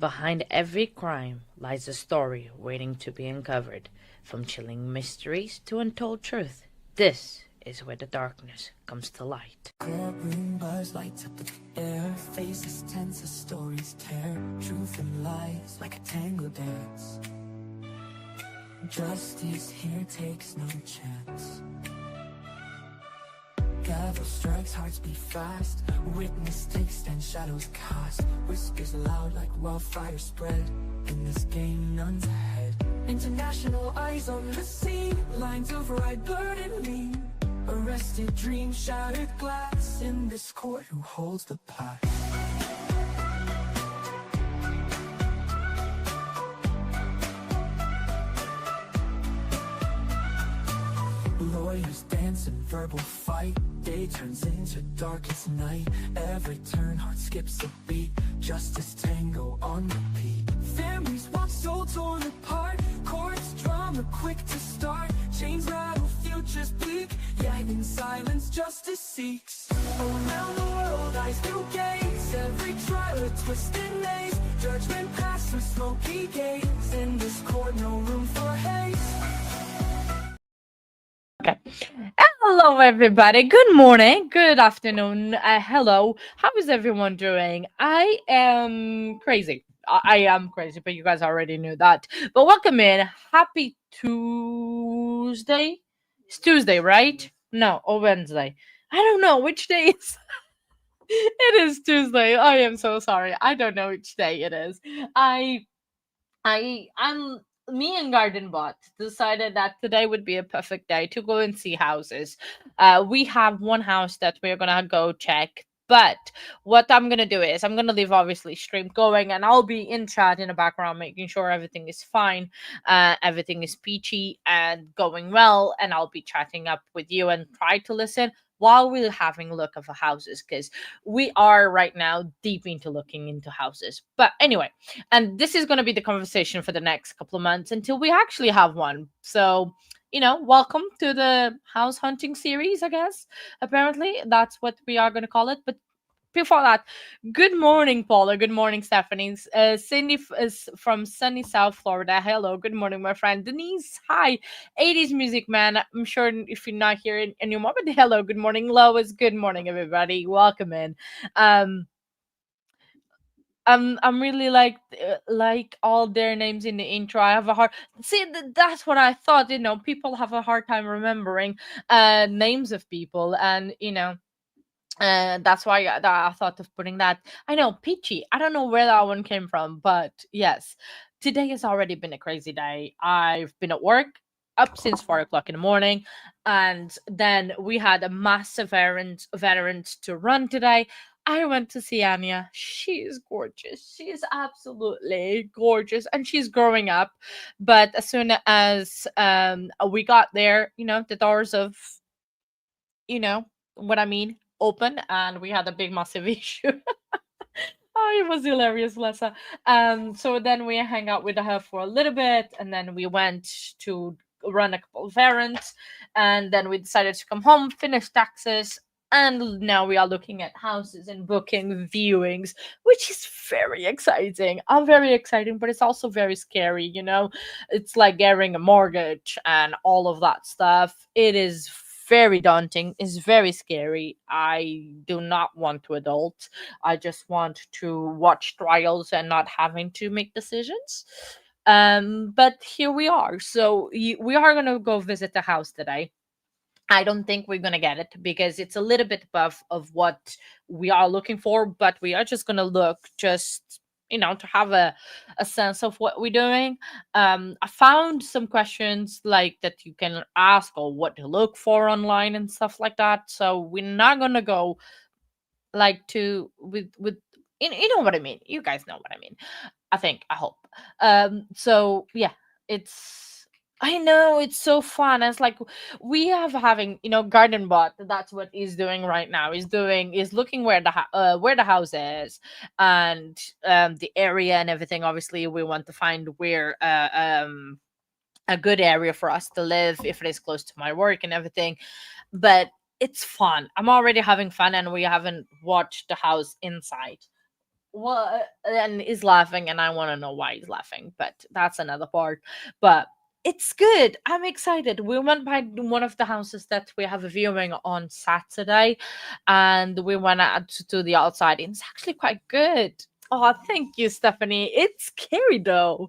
Behind every crime lies a story waiting to be uncovered, from chilling mysteries to untold truth. This is where the darkness comes to light. Courtroom buzz lights up the air. Faces tense as stories tear. Truth and lies like a tango dance. Justice here takes no chance. Gavel strikes, hearts beat fast. Witness takes and shadows cast. Whispers loud like wildfire spread. In this game, none's ahead. International eyes on the scene. Lines of right blurred and lean. Arrested dreams, shattered glass. In this court, who holds the past? Lawyers dance in verbal fight. Day turns into darkest night. Every turn, heart skips a beat. Justice tango on repeat. Families watch soul torn apart. Courts drama quick to start. Chains rattle, futures bleak. Yet in silence, justice seeks. Around the world, eyes new gaze. Every trial a twisted maze. Judgment passed through smoky gates. In this court, no room for haste. Okay. Hello, everybody. Good morning. Good afternoon. Hello. How is everyone doing? I am crazy. I am crazy, but you guys already knew that. But welcome in. Happy Tuesday. It's Tuesday, right? No, or Wednesday. I don't know which day is. It is Tuesday. I am so sorry. I don't know which day it is. I I'm Me and Garden Bot decided that today would be a perfect day to go and see houses. We have one house that we're gonna go check. But what I'm gonna do is I'm gonna leave obviously stream going, and I'll be in chat in the background making sure everything is fine, everything is peachy and going well, and I'll be chatting up with you and try to listen while we're having a look of the houses because we are right now deep into looking into houses. But anyway, and this is going to be the conversation for the next couple of months until we actually have one. So, welcome to the house hunting series, I guess. Apparently, that's what we are going to call it. But before that, good morning, Paula. Good morning, Stephanie. Cindy is from sunny South Florida. Hello, good morning, my friend. Denise, hi. 80s music man. I'm sure if you're not here anymore, but hello, good morning. Lois, good morning, everybody. Welcome in. Um, I'm really like all their names in the intro. I have a hard see that's what I thought. People have a hard time remembering names of people, and that's why I thought of putting that. I know Peachy. I don't know where that one came from, but yes, today has already been a crazy day. I've been at work up since 4 o'clock in the morning, and then we had a massive errand to run today. I went to see Anya. She is gorgeous. She is absolutely gorgeous, and she's growing up. But as soon as we got there, the doors of you know what I mean open, and we had a big massive issue. Oh, it was hilarious, Lessa. So then we hang out with her for a little bit, and then we went to run a couple of errands, and then we decided to come home, finish taxes, and now we are looking at houses and booking viewings, which is very exciting. I'm very exciting, but it's also very scary. It's like getting a mortgage and all of that stuff. It is very daunting. It's very scary. I do not want to adult. I just want to watch trials and not having to make decisions. But here we are. So we are gonna go visit the house today. I don't think we're gonna get it because it's a little bit above of what we are looking for, but we are just gonna look just to have a sense of what we're doing. I found some questions like that you can ask or what to look for online and stuff like that. So we're not gonna go like to with you know what I mean. You guys know what I mean. I hope. So yeah, it's I know it's so fun. It's like we have having garden bot. That's what he's doing right now. Is looking where the house is, and the area and everything. Obviously, we want to find where a good area for us to live if it is close to my work and everything. But it's fun. I'm already having fun, and we haven't watched the house inside. Well, and he's laughing, and I want to know why he's laughing, but that's another part. But it's good. I'm excited. We went by one of the houses that we have a viewing on Saturday, and we went out to the outside. And it's actually quite good. Oh, thank you, Stephanie. It's scary though.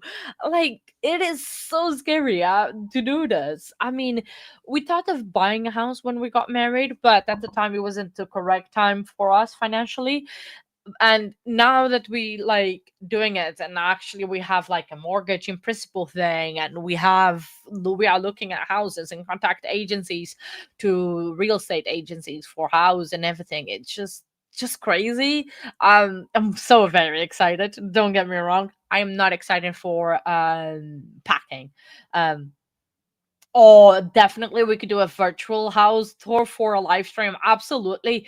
Like, it is so scary to do this. I mean, we thought of buying a house when we got married, but at the time it wasn't the correct time for us financially. And now that we like doing it, and actually we have like a mortgage in principle thing, and we are looking at houses and contact agencies to real estate agencies for house and everything. It's just crazy. I'm so very excited, don't get me wrong. I am not excited for packing. um Oh, definitely we could do a virtual house tour for a live stream. Absolutely.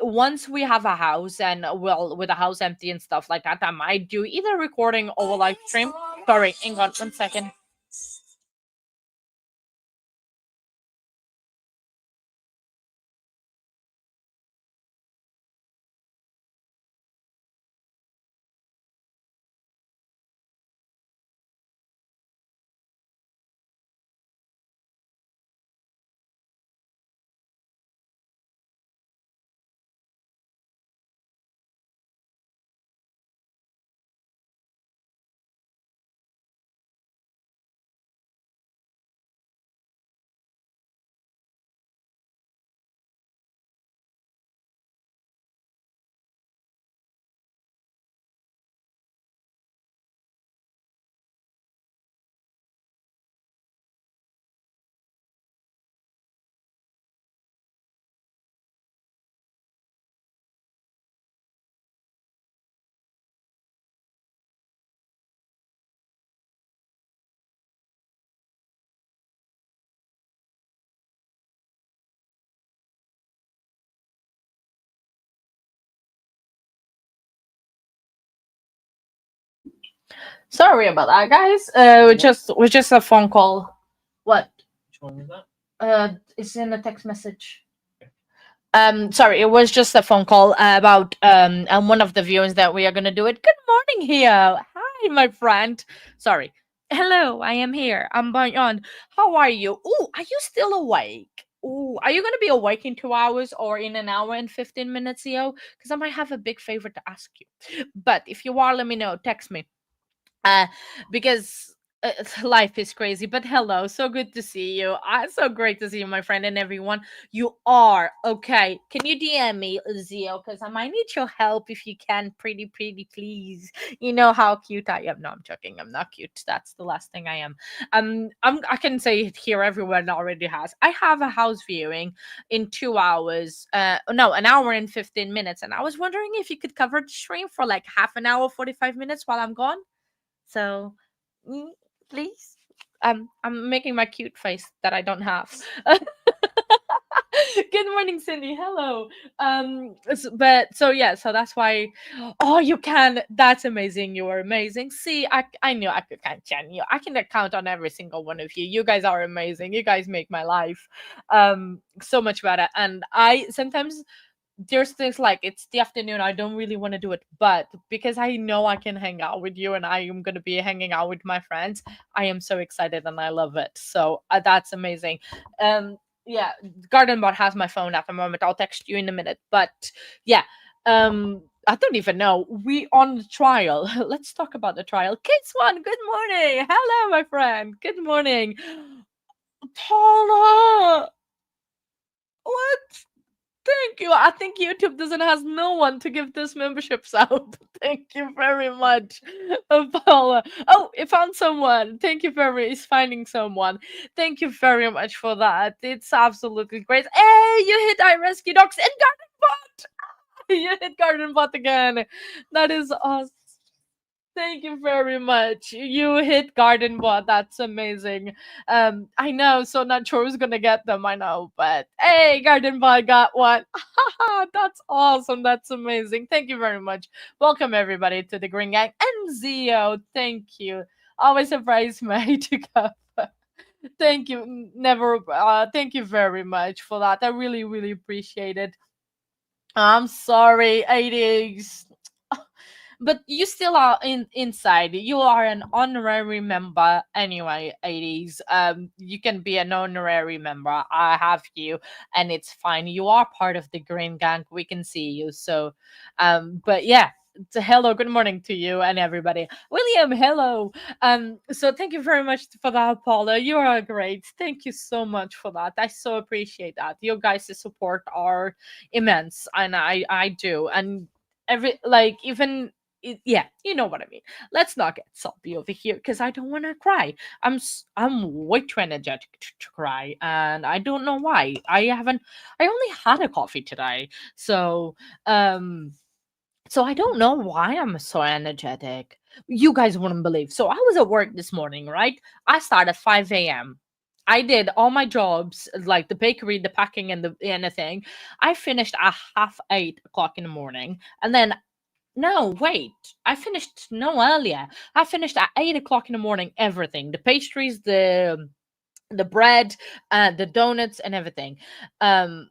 Once we have a house, and well, with the house empty and stuff like that, I might do either recording or a live stream. Sorry, hang on 1 second. Sorry about that, guys. We just a phone call. What? It's in a text message. Sorry, it was just a phone call about and one of the viewings that we are gonna do it. Good morning, here. Hi, my friend. Sorry. Hello, I am here. I'm going on. How are you? Oh, are you still awake? Oh, are you gonna be awake in 2 hours or in an hour and 15 minutes, Yo? Because I might have a big favor to ask you. But if you are, let me know. Text me uh because life is crazy. But hello, so good to see you. So great to see you, my friend, and everyone. You are okay. Can you DM me, Zio, because I might need your help if you can, pretty please. You know how cute I am. No, I'm joking, I'm not cute. That's the last thing I am. I can say it here, everyone already has. I have a house viewing in 2 hours, no, an hour and 15 minutes, and I was wondering if you could cover the stream for like half an hour, 45 minutes while I'm gone. So, mm, please. I'm making my cute face that I don't have. Good morning, Cindy. Hello. But so yeah, so that's why. Oh, you can. That's amazing. You are amazing. See, I knew I could count on you. I can count on every single one of you. You guys are amazing. You guys make my life so much better. And I sometimes there's things like it's the afternoon, I don't really want to do it, but because I know I can hang out with you and I am going to be hanging out with my friends, I am so excited and I love it. So that's amazing. Yeah, Gardenbot has my phone at the moment. I'll text you in a minute. But yeah, I don't even know. We on the trial. Let's talk about the trial. Kids one, good morning. Hello, my friend. Good morning. Paula, what? Thank you. I think YouTube doesn't has no one to give this memberships out. Thank you very much, Paula. Oh, it found someone. Thank you very. It's finding someone. Thank you very much for that. It's absolutely great. Hey, you hit I rescue dogs and garden bot. You hit garden bot again. That is awesome. Thank you very much. You hit garden bot. That's amazing. I know, so not sure who's gonna get them, I know, but hey, garden bot got one. That's awesome. That's amazing. Thank you very much. Welcome everybody to the Green Gang and Zio. Thank you. Always a prize mate to go. Thank you. Never thank you very much for that. I really, really appreciate it. I'm sorry, 80s. but you still are inside. You are an honorary member anyway, 80s. You can be an honorary member. I have you, and it's fine. You are part of the Green Gang. We can see you. So, but yeah. So hello, good morning to you and everybody. William, hello. So thank you very much for that, Paula. You are great. Thank you so much for that. I so appreciate that. Your guys' support are immense, and I do. And every like even yeah, you know what I mean. Let's not get soppy over here because I don't want to cry. I'm way too energetic to cry, and I don't know why. I only had a coffee today, so um I don't know why I'm so energetic. You guys wouldn't believe. So I was at work this morning, right? I started at 5 a.m. I did all my jobs, like the bakery, the packing, and the anything. I finished at half 8 o'clock in the morning, and then no, wait, I finished no earlier. I finished at 8 o'clock in the morning. Everything, the pastries, the bread, the donuts, and everything. Um,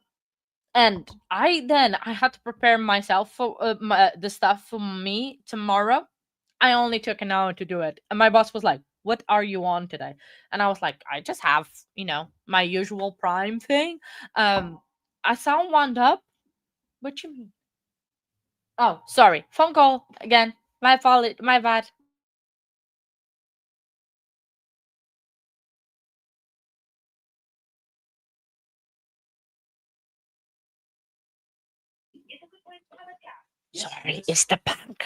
and I had to prepare myself for the stuff for me tomorrow. I only took an hour to do it, and my boss was like, "What are you on today?" And I was like, "I just have my usual prime thing." Um, I sound wound up. What you mean? Oh, sorry, phone call again. My fault. My bad. Sorry, it's the bank.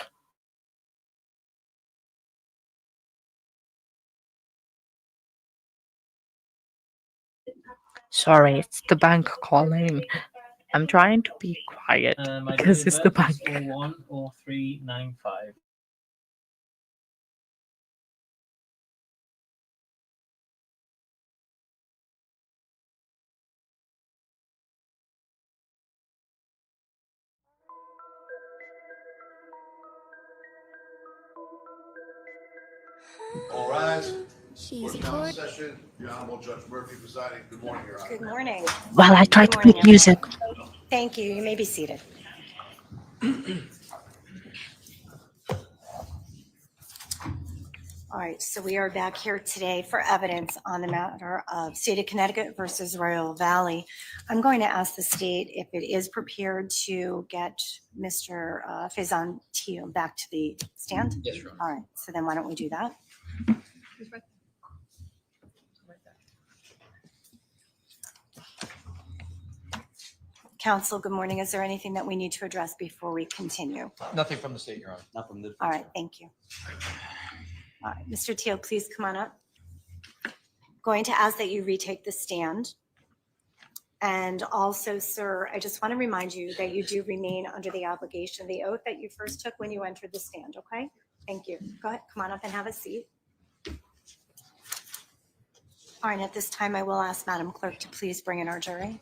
Sorry, it's the bank calling. I'm trying to be quiet because it's the bank. 10395. All rise. Court now in session. The Honorable Judge Murphy presiding. Good morning, Your Honor. Good morning. Well, I tried Good to morning, put music. everyone. Thank you. You may be seated. All right, so we are back here today for evidence on the matter of State of Connecticut versus Raul Valle. I'm going to ask the state if it is prepared to get Mr. Faison Tio back to the stand. Yes, Your Honor. All right, so then why don't we do that? Counsel, good morning. Is there anything that we need to address before we continue? Nothing from the state, Your Honor. Not from the. All right, thank you. All right, Mr. Teo, please come on up. Going to ask that you retake the stand. And also, sir, I just want to remind you that you do remain under the obligation of the oath that you first took when you entered the stand, okay? Thank you. Go ahead, come on up and have a seat. All right, at this time, I will ask Madam Clerk to please bring in our jury.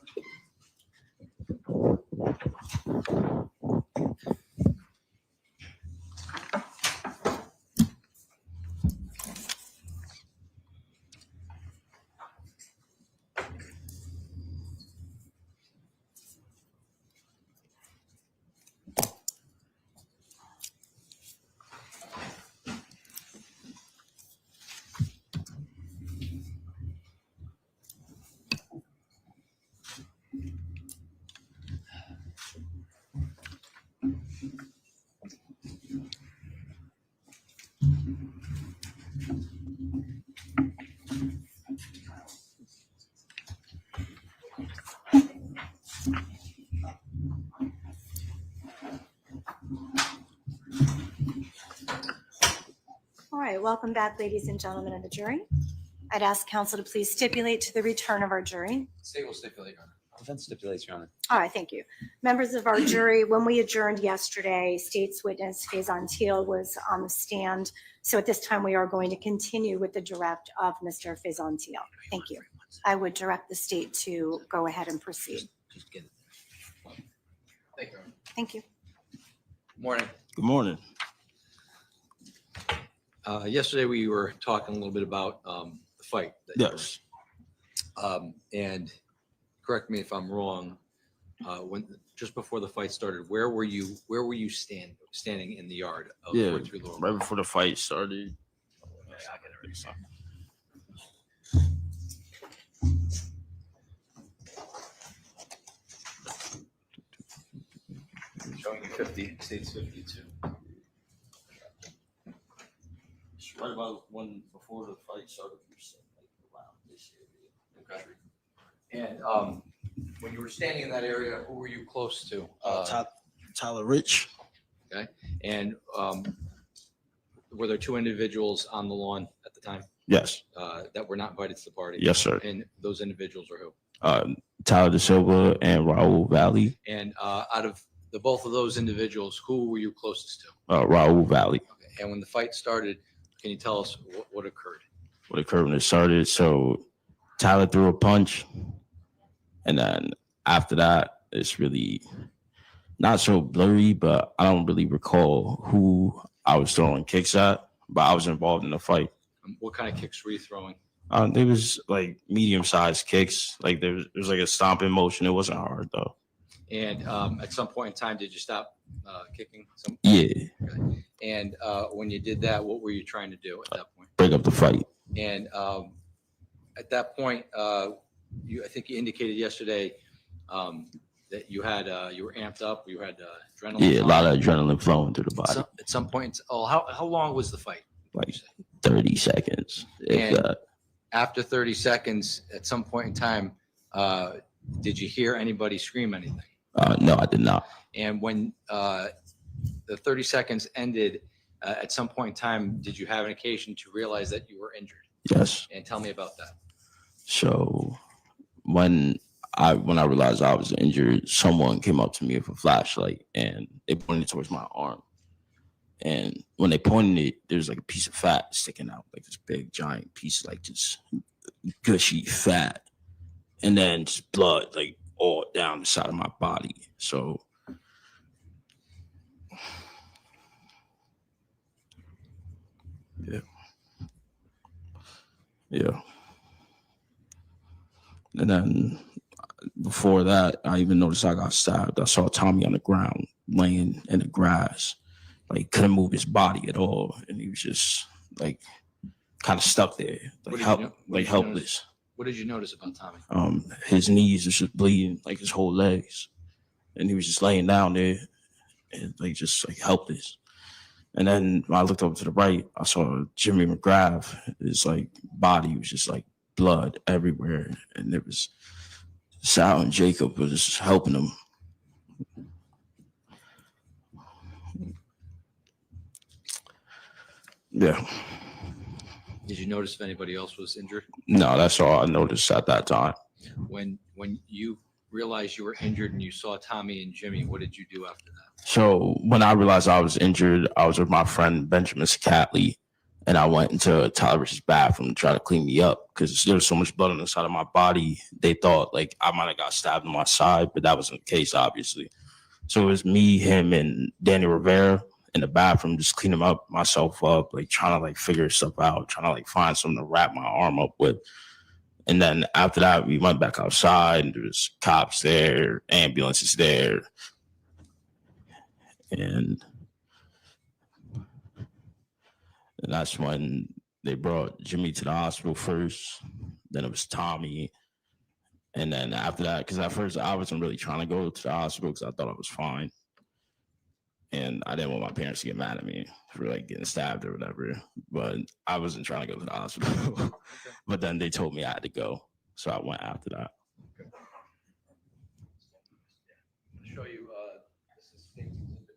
All right, welcome back, ladies and gentlemen of the jury. I'd ask counsel to please stipulate to the return of our jury. State will stipulate, Your Honor. Defense stipulates, Your Honor. All right, thank you. Members of our jury, when we adjourned yesterday, state's witness Faison Teal was on the stand. So at this time, we are going to continue with the direct of Mr. Faison Teal. Thank you. I would direct the state to go ahead and proceed. Just get it. Thank you, Your Honor. Thank you. Morning. Good morning. Yesterday, we were talking a little bit about the fight. Yes. And correct me if I'm wrong, when just before the fight started, where were you? Where were you standing in the yard of Yeah, 43 Laurel? right before the fight started. Showing you 50, states 52. It's right about when before the fight started. Like around this area. Okay. And when you were standing in that area, who were you close to? Tyler Rich. Okay. And were there two individuals on the lawn at the time Yes. that were not invited to the party? Yes, sir. And those individuals are who? Tyler Da Silva and Raul Valle. And out of the both of those individuals, who were you closest to? Raul Valle. Okay. And when the fight started, can you tell us what occurred? What occurred when it started? So Tyler threw a punch, and then after that, it's really not so blurry, but I don't really recall who I was throwing kicks at, but I was involved in the fight. What kind of kicks were you throwing? There was like medium-sized kicks. Like there was like a stomping motion. It wasn't hard though. And at some point in time, did you stop kicking? Yeah. Okay. And when you did that, what were you trying to do at that point? Break up the fight. And at that point, I think you indicated yesterday that you were amped up. You had adrenaline. Yeah, a lot of adrenaline flowing through the body. At some point, how long was the fight? Like 30 seconds. And after 30 seconds, at some point in time, did you hear anybody scream anything? No, I did not. And when the 30 seconds ended, at some point in time, did you have an occasion to realize that you were injured? Yes. And tell me about that. So when I realized I was injured, someone came up to me with a flashlight and they pointed towards my arm. And when they pointed it, there's like a piece of fat sticking out, like this big giant piece, like just gushy fat, and then just blood like all down the side of my body. So yeah. And then before that, I even noticed I got stabbed. I saw Tommy on the ground laying in the grass, like couldn't move his body at all, and he was just like kind of stuck there, like helpless. What did you notice about Tommy? His knees was just bleeding, like his whole legs, and he was just laying down there, and like just like helpless. And then when I looked over to the right, I saw Jimmy McGrath. His like body was just like blood everywhere, and there was Sal and Jacob was helping him. Yeah. Did you notice if anybody else was injured? No, that's all I noticed at that time. When you realized you were injured and you saw Tommy and Jimmy, what did you do after that? So when I realized I was injured, I was with my friend Benjamin Catley, and I went into Tyler's bathroom to try to clean me up because there was so much blood on the side of my body. They thought like I might have got stabbed on my side, but that wasn't the case, obviously. So it was me, him, and Danny Rivera in the bathroom, just cleaning myself up, like trying to like figure stuff out, trying to like find something to wrap my arm up with. And then after that, we went back outside, and there was cops there, ambulances there, and that's when they brought Jimmy to the hospital first. Then it was Tommy. And then after that, because at first I wasn't really trying to go to the hospital because I thought I was fine. And I didn't want my parents to get mad at me for like getting stabbed or whatever. But I wasn't trying to go to the hospital. But then they told me I had to go. So I went after that. Okay. I'll show you this is State's Exhibit.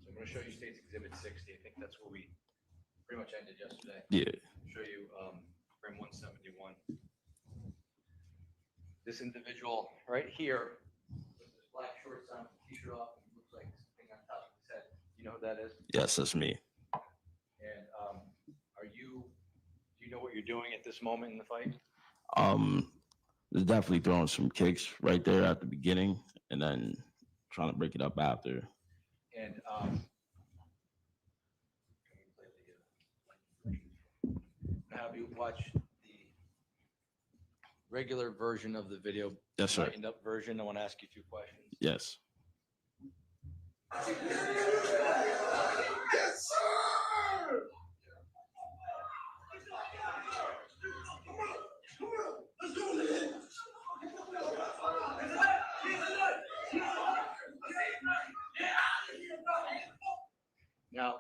So I'm going to show you State's Exhibit 60. I think that's where we pretty much ended yesterday. Yeah. Show you frame 171. This individual right here with his black shorts on, t-shirt off, and looks like something on top of his head. You know who that is? Yes, that's me. And do you know what you're doing at this moment in the fight? It's definitely throwing some kicks right there at the beginning, and then trying to break it up after. And have you watched the regular version of the video? Yes, sir. Lightened up version. I want to ask you a few questions. Yes. Yes, sir! Come on, let's do this! Now,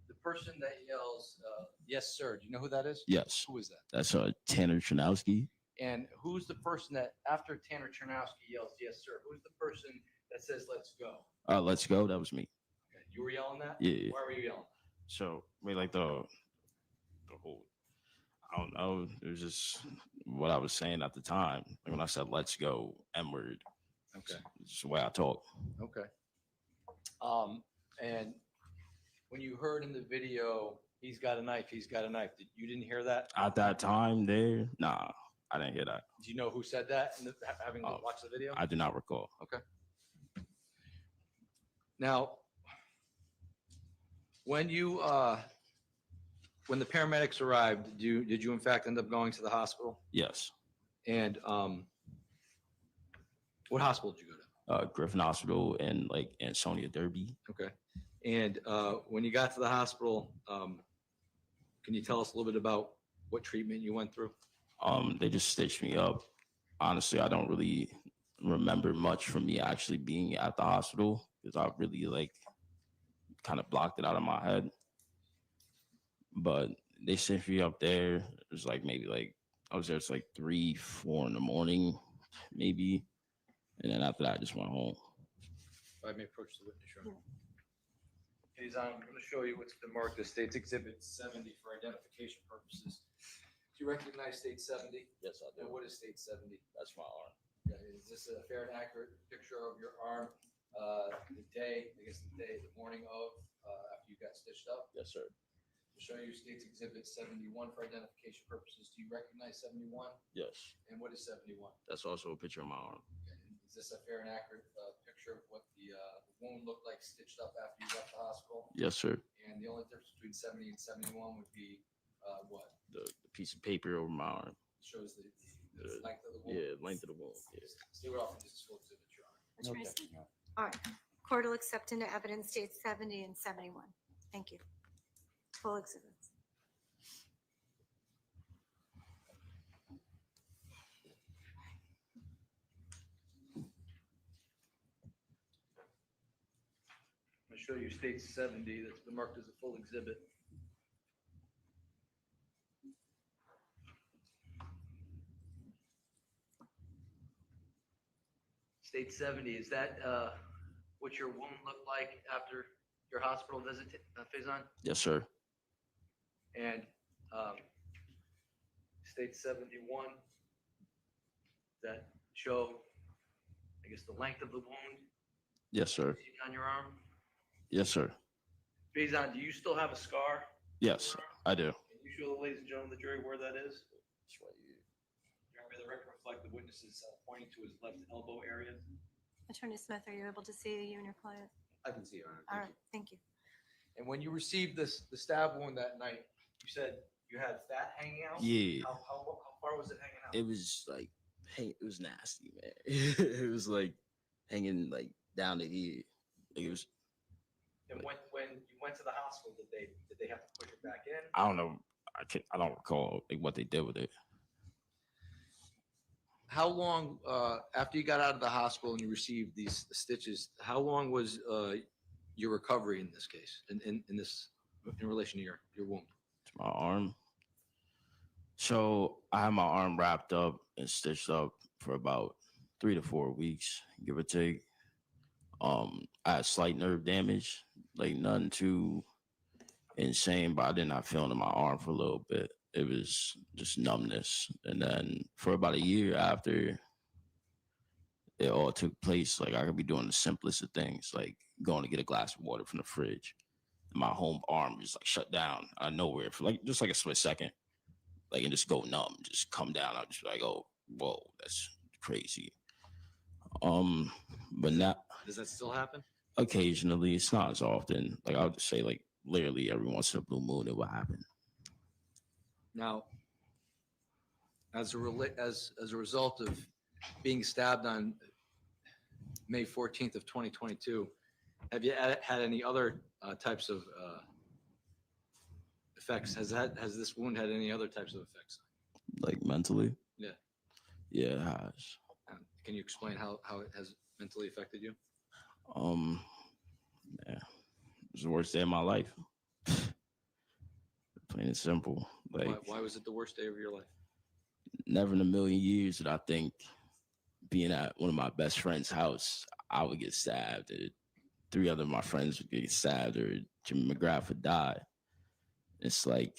the person that yells, "Yes, sir," do you know who that is? Yes. Who is that? That's Tanner Chernowski. And who's the person that, after Tanner Chernowski yells, "Yes, sir," who's the person that says, "Let's go"? Let's go. That was me. Okay. You were yelling that? Yeah. Why were you yelling? So like the whole, I don't know. It was just what I was saying at the time. Like when I said "let's go," N word. Okay. It's just the way I talk. Okay. And when you heard in the video, "He's got a knife, he's got a knife," you didn't hear that? At that time, there, nah, I didn't hear that. Do you know who said that? Having watched the video? I do not recall. Okay. Now, when you when the paramedics arrived, did you in fact end up going to the hospital? Yes. And what hospital did you go to? Griffin Hospital in like Ansonia, Derby. Okay. And when you got to the hospital, can you tell us a little bit about what treatment you went through? They just stitched me up. Honestly, I don't really remember much from me actually being at the hospital because I really like kind of blocked it out of my head. But they sent me up there. It was like maybe like I was there. It's like 3, 4 in the morning, maybe. And then after that, I just went home. If I may approach the witness room. Okay, I'm going to show you what's been marked as State's Exhibit 70 for identification purposes. Do you recognize State 70? Yes, I And what is State 70? That's my arm. Okay, is this a fair and accurate picture of your arm? The morning of, after you got stitched up? Yes, sir. To show you State's Exhibit 71 for identification purposes. Do you recognize 71? Yes. And what is 71? That's also a picture of my arm. Okay, and is this a fair and accurate picture of what the wound looked like stitched up after you left the hospital? Yes, sir. And the only difference between 70 and 71 would be what? The piece of paper over my arm. Shows the length of the wound. Yeah, length of the wound. Yeah. Stay right off of this full exhibit, Your Honor. That's right. All right. Court will accept into evidence dates 70 and 71. Thank you. Full exhibits. I'm going to show you State 70 that's been marked as a full exhibit. State 70, is that what your wound looked like after your hospital visit, Faison? Yes, sir. And State 71, that show, I guess, the length of the wound Yes, sir. on your arm? Yes, sir. Faison, do you still have a scar? Yes, I do. Can you show the ladies and gentlemen of the jury where that is? It's right here. May the record reflect the witnesses pointing to his left elbow area. Attorney Smith, are you able to see you and your client? I can see, Your Honor. All right. Thank you. And when you received the stab wound that night, you said you had fat hanging out? Yeah. How far was it hanging out? It was like, hey, it was nasty, man. It was like hanging like down to here. Like it was. And when you went to the hospital, did they have to push it back in? I don't know. I don't recall like what they did with it. How long after you got out of the hospital and you received these stitches? How long was your recovery in this case? In relation to your wound? To my arm. So I had my arm wrapped up and stitched up for about 3 to 4 weeks, give or take. I had slight nerve damage, like nothing too insane, but I did not feel it in my arm for a little bit. It was just numbness. And then for about a year after it all took place, like I could be doing the simplest of things, like going to get a glass of water from the fridge. And my whole arm just like shut down out of nowhere for like just like a split second, like and just go numb, just come down. I'm just like, oh, whoa, that's crazy. But not Does that still happen? occasionally. It's not as often. Like I'll just say, like literally every once in a blue moon, it will happen. Now, as a result of being stabbed on May 14th of 2022, have you had any other types of effects? Has this wound had any other types of effects? Like mentally. Yeah. Yeah, it has. Can you explain how it has mentally affected you? Yeah, it was the worst day of my life. Plain and simple. Like, Why was it the worst day of your life? never in a million years did I think being at one of my best friend's house, I would get stabbed, or three other of my friends would get stabbed, or Jimmy McGrath would die. It's like,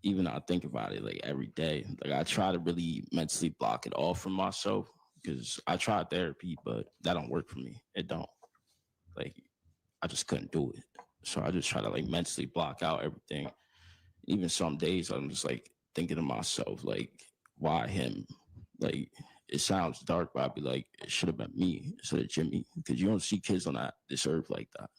even I think about it like every day. Like I try to really mentally block it off from myself because I tried therapy, but that don't work for me. It don't. Like I just couldn't do it. So I just try to like mentally block out everything. Even some days I'm just like thinking to myself, like, why him? Like it sounds dark, but I'd be like, it should have been me instead of Jimmy. Because you don't see kids on this earth like that.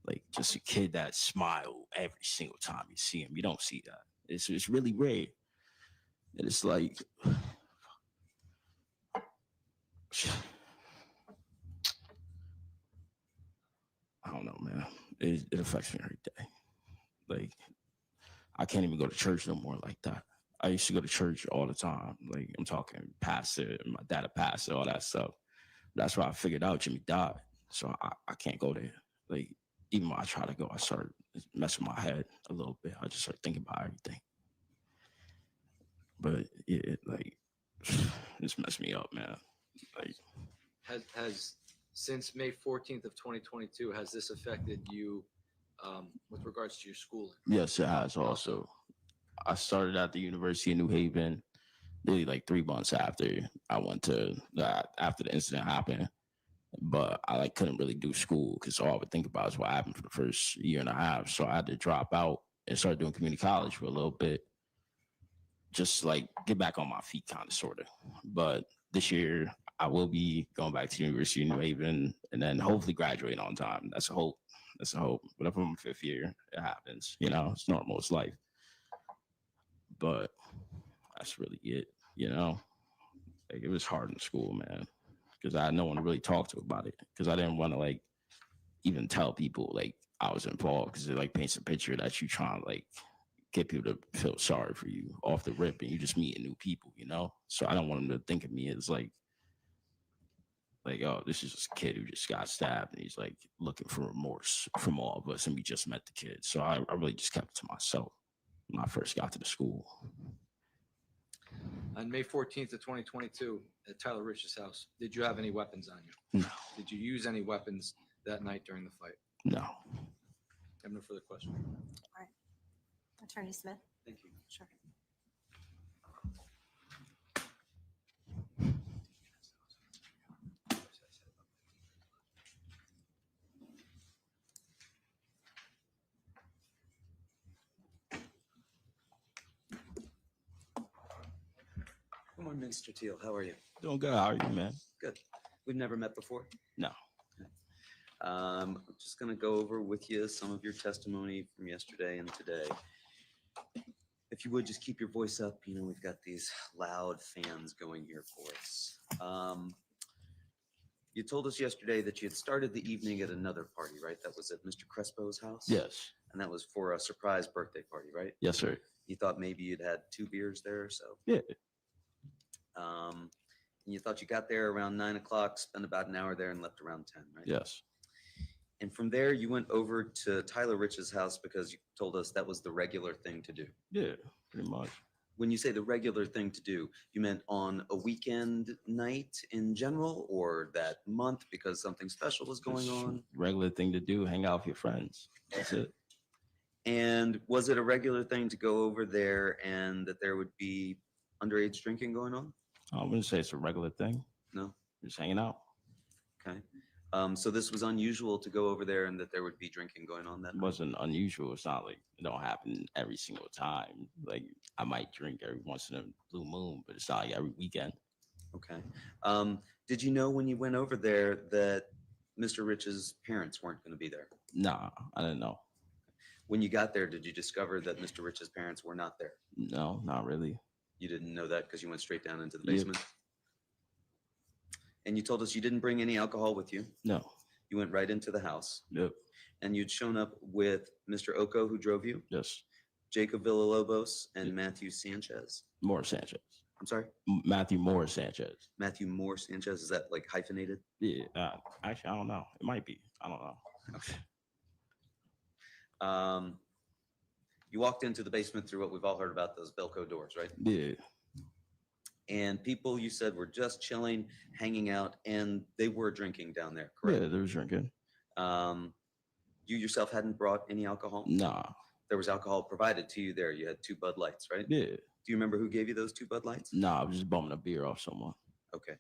Like just a kid that smile every single time you see him. You don't see that. It's really rare. And it's like I don't know, man. It affects me every day. Like I can't even go to church no more like that. I used to go to church all the time. Like I'm talking pastor, my dad a pastor, all that stuff. That's why I figured out Jimmy died. So I can't go there. Like even when I try to go, I start messing my head a little bit. I just start thinking about everything. But like it's messed me up, man. Like Has since May 14th of 2022, has this affected you with regards to your schooling? yes, it has also. I started at the University of New Haven nearly like 3 months after I went to after the incident happened. But I like couldn't really do school because all I would think about is what happened for the first year and a half. So I had to drop out and start doing community college for a little bit, just like get back on my feet, kind of, sort of. But this year I will be going back to the University of New Haven and then hopefully graduating on time. That's a hope. That's a hope. But if I'm in 5th year, it happens. You know, it's normal. It's life. But that's really it. You know, like it was hard in school, man, because I had no one to really talk to about it. Because I didn't want to like even tell people like I was involved because it like paints a picture that you trying to like get people to feel sorry for you off the rip, and you just meeting new people, you know. So I don't want them to think of me as like, oh, this is just a kid who just got stabbed, and he's like looking for remorse from all of us, and we just met the kid. So I really just kept it to myself when I first got to the school. On May 14th of 2022, at Tyler Rich's house, did you have any weapons on you? No, Did you use any weapons that night during the fight? no. I have no further questions. Attorney Smith? Thank you. Sure. Good morning, Mr. Teal. How are you? Doing good. How are you, man? Good. We've never met before. No. I'm just going to go over with you some of your testimony from yesterday and today. If you would just keep your voice up, you know, we've got these loud fans going here for us. You told us yesterday that you had started the evening at another party, right? That was at Mr. Crespo's house? Yes. And that was for a surprise birthday party, right? Yes, sir. You thought maybe you'd had 2 beers there or so? Yeah. And you thought you got there around 9 o'clock, spent about an hour there, and left around 10, right? Yes. And from there, you went over to Tyler Rich's house because you told us that was the regular thing to do. Yeah, pretty much. When you say the regular thing to do, you meant on a weekend night in general, or that month because something special was going Just on? regular thing to do, hang out with your friends. That's it. And was it a regular thing to go over there and that there would be underage drinking going on? I wouldn't say it's a regular thing. No? Just hanging out. Okay. So this was unusual to go over there and that there would be drinking going on that It night? wasn't unusual. It's not like it don't happen every single time. Like I might drink every once in a blue moon, but it's not like every weekend. Okay. Did you know when you went over there that Mr. Rich's parents weren't going to be there? Nah, I didn't know. When you got there, did you discover that Mr. Rich's parents were not there? No, not really. You didn't know that because you went straight down into the Yep. basement? And you told us you didn't bring any alcohol with you. No. You went right into the house. Yep. And you'd shown up with Mr. Oko, who drove you, Yes. Jacob Villalobos, and Matthew Sanchez. Morris Sanchez. I'm sorry? Matthew Morris Sanchez. Matthew Moore Sanchez. Is that like hyphenated? Yeah. Actually, I don't know. It might be. I don't know. Okay. You walked into the basement through what we've all heard about, those Belco doors, right? Yeah. And people, you said, were just chilling, hanging out, and they were drinking down there, correct? Yeah, they was drinking. You yourself hadn't brought any alcohol? Nah. There was alcohol provided to you there. You had 2 Bud Lights, right? Yeah. Do you remember who gave you those 2 Bud Lights? Nah, I was just bumming a beer off someone. Okay.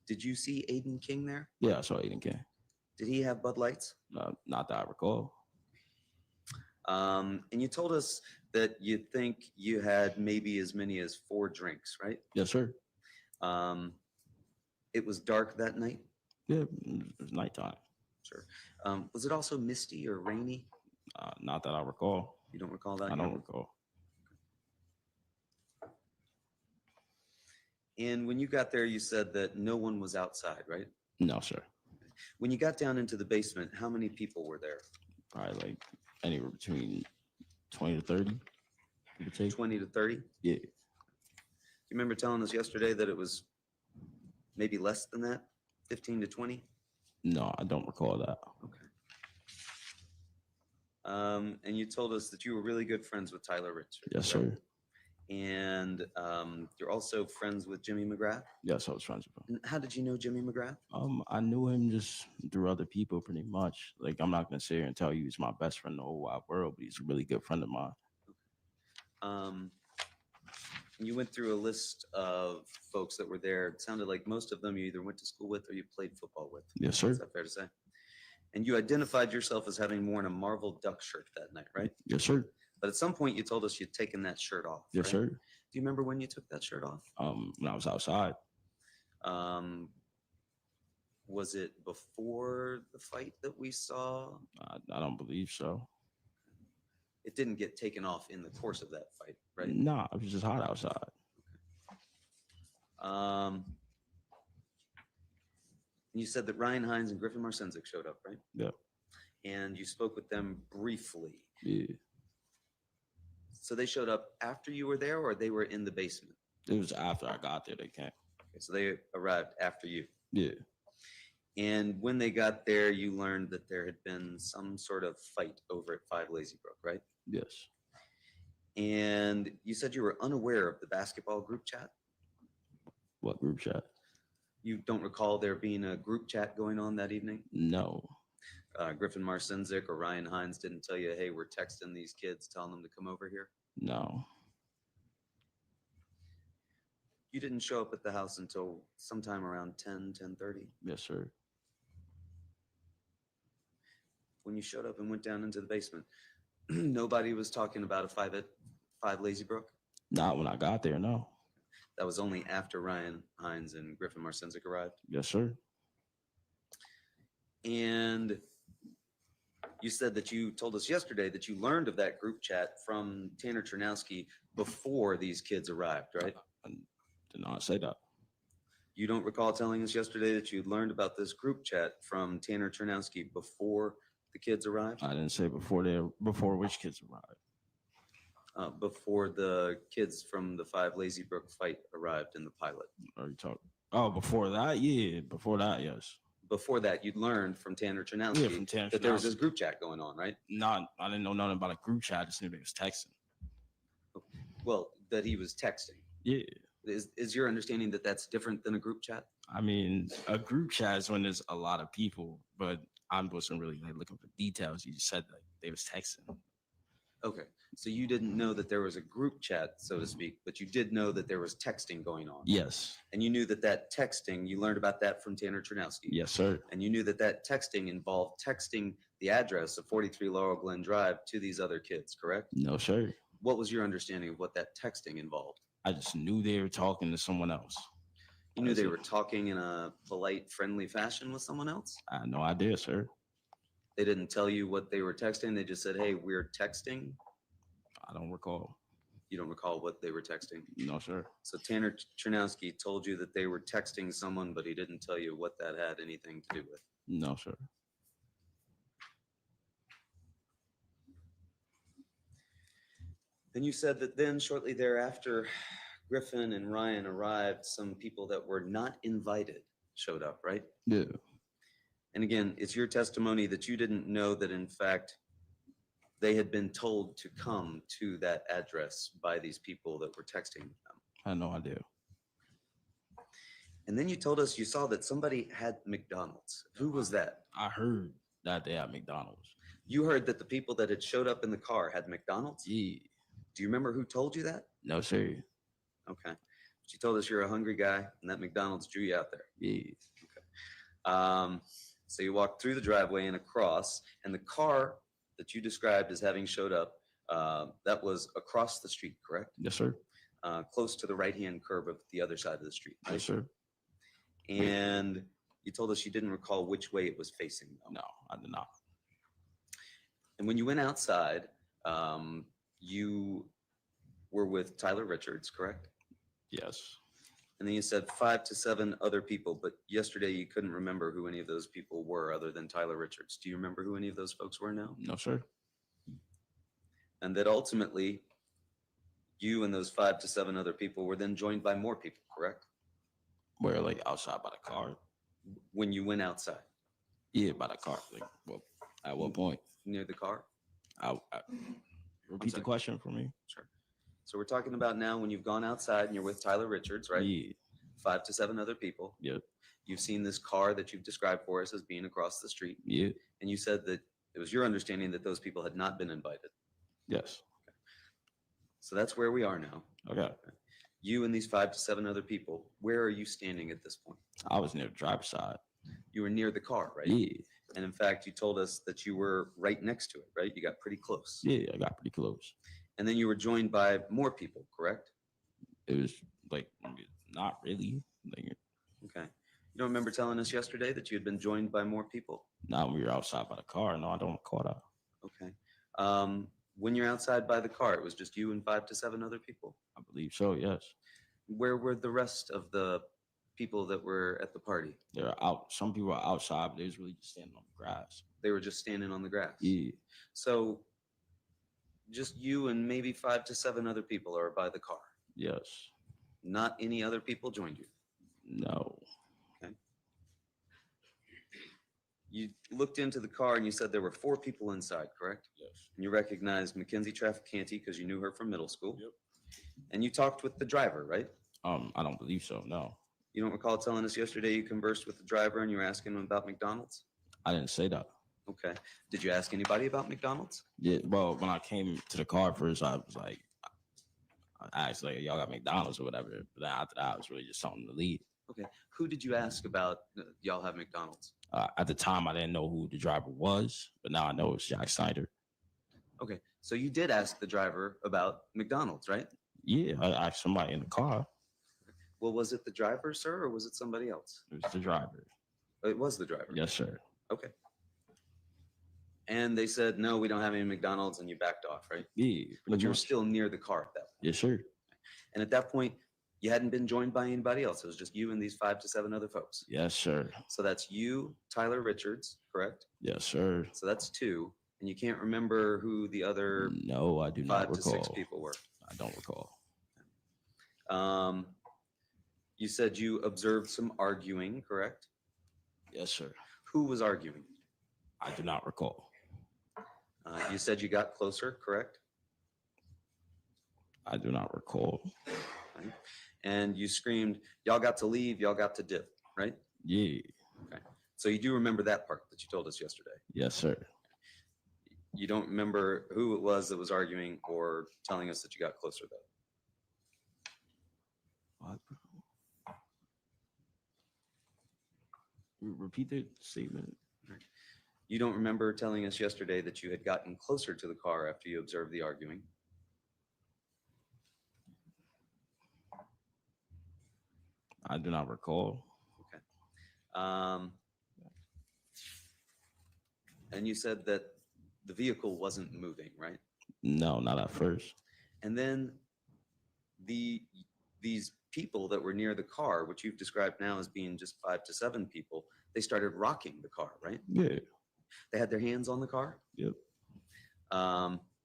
Did you see Aiden King there? Yeah, I saw Aiden King. Did he have Bud Lights? Not that I recall. And you told us that you think you had maybe as many as 4 drinks, right? Yes, sir. It was dark that night? Yeah, it was nighttime. Sure. Was it also misty or rainy? Not that I recall. You don't recall that? I don't recall. And when you got there, you said that no one was outside, right? No, sir. When you got down into the basement, how many people were there? Probably like anywhere between 20 to 30. Give or take. 20 to 30? Yeah. You remember telling us yesterday that it was maybe less than that? 15 to 20? No, I don't recall that. Okay. And you told us that you were really good friends with Tyler Richards. Yes, right? sir. And you're also friends with Jimmy McGrath. Yes, I was friends with him. And how did you know Jimmy McGrath? I knew him just through other people, pretty much. Like, I'm not gonna sit here and tell you he's my best friend in the whole wide world, but he's a really good friend of mine. You went through a list of folks that were there. It sounded like most of them you either went to school with or you played football with. Yes, sir. Is that fair to say? And you identified yourself as having worn a Marvel Duck shirt that night, right? Yes, sir. But at some point you told us you'd taken that shirt off. Yes, right? sir. Do you remember when you took that shirt off? When I was outside. Was it before the fight that we saw? I don't believe so. It didn't get taken off in the course of that fight, right? Nah, it was just hot outside. You said that Ryan Hines and Griffin Marcinzik showed up, right? Yeah. And you spoke with them briefly. Yeah. So they showed up after you were there, or they were in the basement? It was after I got there they came. Okay, so they arrived after you. Yeah. And when they got there, you learned that there had been some sort of fight over at 5 Lazy Brook, right? Yes. And you said you were unaware of the basketball group chat. What group chat? You don't recall there being a group chat going on that evening? No. Griffin Marcinzik or Ryan Hines didn't tell you, hey, we're texting these kids, telling them to come over here? No. You didn't show up at the house until sometime around 10:30. Yes, sir. When you showed up and went down into the basement, nobody was talking about a 5 Lazy Brook? Not when I got there, no. That was only after Ryan Hines and Griffin Marcinzik arrived? Yes, sir. And you said that you told us yesterday that you learned of that group chat from Tanner Chernowski before these kids arrived, right? I did not say that. You don't recall telling us yesterday that you learned about this group chat from Tanner Chernowski before the kids arrived? I didn't say before which kids arrived. Before the kids from the 5 Lazy Brook fight arrived in the pilot. Are you talking? Oh, before that? Yeah, before that, yes. Before that, you'd learned from Tanner Chernowski Yeah, from Tanner that there was Chernowski. this group chat going on, right? I didn't know nothing about a group chat. I just knew they was texting. Well, that he was texting. Yeah. Is your understanding that that's different than a group chat? I mean, a group chat is when there's a lot of people, but I wasn't really like looking for details. You just said like they was texting. Okay, so you didn't know that there was a group chat, so to speak, but you did know that there was texting going on. Yes. And you knew that that texting, you learned about that from Tanner Chernowski. Yes, sir. And you knew that that texting involved texting the address of 43 Laurel Glen Drive to these other kids, correct? No, sir. What was your understanding of what that texting involved? I just knew they were talking to someone else. You knew That's they it. were talking in a polite, friendly fashion with someone else? I had no idea, sir. They didn't tell you what they were texting. They just said, "Hey, we're texting." I don't recall. You don't recall what they were texting. No, sir. So Tanner Chernowski told you that they were texting someone, but he didn't tell you what that had anything to do with. No, sir. Then you said that then shortly thereafter, Griffin and Ryan arrived. Some people that were not invited showed up, right? Yeah. And again, it's your testimony that you didn't know that in fact they had been told to come to that address by these people that were texting them. I had no idea. And then you told us you saw that somebody had McDonald's. Who was that? I heard that they had McDonald's. You heard that the people that had showed up in the car had McDonald's? Yeah. Do you remember who told you that? No, sir. Okay. But you told us you're a hungry guy and that McDonald's drew you out there. Yeah. So you walked through the driveway and across, and the car that you described as having showed up, that was across the street, correct? Yes, sir. Close to the right-hand curb of the other side of the street. Right? Yes, sir. And you told us you didn't recall which way it was facing, though. No, I did not. And when you went outside, you were with Tyler Richards, correct? Yes. And then you said 5 to 7 other people, but yesterday you couldn't remember who any of those people were other than Tyler Richards. Do you remember who any of those folks were now? No, sir. And that ultimately you and those 5 to 7 other people were then joined by more people, correct? Where, like, outside by the car? When you went outside Yeah, by the car. Like, well, at what point? near the car? Repeat the sorry. question for me. Sure. So we're talking about now when you've gone outside and you're with Tyler Richards, right? Yeah. 5 to 7 other people. Yep. You've seen this car that you've described for us as being across the street. Yeah. And you said that it was your understanding that those people had not been invited. Yes. So that's where we are now. Okay. You and these 5 to 7 other people, where are you standing at this point? I was near the driver's side. You were near the car, right? Yeah. And in fact, you told us that you were right next to it, right? You got pretty close. Yeah, I got pretty close. And then you were joined by more people, correct? It was like not really. Like, Okay. You don't remember telling us yesterday that you had been joined by more people? now we were outside by the car. No, I don't recall that. Okay. When you're outside by the car, it was just you and 5 to 7 other people. I believe so. Yes. Where were the rest of the people that were at the party? They're out. Some people are outside, but they was really just standing on the grass. They were just standing on the grass. Yeah. So just you and maybe 5 to 7 other people are by the car. Yes. Not any other people joined you. No. You looked into the car and you said there were 4 people inside, correct? Yes. And you recognized Mackenzie Trafficante because you knew her from middle school. Yep. And you talked with the driver, right? I don't believe so. No. You don't recall telling us yesterday you conversed with the driver and you were asking him about McDonald's? I didn't say that. Okay. Did you ask anybody about McDonald's? Yeah. Well, when I came to the car first, I was like, I asked like, y'all got McDonald's or whatever. But then after that, it was really just something to lead. Okay. Who did you ask about y'all have McDonald's? At the time, I didn't know who the driver was, but now I know it's Jack Snyder. Okay. So you did ask the driver about McDonald's, right? Yeah, I asked somebody in the car. Well, was it the driver, sir, or was it somebody else? It was the driver. It was the driver. Yes, sir. Okay. And they said, no, we don't have any McDonald's, and you backed off, right? Yeah. But you were still near the car at that point. Yes, sir. And at that point, you hadn't been joined by anybody else. It was just you and these 5 to 7 other folks. Yes, sir. So that's you, Tyler Richards, correct? Yes, sir. So that's 2. And you can't remember who the other No, I do 5 not to 6 recall. people were. I don't recall. You said you observed some arguing, correct? Yes, sir. Who was arguing? I do not recall. You said you got closer, correct? I do not recall. Right. And you screamed, y'all got to leave, y'all got to dip, right? Yeah. So you do remember that part that you told us yesterday. Yes, sir. You don't remember who it was that was arguing or telling us that you got closer, though. What? Repeat the statement. You don't remember telling us yesterday that you had gotten closer to the car after you observed the arguing. I do not recall. Okay. And you said that the vehicle wasn't moving, right? No, not at first. And then these people that were near the car, which you've described now as being just 5 to 7 people, they started rocking the car, right? Yeah. They had their hands on the car. Yep.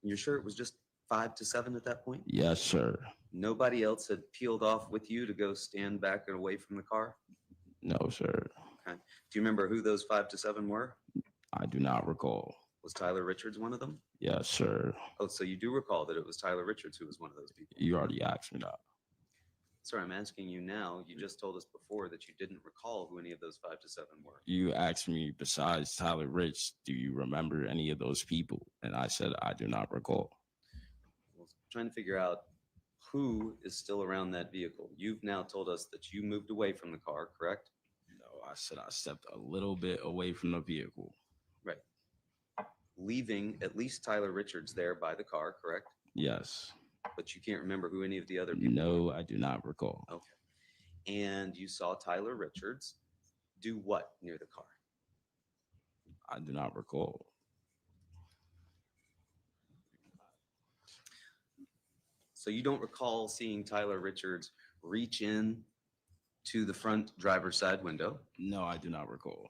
You're sure it was just 5 to 7 at that point? Yes, sir. Nobody else had peeled off with you to go stand back and away from the car? No, sir. Okay. Do you remember who those 5 to 7 were? I do not recall. Was Tyler Richards one of them? Yes, sir. Oh, so you do recall that it was Tyler Richards who was one of those people? You already asked me that. Sorry, I'm asking you now. You just told us before that you didn't recall who any of those 5 to 7 were. You asked me, besides Tyler Rich, do you remember any of those people? And I said, I do not recall. Well, trying to figure out who is still around that vehicle. You've now told us that you moved away from the car, correct? No, I said I stepped a little bit away from the vehicle. Right. Leaving at least Tyler Richards there by the car, correct? Yes. But you can't remember who any of the other people No, were? I do not recall. Okay. And you saw Tyler Richards do what near the car? I do not recall. So you don't recall seeing Tyler Richards reach in to the front driver's side window, No, I do not recall.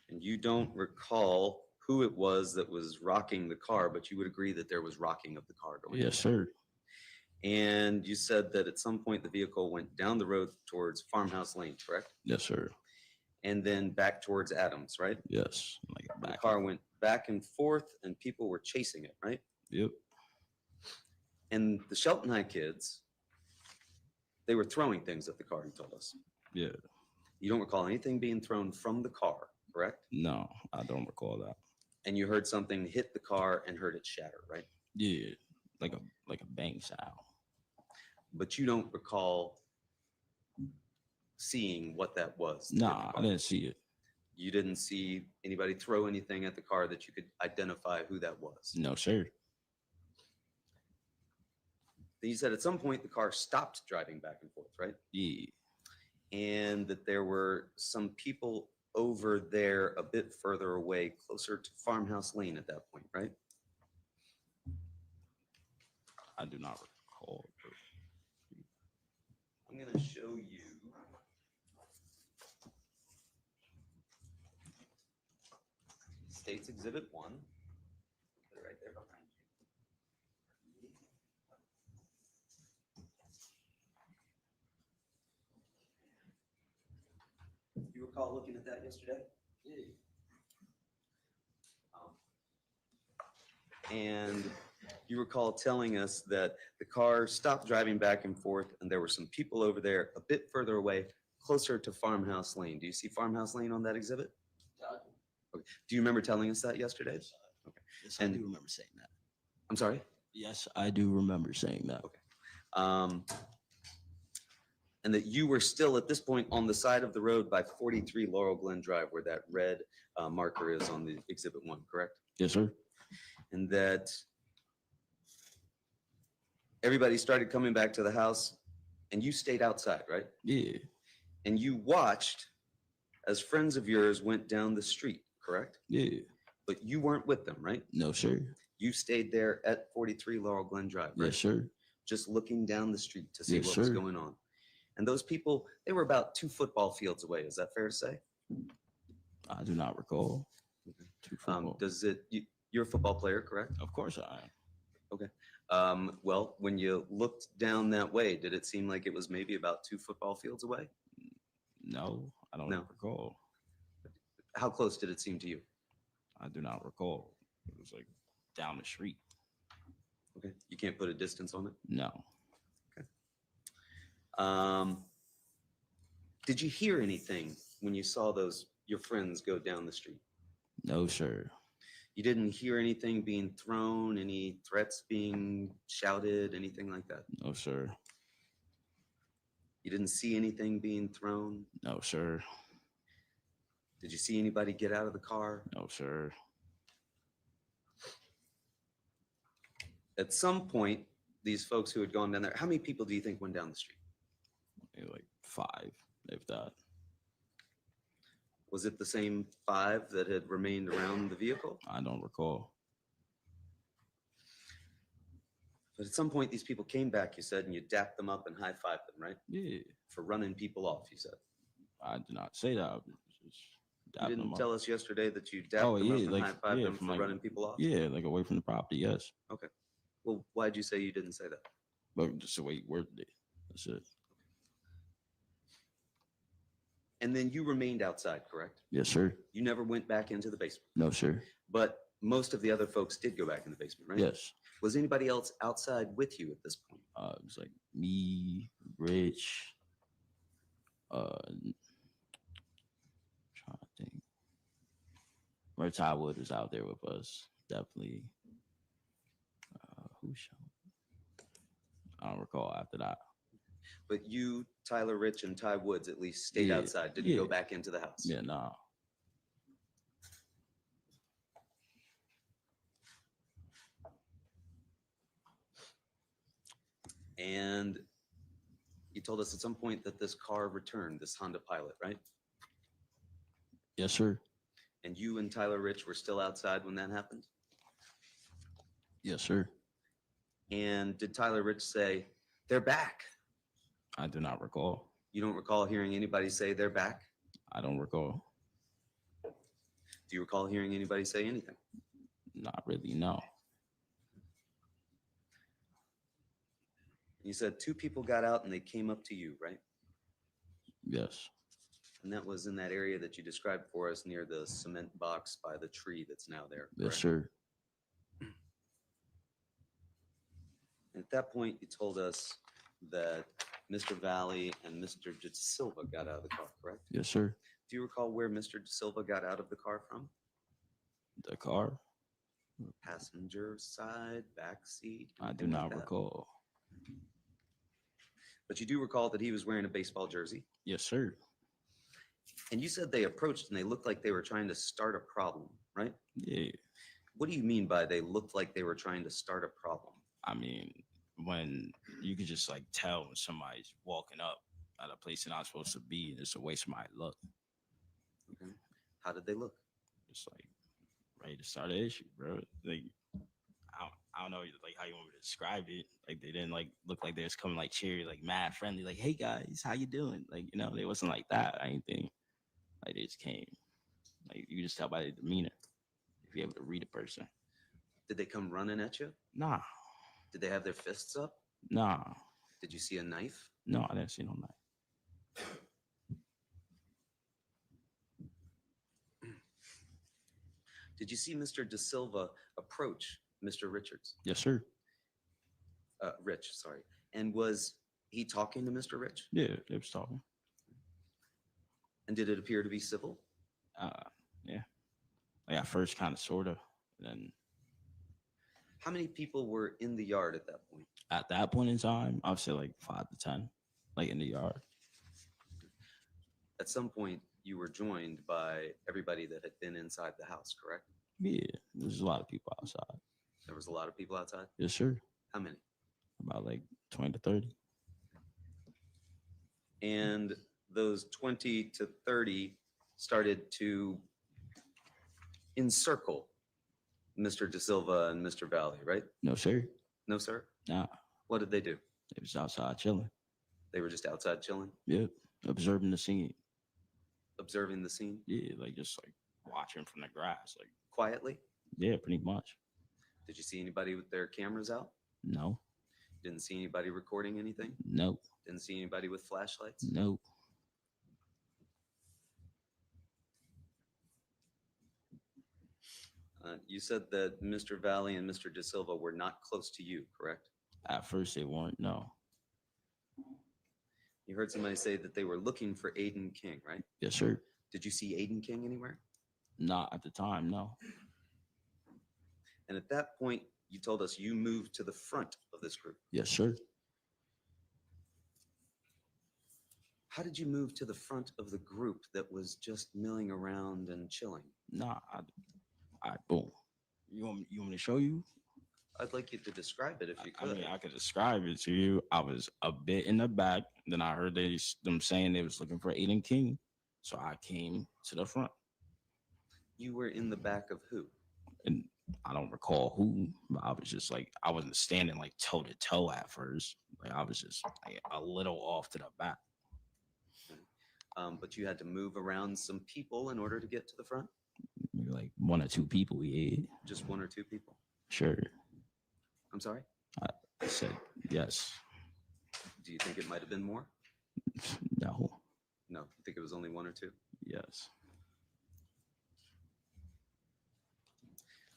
and you don't recall who it was that was rocking the car, but you would agree that there was rocking of the car going on. Yes, sir. And you said that at some point the vehicle went down the road towards Farmhouse Lane, correct? Yes, sir. And then back towards Adams, right? Yes. Like The back. car went back and forth and people were chasing it, right? Yep. And the Shelton High kids, they were throwing things at the car, you told us. Yeah. You don't recall anything being thrown from the car, correct? No, I don't recall that. And you heard something hit the car and heard it shatter, right? Yeah. Like a bang sound. But you don't recall seeing what that was. that hit the Nah, I car. didn't see it. You didn't see anybody throw anything at the car that you could identify who that was. No, sir. You said at some point the car stopped driving back and forth, right? Yeah. And that there were some people over there a bit further away, closer to Farmhouse Lane at that point, right? I do not recall. I'm going to show you. States Exhibit 1. They're right there behind you. You recall looking at that yesterday? Yeah. And you recall telling us that the car stopped driving back and forth and there were some people over there a bit further away, closer to Farmhouse Lane. Do you see Farmhouse Lane on that exhibit? Okay. Do you remember telling us that yesterday? Okay. Yes, And- I do remember saying that. I'm sorry? Yes, I do remember saying that. Okay. And that you were still at this point on the side of the road by 43 Laurel Glen Drive, where that red marker is on the Exhibit 1, correct? Yes, sir. And that everybody started coming back to the house and you stayed outside, right? Yeah. And you watched as friends of yours went down the street, correct? Yeah. But you weren't with them, right? No, sir. You stayed there at 43 Laurel Glen Drive, right? Yes, sir. Just looking down the street to see Yes, what was sir. going on. And those people, they were about 2 football fields away. Is that fair to say? I do not recall. Two football. You're a football player, correct? Of course I am. Well, when you looked down that way, did it seem like it was maybe about 2 football fields away? No, I don't No. recall. How close did it seem to you? I do not recall. It was like down the street. Okay, you can't put a distance on it. No. Did you hear anything when you saw your friends go down the street? No, sir. You didn't hear anything being thrown, any threats being shouted, anything like that? No, sir. You didn't see anything being thrown? No, sir. Did you see anybody get out of the car? No, sir. At some point, these folks who had gone down there, how many people do you think went down the street? Maybe like 5, if that. Was it the same 5 that had remained around the vehicle? I don't recall. But at some point, these people came back, you said, and you dapped them up and high-fived them, right? Yeah, For running people off, you said. I did not say that. I was just You dapping didn't them up. tell us yesterday that you dapped Oh them up yeah, and like high-fived them for from like running people off? yeah, like away from the property. Yes, Well, why'd you say you didn't say that? but just the way you worded it. That's it. And then you remained outside, correct? Yes, sir. You never went back into the basement. No, sir. But most of the other folks did go back in the basement, right? Yes. Was anybody else outside with you at this point? It was like me, Rich. Trying to think. Where Ty Wood was out there with us, definitely. Who showed? I don't recall after that. But you, Tyler Rich, and Ty Woods at least stayed Yeah, outside, didn't go back into the house. Yeah, nah. And you told us at some point that this car returned, this Honda Pilot, right? Yes, sir. And you and Tyler Rich were still outside when that happened? Yes, sir. And did Tyler Rich say, they're back? I do not recall. You don't recall hearing anybody say they're back? I don't recall. Do you recall hearing anybody say anything? Not really, no. You said 2 people got out and they came up to you, right? Yes. And that was in that area that you described for us near the cement box by the tree that's now there. Yes, correct? sir. And at that point, you told us that Mr. Valle and Mr. De Silva got out of the car, correct? Yes, sir. Do you recall where Mr. De Silva got out of the car from? The car? Passenger side, back seat? I do anything like not that? recall. But you do recall that he was wearing a baseball jersey. Yes, sir. And you said they approached and they looked like they were trying to start a problem, right? Yeah. What do you mean by they looked like they were trying to start a problem? I mean, when you could just like tell when somebody's walking up at a place they're not supposed to be, and it's a way somebody look. Okay. How did they look? It's like ready to start an issue, bro. Like I don't know like how you want me to describe it. Like they didn't like look like they was coming like cheery, like mad friendly, like hey guys, how you doing? Like they wasn't like that. Anything. Like they just came. Like you just tell by their demeanor if you're able to read a person. Did they come running at you? Nah. Did they have their fists up? Nah. Did you see a knife? No, I didn't see no knife. Did you see Mr. De Silva approach Mr. Richards? Yes, sir. Rich, sorry. And was he talking to Mr. Rich? Yeah, they was talking. And did it appear to be civil? Yeah. Like at first, kind of, sort of. Then How many people were in the yard at that point? at that point in time, I would say like 5 to 10, like in the yard. At some point, you were joined by everybody that had been inside the house, correct? Yeah, there's a lot of people outside. There was a lot of people outside? Yes, sir. How many? About like 20 to 30. And those 20 to 30 started to encircle Mr. De Silva and Mr. Valle, right? No, sir. No, sir? Nah, What did they do? they was outside chilling. They were just outside chilling, Yep, observing the scene. observing the scene Yeah, like just like watching from the grass. Like, quietly. yeah, pretty much. Did you see anybody with their cameras out? No, Didn't see anybody recording anything? no, Didn't see anybody with flashlights? no. You said that Mr. Valle and Mr. De Silva were not close to you, correct? At first, they weren't. No. You heard somebody say that they were looking for Aiden King, right? Yes, sir. Did you see Aiden King anywhere? Not at the time. No. And at that point, you told us you moved to the front of this group. Yes, sir. How did you move to the front of the group that was just milling around and chilling? Nah. All right, boom. You want me to show you? I'd like you to describe it if you I could. mean, I could describe it to you. I was a bit in the back. Then I heard them saying they was looking for Aiden King. So I came to the front. You were in the back of who? And I don't recall who, but I was just like, I wasn't standing like toe to toe at first. Like I was just like a little off to the back. But you had to move around some people in order to get to the front? Maybe like one or two people. Yeah, Just one or two people? sure. I'm sorry? I said yes. Do you think it might have been more? No. No, you think it was only one or two? Yes.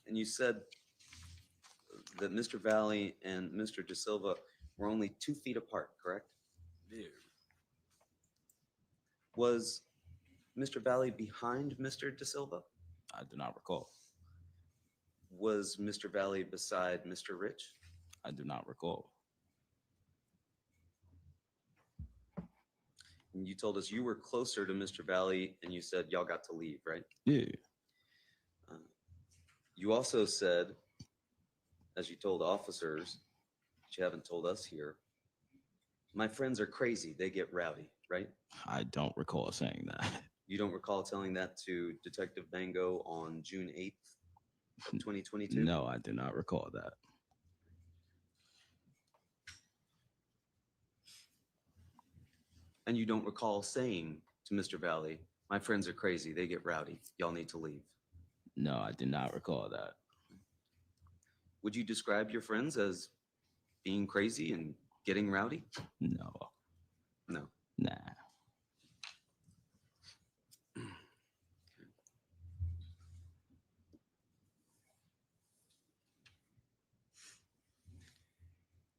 And you said that Mr. Valle and Mr. De Silva were only 2 feet apart, correct? Yeah. Was Mr. Valle behind Mr. De Silva? I do not recall. Was Mr. Valle beside Mr. Rich? I do not recall. And you told us you were closer to Mr. Valle and you said y'all got to leave, right? Yeah. You also said, as you told officers, but you haven't told us here, my friends are crazy. They get rowdy, right? I don't recall saying that. You don't recall telling that to Detective Bango on June 8th of 2022? No, I do not recall that. And you don't recall saying to Mr. Valle, my friends are crazy. They get rowdy. Y'all need to leave. No, I do not recall that. Would you describe your friends as being crazy and getting rowdy? No. No. Nah.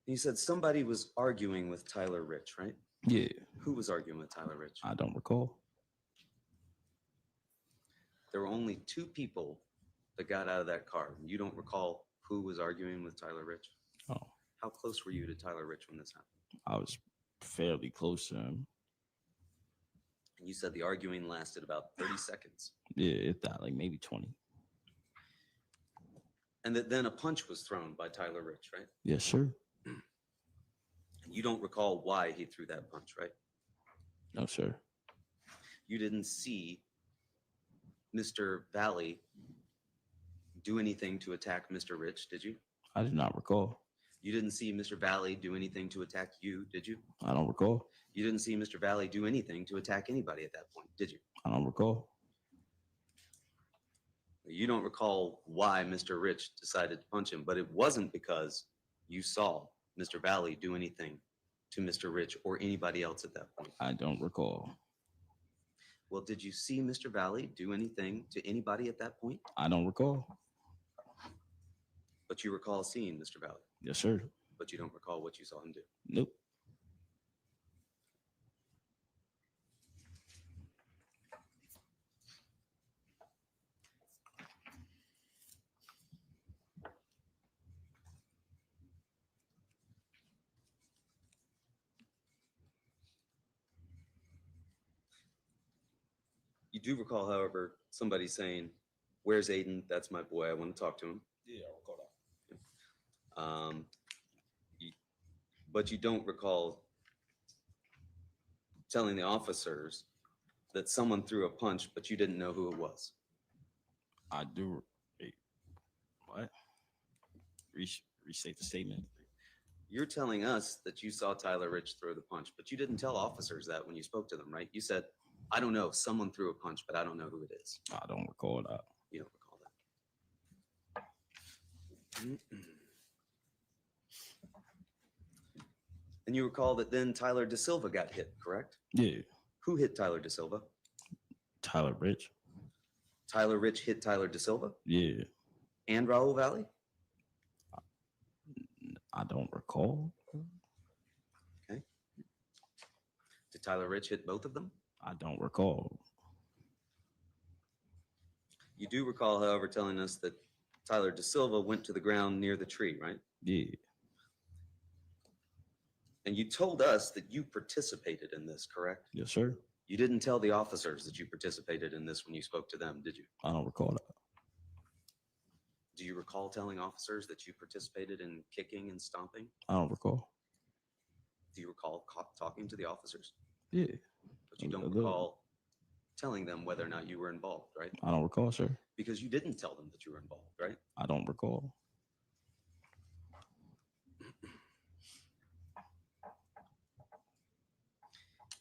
You said somebody was arguing with Tyler Rich, right? Yeah. Who was arguing with Tyler Rich? I don't recall. There were only 2 people that got out of that car. You don't recall who was arguing with Tyler Rich? Oh. How close were you to Tyler Rich when this happened? I was fairly close to him. And you said the arguing lasted about 30 seconds. Yeah, if that, like maybe 20. And that then a punch was thrown by Tyler Rich, right? Yes, sir. And you don't recall why he threw that punch, right? No, sir. You didn't see Mr. Valle do anything to attack Mr. Rich, did you? I do not recall. You didn't see Mr. Valle do anything to attack you, did you? I don't recall. You didn't see Mr. Valle do anything to attack anybody at that point, did you? I don't recall. You don't recall why Mr. Rich decided to punch him, but it wasn't because you saw Mr. Valle do anything to Mr. Rich or anybody else at that point. I don't recall. Well, did you see Mr. Valle do anything to anybody at that point? I don't recall. But you recall seeing Mr. Valle, Yes, sir. but you don't recall what you saw him do. Nope. You do recall, however, somebody saying, "Where's Aiden? That's my boy. I want to talk to him." Yeah, I recall that. But you don't recall telling the officers that someone threw a punch, but you didn't know who it was. I do. Wait, what? Restate the statement. You're telling us that you saw Tyler Rich throw the punch, but you didn't tell officers that when you spoke to them, right? You said, I don't know, someone threw a punch, but I don't know who it is. I don't recall that. You don't recall that. And you recall that then Tyler De Silva got hit, correct? Yeah. Who hit Tyler De Silva? Tyler Rich. Tyler Rich hit Tyler De Silva Yeah. and Raul Valle? I don't recall. Okay. Did Tyler Rich hit both of them? I don't recall. You do recall, however, telling us that Tyler De Silva went to the ground near the tree, right? Yeah. And you told us that you participated in this, correct? Yes, sir. You didn't tell the officers that you participated in this when you spoke to them, did you? I don't recall that. Do you recall telling officers that you participated in kicking and stomping? I don't recall. Do you recall talking to the officers? Yeah. But you A don't little. recall telling them whether or not you were involved, right? I don't recall, sir. Because you didn't tell them that you were involved, right? I don't recall.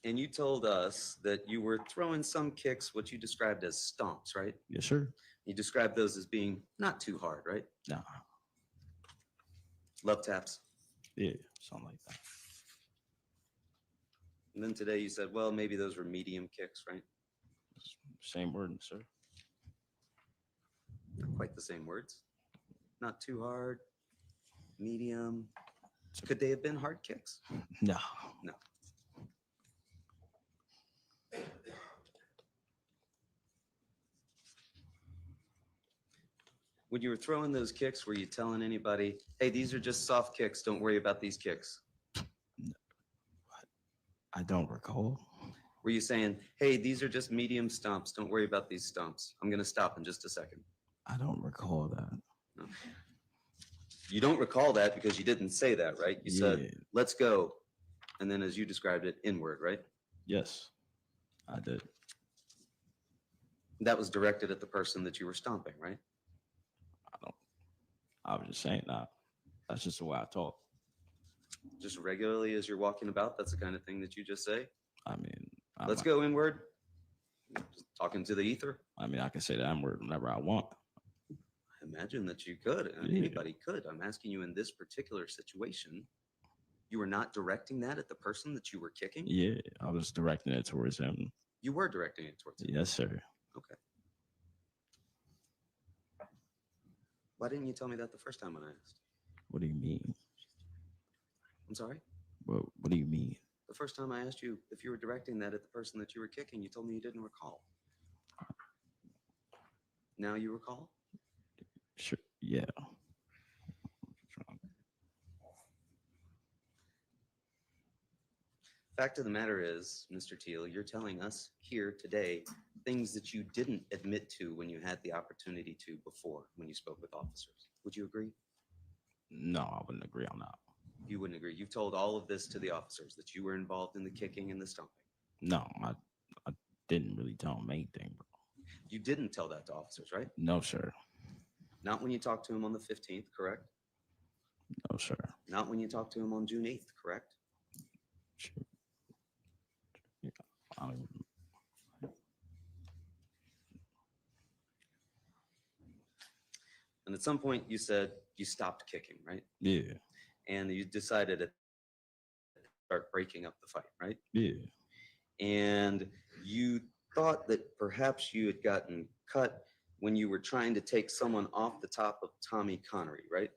And you told us that you were throwing some kicks, what you described as stomps, right? Yes, sir. You described those as being not too hard, right? Nah. Love taps. Yeah, something like that. And then today you said, well, maybe those were medium kicks, right? Same word, sir. Not quite the same words. Not too hard. Medium. Could they have been hard kicks? No. No. When you were throwing those kicks, were you telling anybody, hey, these are just soft kicks, don't worry about these kicks? I don't recall. Were you saying, hey, these are just medium stomps, don't worry about these stomps? I'm going to stop in just a second. I don't recall that. No. You don't recall that because you didn't say that, right? You said, let's go. And then as you described it, inward, right? Yes, I did. That was directed at the person that you were stomping, right? I was just saying that. That's just the way I talk. Just regularly as you're walking about, that's the kind of thing that you just say? I mean, let's go inward. Just talking to the ether. I mean, I can say that word whenever I want. I imagine that you could. Yeah. Anybody could. I'm asking you in this particular situation, you were not directing that at the person that you were kicking? Yeah, I was directing it towards him. You were directing it towards him? Yes, sir. Okay. Why didn't you tell me that the first time when I asked? What do you mean? I'm sorry? What do you mean? The first time I asked you if you were directing that at the person that you were kicking, you told me you didn't recall. Now you recall? Sure. Yeah. Fact of the matter is, Mr. Teal, you're telling us here today things that you didn't admit to when you had the opportunity to before when you spoke with officers. Would you agree? No, I wouldn't agree on that. You wouldn't agree. You've told all of this to the officers, that you were involved in the kicking and the stomping. No, I didn't really tell them anything, bro. You didn't tell that to officers, right? No, sir. Not when you talked to him on the 15th, correct? No, sir. Not when you talked to him on June 8th, correct? Sure. Yeah, I don't even... And at some point you said you stopped kicking, right? Yeah. And you decided to start breaking up the fight, right? Yeah. And you thought that perhaps you had gotten cut when you were trying to take someone off the top of Tommy Connery, right?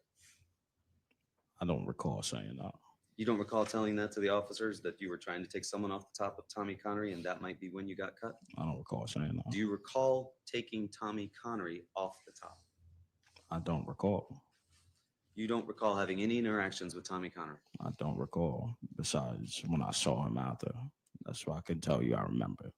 I don't recall saying that. You don't recall telling that to the officers that you were trying to take someone off the top of Tommy Connery and that might be when you got cut? I don't recall saying that. Do you recall taking Tommy Connery off the top? I don't recall. You don't recall having any interactions with Tommy Connery? I don't recall. Besides when I saw him out there. That's why I can tell you I remember.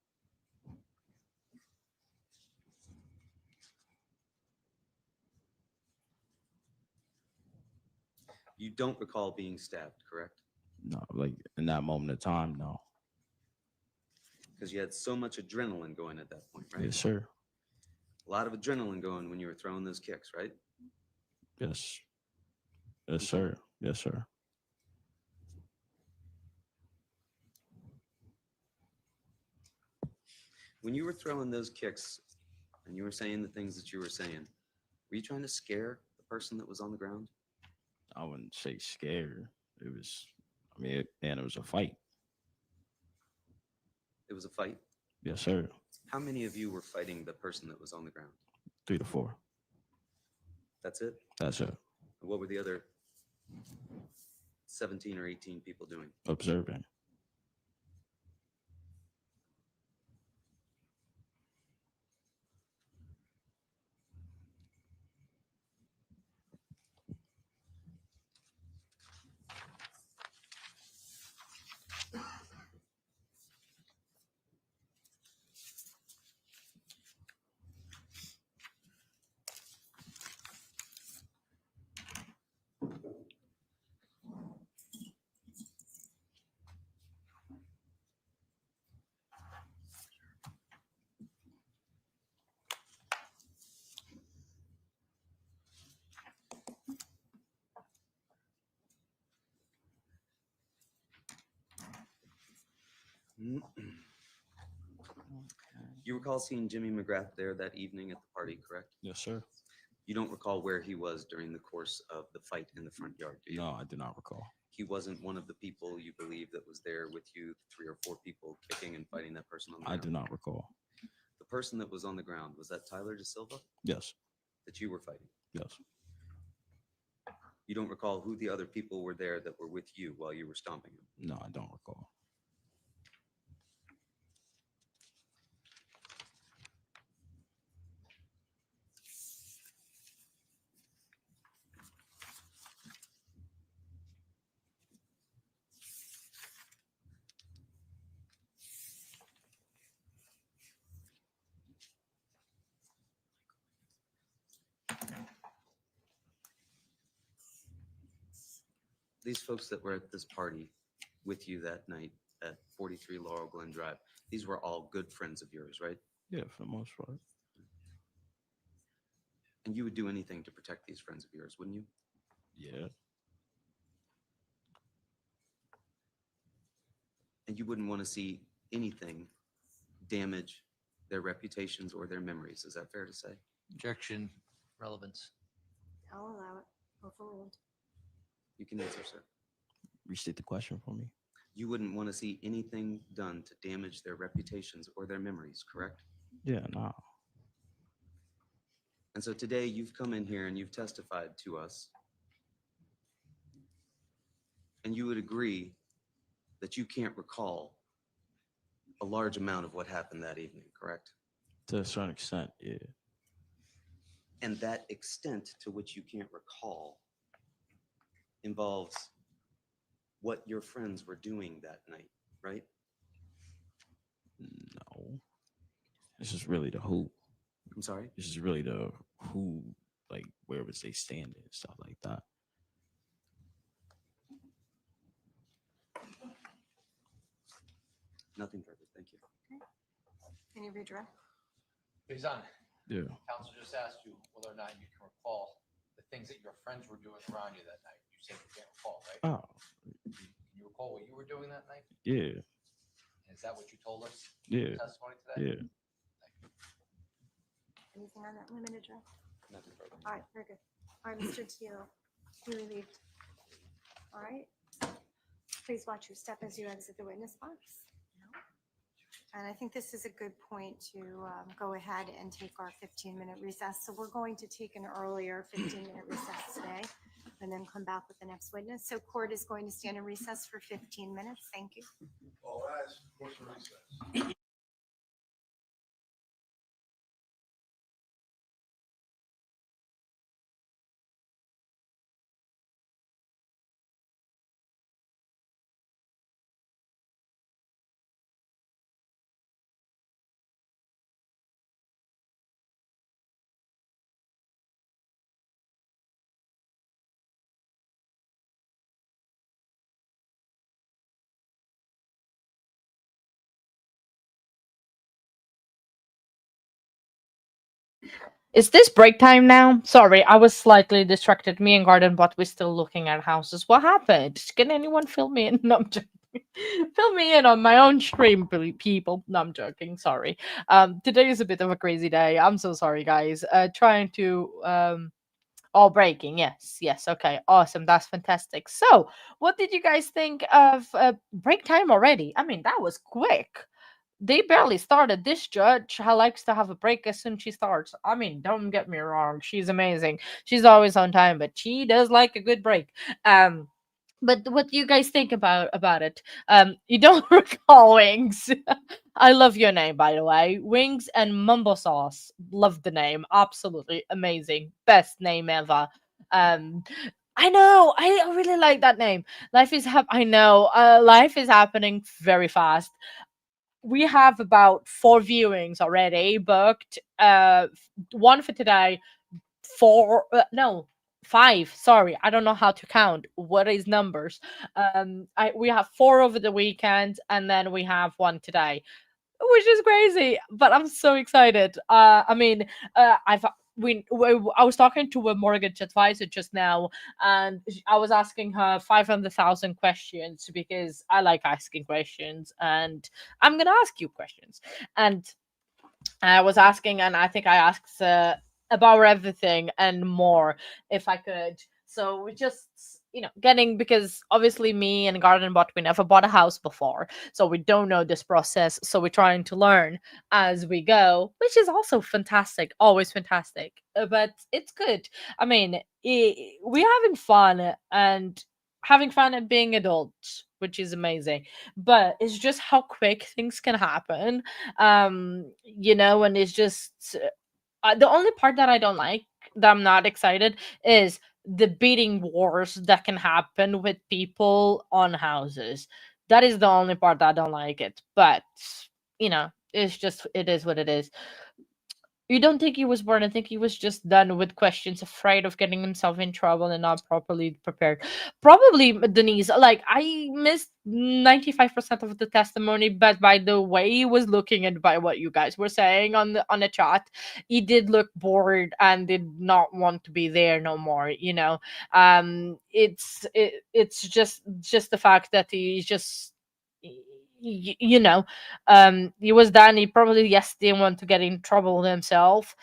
You don't recall being stabbed, correct? No, like in that moment of time, no. Because you had so much adrenaline going at that point, right? Yes, sir. A lot of adrenaline going when you were throwing those kicks, right? Yes. Yes, sir. Yes, sir. When you were throwing those kicks and you were saying the things that you were saying, were you trying to scare the person that was on the ground? I wouldn't say scared. It was, I mean, it was a fight. It was a fight? Yes, sir. How many of you were fighting the person that was on the ground? 3 to 4. That's it? That's it. What were the other 17 or 18 people doing? Observing. You recall seeing Jimmy McGrath there that evening at the party, correct? Yes, sir. You don't recall where he was during the course of the fight in the front yard, do you? No, I do not recall. He wasn't one of the people you believe that was there with you, 3 or 4 people kicking and fighting that person on the I ground? do not recall. The person that was on the ground, was that Tyler De Silva Yes. that you were fighting? Yes. You don't recall who the other people were there that were with you while you were stomping him? No, I don't recall. These folks that were at this party with you that night at 43 Laurel Glen Drive, these were all good friends of yours, right? Yeah, for the most part. And you would do anything to protect these friends of yours, wouldn't you? Yeah. And you wouldn't want to see anything damage their reputations or their memories. Is that fair to say? Objection, relevance. I'll allow it. Overruled. You can answer, sir. Restate the question for me. You wouldn't want to see anything done to damage their reputations or their memories, correct? Yeah, no. And so today you've come in here and you've testified to us. And you would agree that you can't recall a large amount of what happened that evening, correct? To a certain extent, yeah. And that extent to which you can't recall involves what your friends were doing that night, right? No. This is really the who. I'm sorry? This is really the who, like, where was they standing and stuff like that. Nothing further. Thank you. Any redirect? Paysan, Yeah. counsel just asked you whether or not you can recall the things that your friends were doing around you that night. You said you can't recall, right? Oh, Can you recall what you were doing that night? yeah. And is that what you told us? Yeah. Testimony today? Yeah. Anything on that limited direct? Nothing further. All right, very good. All right, Mr. Teal, you relieved. All right. Please watch your step as you exit the witness box. And I think this is a good point to go ahead and take our 15-minute recess. So we're going to take an earlier 15-minute recess today and then come back with the next witness. So court is going to stand in recess for 15 minutes. Thank you. All rise. Court for recess. Is this break time now? Sorry, I was slightly distracted. Me and Garden, but we're still looking at houses. What happened? Can anyone fill me in? No, I'm joking. Fill me in on my own stream, people. No, I'm joking. Sorry. Today is a bit of a crazy day. I'm so sorry, guys. Trying to all breaking. Yes, yes. Okay, awesome. That's fantastic. So, what did you guys think of break time already? I mean, that was quick. They barely started. This judge likes to have a break as soon as she starts. I mean, don't get me wrong, she's amazing. She's always on time, but she does like a good break. But what do you guys think about it? You don't recall Wings. I love your name, by the way. Wings and Mumbo Sauce. Love the name. Absolutely amazing. Best name ever. Um, I know. I really like that name. I know. Life is happening very fast. We have about 4 viewings already booked. One for today, four. No, 5. Sorry, I don't know how to count. What is numbers? We have 4 over the weekend, and then we have 1 today, which is crazy. But I'm so excited. I mean, I've I was talking to a mortgage advisor just now, and I was asking her 500,000 questions because I like asking questions, and I'm gonna ask you questions. And I was asking, and I think I asked about everything and more if I could. So we just, getting, because obviously me and Garden Bot, we never bought a house before, so we don't know this process. So we're trying to learn as we go, which is also fantastic, always fantastic. But it's good. I mean, we're having fun and having fun at being adults, which is amazing. But it's just how quick things can happen, and it's just the only part that I don't like, that I'm not excited, is the bidding wars that can happen with people on houses. That is the only part that I don't like it. But it's just, it is what it is. You don't think he was born? I think he was just done with questions, afraid of getting himself in trouble and not properly prepared. Probably, Denise. Like, I missed 95% of the testimony, but by the way he was looking and by what you guys were saying on the chat, he did look bored and did not want to be there no more. It's just the fact that he's just y- you know he was done. He probably, yes, didn't want to get in trouble himself,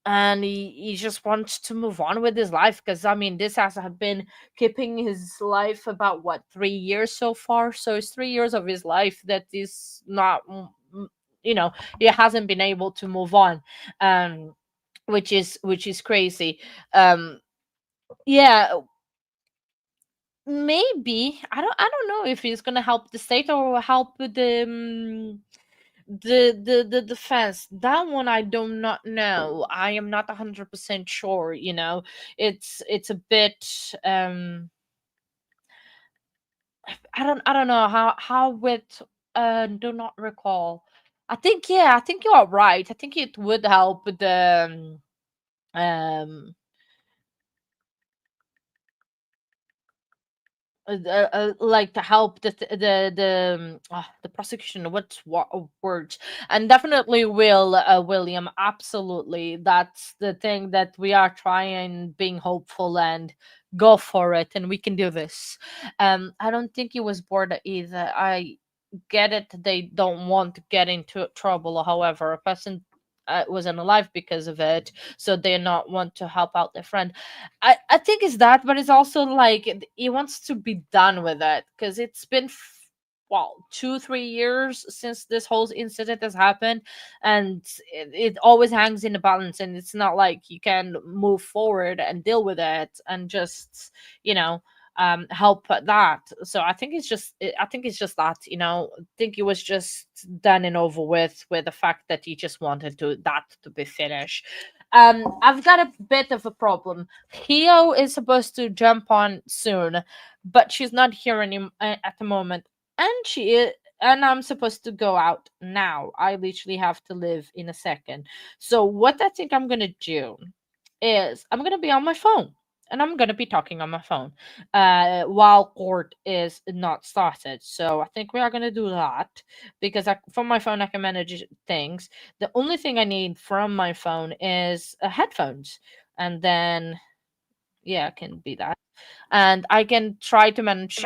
and he just wants to move on with his life, because I mean, this has been keeping his life about what, 3 years so far. So it's 3 years of his life that is not, he hasn't been able to move on, um which is crazy. um yeah, maybe, I don't know if he's gonna help the state or help with the defense. That one I do not know. I am not 100% sure. It's a bit, I don't know how with, do not recall. I think, yeah, I think you are right. I think it would help with the, like, to help the prosecution. What words? And definitely will, William, absolutely. That's the thing, that we are trying, being hopeful, and go for it, and we can do this. I don't think he was bored either. I get it, they don't want to get into trouble. However, a person wasn't alive because of it, so they not want to help out their friend. I think it's that, but it's also like, he wants to be done with it, because it's been, well, 2-3 years since this whole incident has happened, and it always hangs in the balance, and it's not like you can move forward and deal with it and just, you know help at that. So I think it's just that, I think it was just done and over with the fact that he just wanted to be finished. I've got a bit of a problem. Hio is supposed to jump on soon, but she's not here at the moment, and I'm supposed to go out now. I literally have to leave in a second. So what I think I'm gonna do is, I'm gonna be on my phone, and I'm gonna be talking on my phone while court is not started. So I think we are gonna do that, because from my phone I can manage things. The only thing I need from my phone is headphones, and then, yeah, I can be that, and I can try to manage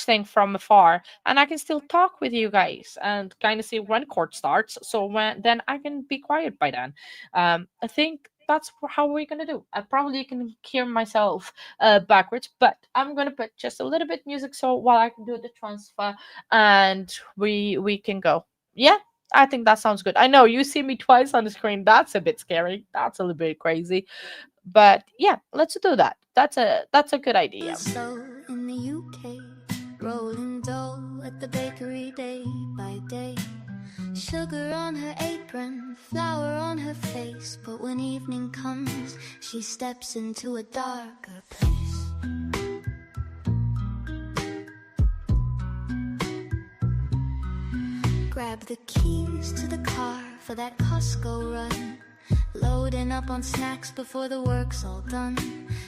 things from afar, and I can still talk with you guys and kind of see when court starts. So when then I can be quiet by then. I think that's how we're gonna do. I probably can hear myself backwards, but I'm gonna put just a little bit music so while I can do the transfer, and we can go. Yeah. I think that sounds good. I know you see me twice on the screen. That's a bit scary. That's a little bit crazy. But yeah, let's do that. That's a good idea. So in the UK, rolling dough at the bakery day by day. Sugar on her apron, flour on her face. But when evening comes, she steps into a darker place. Grab the keys to the car for that Costco run, loading up on snacks before the work's all done.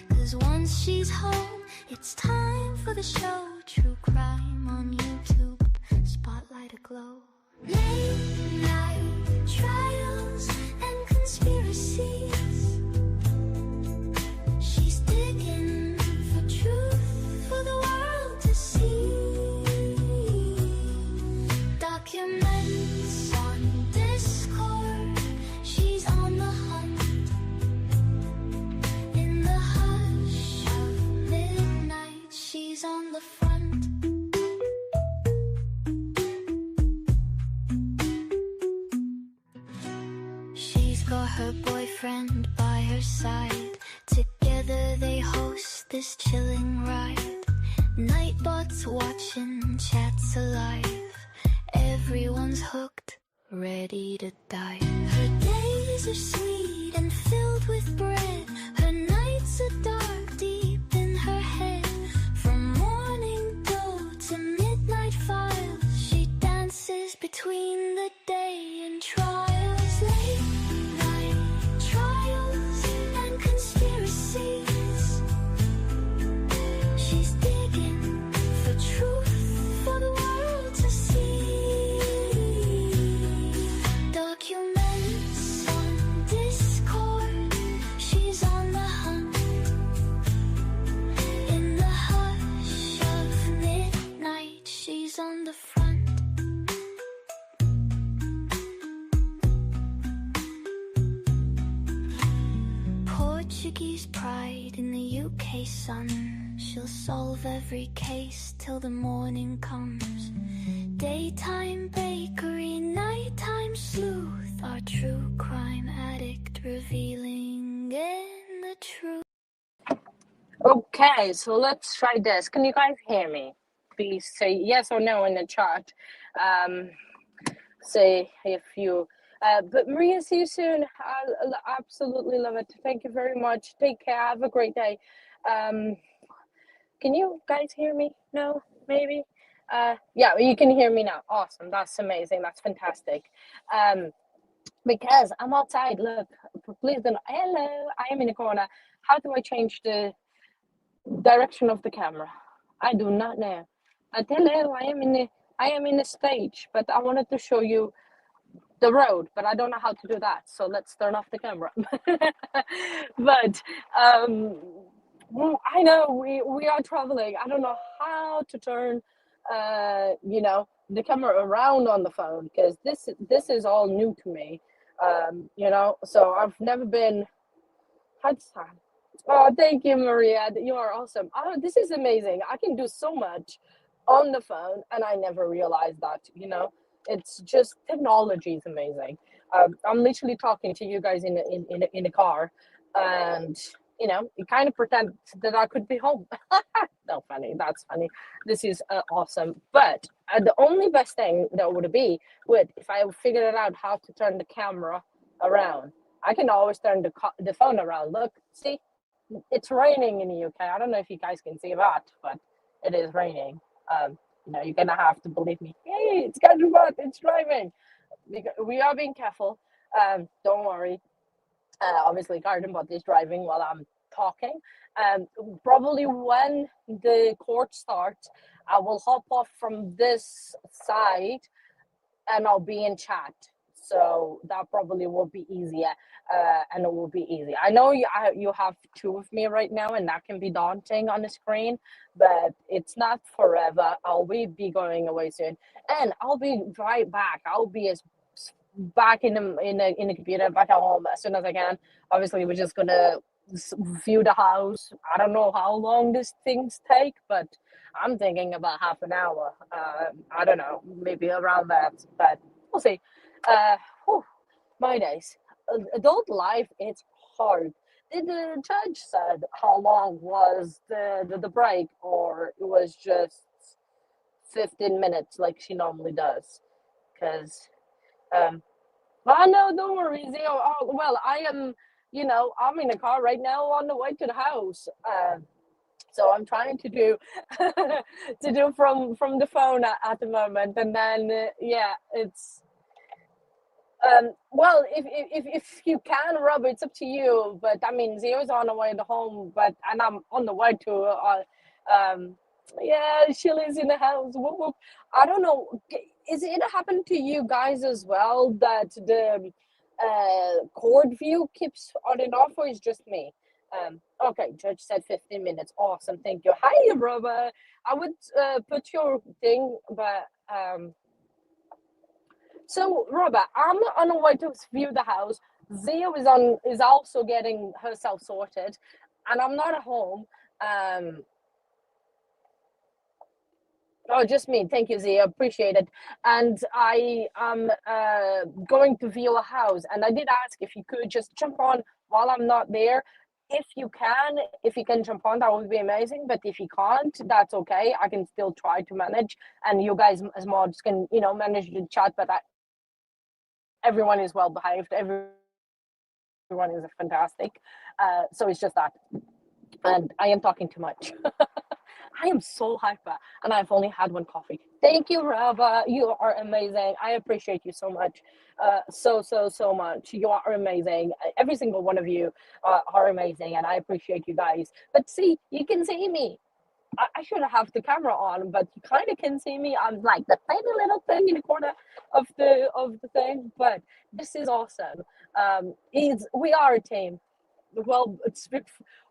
'Cause once she's home, it's time for the show. True Crime on YouTube, spotlight aglow. Late night, try her boyfriend by her side. Together they host this chilling ride. Nightbots watching, chats alive. Everyone's hooked, ready to dive. Her days are sweet and filled with bread. Her nights are dark, deep in her head. From morning glow to midnight files, she dances between the day and trials. Late night trials and conspiracies. She's digging for truth for the world to see. Documents on Discord, she's on the hunt. In the hush of midnight, she's on the front. Portuguese pride in the UK sun. She'll solve every case till the morning comes. Daytime bakery, nighttime sleuth. Our true crime addict revealing in the truth. Okay, so let's try this. Can you guys hear me? Please say yes or no in the chat. Say if you. But Maria, see you soon. I'll absolutely love it. Thank you very much. Take care. Have a great day. Can you guys hear me? No, maybe. Yeah, you can hear me now. Awesome. That's amazing. That's fantastic. Because I'm outside. Look, please don't. Hello, I am in the corner. How do I change the direction of the camera? I do not know. Hello, I am in the stage, but I wanted to show you the road, but I don't know how to do that. So let's turn off the camera. But well, I know we are traveling. I don't know how to turn the camera around on the phone, because this is all new to me. So I've never been. Oh, thank you, Maria. You are awesome. Oh, this is amazing. I can do so much on the phone, and I never realized that. It's just technology is amazing. I'm literally talking to you guys in the car, and it kind of pretend that I could be home. No, funny. That's funny. This is awesome. But the only best thing that would be if I figured it out how to turn the camera around. I can always turn the phone around. Look, see, it's raining in the UK. I don't know if you guys can see that, but it is raining. You're gonna have to believe me. Hey, it's getting bad. It's driving. We are being careful. Don't worry. Obviously, Garden Bot is driving while I'm talking. Probably when the court starts, I will hop off from this side and I'll be in chat. So that probably will be easier, and it will be easy. I know you have two of me right now, and that can be daunting on the screen, but it's not forever. I'll be going away soon, and I'll be right back. I'll be back in the computer, back at home as soon as I can. Obviously, we're just gonna view the house. I don't know how long these things take, but I'm thinking about half an hour. I don't know, maybe around that, but we'll see. My days. Adult life, it's hard. Did the judge said how long was the break, or it was just 15 minutes like she normally does? Because, no, don't worry, Zio. Oh, well, I am, I'm in the car right now on the way to the house. So I'm trying to do from the phone at the moment, and then it's well, if you can, Rob, it's up to you. But I mean, Zio's on the way to home, and I'm on the way to she lives in the house. Whoop, whoop. I don't know. Is it happened to you guys as well that the court view keeps on and off, or is just me? Okay, judge said 15 minutes. Awesome, thank you. Hi, Robert. I would put your thing, but so Robert, I'm on the way to view the house. Zia is also getting herself sorted, and I'm not at home. Oh, just me. Thank you, Z. I appreciate it. And I am going to view a house, and I did ask if you could just jump on while I'm not there. If you can jump on, that would be amazing. But if you can't, that's okay. I can still try to manage, and you guys as mods can, manage the chat. But everyone is well behaved. Everyone is fantastic. So it's just that, and I am talking too much. I am so hyper, and I've only had one coffee. Thank you, Rava. You are amazing. I appreciate you so much. So much. You are amazing. Every single one of you are amazing, and I appreciate you guys. But see, you can see me. I should have the camera on, but you kind of can see me. I'm like the tiny little thing in the corner of the thing. But this is awesome. We are a team. Well,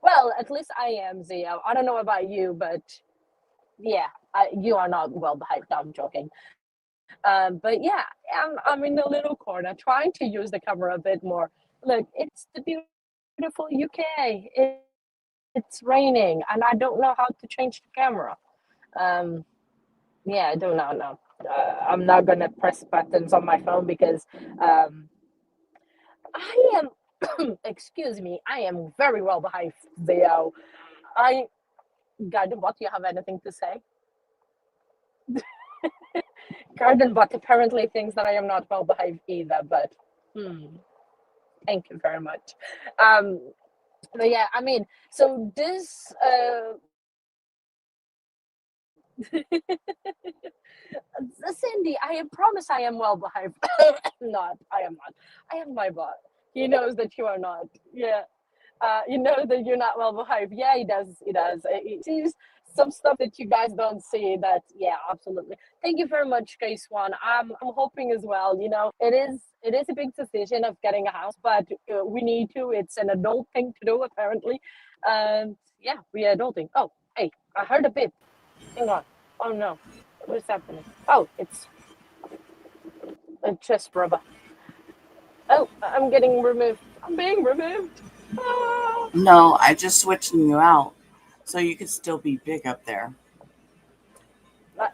well, at least I am, Zia. I don't know about you, but yeah, you are not well behaved. No, I'm joking. But yeah, I'm in the little corner trying to use the camera a bit more. Look, it's the beautiful UK. It's raining, and I don't know how to change the camera. Um, yeah, I don't know. No, I'm not gonna press buttons on my phone because I am. Excuse me, I am very well behaved, Theo. I Garden Bot, you have anything to say? Garden Bot apparently thinks that I am not well behaved either, but thank you very much. Um, but yeah, I mean, so this Cindy, I promise I am well behaved. Not, I am not. I am my bot. He knows that you are not. Yeah. You know that you're not well behaved. Yeah, he does. He does. He sees some stuff that you guys don't see. That, yeah, absolutely. Thank you very much, Case One. I'm hoping as well. It is a big decision of getting a house, but we need to. It's an adult thing to do, apparently. And yeah, we are adulting. Oh, hey, I heard a beep. Hang on. Oh no, what's happening? Oh, it's a chest rubber. Oh, I'm getting removed. I'm being removed. Ah. No, I just switching you out so you could still be big up there.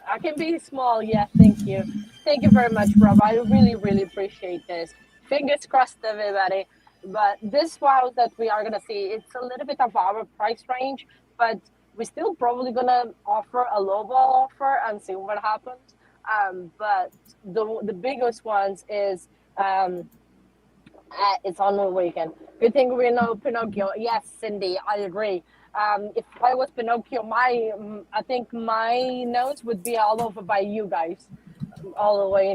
I can be small, yeah, thank you. Thank you very much, Rob. I really, really appreciate this. Fingers crossed, everybody. But this house that we are going to see, it's a little bit of our price range, but we're still probably going to offer a lowball offer and see what happens. But the biggest ones is it's on the weekend. Good thing we know Pinocchio. Yes, Cindy, I agree. If I was Pinocchio, I think my nose would be all over by you guys, all the way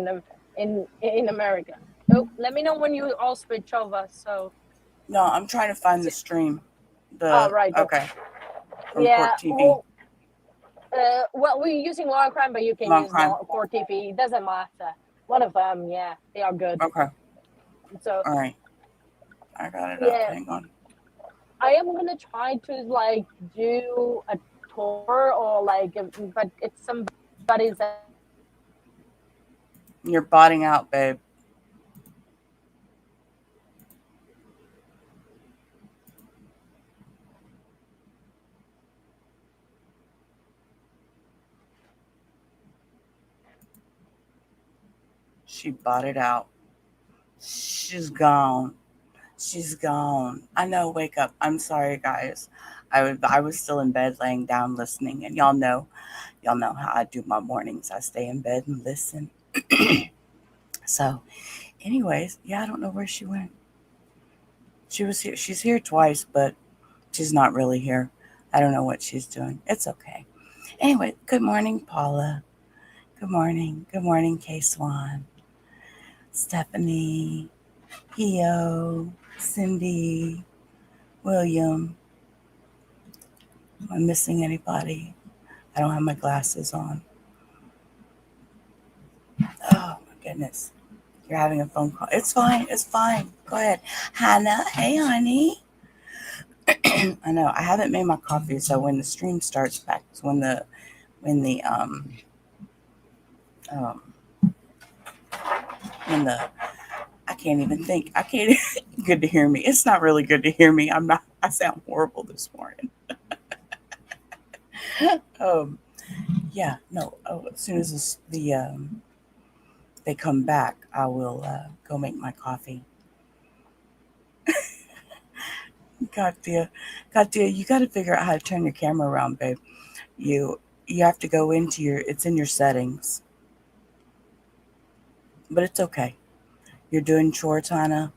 in America. Oh, let me know when you all switch over. So. No, I'm trying to find the stream. Right. Okay. From Yeah. Court TV. Well, we're using Law Crime, but you can use Court TV. It doesn't matter. One of them, yeah, they are good. Okay. So. All right. I got it up. Hang on. I am gonna try to do a tour or but it's somebody's. You're botting out, babe. She botted out. She's gone. She's gone. I know. Wake up. I'm sorry, guys. I was still in bed, laying down, listening, and y'all know how I do my mornings. I stay in bed and listen. So, anyways, yeah, I don't know where she went. She was here. She's here twice, but she's not really here. I don't know what she's doing. It's okay. Anyway, good morning, Paula. Good morning. Good morning, K-Swan. Stephanie, Pio, Cindy, William. Am I missing anybody? I don't have my glasses on. Oh, my goodness. You're having a phone call. It's fine. It's fine. Go ahead. Hannah, hey, honey. I know. I haven't made my coffee, so when the stream starts back, it's when the I can't even think. I can't. Good to hear me. It's not really good to hear me. I sound horrible this morning. Yeah, no. Oh, as soon as they come back, I will go make my coffee. Katya, you got to figure out how to turn your camera around, babe. You have to go into it's in your settings, but it's okay. You're doing chores, Hannah.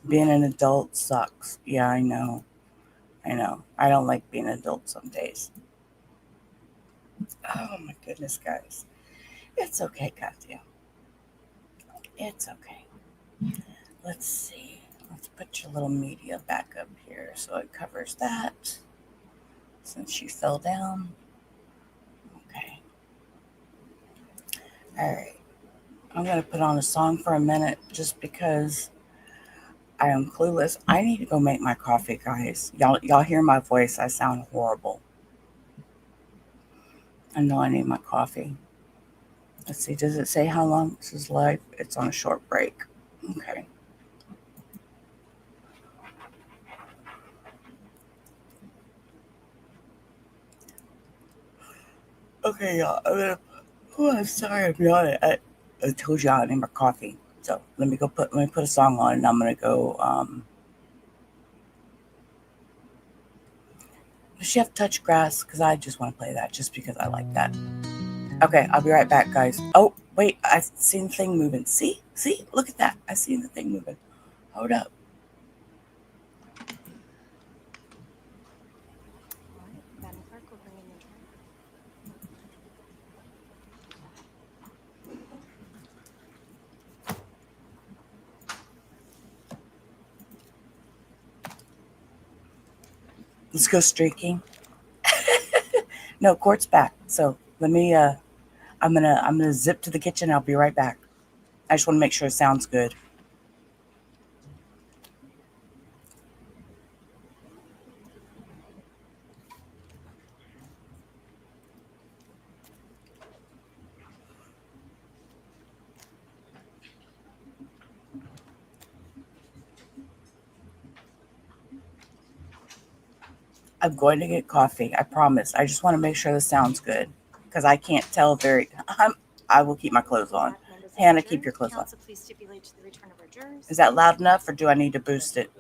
Being an adult sucks. Yeah, I know. I don't like being an adult some days. Oh my goodness, guys. It's okay, Katya. It's okay. Let's see. Let's put your little media back up here so it covers that. Since you fell down. Okay. All right. I'm going to put on a song for a minute just because I am clueless. I need to go make my coffee, guys. Y'all hear my voice. I sound horrible. I know I need my coffee. Let's see. Does it say how long this is live? It's on a short break. Okay. Okay, y'all. I'm sorry. I'm yawning. I told y'all I need my coffee. So let me put a song on, and I'm gonna go. Does she have touch grass? Because I just want to play that just because I like that. Okay, I'll be right back, guys. Oh, wait, I seen the thing moving. See, look at that. I seen the thing moving. Hold up. All right, Madam Clerk, we'll bring in the jury. Let's go streaking. No, court's back. So let me. I'm gonna zip to the kitchen. I'll be right back. I just want to make sure it sounds good. I'm going to get coffee. I promise. I just want to make sure this sounds good because I can't tell very. I will keep my clothes on. Members of the Hannah, jury, keep your clothes on. Counsel, please stipulate to the return of our jurors. Is that loud enough, or do I need to boost it?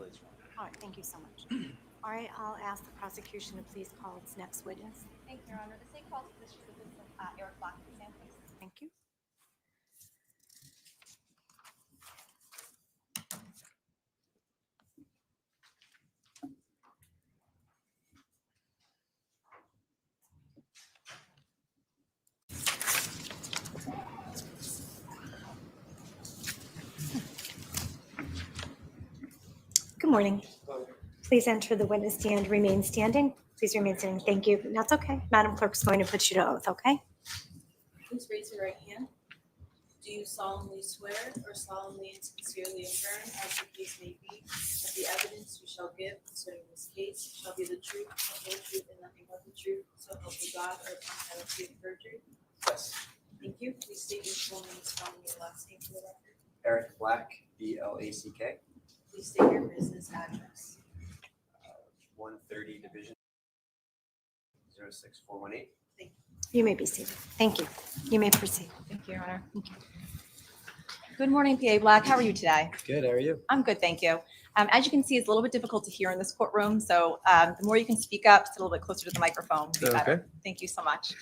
All right, thank you so much. All right, I'll ask the prosecution to please call its next witness. Thank you, Your Honor. The state calls the district witness Eric Black to stand, please. Thank you. Good morning. Please enter the witness stand, remain standing. Please remain standing. Thank you. That's okay. Madam Clerk's going to put you to oath, okay? Please raise your right hand. Do you solemnly swear or solemnly and sincerely affirm, as the case may be, that the evidence you shall give concerning this case shall be the truth, the whole truth, and nothing but the truth, so help you God, or upon penalty of perjury? Yes. Thank you. Please state your full name, spelling your last name for the record. Eric Black, BLACK, Please state your business address. 130 Division 06418. You may be seated. Thank you. You may proceed. Thank you, Your Honor. Good morning, PA Black. How are you today? Good, how are you? I'm good, thank you. As you can see, it's a little bit difficult to hear in this courtroom, so the more you can speak up, it's a little bit closer to the microphone, the better. Okay. Thank you so much.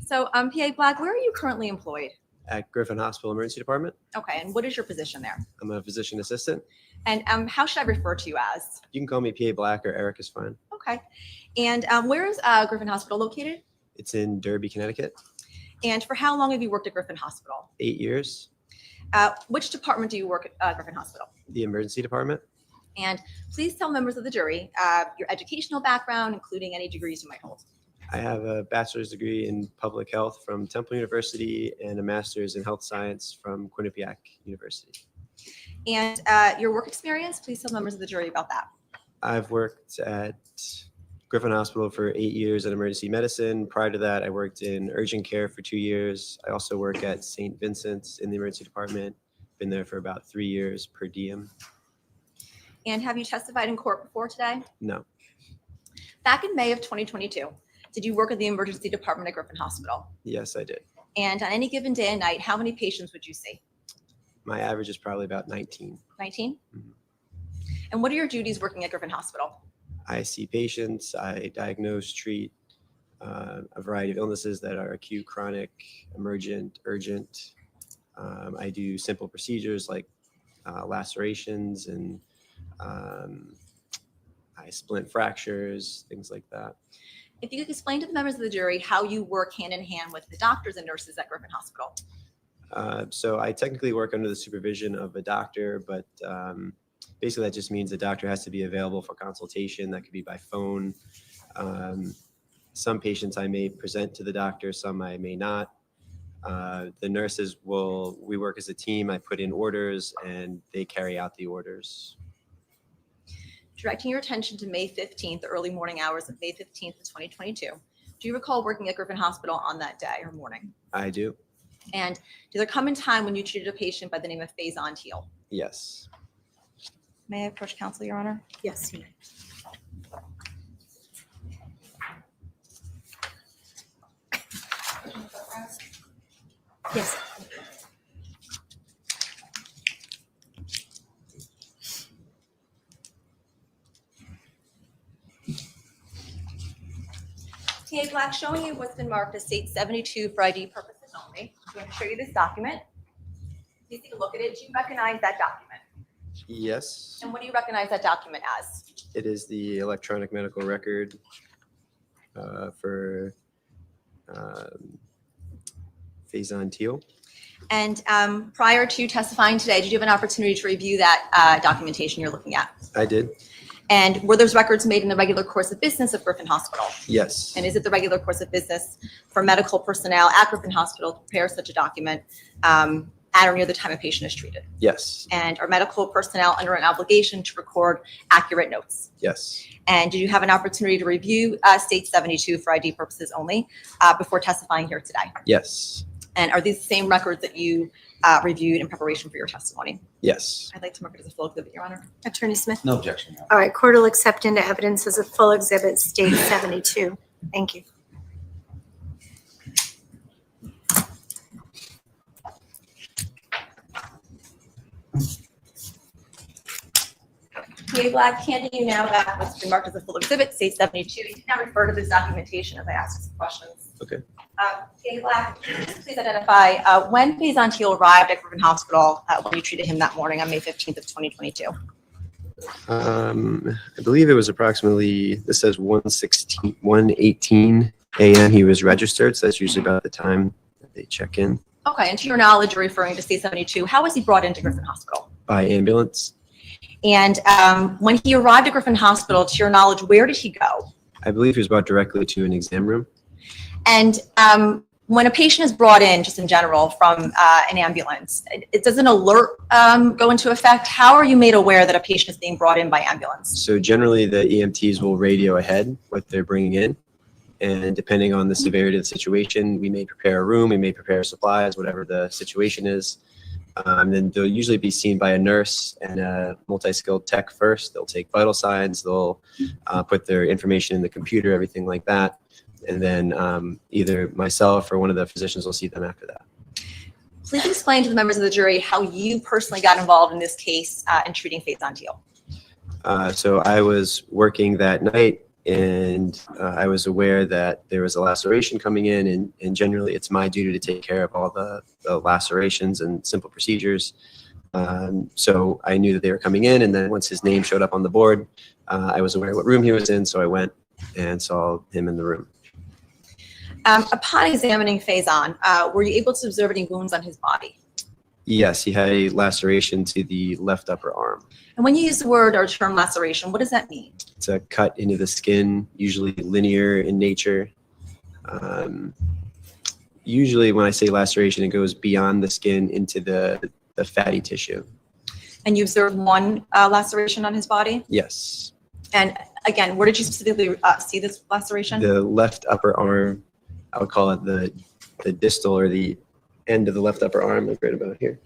So, PA Black, where are you currently employed? At Griffin Hospital Emergency Department. Okay, and what is your position there? I'm a physician assistant. And how should I refer to you as? You can call me PA Black or Eric is fine. Okay. And where is Griffin Hospital located? It's in Derby, Connecticut. And for how long have you worked at Griffin Hospital? 8 years. Which department do you work at Griffin Hospital? The emergency department. And please tell members of the jury your educational background, including any degrees you might hold. I have a bachelor's degree in public health from Temple University and a master's in health science from Quinnipiac University. And your work experience, please tell members of the jury about that. I've worked at Griffin Hospital for 8 years in emergency medicine. Prior to that, I worked in urgent care for 2 years. I also work at St. Vincent's in the emergency department. Been there for about 3 years per diem. And have you testified in court before today? No. Back in May of 2022, Did you work at the emergency department at Griffin Hospital? Yes, I did. And on any given day and night, how many patients would you see? My average is probably about 19. 19? Mhm. And what are your duties working at Griffin Hospital? I see patients, I diagnose, treat a variety of illnesses that are acute, chronic, emergent, urgent. I do simple procedures like lacerations and I splint fractures, things like that. If you could explain to the members of the jury how you work hand in hand with the doctors and nurses at Griffin Hospital. So I technically work under the supervision of a doctor, but basically that just means the doctor has to be available for consultation. That could be by phone. Some patients I may present to the doctor, some I may not. The nurses we work as a team. I put in orders and they carry out the orders. Directing your attention to May 15th, the early morning hours of May 15th of 2022. Do you recall working at Griffin Hospital on that day or morning? I do. And did there come a time when you treated a patient by the name of Faison Teal? Yes. May I approach counsel, Your Honor? Yes, you may. Yes. TA Black, showing you what's been marked as State 72 for ID purposes only. I'm going to show you this document. Please take a look at it. Do you recognize that document? Yes. And what do you recognize that document as? It is the electronic medical record for Faison Teal. And prior to testifying today, did you have an opportunity to review that documentation you're looking at? I did. And were those records made in the regular course of business of Griffin Hospital? Yes. And is it the regular course of business for medical personnel at Griffin Hospital to prepare such a document at or near the time a patient is treated? Yes. And are medical personnel under an obligation to record accurate notes? Yes. And did you have an opportunity to review State 72 for ID purposes only before testifying here today? Yes. And are these the same records that you reviewed in preparation for your testimony? Yes. I'd like to mark it as a full exhibit, Your Honor. Attorney Smith? No objection. Your Honor. All right, court will accept into evidence as a full exhibit, State 72. Thank you. TA Black, handing you now back what's been marked as a full exhibit, State 72. You can now refer to this documentation as I ask some questions. Okay. TA Black, please identify when Faison Teal arrived at Griffin Hospital when you treated him that morning on May 15th of 2022. I believe it was approximately, this says 1:18 a.m. he was registered, so that's usually about the time that they check in. Okay, and to your knowledge, you're referring to State 72. How was he brought into Griffin Hospital? By ambulance. And when he arrived at Griffin Hospital, to your knowledge, where did he go? I believe he was brought directly to an exam room. And when a patient is brought in, just in general, from an ambulance, it does an alert go into effect? How are you made aware that a patient is being brought in by ambulance? So generally the EMTs will radio ahead what they're bringing in. And depending on the severity of the situation, we may prepare a room, we may prepare supplies, whatever the situation is. Then they'll usually be seen by a nurse and a multi-skilled tech first. They'll take vital signs, they'll put their information in the computer, everything like that. And then either myself or one of the physicians will see them after that. Please explain to the members of the jury how you personally got involved in this case in treating Faison Teal. So I was working that night and I was aware that there was a laceration coming in, and generally it's my duty to take care of all the lacerations and simple procedures. So I knew that they were coming in, and then once his name showed up on the board, I was aware what room he was in, so I went and saw him in the room. Upon examining Faison, were you able to observe any wounds on his body? Yes, he had a laceration to the left upper arm. And when you use the word or term laceration, what does that mean? It's a cut into the skin, usually linear in nature. Usually when I say laceration, it goes beyond the skin into the fatty tissue. And you observed one laceration on his body? Yes. And again, where did you specifically see this laceration? The left upper arm, I would call it the distal or the end of the left upper arm, like right about here.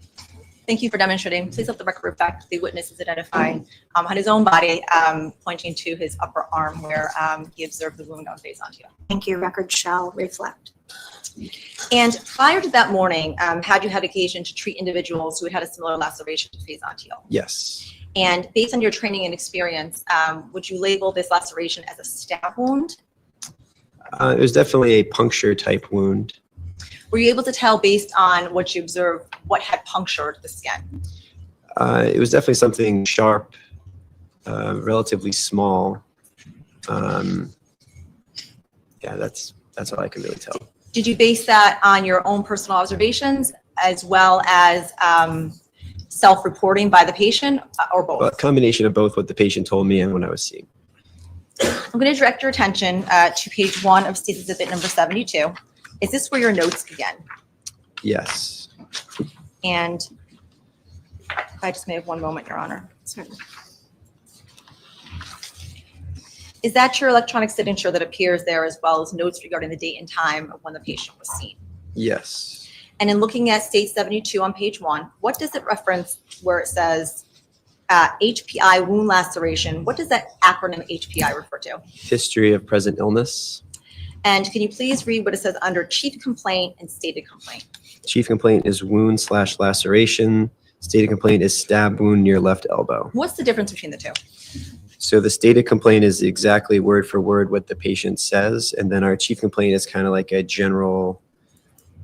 Thank you for demonstrating. Please let the record reflect the witness is identifying on his own body, pointing to his upper arm where he observed the wound on Faisantio. Thank you. Record shall reflect. And prior to that morning, had you had occasion to treat individuals who had had a similar laceration to Faisantio? Yes. And based on your training and experience, would you label this laceration as a stab wound? It was definitely a puncture type wound. Were you able to tell based on what you observed what had punctured the skin? It was definitely something sharp, relatively small. Yeah, that's all I can really tell. Did you base that on your own personal observations as well as self-reporting by the patient, or both? A combination of both what the patient told me and what I was seeing. I'm going to direct your attention to page 1 of State's Exhibit number 72. Is this where your notes begin? Yes. And I just may have one moment, Your Honor. Certainly. Is that your electronic signature that appears there, as well as notes regarding the date and time of when the patient was seen? Yes. And in looking at State 72 on page 1, what does it reference where it says HPI wound laceration? What does that acronym HPI refer to? History of present illness. And can you please read what it says under chief complaint and stated complaint? Chief complaint is wound/laceration. Stated complaint is stab wound near left elbow. What's the difference between the two? So the stated complaint is exactly word for word what the patient says. And then our chief complaint is kind of like a general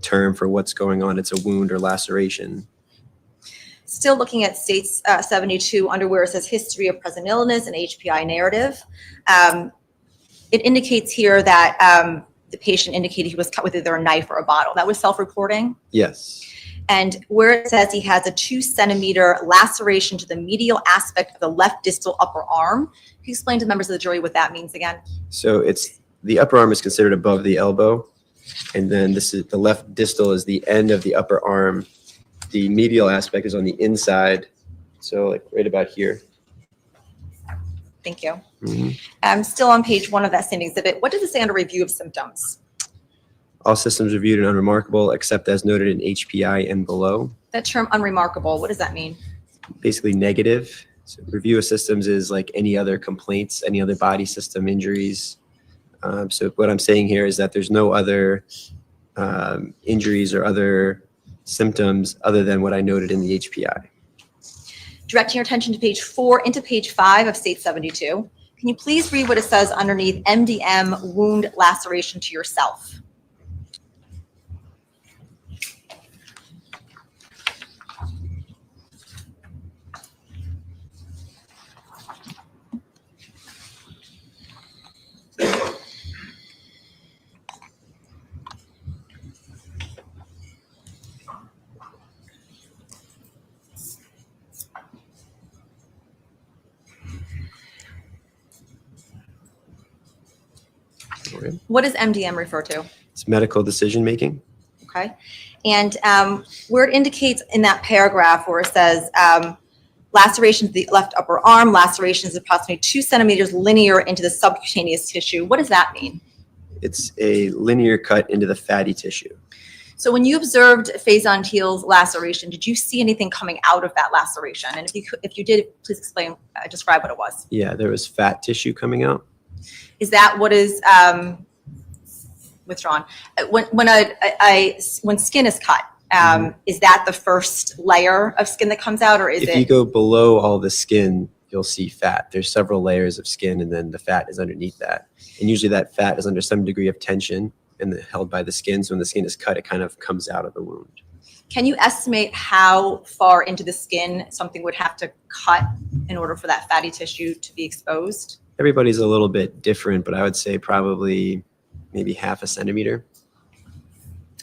term for what's going on. It's a wound or laceration. Still looking at States 72 under where it says history of present illness and HPI narrative. It indicates here that the patient indicated he was cut with either a knife or a bottle. That was self-reporting? Yes. And where it says he has a 2-centimeter laceration to the medial aspect of the left distal upper arm. Can you explain to members of the jury what that means again? So it's the upper arm is considered above the elbow. And then this is the left distal is the end of the upper arm. The medial aspect is on the inside. So like right about here. Thank you. Mm-hmm. Still on page 1 of that same exhibit, what does it say under review of symptoms? All systems reviewed and unremarkable, except as noted in HPI and below. That term unremarkable, what does that mean? Basically negative. So review of systems is like any other complaints, any other body system injuries. So what I'm saying here is that there's no other injuries or other symptoms other than what I noted in the HPI. Directing your attention to page 4 into page 5 of State 72. Can you please read what it says underneath MDM wound laceration to yourself? What does MDM refer to? It's medical decision making. Okay. And where it indicates in that paragraph where it says lacerations of the left upper arm, lacerations approximately 2 centimeters linear into the subcutaneous tissue. What does that mean? It's a linear cut into the fatty tissue. So when you observed Faisantio's laceration, did you see anything coming out of that laceration? And if you did, please explain, describe what it was. Yeah, there was fat tissue coming out. Is that what is withdrawn? When skin is cut, is that the first layer of skin that comes out, or is If you go below all the skin, you'll see fat. There's several layers of skin, and then the fat is underneath that. And usually that fat is under some degree of tension and held by the skin. So when the skin is cut, it kind of comes out of the wound. Can you estimate how far into the skin something would have to cut in order for that fatty tissue to be exposed? Everybody's a little bit different, but I would say probably maybe 0.5 centimeter.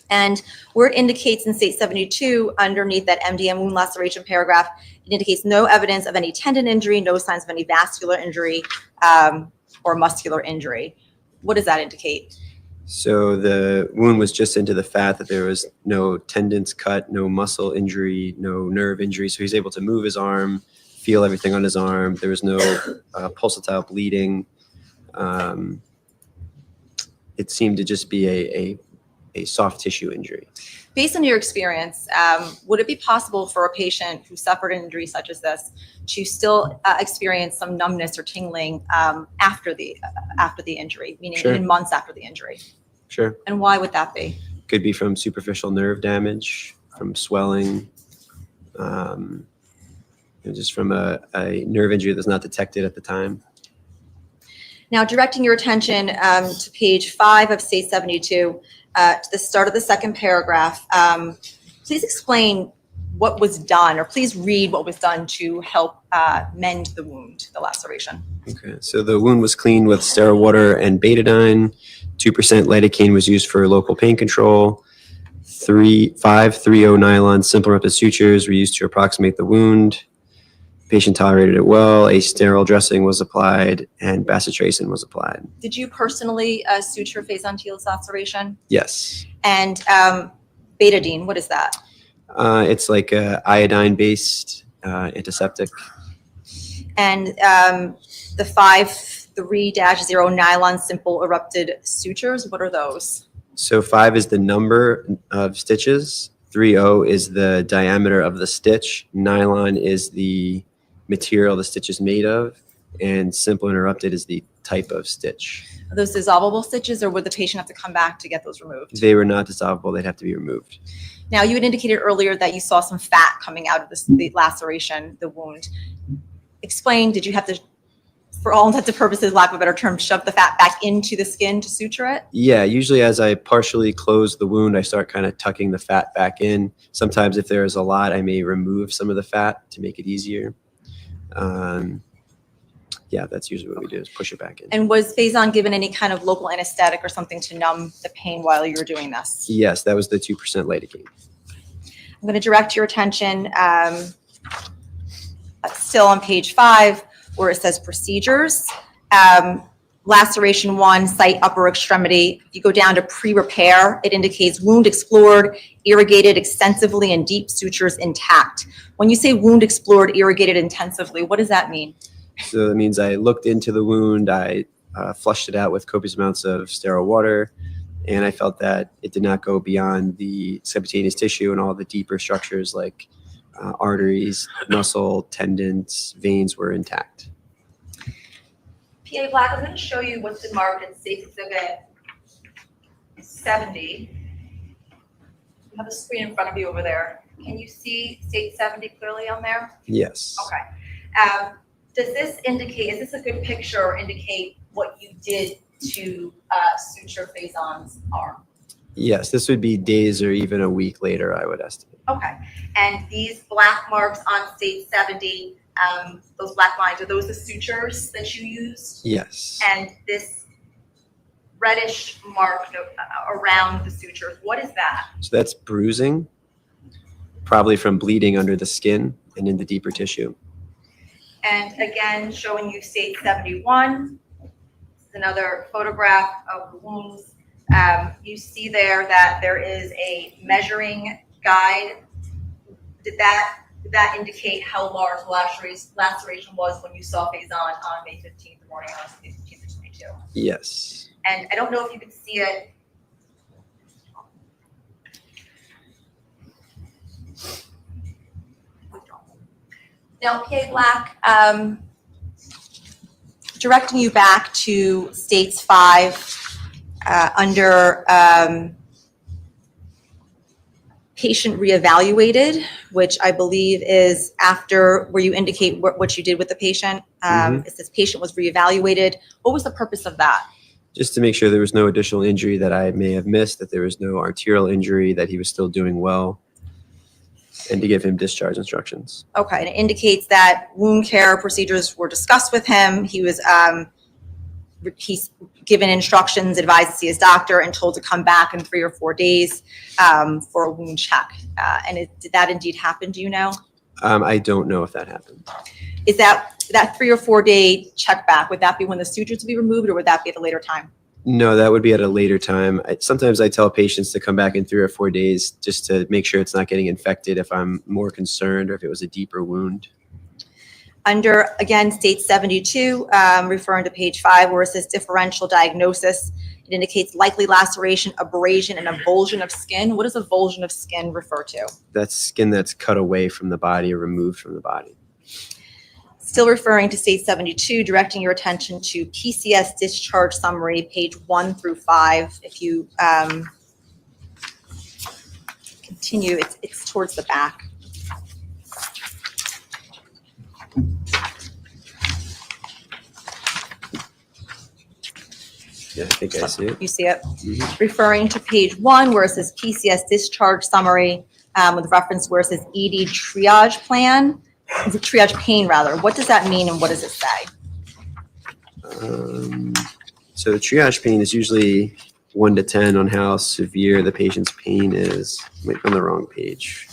And where it indicates in State 72, underneath that MDM wound laceration paragraph, it indicates no evidence of any tendon injury, no signs of any vascular injury or muscular injury. What does that indicate? So the wound was just into the fat, that there was no tendons cut, no muscle injury, no nerve injury. So he's able to move his arm, feel everything on his arm. There was no pulsatile bleeding. It seemed to just be a a soft tissue injury. Based on your experience, would it be possible for a patient who suffered an injury such as this to still experience some numbness or tingling after the injury, meaning Sure. in months after the injury? Sure. And why would that be? Could be from superficial nerve damage, from swelling, just from a nerve injury that's not detected at the time. Now, directing your attention to page 5 of State 72, to the start of the second paragraph, please explain what was done, or please read what was done to help mend the wound, the laceration. Okay, so the wound was cleaned with sterile water and betadine. 2% lidocaine was used for local pain control. 5-3-0 nylon simple ruptured sutures were used to approximate the wound. Patient tolerated it well. A sterile dressing was applied, and bacitracin was applied. Did you personally suture Faison-Teal's laceration? Yes. And betadine, what is that? It's like a iodine-based antiseptic. And the 5-3-0 nylon simple erupted sutures, what are those? So 5 is the number of stitches. 3-0 is the diameter of the stitch. Nylon is the material the stitch is made of, and simple interrupted is the type of stitch. Are those dissolvable stitches, or would the patient have to come back to get those removed? They were not dissolvable. They'd have to be removed. Now, you had indicated earlier that you saw some fat coming out of the laceration, the wound. Explain, did you have to, for all intents and purposes, lack of a better term, shove the fat back into the skin to suture it? Yeah, usually as I partially close the wound, I start kind of tucking the fat back in. Sometimes if there is a lot, I may remove some of the fat to make it easier. Yeah, that's usually what we do, is push it back in. And was Faison given any kind of local anesthetic or something to numb the pain while you were doing this? Yes, that was the 2% lidocaine. I'm going to direct your attention still on page 5, where it says procedures. Laceration 1, site upper extremity. You go down to pre-repair. It indicates wound explored, irrigated extensively, and deep sutures intact. When you say wound explored, irrigated intensively, what does that mean? So that means I looked into the wound, I flushed it out with copious amounts of sterile water, and I felt that it did not go beyond the subcutaneous tissue, and all the deeper structures like arteries, muscle, tendons, veins were intact. PA Black, I'm going to show you what's been marked in State Exhibit 70. You have a screen in front of you over there. Can you see State 70 clearly on there? Yes. Okay. Does this indicate, is this a good picture or indicate what you did to suture Faison's arm? Yes, this would be days or even a week later, I would estimate. Okay. And these black marks on State 70, those black lines, are those the sutures that you used? Yes. And this reddish mark around the sutures, what is that? So that's bruising, probably from bleeding under the skin and in the deeper tissue. And again, showing you State 71. This is another photograph of the wounds. You see there that there is a measuring guide. Did that indicate how large the laceration was when you saw Faison on May 15th, the morning of May 15th of 22? Yes. And I don't know if you can see it. Now, PA Black, directing you back to States 5 under patient reevaluated, which I believe is after where you indicate what you did with the patient. It says patient was reevaluated. What was the purpose of that? Just to make sure there was no additional injury that I may have missed, that there was no arterial injury, that he was still doing well, and to give him discharge instructions. Okay, and it indicates that wound care procedures were discussed with him. He was he's given instructions, advised to see his doctor, and told to come back in 3 or 4 days for a wound check. And did that indeed happen? Do you know? I don't know if that happened. Is that 3 or 4 day check back? Would that be when the sutures would be removed, or would that be at a later time? No, that would be at a later time. Sometimes I tell patients to come back in 3 or 4 days just to make sure it's not getting infected if I'm more concerned or if it was a deeper wound. Under, again, State 72, referring to page 5, where it says differential diagnosis, It indicates likely laceration, abrasion, and avulsion of skin. What does avulsion of skin refer to? That's skin that's cut away from the body or removed from the body. Still referring to state 72, directing your attention to PCS discharge summary, page 1 through 5. If you continue, it's towards the back. Yeah, I think I see it. You see it? Mhm. Referring to page 1 where it says PCS discharge summary with reference where it says ED triage plan. Is it triage pain rather? What does that mean and what does it say? So the triage pain is usually 1 to 10 on how severe the patient's pain is. Might be on the wrong page.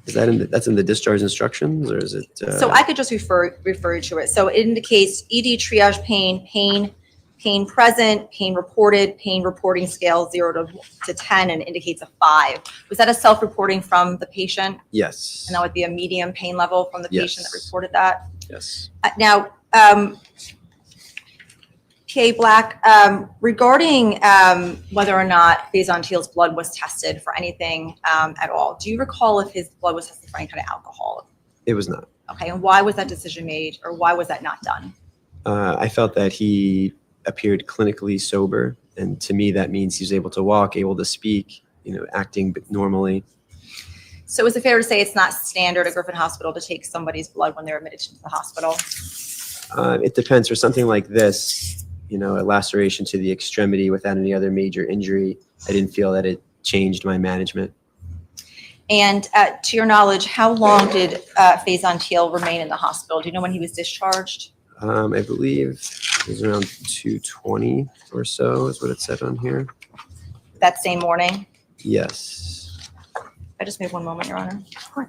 Is that that's in the discharge instructions, or is it? So I could just refer you to it. So it indicates ED triage pain, pain present, pain reported, pain reporting scale 0 to 10, and indicates a 5. Was that a self-reporting from the patient? Yes. And that would be a medium pain level from the patient that Yes. reported that? Yes. Now, PA Black, regarding whether or not Faison Teal's blood was tested for anything at all, do you recall if his blood was tested for any kind of alcohol? It was not. Okay, and why was that decision made, or why was that not done? I felt that he appeared clinically sober, and to me that means he's able to walk, able to speak, acting normally. So is it fair to say it's not standard at Griffin Hospital to take somebody's blood when they're admitted to the hospital? It depends. For something like this, a laceration to the extremity without any other major injury, I didn't feel that it changed my management. And to your knowledge, how long did Faison Teal remain in the hospital? Do you know when he was discharged? I believe it was around 2:20 or so is what it said on here. That same morning? Yes. I just made one moment, Your Honor. Of course.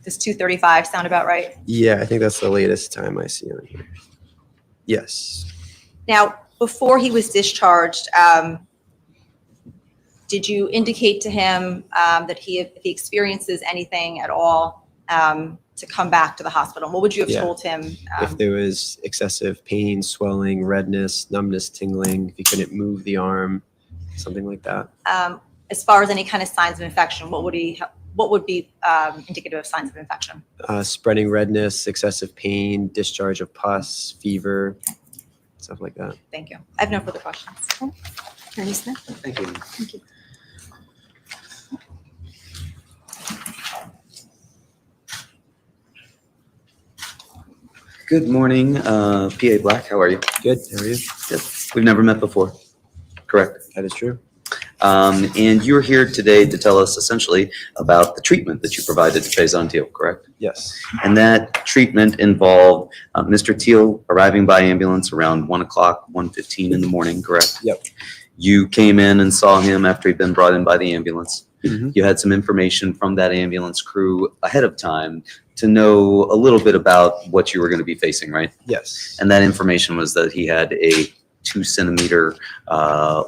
Does 2:35 sound about right? Yeah, I think that's the latest time I see on here. Yes. Now, before he was discharged, did you indicate to him that if he experiences anything at all to come back to the hospital? What would you have Yeah. told him? If there was excessive pain, swelling, redness, numbness, tingling, if he couldn't move the arm, something like that. As far as any kind of signs of infection, what would be indicative of signs of infection? Spreading redness, excessive pain, discharge of pus, fever, stuff like that. Thank you. I have no further questions. Attorney Smith? Thank you. Thank you. Good morning, PA Black. How are you? Good. How are you? Good. We've never met before, correct? That is true. And you're here today to tell us essentially about the treatment that you provided to Faison Teal, correct? Yes. And that treatment involved Mr. Teal arriving by ambulance around 1 o'clock, 1:15 in the morning, correct? Yep. You came in and saw him after he'd been brought in by the ambulance. Mhm. You had some information from that ambulance crew ahead of time to know a little bit about what you were going to be facing, right? Yes. And that information was that he had a 2-centimeter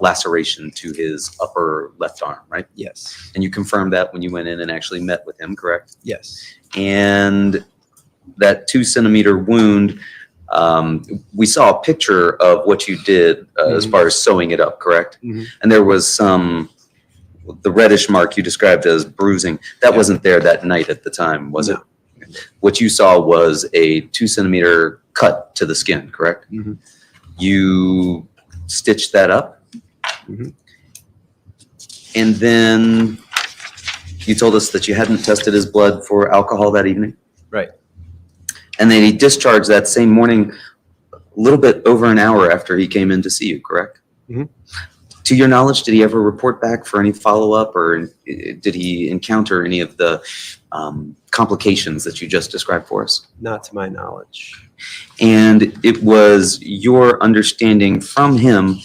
laceration to his upper left arm, right? Yes. And you confirmed that when you went in and actually met with him, correct? Yes. And that 2-centimeter wound, we saw a picture of what you did as far as sewing it up, correct? Mhm. And there was the reddish mark you described as bruising. That wasn't there that night at the time, was it? What you saw was a 2-centimeter cut to the skin, correct? Mhm. You stitched that up. Mhm. And then you told us that you hadn't tested his blood for alcohol that evening. Right. And then he discharged that same morning, a little bit over an hour after he came in to see you, correct? Mhm. To your knowledge, did he ever report back for any follow-up, or did he encounter any of the complications that you just described for us? Not to my knowledge. And it was your understanding from him,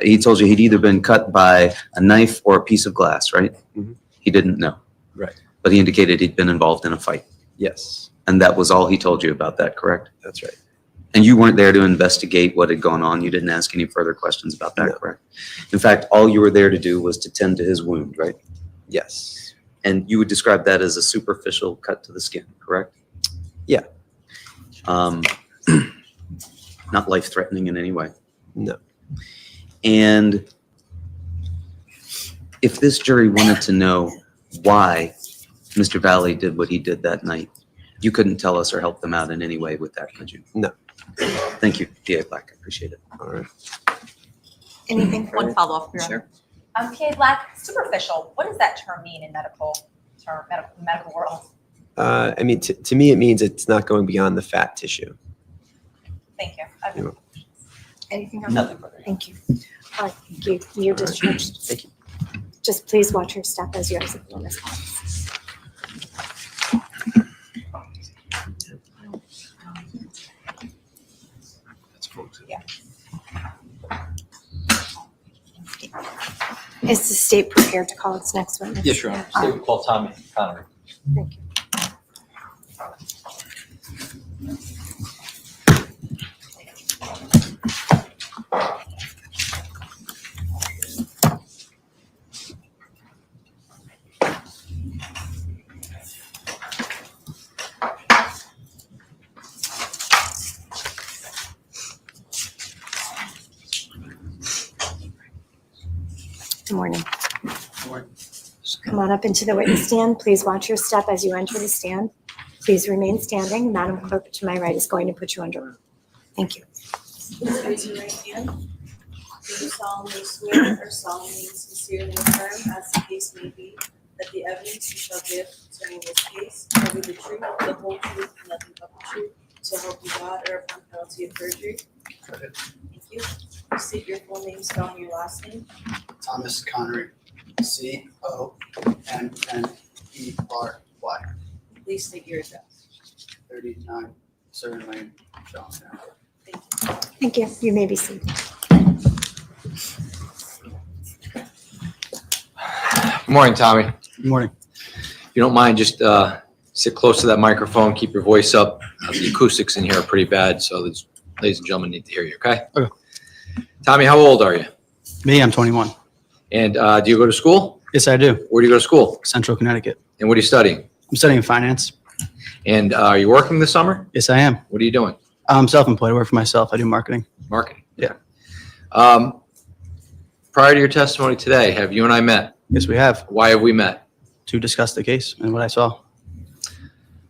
he told you he'd either been cut by a knife or a piece of glass, right? Mhm. He didn't know. Right. But he indicated he'd been involved in a fight. Yes. And that was all he told you about that, correct? That's right. And you weren't there to investigate what had gone on. You didn't ask any further questions about that, correct? In fact, all you were there to do was to tend to his wound, right? Yes. And you would describe that as a superficial cut to the skin, correct? Yeah. Not life-threatening in any way. No. And if this jury wanted to know why Mr. Valle did what he did that night, you couldn't tell us or help them out in any way with that, could you? No. Thank you, DA Black. I appreciate it. All right. Anything further? One follow-up. Your Sure. Honor. PA Black, superficial, what does that term mean in medical world? I mean, to me, it means it's not going beyond the fat tissue. Thank you. You're welcome. Anything else? Nothing further. Thank you. All right, thank you. You're discharged. Thank you. Just please watch your step as you exit the witness box. Is the state prepared to call its next witness? Yes, Your Honor. State will call Tommy Connery. Thank you. Good morning. Come on up into the witness stand. Please watch your step as you enter the stand. Please remain standing. Madam Clerk to my right is going to put you under oath. Thank you. Please raise your right hand. Do you solemnly swear or solemnly and sincerely affirm, as the case may be, that the evidence you shall give concerning this case shall be the truth, the whole truth, and nothing but the truth, so help you God, or upon penalty of perjury? Thank you. Please state your full name, spelling your last name. Thomas Connery, C-O-N-N-E-R-Y, Please state your address. 39 Southern Lane, Johnstown. Thank you. You may be seated. Good morning, Tommy. Good morning. If you don't mind, just sit close to that microphone, keep your voice up. The acoustics in here are pretty bad, so ladies and gentlemen need to hear you, okay? Okay. Tommy, how old are you? Me, I'm 21. And do you go to school? Yes, I do. Where do you go to school? Central Connecticut. And what are you studying? I'm studying finance. And are you working this summer? Yes, I am. What are you doing? I'm self-employed. I work for myself. I do marketing. Marketing. Yeah. Prior to your testimony today, have you and I met? Yes, we have, Why have we met? to discuss the case and what I saw.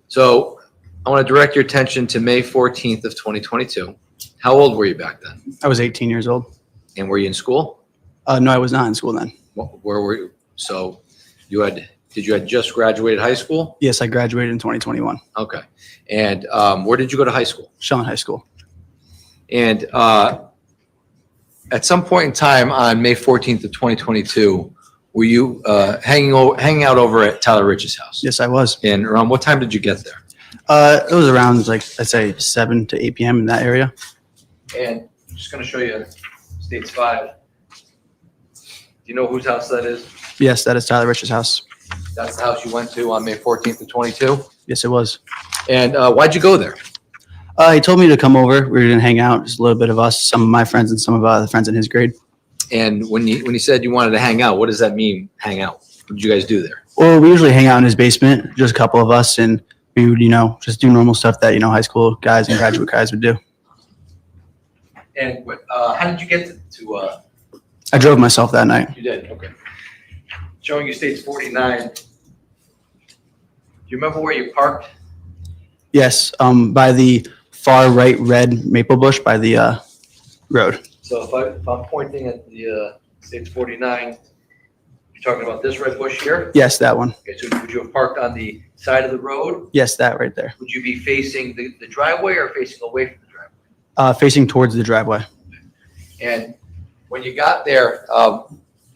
So I want to direct your attention to May 14th of 2022. How old were you back then? I was 18 years old. And were you in school? No, I was not in school then. Where were you? So did you had just graduated high school? Yes, I graduated in 2021. Okay. And where did you go to high school? Shawn High School. And at some point in time on May 14th of 2022, were you hanging out over at Tyler Rich's house? Yes, I was. And around what time did you get there? It was around, like, I'd say 7 to 8 p.m. in that area. And I'm just going to show you States 5. Do you know whose house that is? Yes, that is Tyler Rich's house. That's the house you went to on May 14th of 22. Yes, it was. And why'd you go there? He told me to come over. We were going to hang out, just a little bit of us, some of my friends and some of the friends in his grade. And when you said you wanted to hang out, what does that mean, hang out? What did you guys do there? Well, we usually hang out in his basement, just a couple of us, and we would, just do normal stuff that, high school guys and graduate guys would do. And how did you get to I drove myself that night. you did, okay. Showing you States 49. Do you remember where you parked? Yes, by the far right red maple bush by the road. So if I'm pointing at the States 49, you're talking about this red bush here? Yes, that one. Okay, so would you have parked on the side of the road? Yes, that right there. Would you be facing the driveway or facing away from the driveway? Facing towards the driveway. And when you got there,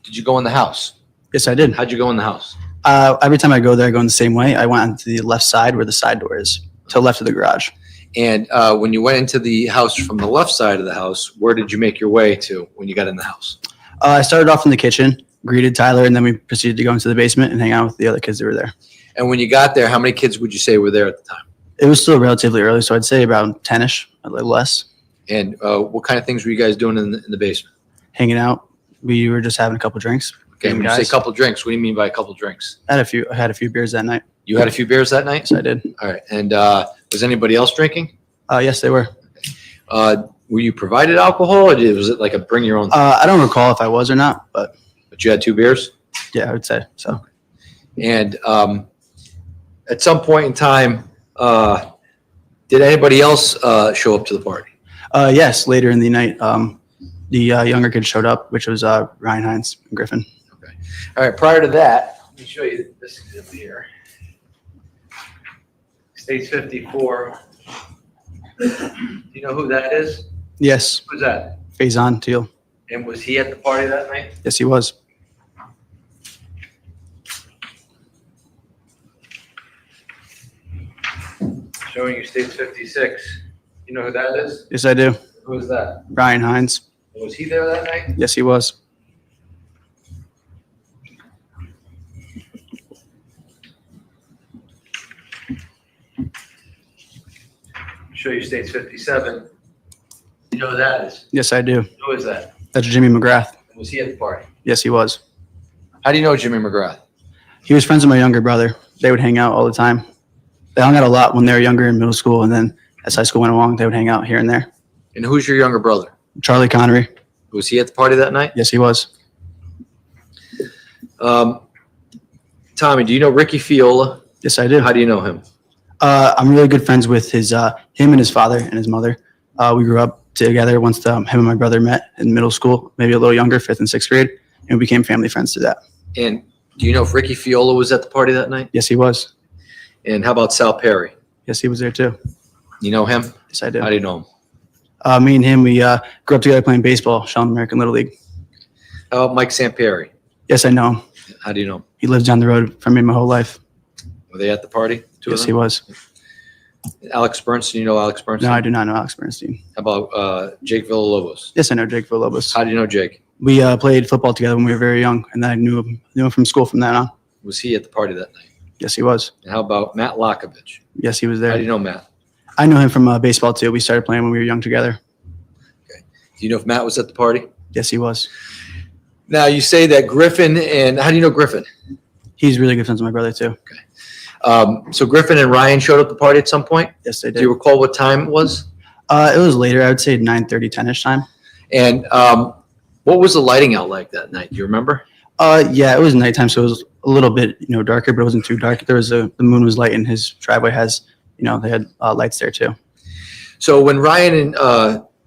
did you go in the house? Yes, I did. How'd you go in the house? Every time I go there, I go in the same way. I went onto the left side where the side door is, to the left of the garage. And when you went into the house from the left side of the house, where did you make your way to when you got in the house? I started off in the kitchen, greeted Tyler, and then we proceeded to go into the basement and hang out with the other kids that were there. And when you got there, how many kids would you say were there at the time? It was still relatively early, so I'd say around 10ish, a little less. And what kind of things were you guys doing in the basement? Hanging out. We were just having a couple drinks. Okay, when you say couple drinks, what do you mean by a couple drinks? I had a few bears that night. You had a few beers that night? Yes, I did. All right. And was anybody else drinking? Yes, they were. Were you provided alcohol, or was it like a bring your own? I don't recall if I was or not, but you had 2 beers? Yeah, I would say so. And at some point in time, did anybody else show up to the party? Yes, later in the night, the younger kid showed up, which was Ryan Hines and Griffin. Okay. All right. Prior to that, let me show you this exhibit here. States 54. Do you know who that is? Yes. Who's that? Faison Teal. And was he at the party that night? Yes, he was. Showing you States 56. You know who that is? Yes, I do. Who is that? Ryan Hines. Was he there that night? Yes, he was. Show you States 57. You know who that is? Yes, I do. Who is that? That's Jimmy McGrath. Was he at the party? Yes, he was. How do you know Jimmy McGrath? He was friends with my younger brother. They would hang out all the time. They hung out a lot when they were younger in middle school, and then as high school went along, they would hang out here and there. And who's your younger brother? Charlie Connery. Was he at the party that night? Yes, he was. Tommy, do you know Ricky Fiola? Yes, I do. How do you know him? I'm really good friends with him and his father and his mother. We grew up together once him and my brother met in middle school, maybe a little younger, 5th and 6th grade, and we became family friends through that. And do you know if Ricky Fiola was at the party that night? Yes, he was. And how about Sal Perry? Yes, he was there too. You know him? Yes, I do. How do you know him? Me and him, we grew up together playing baseball, Shelton American Little League. How about Mike Sampieri? Yes, I know him. How do you know him? He lives down the road from me my whole life. Were they at the party? Yes, he was. Alex Bernstein, you know Alex Bernstein? No, I do not know Alex Bernstein. How about Jake Villalobos? Yes, I know Jake Villalobos. How do you know Jake? We played football together when we were very young, and then I knew him from school from then on. Was he at the party that night? Yes, he was. And how about Matt Lockovich? Yes, he was there. How do you know Matt? I know him from baseball too. We started playing when we were young together. Okay. Do you know if Matt was at the party? Yes, he was. Now you say that Griffin and how do you know Griffin? He's really good friends with my brother too. Okay. So Griffin and Ryan showed up at the party at some point? Yes, they did. Do you recall what time it was? It was later. I would say 9:30, 10ish time. And what was the lighting out like that night? Do you remember? Yeah, it was nighttime, so it was a little bit darker, but it wasn't too dark. There was the moon was light, and his driveway has they had lights there too. So when Ryan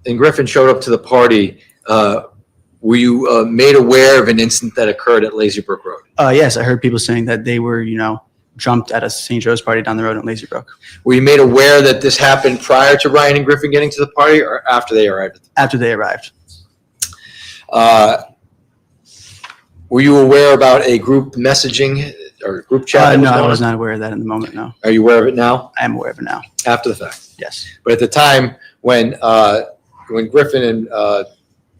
and Griffin showed up to the party, were you made aware of an incident that occurred at Lazy Brook Road? Yes, I heard people saying that they were jumped at a St. Joe's party down the road in Lazy Brook. Were you made aware that this happened prior to Ryan and Griffin getting to the party, or after they arrived? After they arrived. Were you aware about a group messaging or group chat? No, I was not aware of that in the moment, no. Are you aware of it now? I am aware of it now. After the fact? Yes. But at the time when Griffin and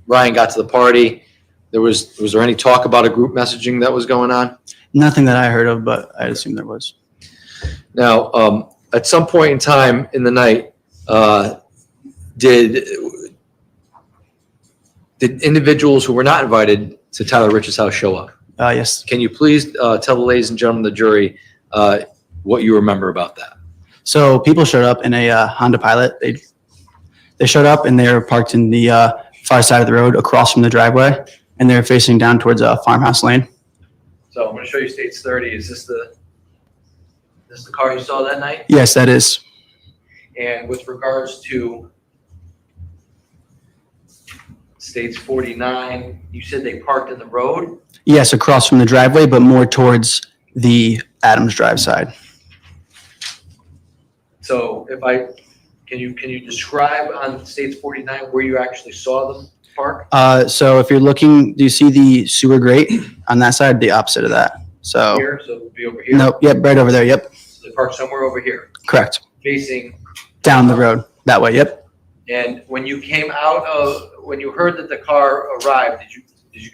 Ryan got to the party, was there any talk about a group messaging that was going on? Nothing that I heard of, but I assume there was. Now, at some point in time in the night, did individuals who were not invited to Tyler Rich's house show up? Yes. Can you please tell the ladies and gentlemen of the jury what you remember about that? So people showed up in a Honda Pilot. They showed up and they were parked in the far side of the road across from the driveway, and they were facing down towards Farmhouse Lane. So I'm going to show you States 30. Is this the car you saw that night? Yes, that is. And with regards to States 49, you said they parked in the road? Yes, across from the driveway, but more towards the Adams Drive side. So can you describe on States 49 where you actually saw them park? So if you're looking, do you see the sewer grate on that side? The opposite of that. So Here, so it'll be over here? Nope. Yep, right over there. Yep. So they parked somewhere over here, Correct. facing. Down the road that way. Yep. And when you when you heard that the car arrived, did you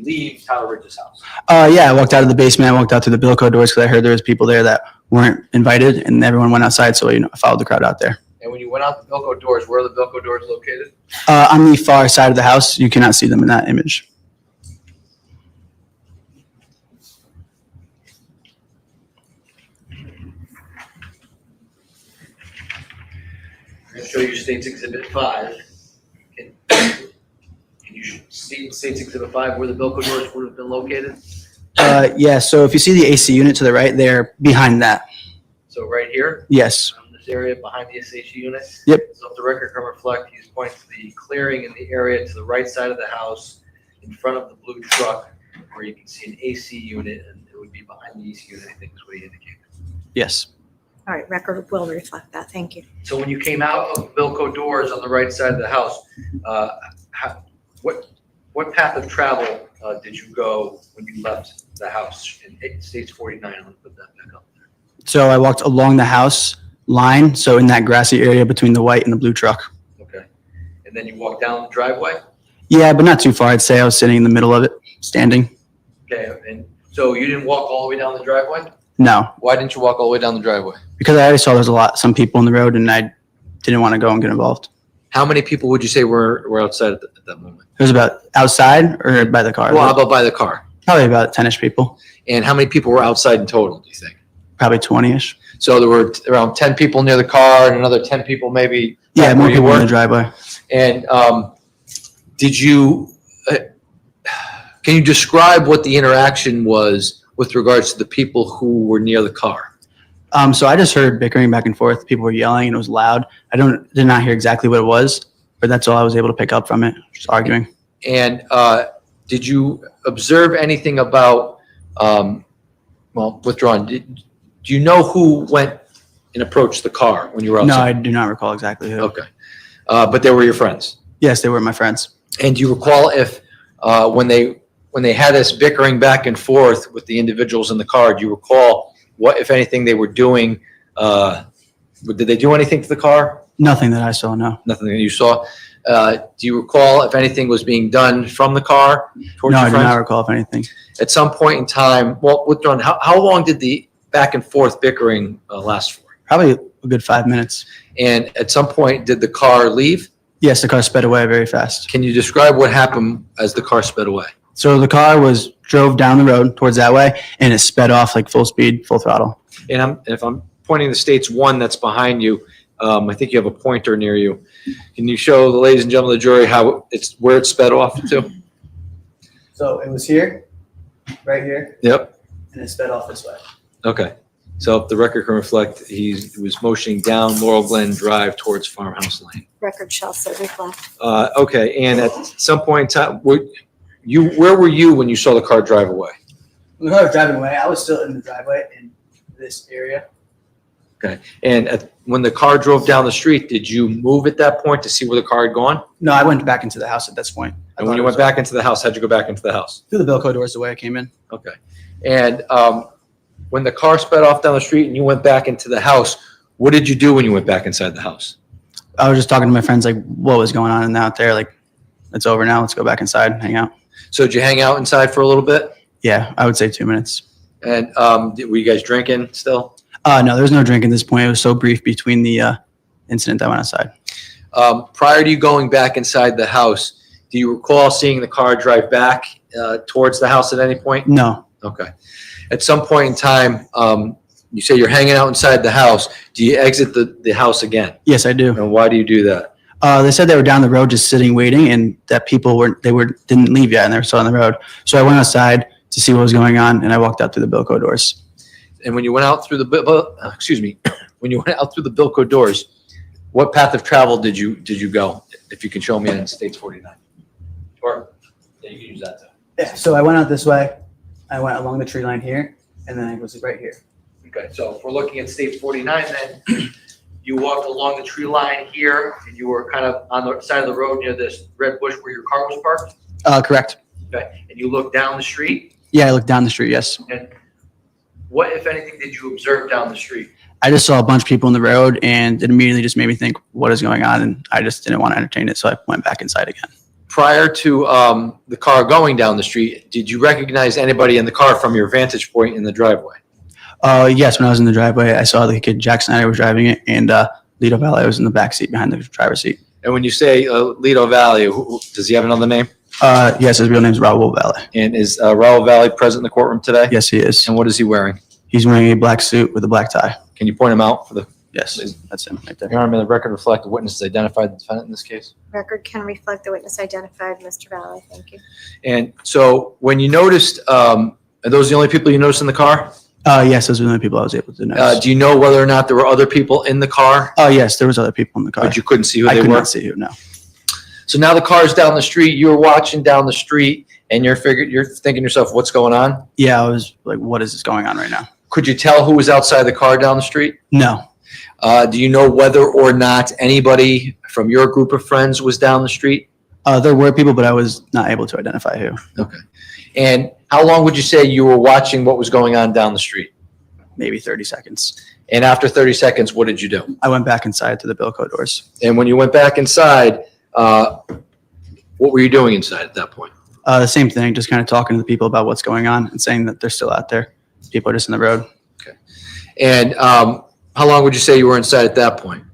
leave Tyler Rich's house? Yeah, I walked out of the basement. I walked out through the Bilco doors because I heard there was people there that weren't invited, and everyone went outside. So I followed the crowd out there. And when you went out the Bilko doors, where are the Bilko doors located? On the far side of the house, you cannot see them in that image. I'm going to show you State's Exhibit 5. Can you see State's Exhibit 5 where the Bilko doors would have been located? Yeah, so if you see the AC unit to the right, they're behind that. So right here? Yes. This area behind the SHU unit? Yep. So if the record can reflect, he's pointing to the clearing in the area to the right side of the house in front of the blue truck where you can see an AC unit, and it would be behind the AC unit, I think is what he indicated. Yes. All right, record will reflect that. Thank you. So when you came out of the Bilko doors on the right side of the house, what path of travel did you go when you left the house in States 49? I'm going to put that back up there. So I walked along the house line, so in that grassy area between the white and the blue truck. Okay. And then you walked down the driveway? Yeah, but not too far. I'd say I was sitting in the middle of it, standing. Okay. And so you didn't walk all the way down the driveway? No, Why didn't you walk all the way down the driveway? because I already saw there's some people in the road, and I didn't want to go and get involved. How many people would you say were outside at that moment? It was about outside or by the car. Well, how about by the car? Probably about 10-ish people, And how many people were outside in total, do you think? probably 20-ish. So there were around 10 people near the car and another 10 people maybe. Yeah, back more where you people in were? the driveway. And did you, can you describe what the interaction was with regards to the people who were near the car? So I just heard bickering back and forth. People were yelling, and it was loud. Did not hear exactly what it was, but that's all I was able to pick up from it. Just arguing. And did you observe anything about, withdrawn, do you know who went and approached the car when you were No, outside? I do not recall exactly who. Okay. But they were your friends? Yes, they were my friends. And do you recall if, when they had this bickering back and forth with the individuals in the car, do you recall what, if anything, they were doing? Did they do anything to the car? Nothing that I saw, no. Nothing that you saw? Do you recall if anything was being done from the car towards No, your I do friends? not recall if anything. At some point in time, well, withdrawn, how long did the back and forth bickering last for? Probably a good 5 minutes. And at some point, did the car leave? Yes, the car sped away very fast. Can you describe what happened as the car sped away? So the car drove down the road towards that way, and it sped off like full speed, full throttle. And if I'm pointing to States 1 that's behind you, I think you have a pointer near you. Can you show the ladies and gentlemen of the jury where it sped off to? So it was here, right here, Yep. and it sped off this way. Okay. So if the record can reflect, he was motioning down Laurel Glen Drive towards Farmhouse Lane. Record shall so reflect. Okay. And at some point in time, where were you when you saw the car drive away? When the car was driving away, I was still in the driveway in this area. Okay. And when the car drove down the street, did you move at that point to see where the car had gone? No, I went back into the house at this point. And when you went back into the house, how'd you go back into the house? Through the Bilko doors the way I came in. Okay. And when the car sped off down the street and you went back into the house, what did you do when you went back inside the house? I was just talking to my friends, like, what was going on out there? Like, it's over now. Let's go back inside and hang out. So did you hang out inside for a little bit? Yeah, I would say 2 minutes. And were you guys drinking still? No, there was no drink at this point. It was so brief between the incident that I went outside. Prior to you going back inside the house, do you recall seeing the car drive back towards the house at any point? No. Okay. At some point in time, you say you're hanging out inside the house. Do you exit the house again? Yes, I do. And why do you do that? They said they were down the road just sitting waiting, and that people didn't leave yet, and they were still on the road. So I went outside to see what was going on, and I walked out through the Bilko doors. And when you went out through when you went out through the Bilko doors, what path of travel did you go? If you can show me in States 49, or yeah, you can use that too. Yeah. So I went out this way. I went along the tree line here, and then I was right here. Okay, so if we're looking at States 49, then you walked along the tree line here, and you were kind of on the side of the road near this red bush where your car was parked. Correct. Okay, and you looked down the street. Yeah, I looked down the street. Yes. And what, if anything, did you observe down the street? I just saw a bunch of people in the road, and it immediately just made me think, what is going on? And I just didn't want to entertain it, so I went back inside again. Prior to the car going down the street, did you recognize anybody in the car from your vantage point in the driveway? Yes, when I was in the driveway, I saw the kid Jack Snyder was driving it, and Lito Valle was in the back seat behind the driver's seat. And when you say Lido Valley, does he have another name? Yes, his real name is Raul Valle. And is Raul Valley present in the courtroom today? Yes, he is. And what is he wearing? He's wearing a black suit with a black tie. Can you point him out for the? Yes, that's him right there. Your Honor, may the record reflect the witnesses identified the defendant in this case? Record can reflect the witness identified, Mr. Valley. Thank you. And so when you noticed, are those the only people you noticed in the car? Yes, those are the only people I was able to notice. Do you know whether or not there were other people in the car? Yes, there was other people in the car. But you couldn't see who I they could were? not see who, no. So now the car's down the street, you were watching down the street, and you're thinking to yourself, what's going on? Yeah, I was like, what is this going on right now? Could you tell who was outside the car down the street? No. Do you know whether or not anybody from your group of friends was down the street? There were people, but I was not able to identify who. Okay. And how long would you say you were watching what was going on down the street? Maybe 30 seconds. And after 30 seconds, what did you do? I went back inside to the Bilco doors. And when you went back inside, what were you doing inside at that point? The same thing, just kind of talking to the people about what's going on and saying that they're still out there. People are just in the road. Okay. And how long would you say you were inside at that point?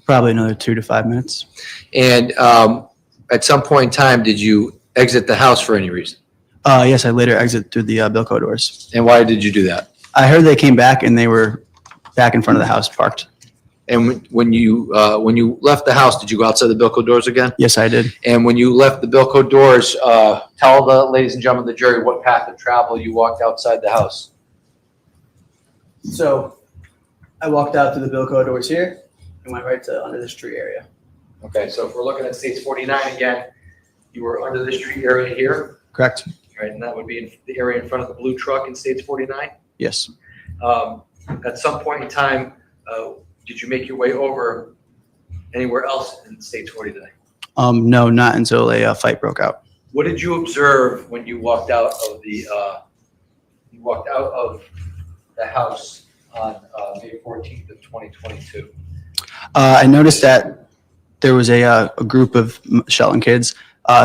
Probably another 2 to 5 minutes. And at some point in time, did you exit the house for any reason? Yes, I later exited through the Bilco doors. And why did you do that? I heard they came back and they were back in front of the house parked. And when you left the house, did you go outside the Bilco doors again? Yes, I did. And when you left the Bilco doors, tell the ladies and gentlemen of the jury what path of travel you walked outside the house. So I walked out through the Bilco doors here and went right to under this tree area. Okay, so if we're looking at States 49 again, you were under this tree area here, Correct? right? And that would be in the area in front of the blue truck in States 49. Yes. At some point in time, did you make your way over anywhere else in States 49? No, not until a fight broke out. What did you observe when you walked out of the house on May 14th of 2022? I noticed that there was a group of Shelton kids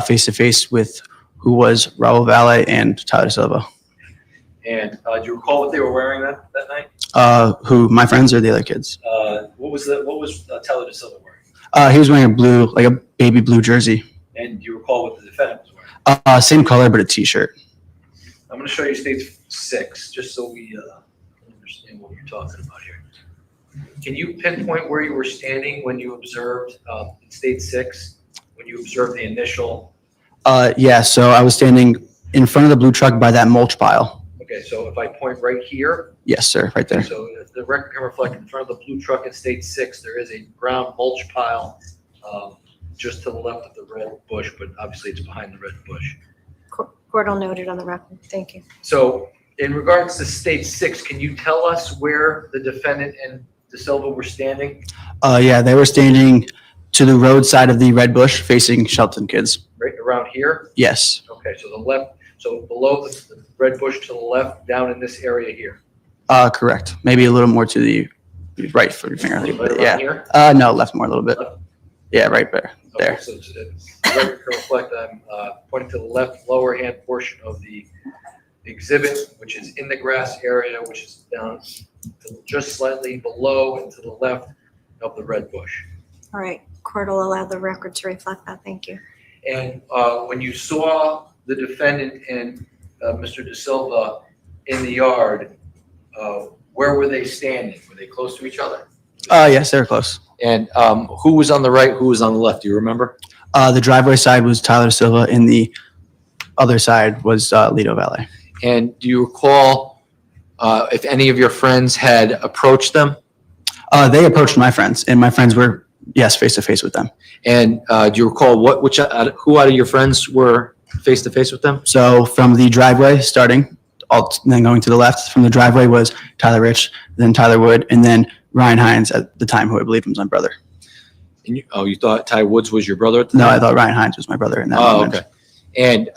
face to face with who was Raul Valle and Tyler Silva. And do you recall what they were wearing that night? Who, my friends or the other kids? What was Tyler Silva wearing? He was wearing a blue, like a baby blue jersey. And do you recall what the defendant was wearing? Same color, but a t-shirt. I'm going to show you States 6, just so we understand what you're talking about here. Can you pinpoint where you were standing when you observed in State 6, when you observed the initial? Yeah, so I was standing in front of the blue truck by that mulch pile. Okay, so if I point right here. Yes, sir, right there. So the record can reflect in front of the blue truck in State 6, there is a brown mulch pile just to the left of the red bush, but obviously it's behind the red bush. Court noted on the record. Thank you. So in regards to State 6, can you tell us where the defendant and De Silva were standing? Yeah, they were standing to the road side of the red bush facing Shelton kids. Right around here? Yes. Okay, so the left, so below the red bush to the left, down in this area here. Correct. Maybe a little more to the right for your finger. Right But around yeah. here? No, left more a little bit. Left? Yeah, right there. Okay, There. so the record can reflect, I'm pointing to the left lower hand portion of the exhibit, which is in the grass area, which is down to just slightly below and to the left of the red bush. All right. Court will allow the record to reflect that. Thank you. And when you saw the defendant and Mr. De Silva in the yard, where were they standing? Were they close to each other? Yes, they were close. And who was on the right, who was on the left? Do you remember? The driveway side was Tyler Silva, and the other side was Lito Valle. And do you recall if any of your friends had approached them? They approached my friends, and my friends were, yes, face to face with them. And do you recall who out of your friends were face to face with them? So from the driveway starting, then going to the left, from the driveway was Tyler Rich, then Tyler Wood, and then Ryan Hines at the time, who I believe was my brother. And you thought Ty Woods was your brother at the No, time? I thought Ryan Hines was my brother in that moment. Okay. And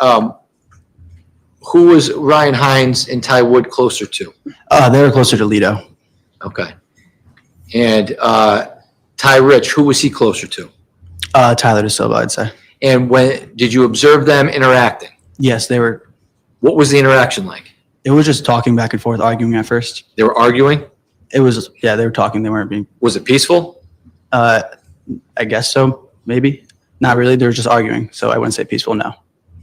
who was Ryan Hines and Ty Wood closer to? They were closer to Lito. Okay. And Ty Rich, who was he closer to? Tyler De Silva, I'd say. And when did you observe them interacting? Yes, they were. What was the interaction like? It was just talking back and forth, arguing at first. They were arguing? It was, yeah, they were talking. They weren't being. Was it peaceful? I guess so, maybe. Not really. They were just arguing. So I wouldn't say peaceful, no.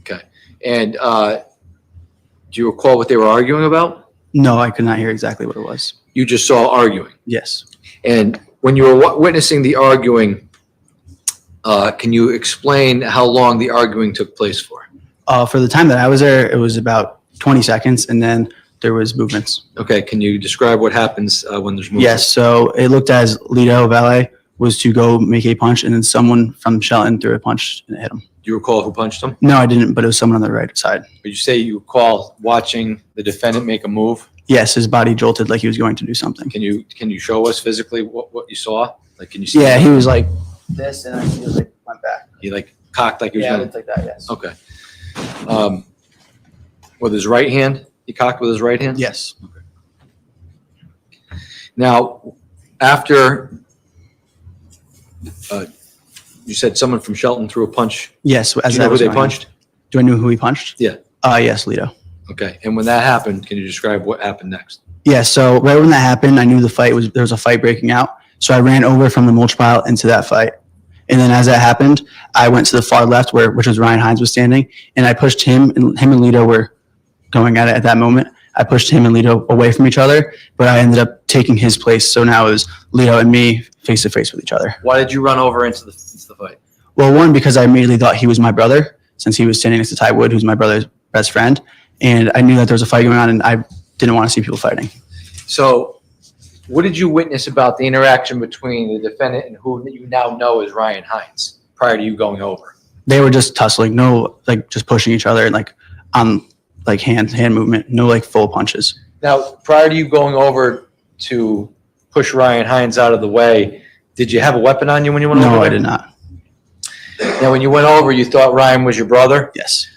Okay. And do you recall what they were arguing about? No, I could not hear exactly what it was. You just saw arguing. Yes. And when you were witnessing the arguing, can you explain how long the arguing took place for? For the time that I was there, it was about 20 seconds, and then there was movements. Okay. Can you describe what happens when there's movement? Yes. So it looked as Raul Valle was to go make a punch, and then someone from Shelton threw a punch and it hit him. Do you recall who punched him? No, I didn't, but it was someone on the right side. Would you say you recall watching the defendant make a move? Yes, his body jolted like he was going to do something. Can you show us physically what you saw? Like, can you see? Yeah, he was like this, and then he was like went back. He like cocked like he was Yeah, gonna. it's like that. Yes. Okay. With his right hand, he cocked with his right hand. Yes. Now, after you said someone from Shelton threw a punch. Yes. Do As you that know who was they going on. punched? Do I know who he punched? Yeah. Yes, Lito. Okay. And when that happened, can you describe what happened next? Yeah. So right when that happened, I knew there was a fight breaking out. So I ran over from the mulch pile into that fight. And then as that happened, I went to the far left which was Ryan Hines was standing, and I pushed him and Lito were going at it at that moment. I pushed him and Lito away from each other, but I ended up taking his place. So now it was Lito and me face to face with each other. Why did you run over into the fight? Well, one, because I immediately thought he was my brother, since he was standing next to Ty Wood, who's my brother's best friend. And I knew that there was a fight going on, and I didn't want to see people fighting. So what did you witness about the interaction between the defendant and who you now know as Ryan Hines prior to you going over? They were just tussling, no, like just pushing each other and like on like hand movement, no like full punches. Now, prior to you going over to push Ryan Hines out of the way, did you have a weapon on you when you went over? No, there? I did not. Now, when you went over, you thought Ryan was your brother? Yes.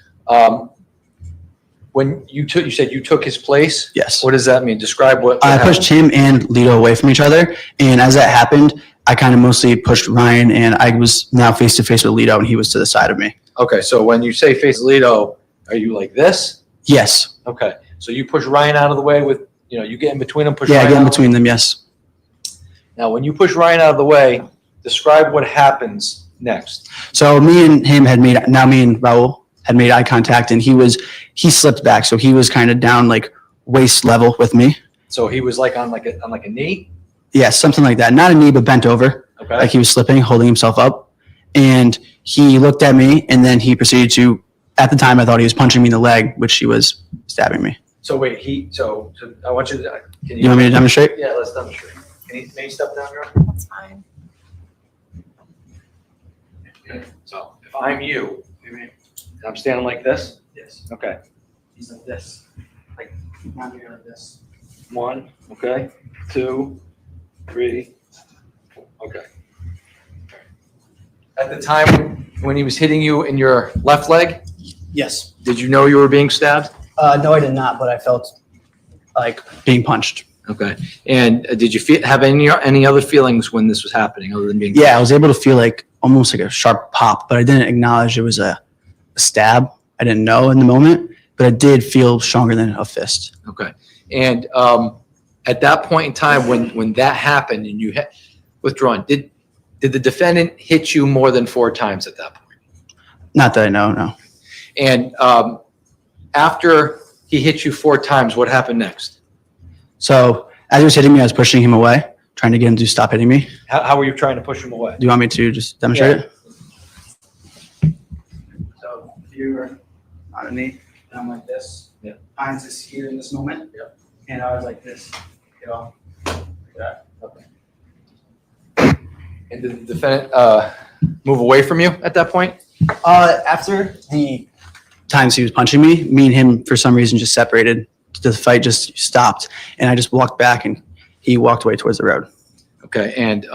When you said you took his place? Yes. What does that mean? Describe what I happened. pushed him and Lito away from each other. And as that happened, I kind of mostly pushed Ryan, and I was now face to face with Lito, and he was to the side of me. Okay, so when you say face Lito, are you like this? Yes. Okay, so you push Ryan out of the way with, you get in between them, push Yeah, Ryan I get in out? between them, yes. Now, when you push Ryan out of the way, describe what happens next. So me and Raul had made eye contact, and he slipped back. So he was kind of down like waist level with me. So he was like on like a knee? Yeah, something like that. Not a knee, but bent over. Okay. Like he was slipping, holding himself up. And he looked at me, and then he proceeded to, at the time I thought he was punching me in the leg, which he was stabbing me. So wait, so I want you to, can You want me to demonstrate? Yeah, let's demonstrate. Can you maybe step down, Joe? That's fine. Okay. So if I'm you, and I'm standing like this? Yes. Okay. He's like this. Like, not here like this. 1, okay, 2, 3, okay. At the time when he was hitting you in your left leg, Yes. did you know you were being stabbed? No, I did not, but I felt like being punched. Okay. And did you have any other feelings when this was happening other than being Yeah, I was able to feel like almost like a sharp pop, but I didn't acknowledge it was a stab. I didn't know in the moment, but I did feel stronger than a fist. Okay. And at that point in time when that happened and you had withdrawn, did the defendant hit you more than 4 times at that point? Not that I know, no. And after he hit you 4 times, what happened next? So as he was hitting me, I was pushing him away, trying to get him to stop hitting me. How were you trying to push him away? Do you want me to just demonstrate it? So if you were on a knee, and I'm like this. Yeah. Hines is here in this moment. Yep. And I was like this, like that. Okay. And did the defendant move away from you at that point? After the times he was punching me and him, for some reason, just separated. The fight just stopped, and I just walked back, and he walked away towards the road. Okay. And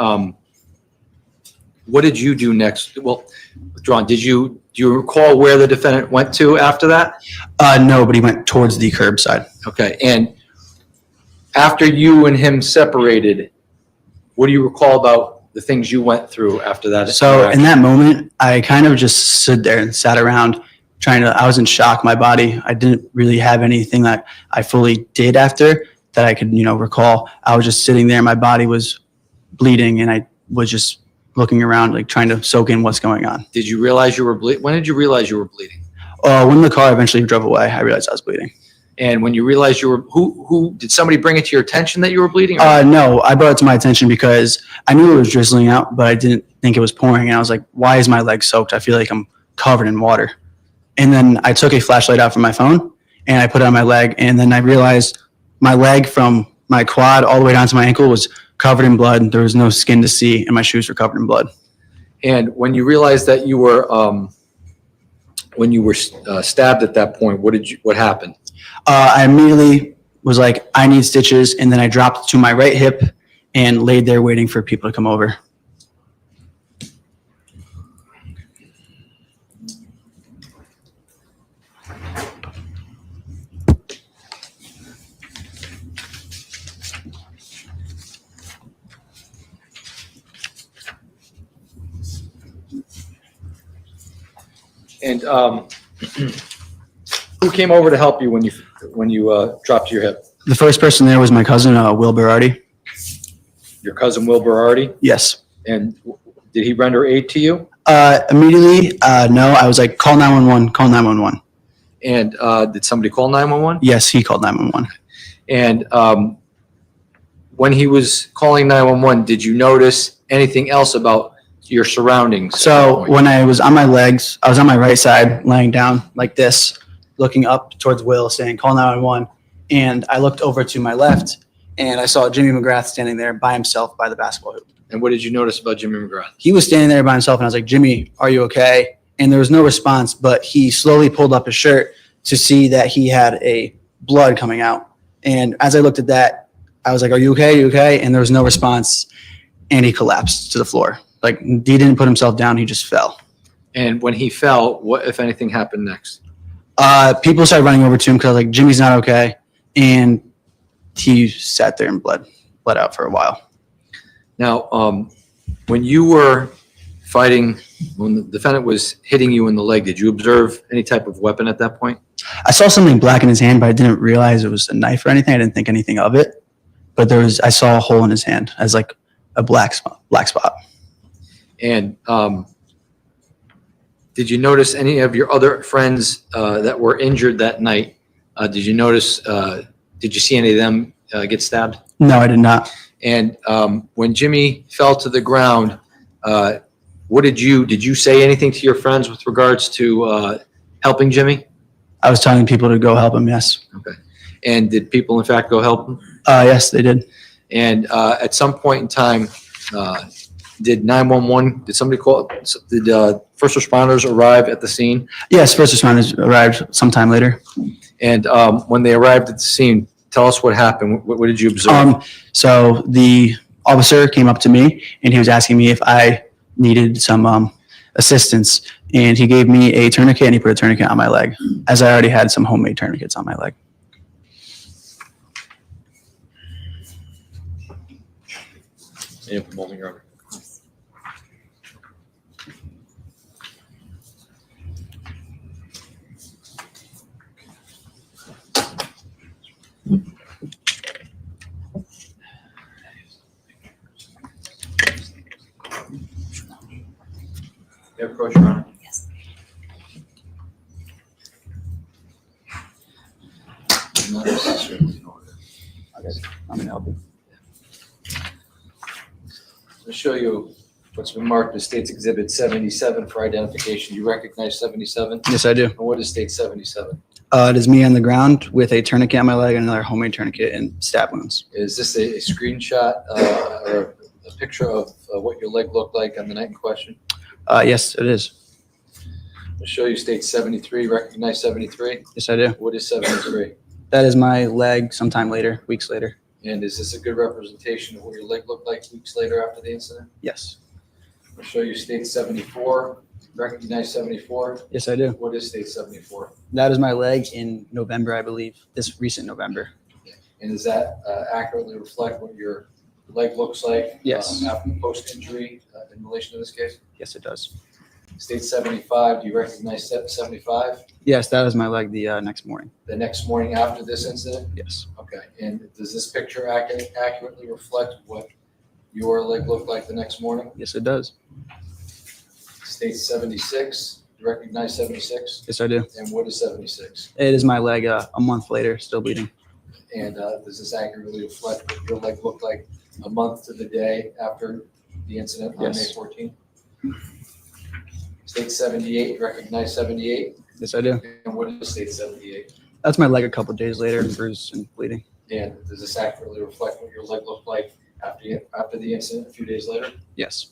what did you do next? Well, withdrawn. Do you recall where the defendant went to after that? No, but he went towards the curb side. Okay. And after you and him separated, what do you recall about the things you went through after that? So in that moment, I kind of just stood there and sat around I was in shock. My body, I didn't really have anything that I fully did after that I could, recall. I was just sitting there. My body was bleeding and I was just looking around, like trying to soak in what's going on. Did you realize you were bleeding? When did you realize you were bleeding? When the car eventually drove away, I realized I was bleeding. And when you realized you were, who did somebody bring it to your attention that you were bleeding? No, I brought it to my attention because I knew it was drizzling out, but I didn't think it was pouring. And I was like, why is my leg soaked? I feel like I'm covered in water. And then I took a flashlight out from my phone and I put it on my leg. And then I realized my leg from my quad all the way down to my ankle was covered in blood. There was no skin to see and my shoes were covered in blood. And when you realized that you were, stabbed at that point, what happened? I immediately was like, I need stitches. And then I dropped to my right hip and laid there waiting for people to come over. And who came over to help you when you dropped to your hip? The first person there was my cousin, Will Berardi. Your cousin Will Berardi? Yes. And did he render aid to you? Immediately, no. I was like, call 911, call 911. And did somebody call 911? Yes, he called 911. And when he was calling 911, did you notice anything else about your surroundings? So when I was on my legs, I was on my right side, laying down like this, looking up towards Will, saying, call 911. And I looked over to my left, and I saw Jimmy McGrath standing there by himself by the basketball hoop. And what did you notice about Jimmy McGrath? He was standing there by himself, and I was like, Jimmy, are you okay? And there was no response, but he slowly pulled up his shirt to see that he had a blood coming out. And as I looked at that, I was like, are you okay? Are you okay? And there was no response, and he collapsed to the floor. Like, he didn't put himself down, he just fell. And when he fell, what, if anything, happened next? People started running over to him because I was like, Jimmy's not okay. And he sat there and bled out for a while. Now, when you were fighting, when the defendant was hitting you in the leg, did you observe any type of weapon at that point? I saw something black in his hand, but I didn't realize it was a knife or anything. I didn't think anything of it. But I saw a hole in his hand as like a black spot. And did you notice any of your other friends that were injured that night? Did you see any of them get stabbed? No, I did not. And when Jimmy fell to the ground, did you say anything to your friends with regards to helping Jimmy? I was telling people to go help him, yes. Okay. And did people in fact go help him? Yes, they did. And at some point in time, did 911, did somebody call, did first responders arrive at the scene? Yes, first responders arrived sometime later. And when they arrived at the scene, tell us what happened. What did you observe? So the officer came up to me and he was asking me if I needed some assistance. And he gave me a tourniquet and he put a tourniquet on my leg, as I already had some homemade tourniquets on my leg. You have a question, Your Honor? Yes. Not necessarily in order. I'm going to help you. I'll show you what's been marked as State's Exhibit 77 for identification. You recognize 77? Yes, I do. And what is State 77? It is me on the ground with a tourniquet on my leg and another homemade tourniquet and stab wounds. Is this a screenshot or a picture of what your leg looked like on the night in question? Yes, it is. I'll show you State 73. Recognize 73? Yes, I do. What is 73? That is my leg sometime later, weeks later. And is this a good representation of what your leg looked like weeks later after the incident? Yes. I'll show you State 74. Recognize 74? Yes, I do. What is State 74? That is my leg in November, I believe, this recent November. And does that accurately reflect what your leg looks like? Yes. After post-injury in relation to this case? Yes, it does. State 75, do you recognize 75? Yes, that was my leg the next morning. The next morning after this incident? Yes. Okay, and does this picture accurately reflect what your leg looked like the next morning? Yes, it does. State 76, do you recognize 76? Yes, I do. And what is 76? It is my leg a month later, still bleeding. And does this accurately reflect what your leg looked like a month to the day after the incident on May Yes. 14th? State 78, you recognize 78? Yes, I do. And what is state 78? That's my leg a couple days later, bruised and bleeding. And does this accurately reflect what your leg looked like after the incident a few days later? Yes.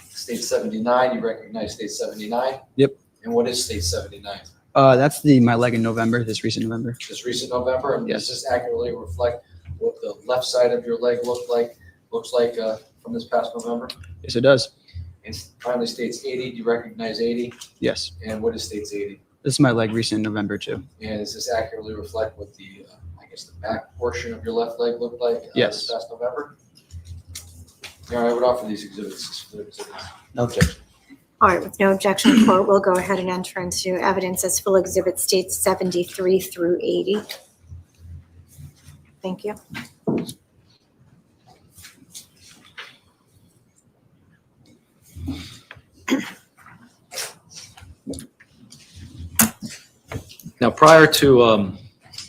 State 79, you recognize state 79? Yep. And what is state 79? That's my leg in November, this recent November. This recent November? And Yes. does this accurately reflect what the left side of your leg looks like from this past November? Yes, it does. And finally, states 80, do you recognize 80? Yes. And what is states 80? This is my leg recent November too. And does this accurately reflect what the, the back portion of your left leg looked like Yes. this past November? Yeah, I would offer these exhibits. No objection. All right, with no objection, the court will go ahead and enter into evidence as full exhibit states 73 through 80. Thank you. Now, prior to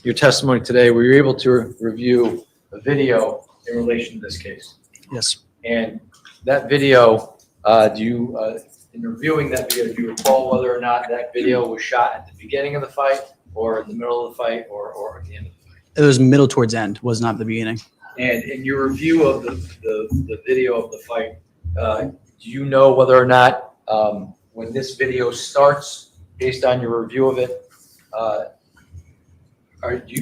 your testimony today, were you able to review a video in relation to this case? Yes. And that video, in reviewing that video, do you recall whether or not that video was shot at the beginning of the fight or in the middle of the fight or at the end of the fight? It was middle towards end, was not the beginning. And in your review of the video of the fight, do you know whether or not when this video starts, based on your review of it,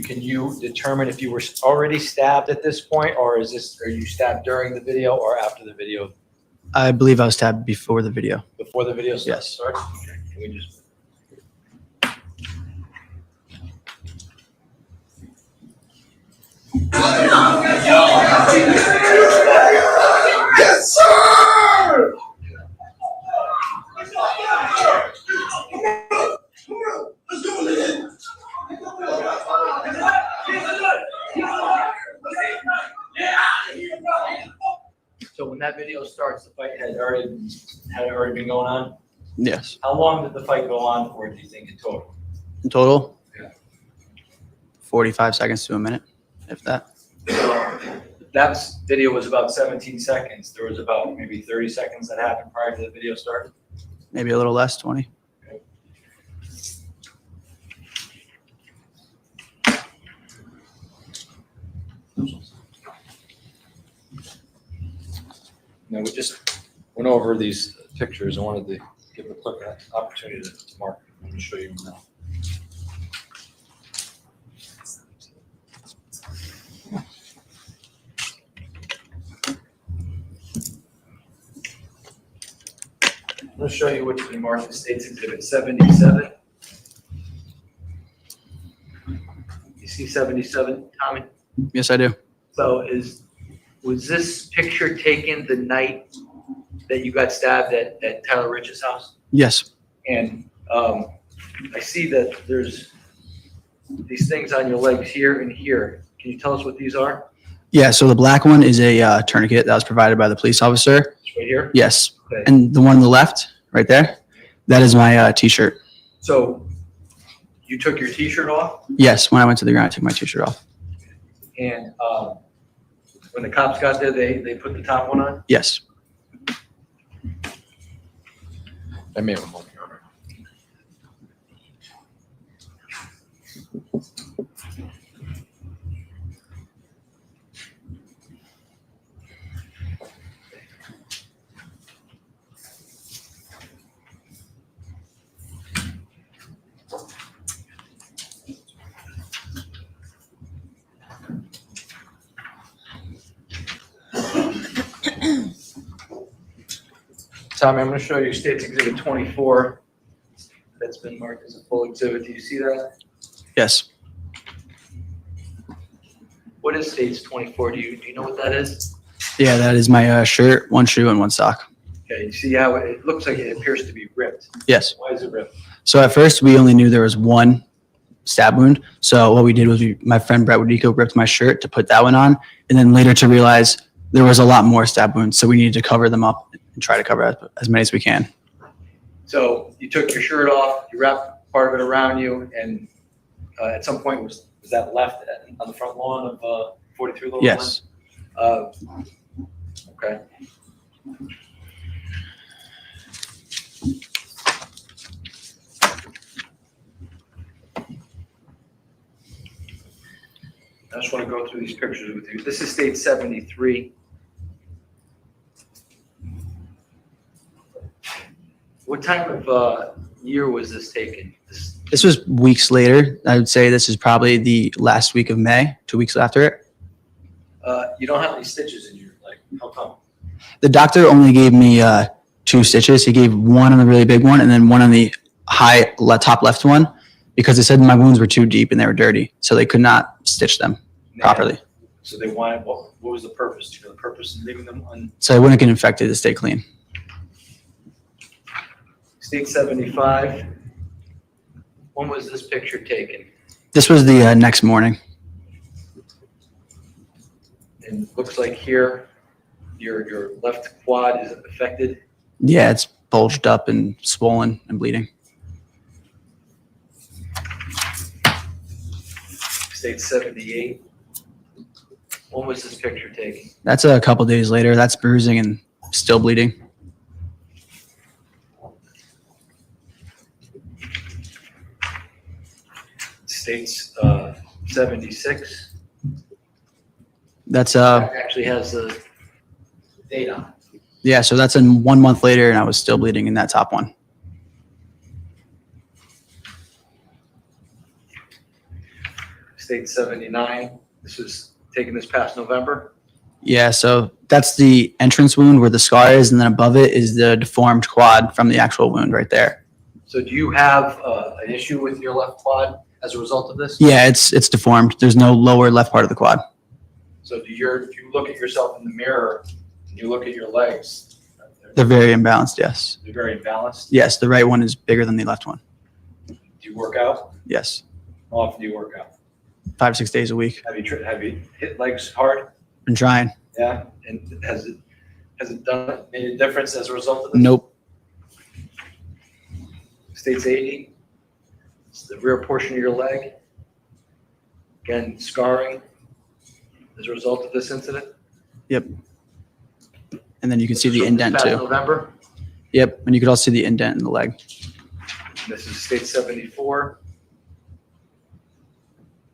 can you determine if you were already stabbed at this point, or are you stabbed during the video or after the video? I believe I was stabbed before the video. Before the video starts? Yes. Sorry? Okay. Can we just... Yes, sir! Let's go, man. So when that video starts, the fight had already been going on? Yes. How long did the fight go on for, do you think, in total? In total? Yeah. 45 seconds to a minute, if that. That video was about 17 seconds. There was about maybe 30 seconds that happened prior to the video starting. Maybe a little less, 20. Now, we just went over these pictures. I wanted to give a quick opportunity to mark. I'm going to show you them now. I'm going to show you what's been marked as States Exhibit 77. You see 77, Tommy? Yes, I do. So was this picture taken the night that you got stabbed at Tyler Rich's house? Yes. And I see that there's these things on your legs here and here. Can you tell us what these are? Yeah, so the black one is a tourniquet that was provided by the police officer. It's right here? Yes. Okay. And the one on the left, right there, that is my t-shirt. So you took your t-shirt off? Yes, when I went to the ground, I took my t-shirt off. And when the cops got there, they put the top one on? Yes. I may have a moment. Tommy, I'm going to show you State's Exhibit 24. That's been marked as a full exhibit. Do you see that? Yes. What is State's 24? Do you know what that is? Yeah, that is my shirt, one shoe, and one sock. Okay, you see how it looks like it appears to be ripped. Yes. Why is it ripped? So at first we only knew there was one stab wound. So what we did was my friend Brett Wadico ripped my shirt to put that one on, and then later to realize there was a lot more stab wounds. So we needed to cover them up and try to cover as many as we can. So you took your shirt off, you wrapped part of it around you, and at some point was that left on the front lawn of 43 Little Yes. Okay. I just want to go through these pictures with you. This is state 73. What time of year was this taken? This was weeks later. I would say this is probably the last week of May, 2 weeks after it. You don't have any stitches in your leg. How come? The doctor only gave me 2 stitches. He gave one on the really big one and then one on the top left one because they said my wounds were too deep and they were dirty, so they could not stitch them properly. So they wanted, what was the purpose? Do you know the purpose of leaving them on? So I wouldn't get infected to stay clean. State 75. When was this picture taken? This was the next morning. And looks like here, your left quad is affected. Yeah, it's bulged up and swollen and bleeding. State 78. When was this picture taken? That's a couple days later. That's bruising and still bleeding. States 76. That's Actually has a date on it. yeah, so that's in 1 month later and I was still bleeding in that top one. State 79. This was taken this past November. Yeah, so that's the entrance wound where the scar is, and then above it is the deformed quad from the actual wound right there. So do you have an issue with your left quad as a result of this? Yeah, it's deformed. There's no lower left part of the quad. So if you look at yourself in the mirror and you look at your legs, They're very imbalanced, yes. they're very imbalanced. Yes, the right one is bigger than the left one. Do you work out? Yes, How often do you work out? 5, 6 days a week. Have you hit legs hard? Been trying. Yeah. And has it made a difference as a result of this? Nope. States 80. It's the rear portion of your leg. Again, scarring as a result of this incident. Yep. And then you can see the This indent past too. November. Yep, and you could also see the indent in the leg. This is state 74.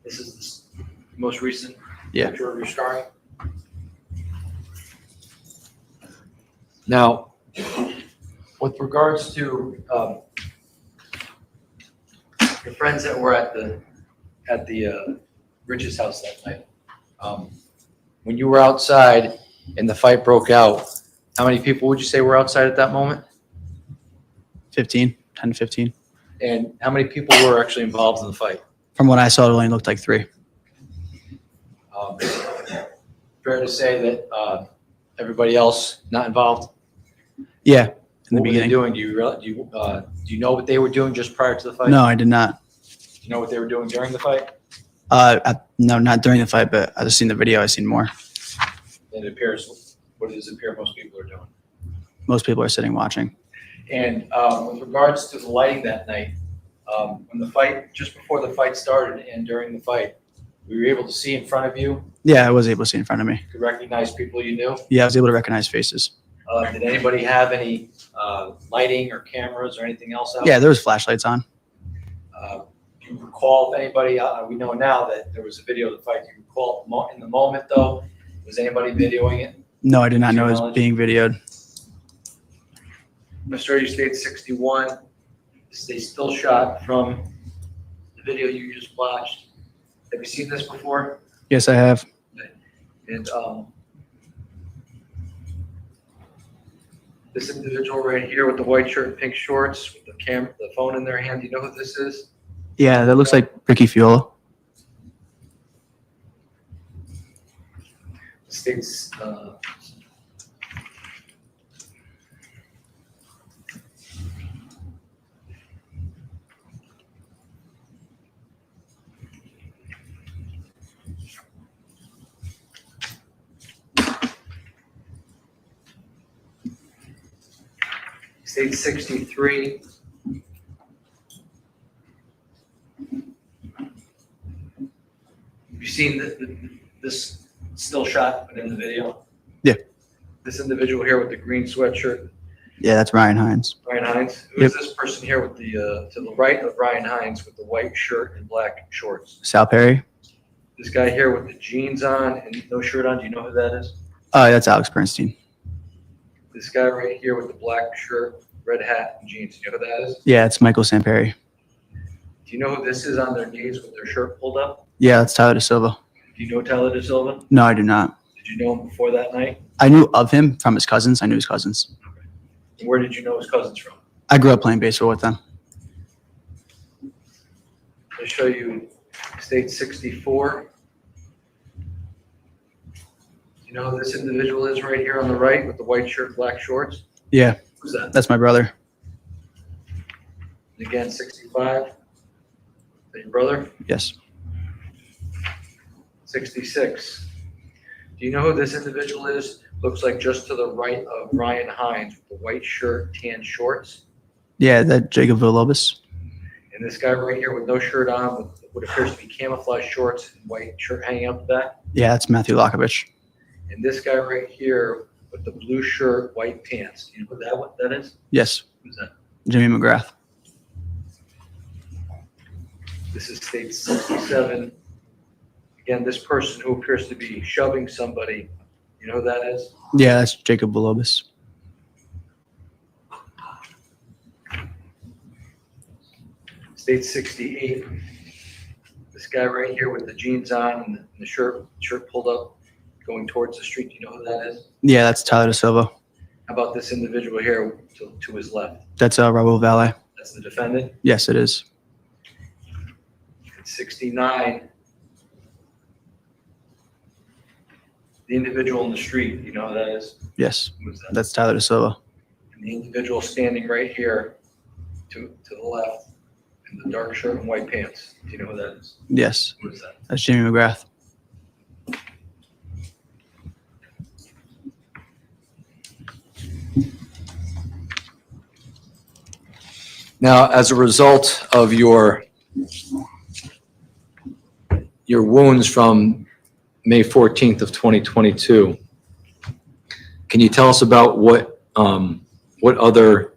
This is the most recent Yeah. picture of your scarring. Now, with regards to your friends that were at the Rich's house that night, when you were outside and the fight broke out, how many people would you say were outside at that moment? 10 to 15. And how many people were actually involved in the fight? From what I saw, it only looked like 3. Fair to say that everybody else not involved? Yeah, in the What were they beginning. doing? Do you know what they were doing just prior to the fight? No, I did not. Do you know what they were doing during the fight? No, not during the fight, but I just seen the video. I seen more. It appears, what does it appear most people are doing? Most people are sitting watching. And with regards to the lighting that night, when the fight, just before the fight started and during the fight, were you able to see in front of you? Yeah, I was able to see in front of me. To recognize people you knew? Yeah, I was able to recognize faces. Did anybody have any lighting or cameras or anything else out? Yeah, there was flashlights on. Do you recall if anybody, we know now that there was a video of the fight. Do you recall in the moment though, was anybody videoing it? No, I did not To know your it was knowledge? being videoed. Mr. State 61, they still shot from the video you just watched. Have you seen this before? Yes, I have. And this individual right here with the white shirt and pink shorts with the phone in their hand, do you know who this is? Yeah, that looks like Ricky Fiola. States State 63. Have you seen this still shot in the video? Yeah. This individual here with the green sweatshirt, Yeah, that's Ryan Hines. Ryan Hines. Who's this person here with the to the right of Ryan Hines with the white shirt and black shorts? Sal Perry. This guy here with the jeans on and no shirt on. Do you know who that is? That's Alex Bernstein. This guy right here with the black shirt, red hat, and jeans. Do you know who that is? Yeah, it's Michael Samperi. Do you know who this is on their knees with their shirt pulled up? Yeah, that's Tyler De Silva. Do you know Tyler De Silva? No, I do not. Did you know him before that night? I knew of him from his cousins. I knew his cousins. And where did you know his cousins from? I grew up playing baseball with them. I'll show you State 64. You know who this individual is right here on the right with the white shirt, black shorts? Yeah, Who's that? that's my brother. And again, 65. Is that your brother? Yes. 66. Do you know who this individual is? Looks like just to the right of Ryan Hines with the white shirt, tan shorts. Yeah, that Jacob Villalobos. And this guy right here with no shirt on, with what appears to be camouflage shorts and white shirt hanging out the back. Yeah, that's Matthew Lockovich. And this guy right here with the blue shirt, white pants. Do you know what that is? Yes, Who's that? Jimmy McGrath. This is State 67. Again, this person who appears to be shoving somebody, you know who that is? Yeah, that's Jacob Villalobos. State 68. This guy right here with the jeans on and the shirt pulled up going towards the street. Do you know who that is? Yeah, that's Tyler De Silva. How about this individual here to his left? That's Raul Valle. That's the defendant. Yes, it is. 69. The individual in the street, you know who that is? Yes, Who's that? that's Tyler De Silva. And the individual standing right here to the left in the dark shirt and white pants. Do you know who that is? Yes, Who is that? that's Jimmy McGrath. Now, as a result of your wounds from May 14th of 2022, can you tell us about what other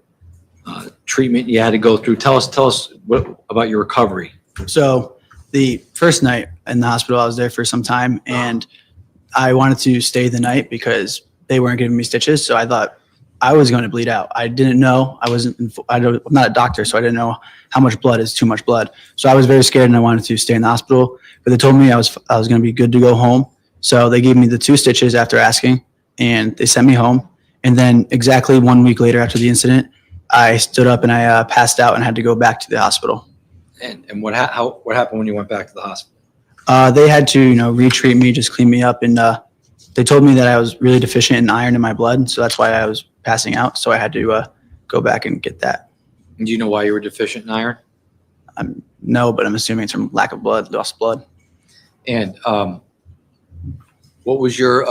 treatment you had to go through? Tell us what about your recovery. So the first night in the hospital, I was there for some time, and I wanted to stay the night because they weren't giving me stitches. So I thought I was going to bleed out. I didn't know. I'm not a doctor, so I didn't know how much blood is too much blood. So I was very scared, and I wanted to stay in the hospital. But they told me I was going to be good to go home. So they gave me the 2 stitches after asking, and they sent me home. And then exactly 1 week later after the incident, I stood up and I passed out and had to go back to the hospital. And what happened when you went back to the hospital? They had to, retreat me, just clean me up, and they told me that I was really deficient in iron in my blood, so that's why I was passing out. So I had to go back and get that. And do you know why you were deficient in iron? No, but I'm assuming it's from lack of blood, lost blood. And what was your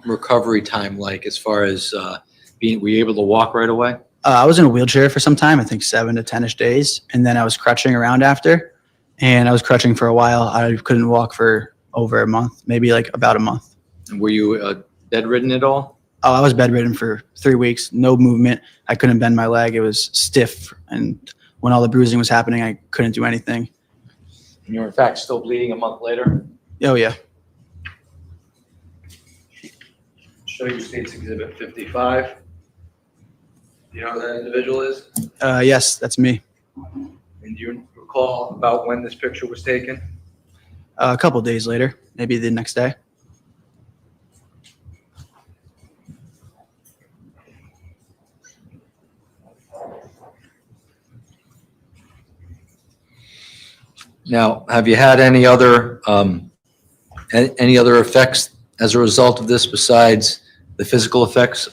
recovery time like as far as were you able to walk right away? I was in a wheelchair for some time, I think 7 to 10-ish days, and then I was crutching around after, and I was crutching for a while. I couldn't walk for over a month, maybe like about a month. And were you bedridden at all? Oh, I was bedridden for 3 weeks, no movement. I couldn't bend my leg. It was stiff, and when all the bruising was happening, I couldn't do anything. And you're in fact still bleeding a month later? Oh, yeah. Show you State's Exhibit 55. Do you know who that individual is? Yes, that's me. And do you recall about when this picture was taken? A couple days later, maybe the next day. Now, have you had any other effects as a result of this besides the physical effects?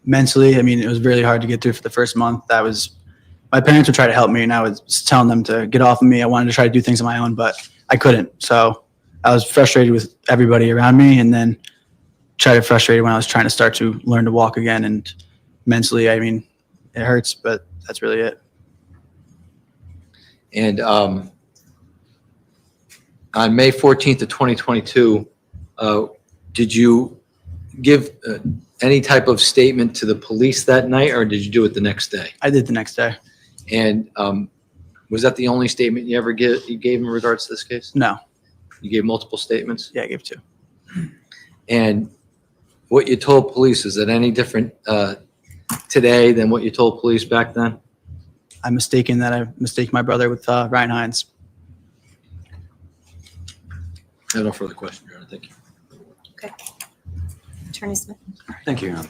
Mentally, it was really hard to get through for the first month. My parents would try to help me, and I was telling them to get off of me. I wanted to try to do things on my own, but I couldn't. So I was frustrated with everybody around me, and then frustrated when I was trying to start to learn to walk again. And mentally, It hurts, but that's really it. And on May 14th of 2022, did you give any type of statement to the police that night, or did you do it the next day? I did the next day. And was that the only statement you gave in regards to this case? No. You gave multiple statements? Yeah, I gave 2. And what you told police, is it any different today than what you told police back then? I mistake my brother with Ryan Hines. I have no further questions, Your Honor. Thank you. Okay. Attorney Smith. Thank you, Your Honor.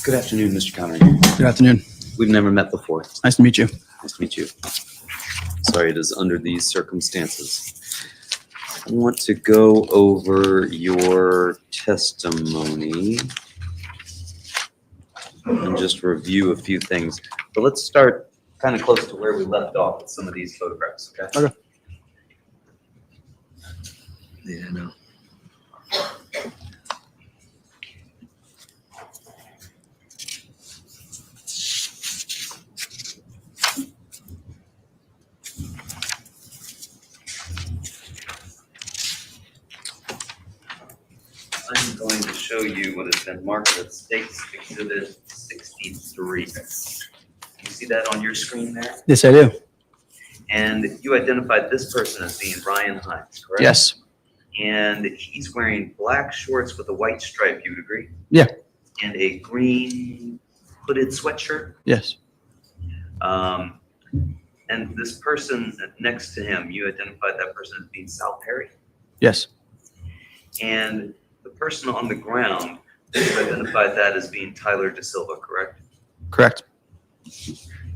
Good afternoon, Mr. Connery. Good afternoon. We've never met before. Nice to meet you. Nice to meet you. Sorry, it is under these circumstances. I want to go over your testimony and just review a few things. But let's start kind of close to where we left off with some of these photographs, okay? Okay. Yeah, no. I'm going to show you what has been marked as State's Exhibit 63. You see that on your screen there? Yes, I do. And you identified this person as being Ryan Hines, correct? Yes. And he's wearing black shorts with a white stripe, you would agree? Yeah. And a green hooded sweatshirt. Yes. And this person next to him, you identified that person as being Sal Perry. Yes. And the person on the ground, you identified that as being Tyler De Silva, correct? Correct.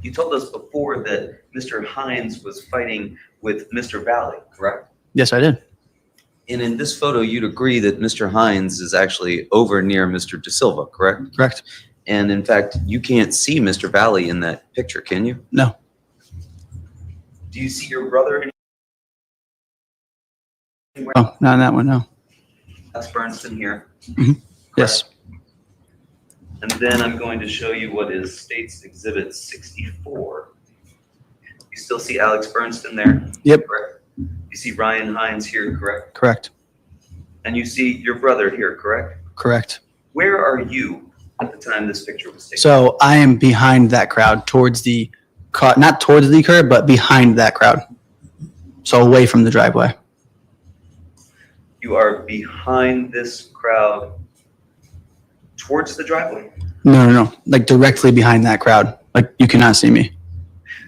You told us before that Mr. Hines was fighting with Mr. Valle, correct? Yes, I did. And in this photo, you'd agree that Mr. Hines is actually over near Mr. De Silva, correct? Correct. And in fact, you can't see Mr. Valle in that picture, can you? No. Do you see your brother anywhere? Oh, not in that one, no. That's Bernston here. Yes. And then I'm going to show you what is State's Exhibit 64. You still see Alex Bernston there? Yep. Correct. You see Ryan Hines here, correct? Correct. And you see your brother here, correct? Correct. Where are you at the time this picture was taken? So I am behind that crowd, towards the car, not towards the curb, but behind that crowd. So away from the driveway. You are behind this crowd towards the driveway? No. Like directly behind that crowd. Like you cannot see me.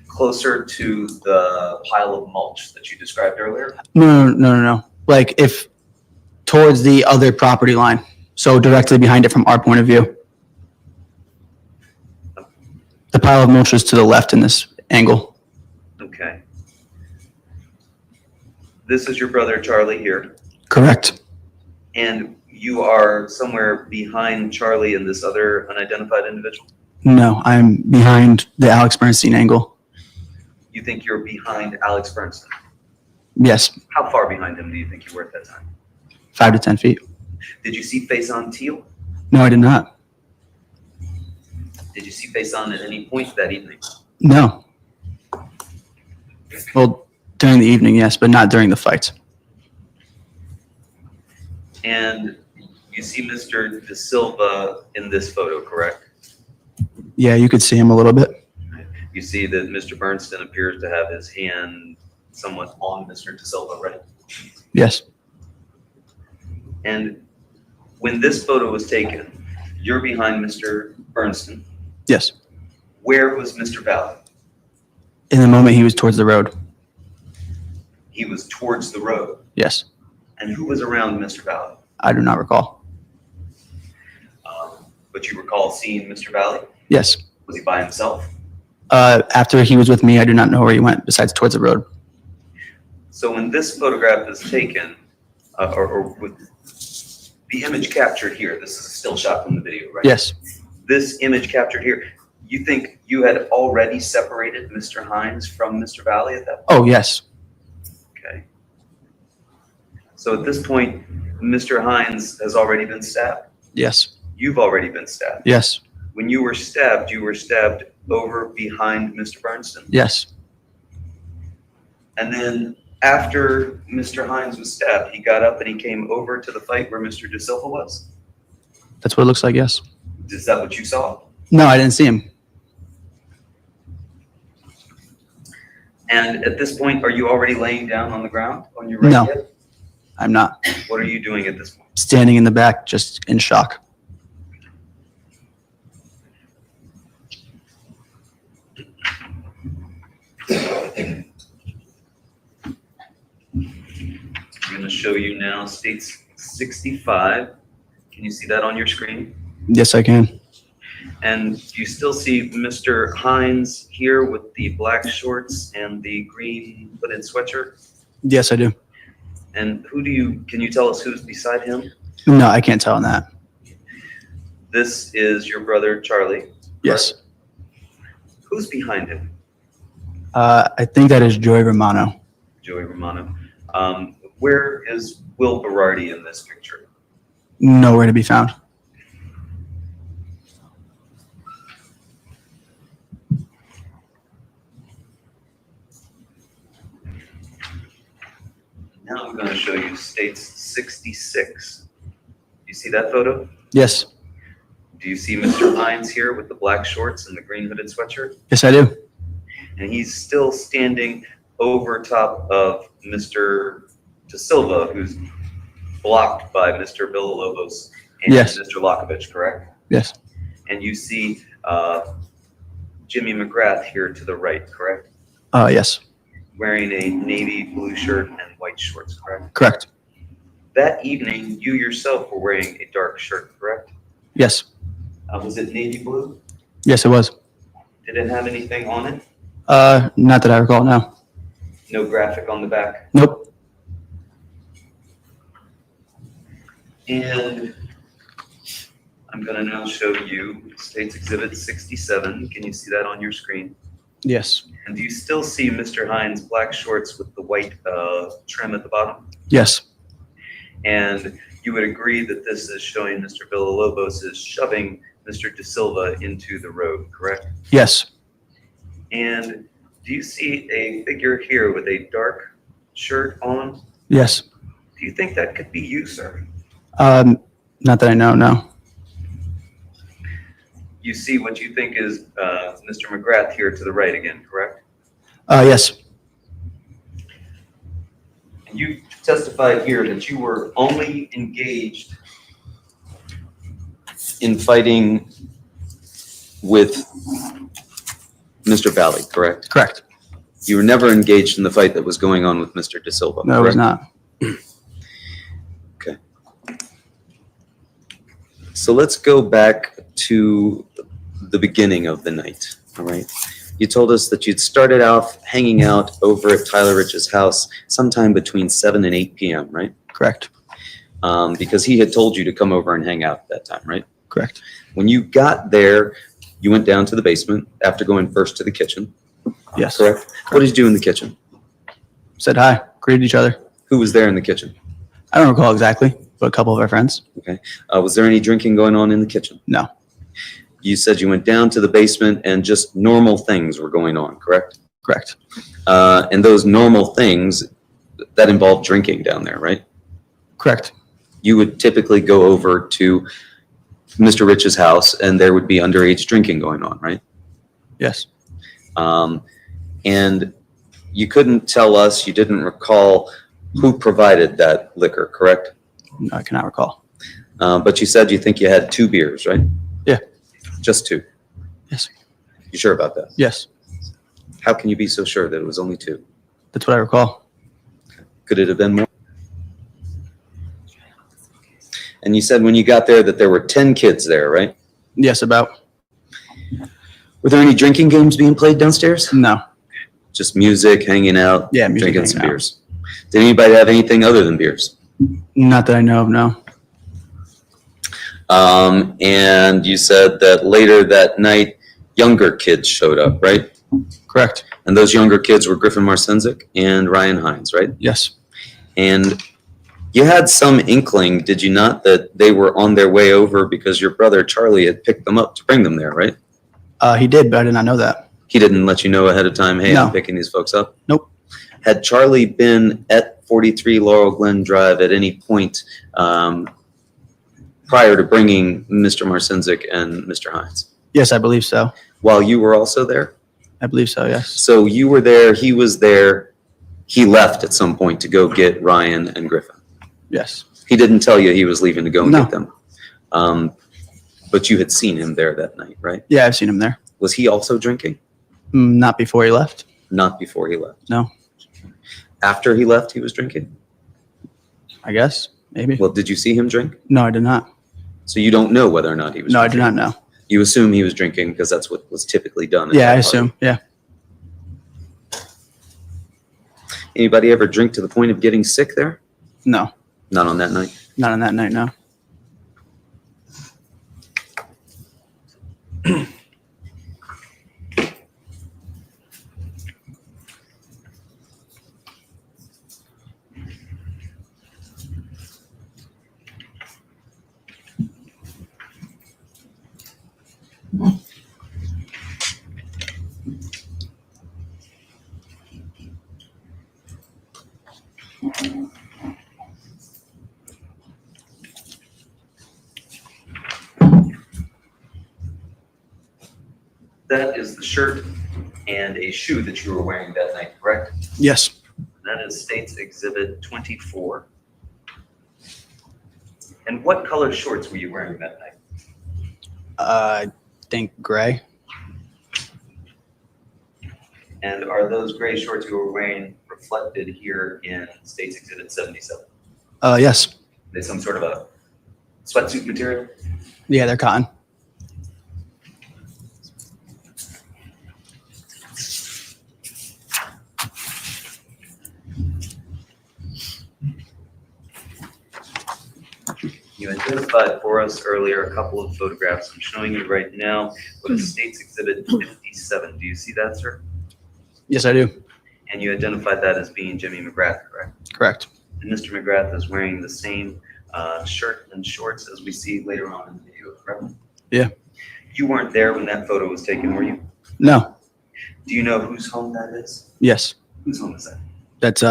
Closer to the pile of mulch that you described earlier? No. Like if towards the other property line. So directly behind it from our point of view. The pile of mulch is to the left in this angle. Okay. This is your brother Charlie here. Correct. And you are somewhere behind Charlie and this other unidentified individual? No, I'm behind the Alex Bernstein angle. You think you're behind Alex Bernstein? Yes, How far behind him do you think you were at that time? 5 to 10 feet. Did you see Faison Teal? No, I did not. Did you see Faison at any point that evening? No. Well, during the evening, yes, but not during the fights. And you see Mr. De Silva in this photo, correct? Yeah, you could see him a little bit. You see that Mr. Bernstein appears to have his hand somewhat on Mr. De Silva, right? Yes. And when this photo was taken, you're behind Mr. Bernstein. Yes. Where was Mr. Valle? In the moment he was towards the road. He was towards the road. Yes. And who was around Mr. Valle? I do not recall. But you recall seeing Mr. Valle? Yes. Was he by himself? After he was with me, I do not know where he went besides towards the road. So when this photograph is taken, or with the image captured here, this is a still shot from the video, right? Yes. This image captured here, you think you had already separated Mr. Hines from Mr. Valle at that point? Oh, yes. Okay. So at this point, Mr. Hines has already been stabbed. Yes. You've already been stabbed. Yes. When you were stabbed over behind Mr. Bernstein. Yes. And then after Mr. Hines was stabbed, he got up and he came over to the fight where Mr. De Silva was. That's what it looks like. Yes. Is that what you saw? No, I didn't see him. And at this point, are you already laying down on the ground on your right No. hip? I'm not. What are you doing at this point? Standing in the back, just in shock. I'm going to show you now states 65. Can you see that on your screen? Yes, I can. And do you still see Mr. Hines here with the black shorts and the green hooded sweatshirt? Yes, I do. And can you tell us who's beside him? No, I can't tell on that. This is your brother, Charlie. Yes. Who's behind him? I think that is Joey Romano. Joey Romano. Where is Will Berardi in this picture? Nowhere to be found. Now I'm going to show you states 66. You see that photo? Yes. Do you see Mr. Hines here with the black shorts and the green hooded sweatshirt? Yes, I do. And he's still standing over top of Mr. De Silva, who's blocked by Mr. Villalobos and Yes. Mr. Lokovich, correct? Yes. And you see Jimmy McGrath here to the right, correct? Yes. Wearing a navy blue shirt and white shorts, correct? Correct. That evening, you yourself were wearing a dark shirt, correct? Yes. Was it navy blue? Yes, it was. Did it have anything on it? Not that I recall, no. No graphic on the back? Nope. And I'm going to now show you States Exhibit 67. Can you see that on your screen? Yes. And do you still see Mr. Hines' black shorts with the white trim at the bottom? Yes. And you would agree that this is showing Mr. Villalobos is shoving Mr. De Silva into the road, correct? Yes. And do you see a figure here with a dark shirt on? Yes. Do you think that could be you, sir? Not that I know, no. You see what you think is Mr. McGrath here to the right again, correct? Yes. And you testified here that you were only engaged in fighting with Mr. Valle, correct? Correct. You were never engaged in the fight that was going on with Mr. De Silva, No, it was not. Okay. So let's go back to the beginning of the night, all right? You told us that you'd started off hanging out over at Tyler Rich's house sometime between 7 and 8 p.m., right? Correct. Because he had told you to come over and hang out at that time, right? Correct. When you got there, you went down to the basement after going first to the kitchen. Yes. Correct? What did you do in the kitchen? Said hi, greeted each other. Who was there in the kitchen? I don't recall exactly, but a couple of our friends. Okay. Was there any drinking going on in the kitchen? No. You said you went down to the basement and just normal things were going on, correct? Correct. And those normal things, that involved drinking down there, right? Correct. You would typically go over to Mr. Rich's house and there would be underage drinking going on, right? Yes. And you couldn't tell us, you didn't recall who provided that liquor, correct? No, I cannot recall. But you said you think you had 2 beers, right? Yeah. Just 2? Yes. You sure about that? Yes. How can you be so sure that it was only 2? That's what I recall. Could it have been more? And you said when you got there that there were 10 kids there, right? Yes, about. Were there any drinking games being played downstairs? No. Just music, hanging out, Yeah, music, drinking some hanging out. beers. Did anybody have anything other than beers? Not that I know of, no. And you said that later that night, younger kids showed up, right? Correct. And those younger kids were Griffin Marcinzik and Ryan Hines, right? Yes. And You had some inkling, did you not, that they were on their way over because your brother Charlie had picked them up to bring them there, right? He did, but I did not know that. He didn't let you know ahead of time, hey, No. I'm picking these folks up? Nope. Had Charlie been at 43 Laurel Glen Drive at any point prior to bringing Mr. Marcinzik and Mr. Hines? Yes, I believe so. While you were also there? I believe so, yes. So you were there, he was there, he left at some point to go get Ryan and Griffin? Yes. He didn't tell you he was leaving to go and No. get them? But you had seen him there that night, right? Yeah, I've seen him there. Was he also drinking? Not before he left. Not before he left? No. After he left, he was drinking? I guess, maybe. Well, did you see him drink? No, I did not. So you don't know whether or not he was No, I drinking? do not know. You assume he was drinking because that's what was typically done. at Yeah, I that party. assume. Yeah. Anybody ever drink to the point of getting sick there? No, Not on that night? not on that night, no. That is the shirt and a shoe that you were wearing that night, correct? Yes. That is State's Exhibit 24. And what color shorts were you wearing that night? I think gray. And are those gray shorts you were wearing reflected here in State's Exhibit 77? Yes. Are they some sort of a sweatsuit material? Yeah, they're cotton. You identified for us earlier a couple of photographs. I'm showing you right now. What is State's Exhibit 57? Do you see that, sir? Yes, I do. And you identified that as being Jimmy McGrath, correct? Correct. And Mr. McGrath is wearing the same shirt and shorts as we see later on in the video, correct? Yeah. You weren't there when that photo was taken, were you? No. Do you know whose home that is? Yes. Whose home is that? That's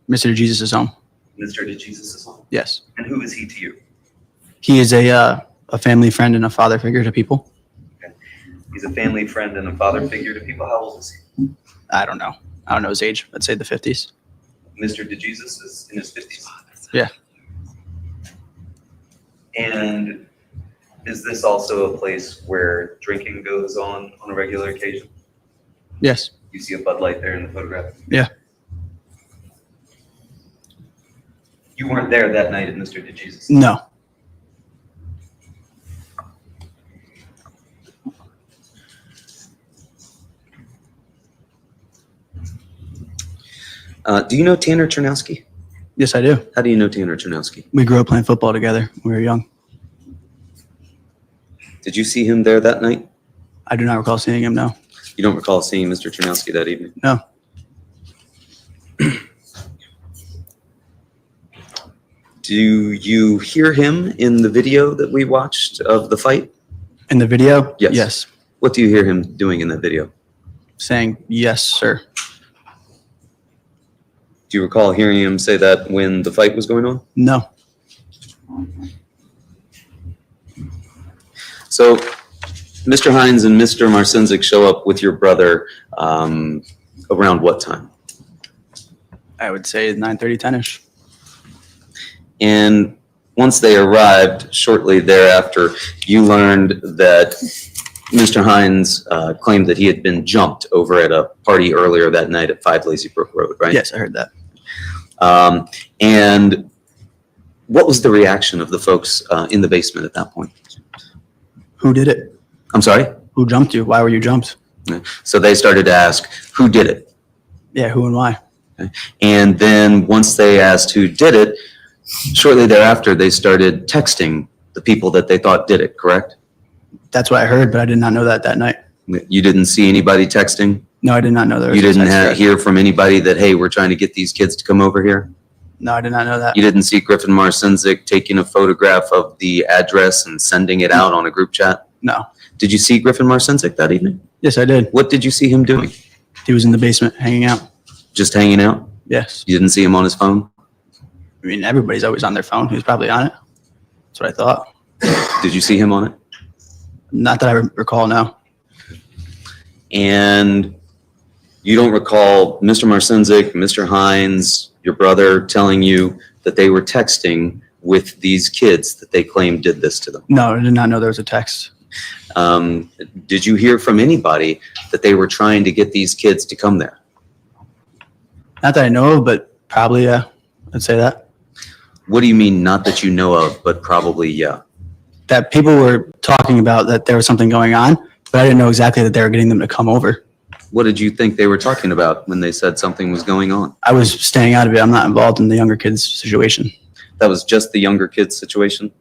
Mr. Jesus' home. Mr. DeJesus' home? Yes. And who is he to you? He is a family friend and a father figure to people. He's a family friend and a father figure to people. How old is he? I don't know. I don't know his age. I'd say the 50s. Mr. DeJesus is in his 50s. Yeah. And is this also a place where drinking goes on a regular occasion? Yes. You see a Bud Light there in the photograph? Yeah. You weren't there that night at Mr. DeJesus? No. Do you know Tanner Chernowski? Yes, I do. How do you know Tanner Chernowski? We grew up playing football together when we were young. Did you see him there that night? I do not recall seeing him, no. You don't recall seeing Mr. Chernowski that evening? No. Do you hear him in the video that we watched of the fight? In the video? Yes. Yes. What do you hear him doing in that video? Saying, yes, sir. Do you recall hearing him say that when the fight was going on? No. So Mr. Hines and Mr. Marcinzik show up with your brother around what time? I would say 9:30, 10-ish. And once they arrived, shortly thereafter, you learned that Mr. Hines claimed that he had been jumped over at a party earlier that night at 5 Lazy Brook Road, right? Yes, I heard that. And what was the reaction of the folks in the basement at that point? Who did it? I'm sorry? Who jumped you? Why were you jumped? So they started to ask, who did it? Yeah, who and why? And then once they asked who did it, shortly thereafter, they started texting the people that they thought did it, correct? That's what I heard, but I did not know that night. You didn't see anybody texting? No, I did not know there was You a didn't text thread. hear from anybody that, hey, we're trying to get these kids to come over here? No, I did not know that. You didn't see Griffin Marcinzik taking a photograph of the address and sending it out on a group chat? No. Did you see Griffin Marcinzik that evening? Yes, I did. What did you see him doing? He was in the basement hanging out. Just hanging out? Yes. You didn't see him on his phone? I mean, everybody's always on their phone. He was probably on it. That's what I thought. Did you see him on it? Not that I recall, no. And you don't recall Mr. Marcinzik, Mr. Hines, your brother telling you that they were texting with these kids that they claimed did this to them? No, I did not know there was a text. Did you hear from anybody that they were trying to get these kids to come there? Not that I know of, but probably, yeah. I'd say that. What do you mean, not that you know of, but probably, yeah? That people were talking about that there was something going on, but I didn't know exactly that they were getting them to come over. What did you think they were talking about when they said something was going on? I was staying out of it. I'm not involved in the younger kids' situation. That was just the younger kids' situation?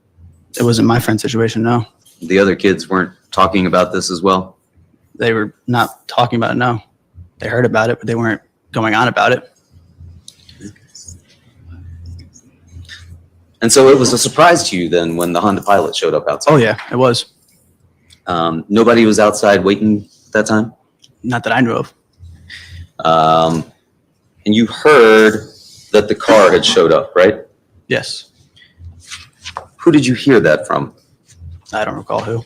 It wasn't my friend's situation, no. The other kids weren't talking about this as well? They were not talking about it, no. They heard about it, but they weren't going on about it. And so it was a surprise to you then when the Honda Pilot showed up outside? Oh, yeah, it was. Nobody was outside waiting at that time? Not that I knew of. And you heard that the car had showed up, right? Yes. Who did you hear that from? I don't recall who.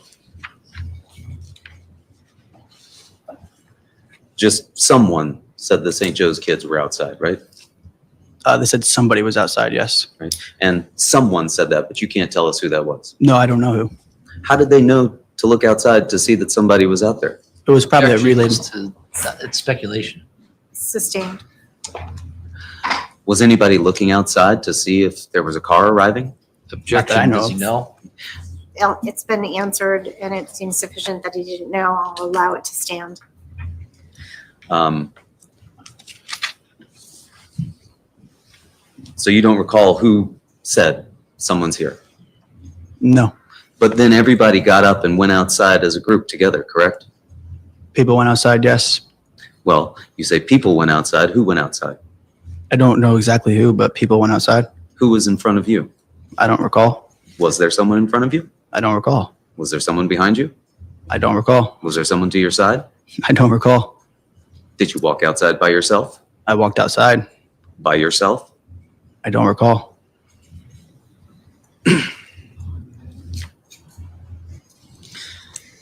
Just someone said the St. Joe's kids were outside, right? They said somebody was outside, yes. Right. And someone said that, but you can't tell us who that was. No, I don't know who. How did they know to look outside to see that somebody was out there? It was probably a relay. It's speculation. Sustained. Was anybody looking outside to see if there was a car arriving? Objection, does he know? It's been answered and it seems sufficient that he didn't know. I'll allow it to stand. So you don't recall who said someone's here? No. But then everybody got up and went outside as a group together, correct? People went outside, yes. Well, you say people went outside. Who went outside? I don't know exactly who, but people went outside. Who was in front of you? I don't recall. Was there someone in front of you? I don't recall. Was there someone behind you? I don't recall. Was there someone to your side? I don't recall. Did you walk outside by yourself? I walked outside. By yourself? I don't recall.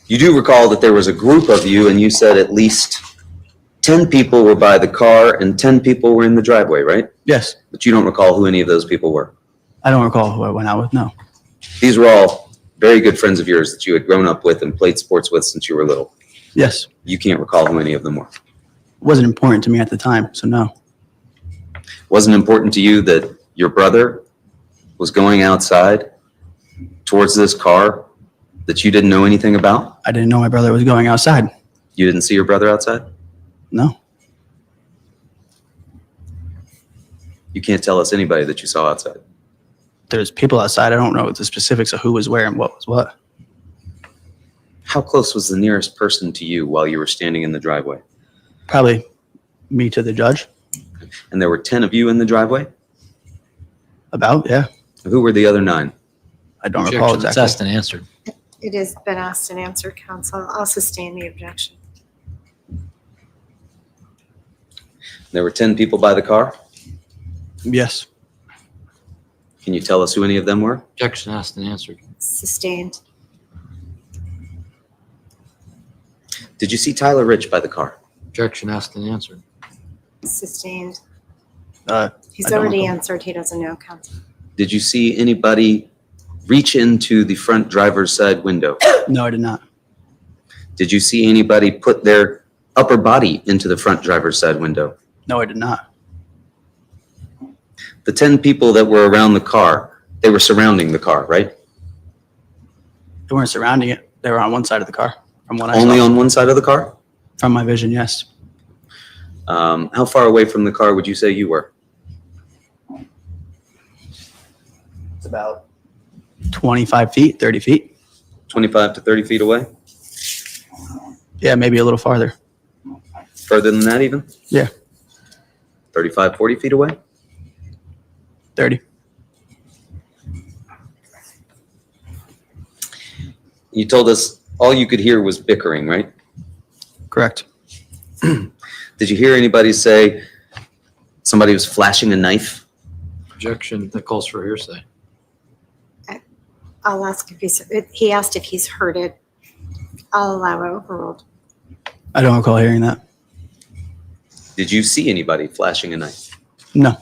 You do recall that there was a group of you and you said at least 10 people were by the car and 10 people were in the driveway, right? Yes. But you don't recall who any of those people were? I don't recall who I went out with, no. These were all very good friends of yours that you had grown up with and played sports with since you were little. Yes. You can't recall who any of them were. It wasn't important to me at the time, so no. Wasn't important to you that your brother was going outside towards this car that you didn't know anything about? I didn't know my brother was going outside. You didn't see your brother outside? No. You can't tell us anybody that you saw outside. There's people outside. I don't know the specifics of who was where and what was what. How close was the nearest person to you while you were standing in the driveway? Probably me to the judge. And there were 10 of you in the driveway? About, yeah. Who were the other 9? I don't recall Objection, it's exactly. asked and answered. It has been asked and answered, counsel. I'll sustain the objection. There were 10 people by the car? Yes. Can you tell us who any of them were? Objection, asked and answered. Sustained. Did you see Tyler Rich by the car? Objection, asked and answered. Sustained. He's I don't already recall. answered. He doesn't know, counsel. Did you see anybody reach into the front driver's side window? No, I did not. Did you see anybody put their upper body into the front driver's side window? No, I did not. The 10 people that were around the car, they were surrounding the car, right? They weren't surrounding it. They were on one side of the car. From what I Only saw. on one side of the car? From my vision, yes. How far away from the car would you say you were? It's about 25 feet, 30 feet. 25 to 30 feet away? Yeah, maybe a little farther. Further than that even? Yeah. 35, 40 feet away? 30. You told us all you could hear was bickering, right? Correct. Did you hear anybody say somebody was flashing a knife? Objection, that calls for hearsay. I'll ask if he asked if he's heard it. I'll allow it overruled. I don't recall hearing that. Did you see anybody flashing a knife? No.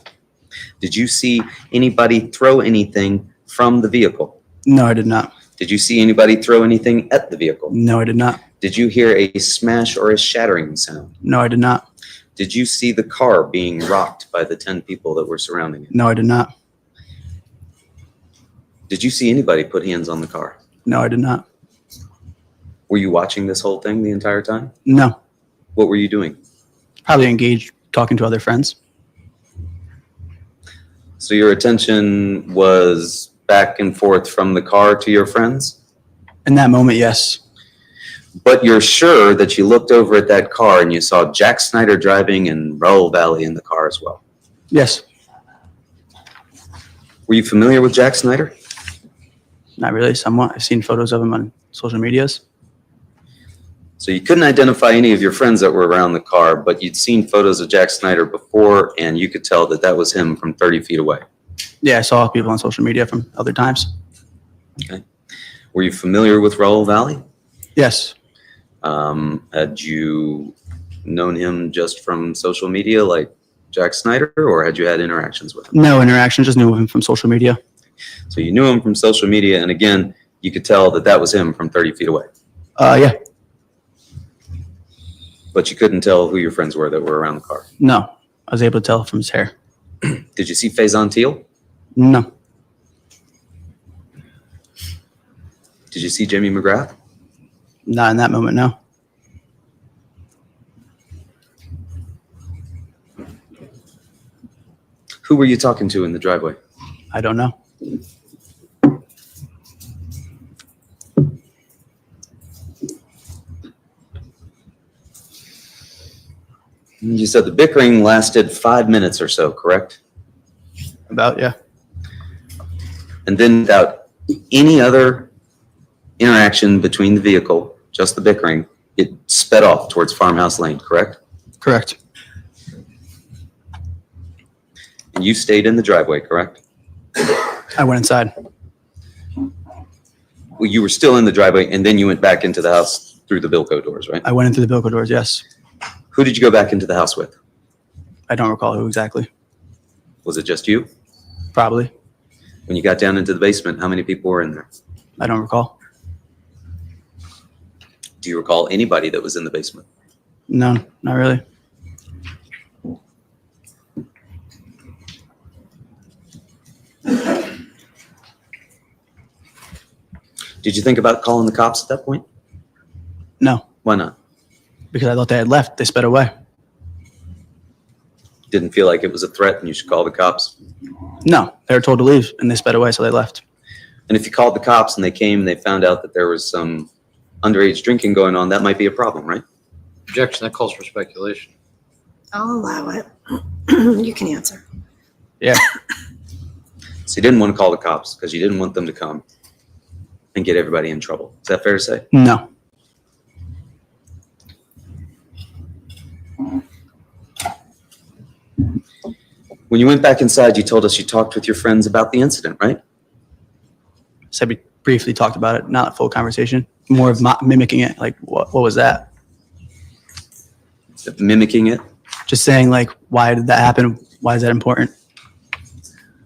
Did you see anybody throw anything from the vehicle? No, I did not. Did you see anybody throw anything at the vehicle? No, I did not. Did you hear a smash or a shattering sound? No, I did not. Did you see the car being rocked by the 10 people that were surrounding it? No, I did not. Did you see anybody put hands on the car? No, I did not. Were you watching this whole thing the entire time? No. What were you doing? Probably engaged talking to other friends. So your attention was back and forth from the car to your friends? In that moment, yes. But you're sure that you looked over at that car and you saw Jack Snyder driving and Raul Valle in the car as well? Yes. Were you familiar with Jack Snyder? Not really, somewhat. I've seen photos of him on social medias. So you couldn't identify any of your friends that were around the car, but you'd seen photos of Jack Snyder before, and you could tell that that was him from 30 feet away. Yeah, I saw people on social media from other times. Okay. Were you familiar with Raul Valle? Yes. Had you known him just from social media like Jack Snyder, or had you had interactions with him? No interaction, just knew of him from social media. So you knew him from social media, and again, you could tell that that was him from 30 feet away. Yeah. But you couldn't tell who your friends were that were around the car. No. I was able to tell from his hair. Did you see Faison Teal? No. Did you see Jamie McGrath? Not in that moment, no. Who were you talking to in the driveway? I don't know. You said the bickering lasted 5 minutes or so, correct? About, yeah. And then without any other interaction between the vehicle, just the bickering, it sped off towards Farmhouse Lane, correct? Correct. And you stayed in the driveway, correct? I went inside. Well, you were still in the driveway, and then you went back into the house through the Bilco doors, right? I went in through the Bilco doors, yes. Who did you go back into the house with? I don't recall who exactly. Was it just you? Probably. When you got down into the basement, how many people were in there? I don't recall. Do you recall anybody that was in the basement? No, not really. Did you think about calling the cops at that point? No, Why not? because I thought they had left. They sped away. Didn't feel like it was a threat and you should call the cops? No, they were told to leave and they sped away, so they left. And if you called the cops and they came and they found out that there was some underage drinking going on, that might be a problem, right? Objection, that calls for speculation. I'll allow it. You can answer. Yeah. So you didn't want to call the cops because you didn't want them to come and get everybody in trouble. Is that fair to say? No. When you went back inside, you told us you talked with your friends about the incident, right? Said we briefly talked about it, not a full conversation. More of mimicking it. Like, what was that? Mimicking it? Just saying, like, why did that happen? Why is that important?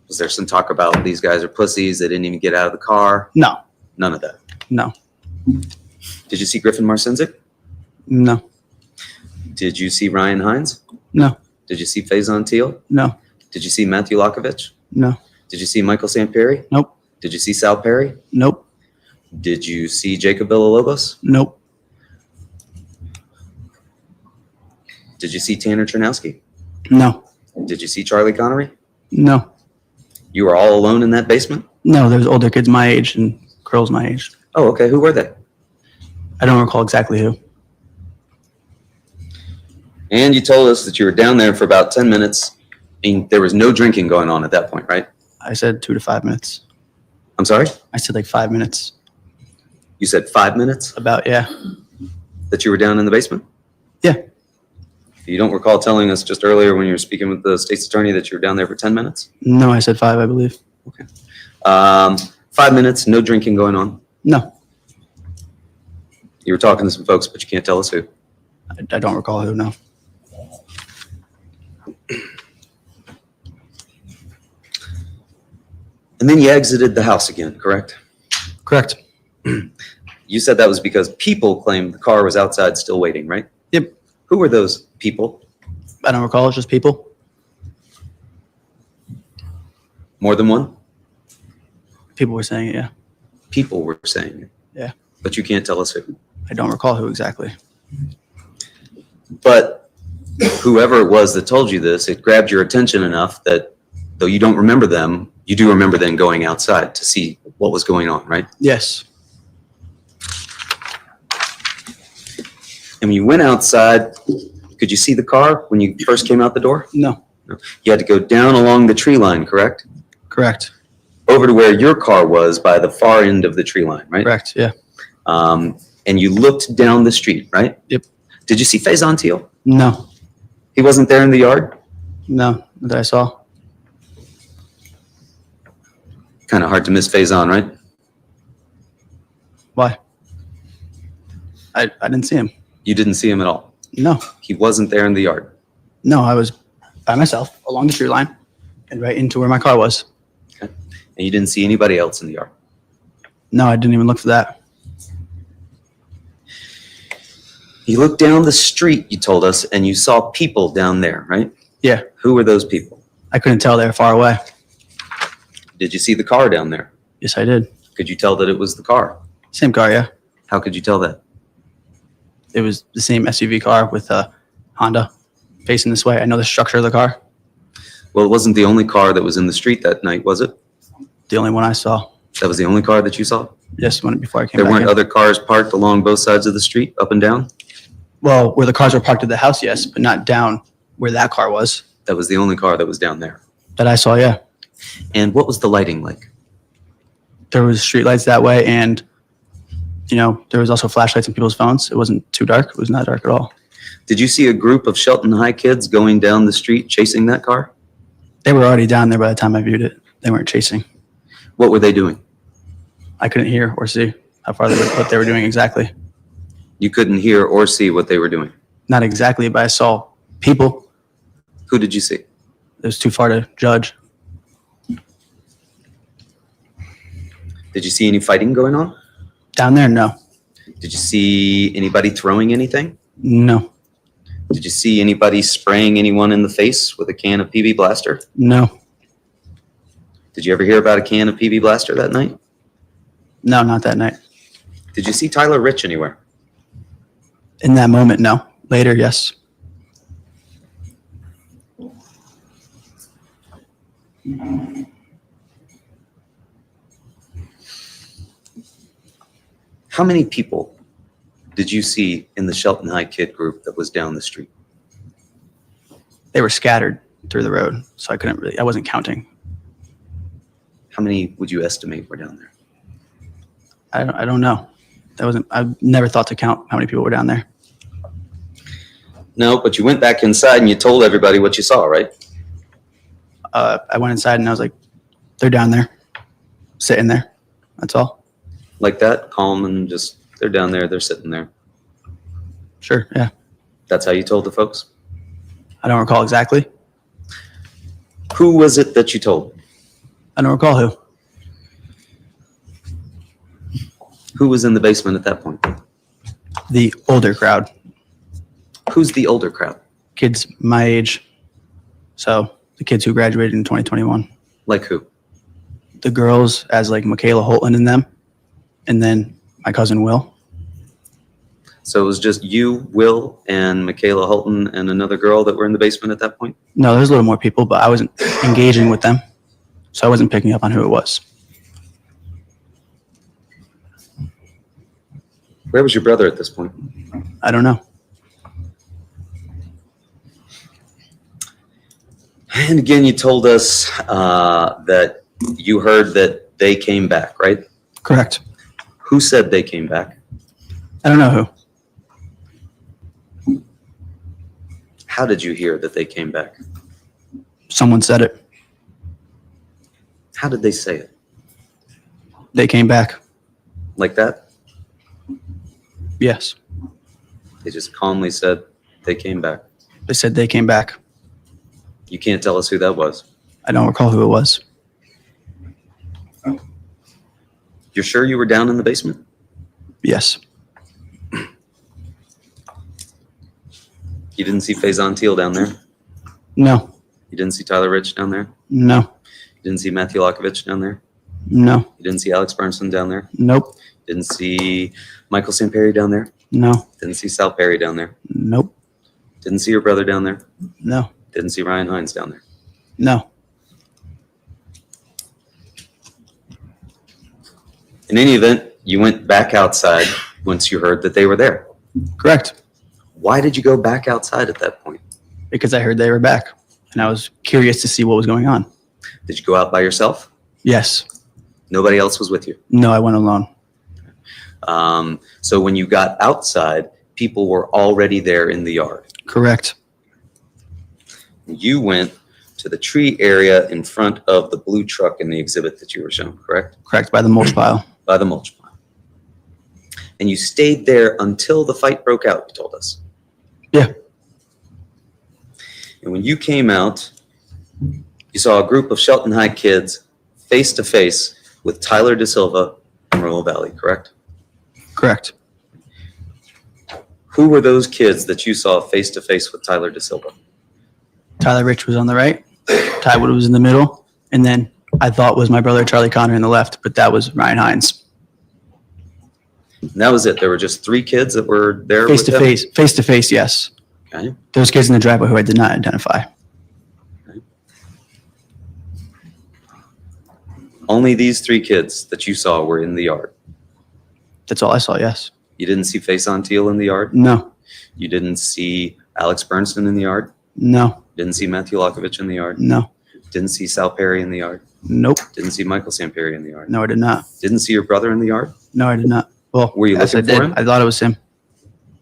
Was there some talk about these guys are pussies, they didn't even get out of the car? No. None of that. No. Did you see Griffin Marcinzik? No. Did you see Ryan Hines? No. Did you see Faison Teal? No. Did you see Matthew Lokovich? No. Did you see Michael Sampieri? Nope. Did you see Sal Perry? Nope. Did you see Jacob Villalobos? Nope. Did you see Tanner Chernowski? No. Did you see Charlie Connery? No. You were all alone in that basement? No, there was older kids my age and girls my age. Oh, okay. Who were they? I don't recall exactly who. And you told us that you were down there for about 10 minutes and there was no drinking going on at that point, right? I said 2 to 5 minutes. I'm sorry? I said like 5 minutes. You said 5 minutes About, yeah. that you were down in the basement? Yeah. You don't recall telling us just earlier when you were speaking with the state's attorney that you were down there for 10 minutes? No, I said 5, I believe. Okay. 5 minutes, no drinking going on? No, You were talking to some folks, but you can't tell us who. I don't recall who, no. And then you exited the house again, correct? Correct. You said that was because people claimed the car was outside still waiting, right? Yep. Who were those people? I don't recall, it's just people. More than one? People were saying it, yeah. People were saying it. Yeah. But you can't tell us who. I don't recall who exactly. But whoever it was that told you this, it grabbed your attention enough that though you don't remember them, you do remember them going outside to see what was going on, right? Yes. And when you went outside, could you see the car when you first came out the door? No. No. You had to go down along the tree line, correct? Correct. Over to where your car was by the far end of the tree line, right? Correct, yeah. And you looked down the street, right? Yep. Did you see Faison Teal? No. He wasn't there in the yard? No, that I saw. Kind of hard to miss Faison, right? Why? I didn't see him. You didn't see him at all? No. He wasn't there in the yard? No, I was by myself along the tree line and right into where my car was. Okay. And you didn't see anybody else in the yard? No, I didn't even look for that. You looked down the street, you told us, and you saw people down there, right? Yeah. Who were those people? I couldn't tell, they were far away. Did you see the car down there? Yes, I did. Could you tell that it was the car? Same car, yeah. How could you tell that? It was the same SUV car with a Honda facing this way. I know the structure of the car. Well, it wasn't the only car that was in the street that night, was it? The only one I saw. That was the only car that you saw? Yes, when before I came There back weren't in. other cars parked along both sides of the street, up and down? Well, where the cars were parked at the house, yes, but not down where that car was. That was the only car that was down there. That I saw, yeah. And what was the lighting like? There was streetlights that way, and there was also flashlights in people's phones. It wasn't too dark. It was not dark at all. Did you see a group of Shelton High kids going down the street chasing that car? They were already down there by the time I viewed it. They weren't chasing. What were they doing? I couldn't hear or see how far what they were doing exactly. You couldn't hear or see what they were doing? Not exactly, but I saw people. Who did you see? It was too far to judge. Did you see any fighting going on? Down there, no. Did you see anybody throwing anything? No. Did you see anybody spraying anyone in the face with a can of PB Blaster? No. Did you ever hear about a can of PB Blaster that night? No, not that night. Did you see Tyler Rich anywhere? In that moment, no. Later, yes. How many people did you see in the Shelton High kid group that was down the street? They were scattered through the road, so I wasn't counting. How many would you estimate were down there? I don't know. I never thought to count how many people were down there. No, but you went back inside and you told everybody what you saw, right? I went inside and I was like, they're down there, sitting there. That's all. Like that, calm and just, they're down there, they're sitting there. Sure, yeah. That's how you told the folks? I don't recall exactly. Who was it that you told? I don't recall who. Who was in the basement at that point? The older crowd. Who's the older crowd? Kids my age. So the kids who graduated in 2021. Like who? The girls as like Michaela Holton and them. And then my cousin Will. So it was just you, Will, and Michaela Holton and another girl that were in the basement at that point? No, there's a little more people, but I wasn't engaging with them. So I wasn't picking up on who it was. Where was your brother at this point? I don't know. And again, you told us that You heard that they came back, right? Correct. Who said they came back? I don't know who. How did you hear that they came back? Someone said it. How did they say it? They came back. Like that? Yes. They just calmly said they came back. They said they came back. You can't tell us who that was. I don't recall who it was. You're sure you were down in the basement? Yes. You didn't see Faison Teal down there? No. You didn't see Tyler Rich down there? No. You didn't see Matthew Lokovich down there? No. You didn't see Alex Bernstein down there? Nope. Didn't see Michael Samperi down there? No. Didn't see Sal Perry down there? Nope. Didn't see your brother down there? No. Didn't see Ryan Hines down there? No. In any event, you went back outside once you heard that they were there. Correct. Why did you go back outside at that point? Because I heard they were back, and I was curious to see what was going on. Did you go out by yourself? Yes. Nobody else was with you? No, I went alone. So when you got outside, people were already there in the yard. Correct. You went to the tree area in front of the blue truck in the exhibit that you were shown, correct? Correct, by the mulch pile. By the mulch pile. And you stayed there until the fight broke out, you told us. Yeah. And when you came out, you saw a group of Shelton High kids face to face with Tyler De Silva and Raul Valle, correct? Correct. Who were those kids that you saw face to face with Tyler De Silva? Tyler Rich was on the right. Ty Wood was in the middle. And then I thought was my brother Charlie Connor in the left, but that was Ryan Hines. And that was it. There were just 3 kids that were there Face with to them? face. Face to face, yes. Okay. There was kids in the driveway who I did not identify. Only these 3 kids that you saw were in the yard. That's all I saw, yes. You didn't see Faison Teal in the yard? No. You didn't see Alex Bernstein in the yard? No. Didn't see Matthew Lokovich in the yard? No. Didn't see Sal Perry in the yard? Nope. Didn't see Michael Samperi in the yard? No, I did not. Didn't see your brother in the yard? No, I did not. Well, Were you yes, looking I for did. him? I thought it was him.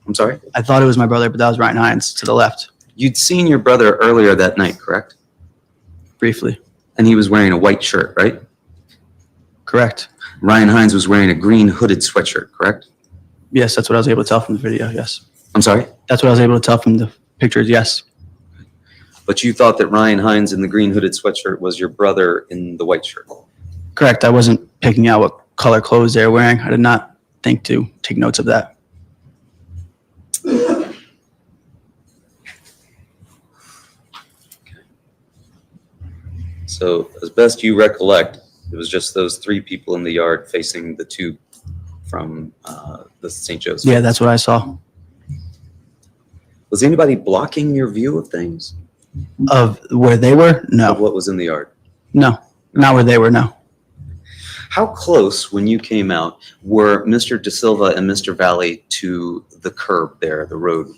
I'm sorry? I thought it was my brother, but that was Ryan Hines to the left. You'd seen your brother earlier that night, correct? Briefly. And he was wearing a white shirt, right? Correct. Ryan Hines was wearing a green hooded sweatshirt, correct? Yes, that's what I was able to tell from the video, yes. I'm sorry? That's what I was able to tell from the pictures, yes. But you thought that Ryan Hines in the green hooded sweatshirt was your brother in the white shirt? Correct. I wasn't picking out what color clothes they were wearing. I did not think to take notes of that. So as best you recollect, it was just those 3 people in the yard facing the 2 from the St. Joseph. Yeah, that's what I saw. Was anybody blocking your view of things? Of where they were? Of No. what was in the yard? No. Not where they were, no. How close, when you came out, were Mr. De Silva and Mr. Valle to the curb there, the road?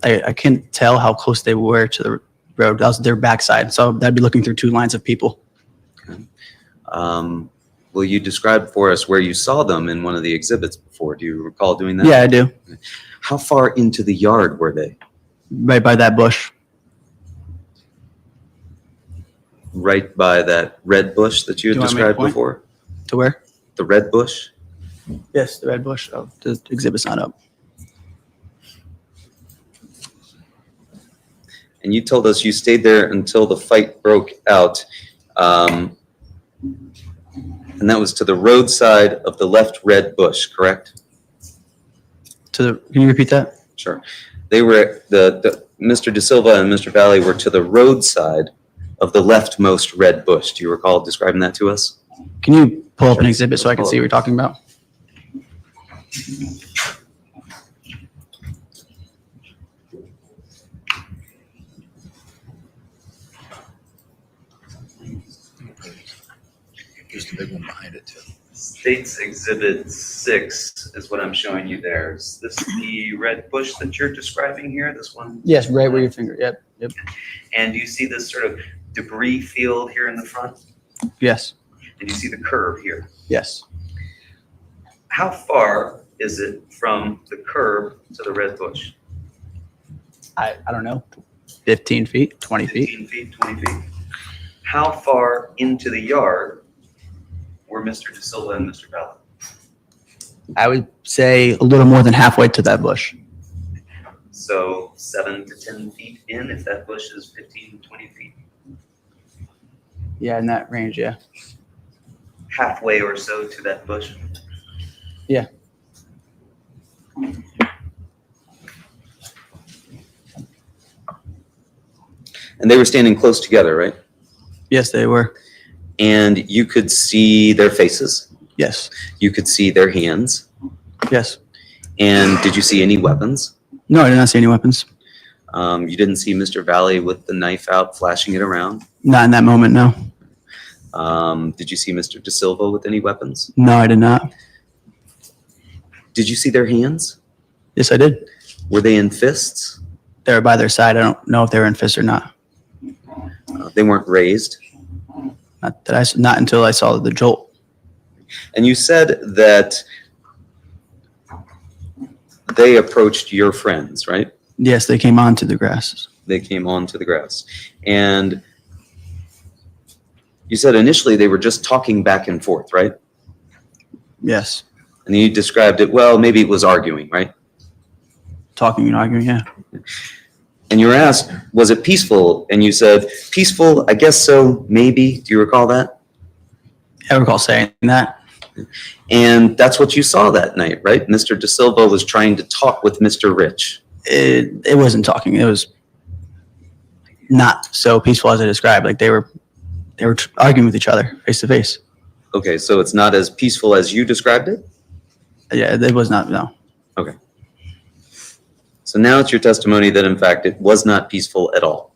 I can't tell how close they were to the road. That was their backside. So that'd be looking through 2 lines of people. Okay. Will you describe for us where you saw them in one of the exhibits before? Do you recall doing that? Yeah, I do. How far into the yard were they? Right by that bush. Right by that red bush that you Do had you want me to described point? before? To where? The red bush? Yes, the red bush. Oh, the exhibit's not up. And you told us you stayed there until the fight broke out. And that was to the roadside of the left red bush, correct? Can you repeat that? Sure. They were, Mr. De Silva and Mr. Valle were to the roadside of the leftmost red bush. Do you recall describing that to us? Can you pull up an exhibit so I can see what you're talking about? There's the big one behind it too. States Exhibit 6 is what I'm showing you there. Is this the red bush that you're describing here, this one? Yes, right where your finger. Yep. And do you see this sort of debris field here in the front? Yes. And you see the curb here. Yes. How far is it from the curb to the red bush? I don't know. 15 feet, 20 feet. 15 feet, 20 feet. How far into the yard were Mr. De Silva and Mr. Valle? I would say a little more than halfway to that bush. So 7 to 10 feet in, if that bush is 15, 20 feet. Yeah, in that range, yeah. Halfway or so to that bush. Yeah. And they were standing close together, right? Yes, they were. And you could see their faces. Yes. You could see their hands. Yes. And did you see any weapons? No, I did not see any weapons. You didn't see Mr. Valle with the knife out, flashing it around? Not in that moment, no. Did you see Mr. De Silva with any weapons? No, I did not. Did you see their hands? Yes, I did. Were they in fists? They were by their side. I don't know if they were in fists or not. They weren't raised? Not until I saw the jolt. And you said that they approached your friends, right? Yes, they came onto the grass. They came onto the grass. And you said initially they were just talking back and forth, right? Yes. And you described it, well, maybe it was arguing, right? Talking and arguing, yeah. And you were asked, was it peaceful? And you said, peaceful, I guess so, maybe. Do you recall that? I recall saying that. And that's what you saw that night, right? Mr. De Silva was trying to talk with Mr. Rich. It wasn't talking. It was not so peaceful as I described. Like they were arguing with each other face to face. Okay, so it's not as peaceful as you described it? Yeah, it was not, no. Okay. So now it's your testimony that in fact it was not peaceful at all.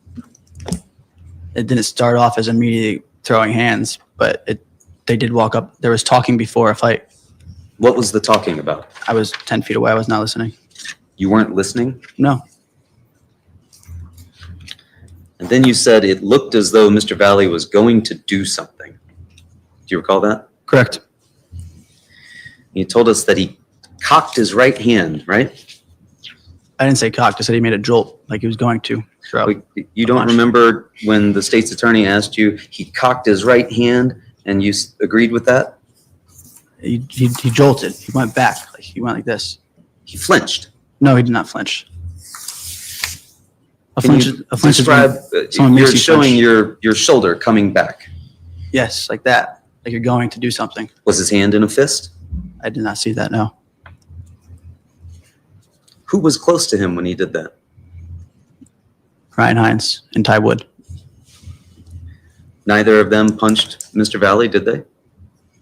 It didn't start off as immediately throwing hands, but they did walk up. There was talking before a fight. What was the talking about? I was 10 feet away. I was not listening. You weren't listening? No. And then you said it looked as though Mr. Valle was going to do something. Do you recall that? Correct. You told us that he cocked his right hand, right? I didn't say cocked. I said he made a jolt like he was going to throw. You don't remember when the state's attorney asked you, he cocked his right hand and you agreed with that? He jolted. He went back. Like he went like this. He flinched. No, he did not flinch. A Can flinch you is when describe, someone you're makes you showing flinch. your shoulder coming back. Yes, like that. Like you're going to do something. Was his hand in a fist? I did not see that, no. Who was close to him when he did that? Ryan Hines and Ty Wood. Neither of them punched Mr. Valle, did they?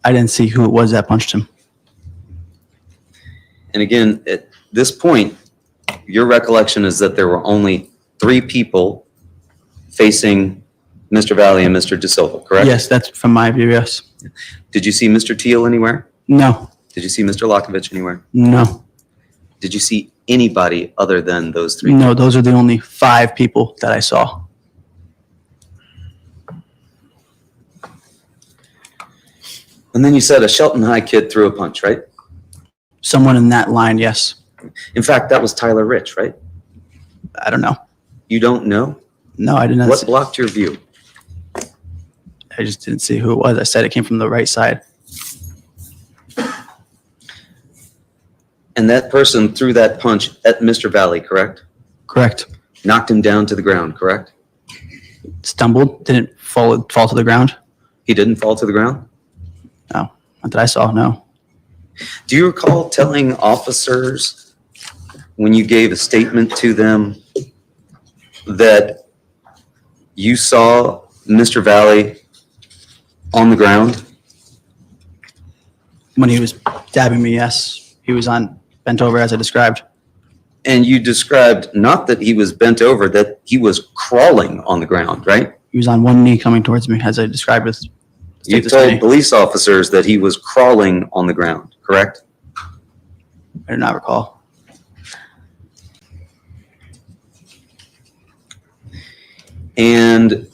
I didn't see who it was that punched him. And again, at this point, your recollection is that there were only 3 people facing Mr. Valle and Mr. De Silva, correct? Yes, that's from my view, yes. Did you see Mr. Teal anywhere? No. Did you see Mr. Lokovich anywhere? No. Did you see anybody other than those 3? No, those are the only 5 people that I saw. And then you said a Shelton High kid threw a punch, right? Someone in that line, yes. In fact, that was Tyler Rich, right? I don't know. You don't know? No, I did not. What blocked your view? I just didn't see who it was. I said it came from the right side. And that person threw that punch at Mr. Valle, correct? Correct. Knocked him down to the ground, correct? Stumbled, didn't fall to the ground. He didn't fall to the ground? No, not that I saw, no. Do you recall telling officers when you gave a statement to them that you saw Mr. Valle on the ground? When he was stabbing me, yes. He was bent over as I described. And you described not that he was bent over, that he was crawling on the ground, right? He was on one knee coming towards me as I described with You state told attorney. police officers that he was crawling on the ground, correct? I do not recall. And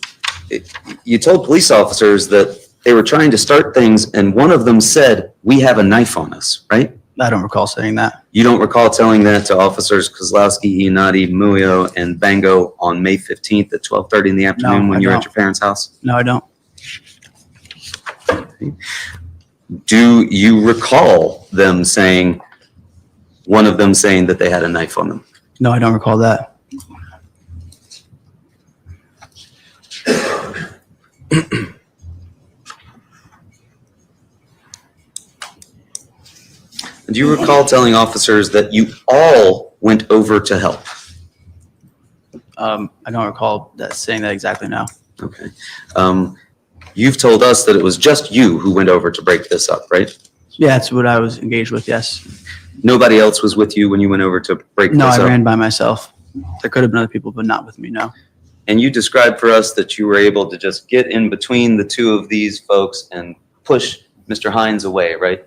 you told police officers that they were trying to start things, and one of them said, "We have a knife on us," right? I don't recall saying that. You don't recall telling that to officers Kozlowski, Inati, Muyo, and Bango on May 15th at 12:30 in the afternoon when you were at your parents' house? No, I don't. Do you recall them saying, one of them saying that they had a knife on them? No, I don't recall that. Do you recall telling officers that you all went over to help? I don't recall that saying that exactly now. Okay. You've told us that it was just you who went over to break this up, right? Yeah, that's what I was engaged with, yes. Nobody else was with you when you went over to break No, this I up? ran by myself. There could have been other people, but not with me, no. And you described for us that you were able to just get in between the two of these folks and push Mr. Hines away, right?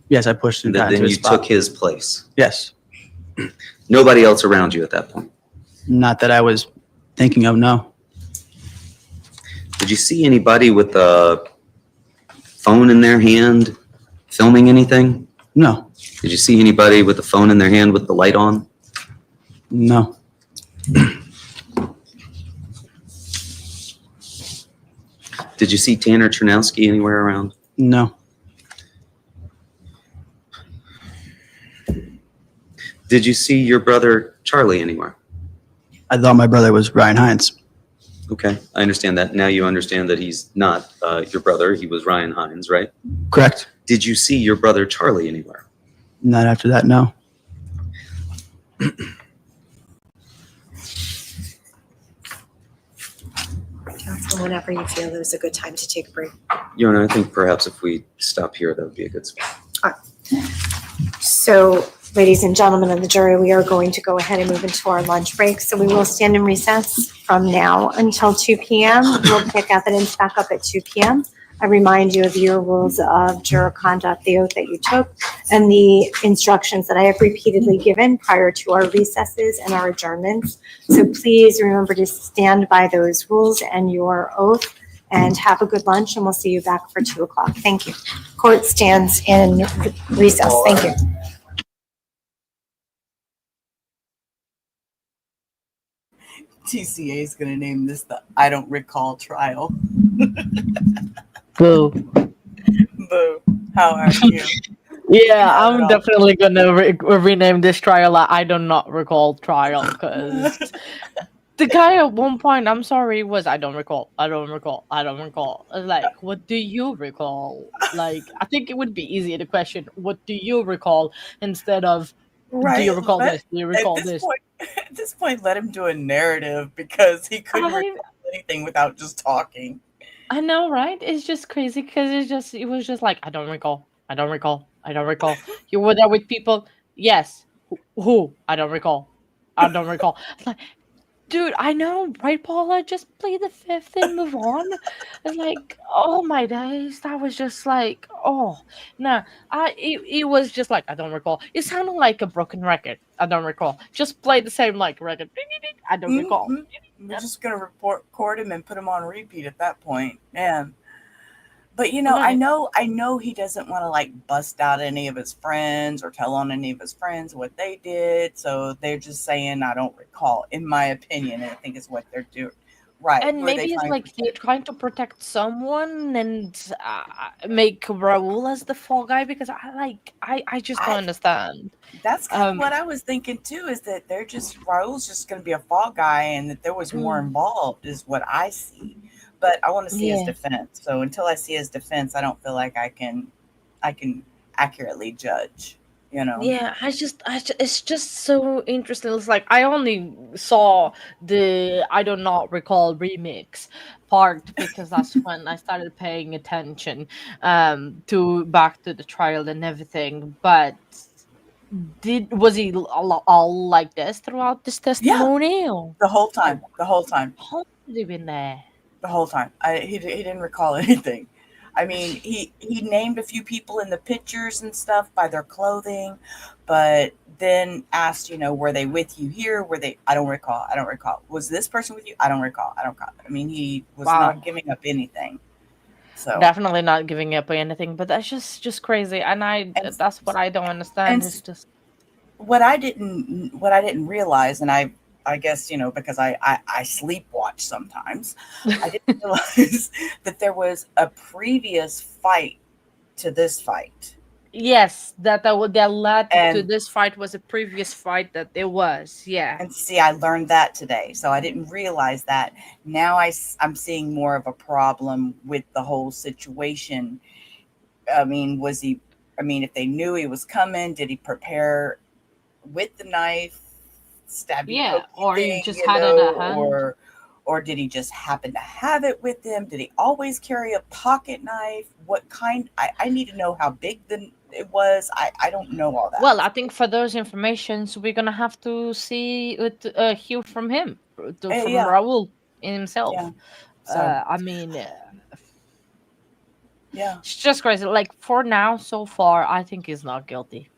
Yes, I pushed him And back then to his you spot. took his place. Yes. Nobody else around you at that point? Not that I was thinking of, no. Did you see anybody with a phone in their hand filming anything? No. Did you see anybody with a phone in their hand with the light on? No. Did you see Tanner Chernowski anywhere around? No. Did you see your brother Charlie anywhere? I thought my brother was Ryan Hines. Okay, I understand that. Now you understand that he's not your brother. He was Ryan Hines, right? Correct. Did you see your brother Charlie anywhere? Not after that, no. Counsel, whenever you feel there's a good time to take a break. Your Honor, I think perhaps if we stop here, that would be a good spot. All right. So, ladies and gentlemen of the jury, we are going to go ahead and move into our lunch break. So we will stand in recess from now until 2 p.m. We'll pick evidence back up at 2 p.m. I remind you of your rules of juror conduct, the oath that you took, and the instructions that I have repeatedly given prior to our recesses and our adjournments. So please remember to stand by those rules and your oath, and have a good lunch, and we'll see you back for 2 o'clock. Thank you. Court stands in recess. Thank you. TCA is going to name this the I don't recall trial. Boo. Boo. How are you? Yeah, I'm definitely gonna rename this trial I do not recall trial, because the guy at one point, I'm sorry, was I don't recall. I don't recall. I don't recall. Like, what do you recall? Like, I think it would be easier to question, what do you recall, instead of, do you recall this? Do you recall this? At this point, let him do a narrative, because he couldn't recall anything without just talking. I know, right? It's just crazy, because it was just like, I don't recall. I don't recall. I don't recall. You were there with people? Yes. Who? I don't recall. I don't recall. It's like, dude, I know, right, Paula? Just play the fifth and move on. It's like, oh my days, that was just like, oh no, it was just like, I don't recall. It sounded like a broken record. I don't recall. Just play the same like record. I don't recall. We're just gonna record him and put him on repeat at that point, man. But you know, I know he doesn't want to like bust out any of his friends or tell on any of his friends what they did. So they're just saying, I don't recall, in my opinion, and I think is what they're doing. Right. And maybe it's like they're trying to protect someone and make Raul as the fall guy, because I just don't understand. That's kind of what I was thinking too, is that they're just, Raul's just going to be a fall guy, and that there was more involved is what I see. But I want to see his defense. So until I see his defense, I don't feel like I can accurately judge, you know? Yeah, it's just so interesting. It's like, I only saw the I do not recall remix part, because that's when I started paying attention to back to the trial and everything. But was he all like this throughout this testimony? Yeah, the whole time. How long has he been there? The whole time. He didn't recall anything. I mean, he named a few people in the pictures and stuff by their clothing, but then asked, were they with you here? Were they? I don't recall. I don't recall. Was this person with you? I don't recall. I don't recall. I mean, he was not Wow. giving up anything. So, Definitely not giving up or anything, but that's just crazy. And and that's what I don't understand. and It's just what I didn't realize, and I guess because I sleep watch sometimes, I didn't realize that there was a previous fight to this fight. yes, that led to And this fight was a previous fight that there was. Yeah. and see, I learned that today, so I didn't realize that. Now I'm seeing more of a problem with the whole situation. I mean, if they knew he was coming, did he prepare with the knife, stabby Yeah, pokey or he thing, just had it at hand. or did he just happen to have it with him? Did he always carry a pocket knife? What kind? I need to know how big it was. I don't know all that. Well, I think for those informations, we're gonna have to see it, hear from him, from Yeah, Raul yeah. himself. So I mean, yeah, it's just crazy. Like for now, so far, I think he's not guilty.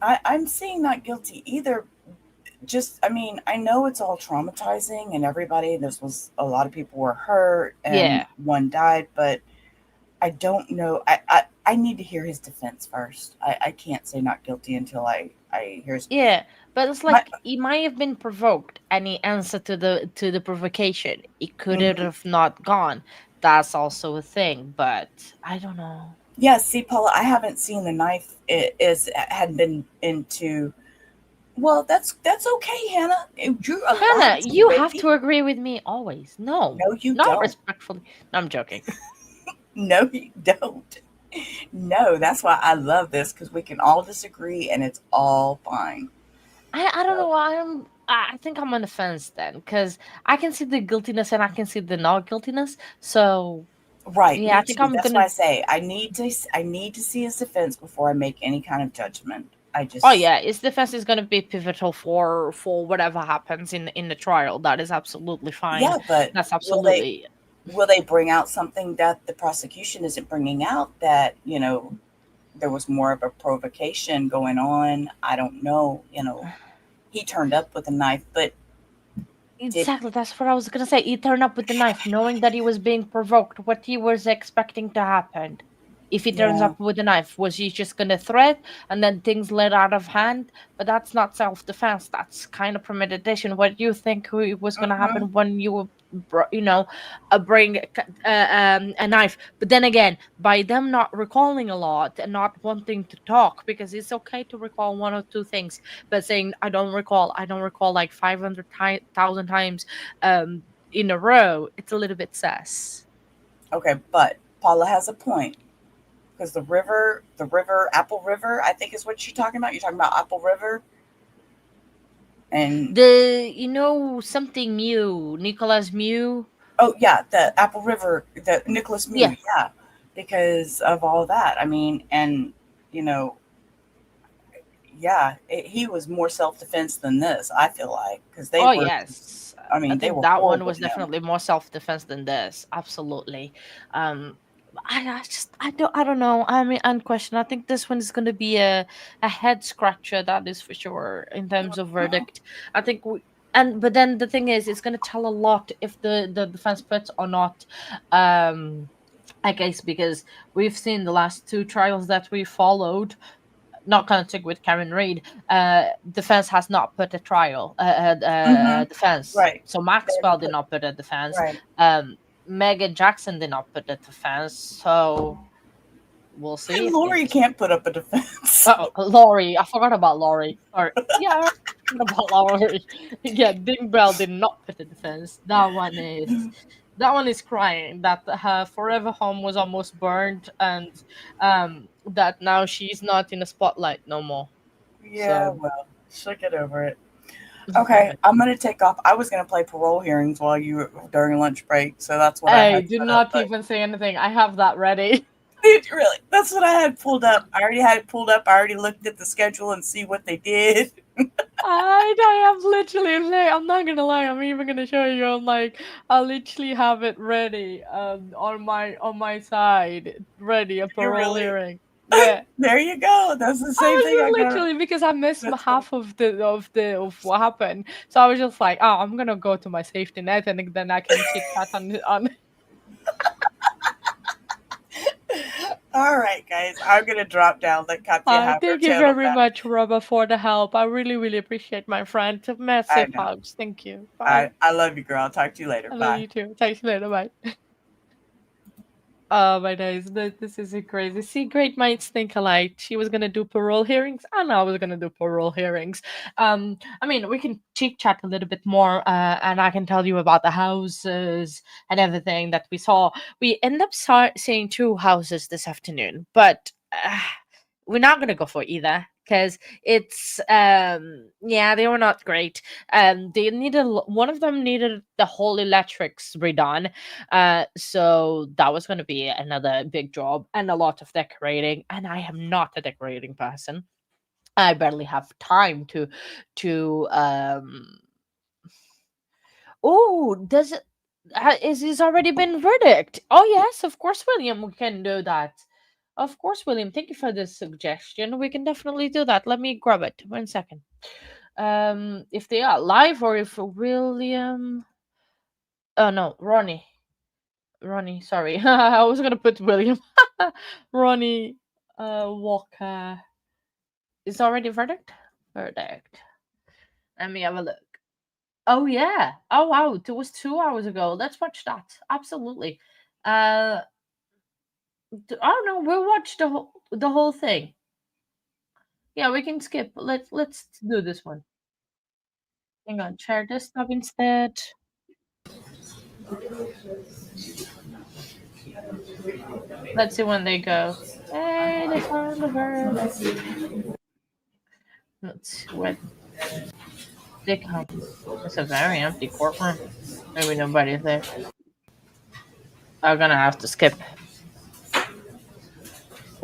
I'm seeing not guilty either. Just, I mean, I know it's all traumatizing and everybody. This was a lot of people were hurt and Yeah, one died, but I don't know. I need to hear his defense first. I can't say not guilty until I hear his. yeah, but it's My, like he might have been provoked, and he answered to the provocation. It could mhm. have not gone. That's also a thing, but I don't know. Yeah, see, Paula, I haven't seen the knife. It is hadn't been into. Well, that's okay, Hannah. You're allowed Hannah, to, you have baby. to agree with me always. No, No, you not don't. respectfully. No, I'm joking. No, you don't. No, that's why I love this because we can all disagree and it's all fine. I don't So, know why I think I'm on the fence then, because I can see the guiltiness and I can see the not guiltiness. So right, yeah, I me think too. I'm That's why gonna. I say I need to see his defense before I make any kind of judgment. I Oh just yeah, his defense is gonna be pivotal for whatever happens in the trial. That is absolutely fine. yeah, but That's will they absolutely. will they bring out something that the prosecution isn't bringing out that, there was more of a provocation going on? I don't know, he turned up with a knife, but did Exactly, that's what I was gonna say. He turned up with the knife, knowing that he was being provoked. What he was expecting to happen. If he turns yeah. up with a knife, was he just gonna threat and then things let out of hand? But that's not self-defense. That's kind of premeditation. What do you think was gonna Mhm. happen when you were, bring a knife? But then again, by them not recalling a lot and not wanting to talk, because it's okay to recall one or two things, but saying I don't recall like 500,000 times in a row, it's a little bit sus. Okay, but Paula has a point because the river, Apple River, I think is what you're talking about. You're talking about Apple River, and Something Mew, Nicholas Mew. oh yeah, the Apple River, the Nicholas Mew, Yeah. yeah, because of all that. I mean, and you know, yeah, he was more self defense than this. I feel like because they Oh were, yes. I mean, I they think were that one horrible was to him. definitely more self-defense than this. Absolutely. Um I don't know. I mean, unquestioned. I think this one is going to be a head scratcher. That is for sure in terms of verdict. I think but then the thing is, it's going to tell a lot if the defense puts or not a case, because we've seen the last two trials that we followed, not connected with Karen Reid, defense has not put a trial, Mm-hmm. defense. Right. So They haven't Maxwell did put not put a defense. right. Megan Jackson did not put a defense. So we'll see And if they Lori just. can't put up a defense. Oh, Laurie, I forgot about Laurie. Or yeah, I forgot about Laurie. Yeah, Ding Bell did not put a defense. That one is crying that her forever home was almost burned, and that now she's not in the spotlight no more. Yeah, So well, she'll get over it. Okay, I'm gonna take off. I was gonna play parole hearings while you were during lunch break, so that's what I hey, had do set up. not But even say anything. I have that ready. really, that's what I had pulled up. I already had it pulled up. I already looked at the schedule and see what they did. I have literally like, I'm not gonna lie, I'm even gonna show you. I'm like, I literally have it ready on my side, ready a You parole really, hearing. Yeah. There you go. That's the I same was thing I got. literally because I missed That's half of what happened, so I was just like, "Oh, I'm gonna go to my safety net, and then I can chit chat on." All right, guys. I'm gonna drop down. Let Katya have her Thank you channel very back. much, Robert, for the help. I really, really appreciate my friend. I Massive know. hugs. Thank you. Bye. I love you, girl. I'll talk to you later. I love Bye. you too. Talk to you later. Bye. Oh my days, this is crazy. See, great minds think alike. She was gonna do parole hearings, and I was gonna do parole hearings. I mean, we can chit chat a little bit more, and I can tell you about the houses and everything that we saw. We end up seeing two houses this afternoon, but we're not gonna go for either because it's yeah, they were not great. They needed one of them needed the whole electrics redone, so that was going to be another big job and a lot of decorating, and I am not a decorating person. I barely have time to oh, does it is this already been verdict? Oh yes, of course, William, we can do that. Of course, William, thank you for this suggestion. We can definitely do that. Let me grab it. 1 second. If they are live or if William, oh no, Ronnie, sorry. I was gonna put William. Ronnie Walker is already verdict? Verdict. Let me have a look. Oh yeah. Oh wow. It was 2 hours ago. Let's watch that. Absolutely. Uh oh no, we'll watch the whole thing. Yeah, we can skip. Let's do this one. Hang on, share desktop instead. Let's see when they go. Hey, they found the verdict. Let's see when they come. It's a very empty courtroom. Maybe nobody's there. I'm gonna have to skip.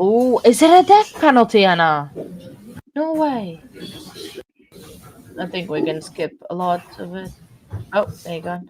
Oh, is it a death penalty, Anna? No way. I think we can skip a lot of it. Oh, there you go.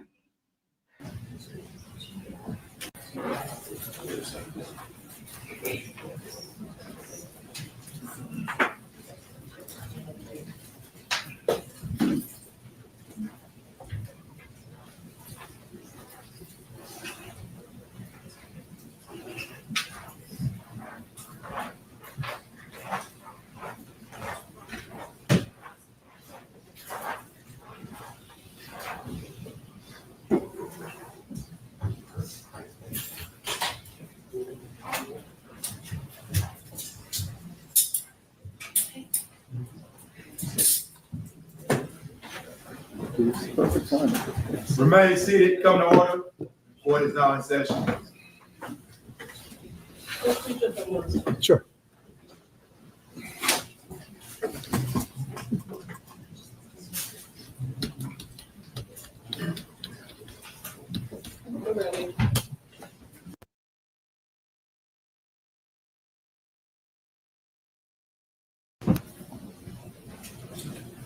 Perfect time. Remain seated, come to order. Court is now in session. Sure.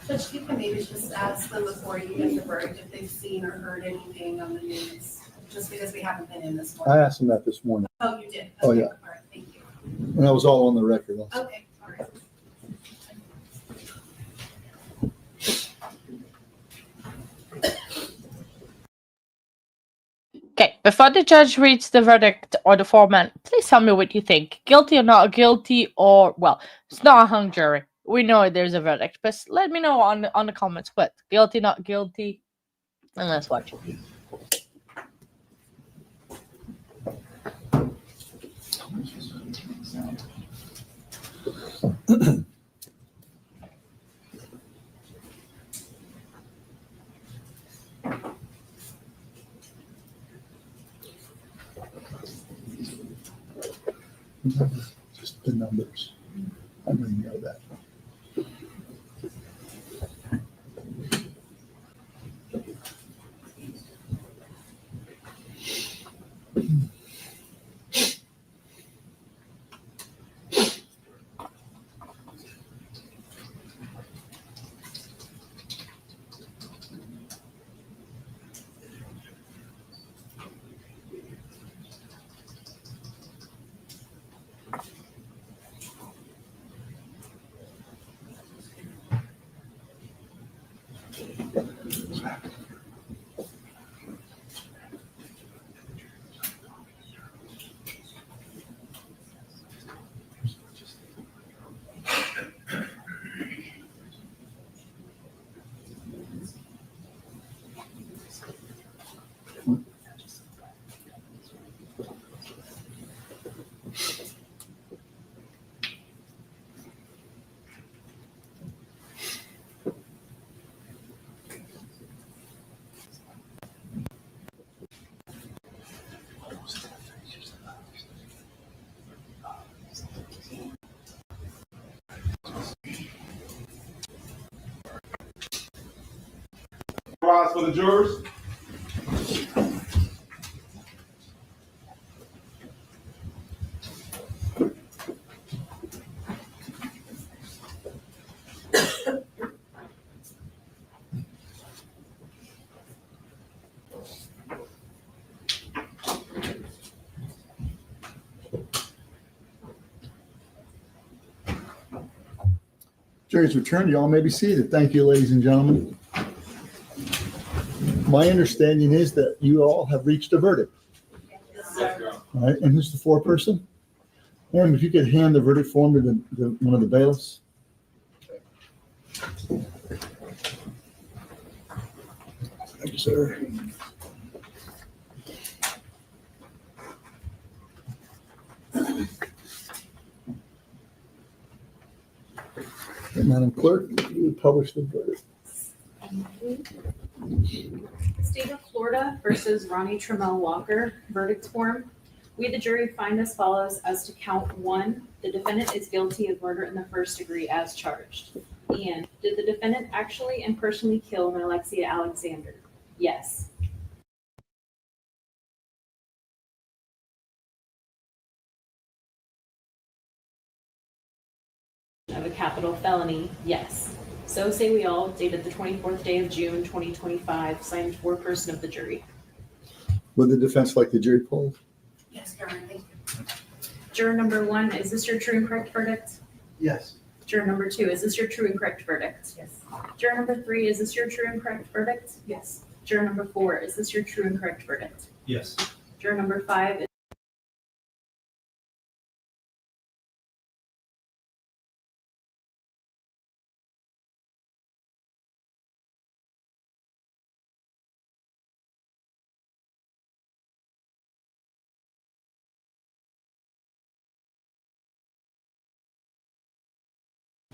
Judge, you can maybe just ask them before you get the verdict if they've seen or heard anything on the news, just because we haven't been in this I morning. asked him that this morning. Oh, you did? Oh, Okay, yeah. All right, thank you. And that was all on the record. Also. Okay, all right. Okay, before the judge reads the verdict or the format, please tell me what you think. Guilty or not guilty, or well, it's not a hung jury. We know there's a verdict, but let me know on the comments. What guilty, not guilty, and let's watch it. Just the numbers. I know you know that. Rise for the jurors. Jury's returned. Y'all may be seated. Thank you, ladies and gentlemen. My understanding is that you all have reached a verdict. All right, and who's the foreperson? Ma'am, if you could hand the verdict form to one of the bailiffs. Thank you, sir. Okay, Madam Clerk, if you would publish the verdict. State of Florida versus Ronnie Trammell Walker, verdict form. We, the jury, find as follows as to count 1, the defendant is guilty of murder in the first degree as charged. And did the defendant actually and personally kill Alexia Alexander? Yes. Of a capital felony? Yes. So say we all, dated the 24th day of June, 2025, signed foreperson of the jury. Would the defense like the jury poll? Yes, Your Honor, thank you. Juror number 1, is this your true and correct verdict? Yes. Juror number 2, is this your true and correct verdict? Yes. Juror number 3, is this your true and correct verdict? Yes. Juror number 4, is this your true and correct verdict? Yes. Juror number 5, is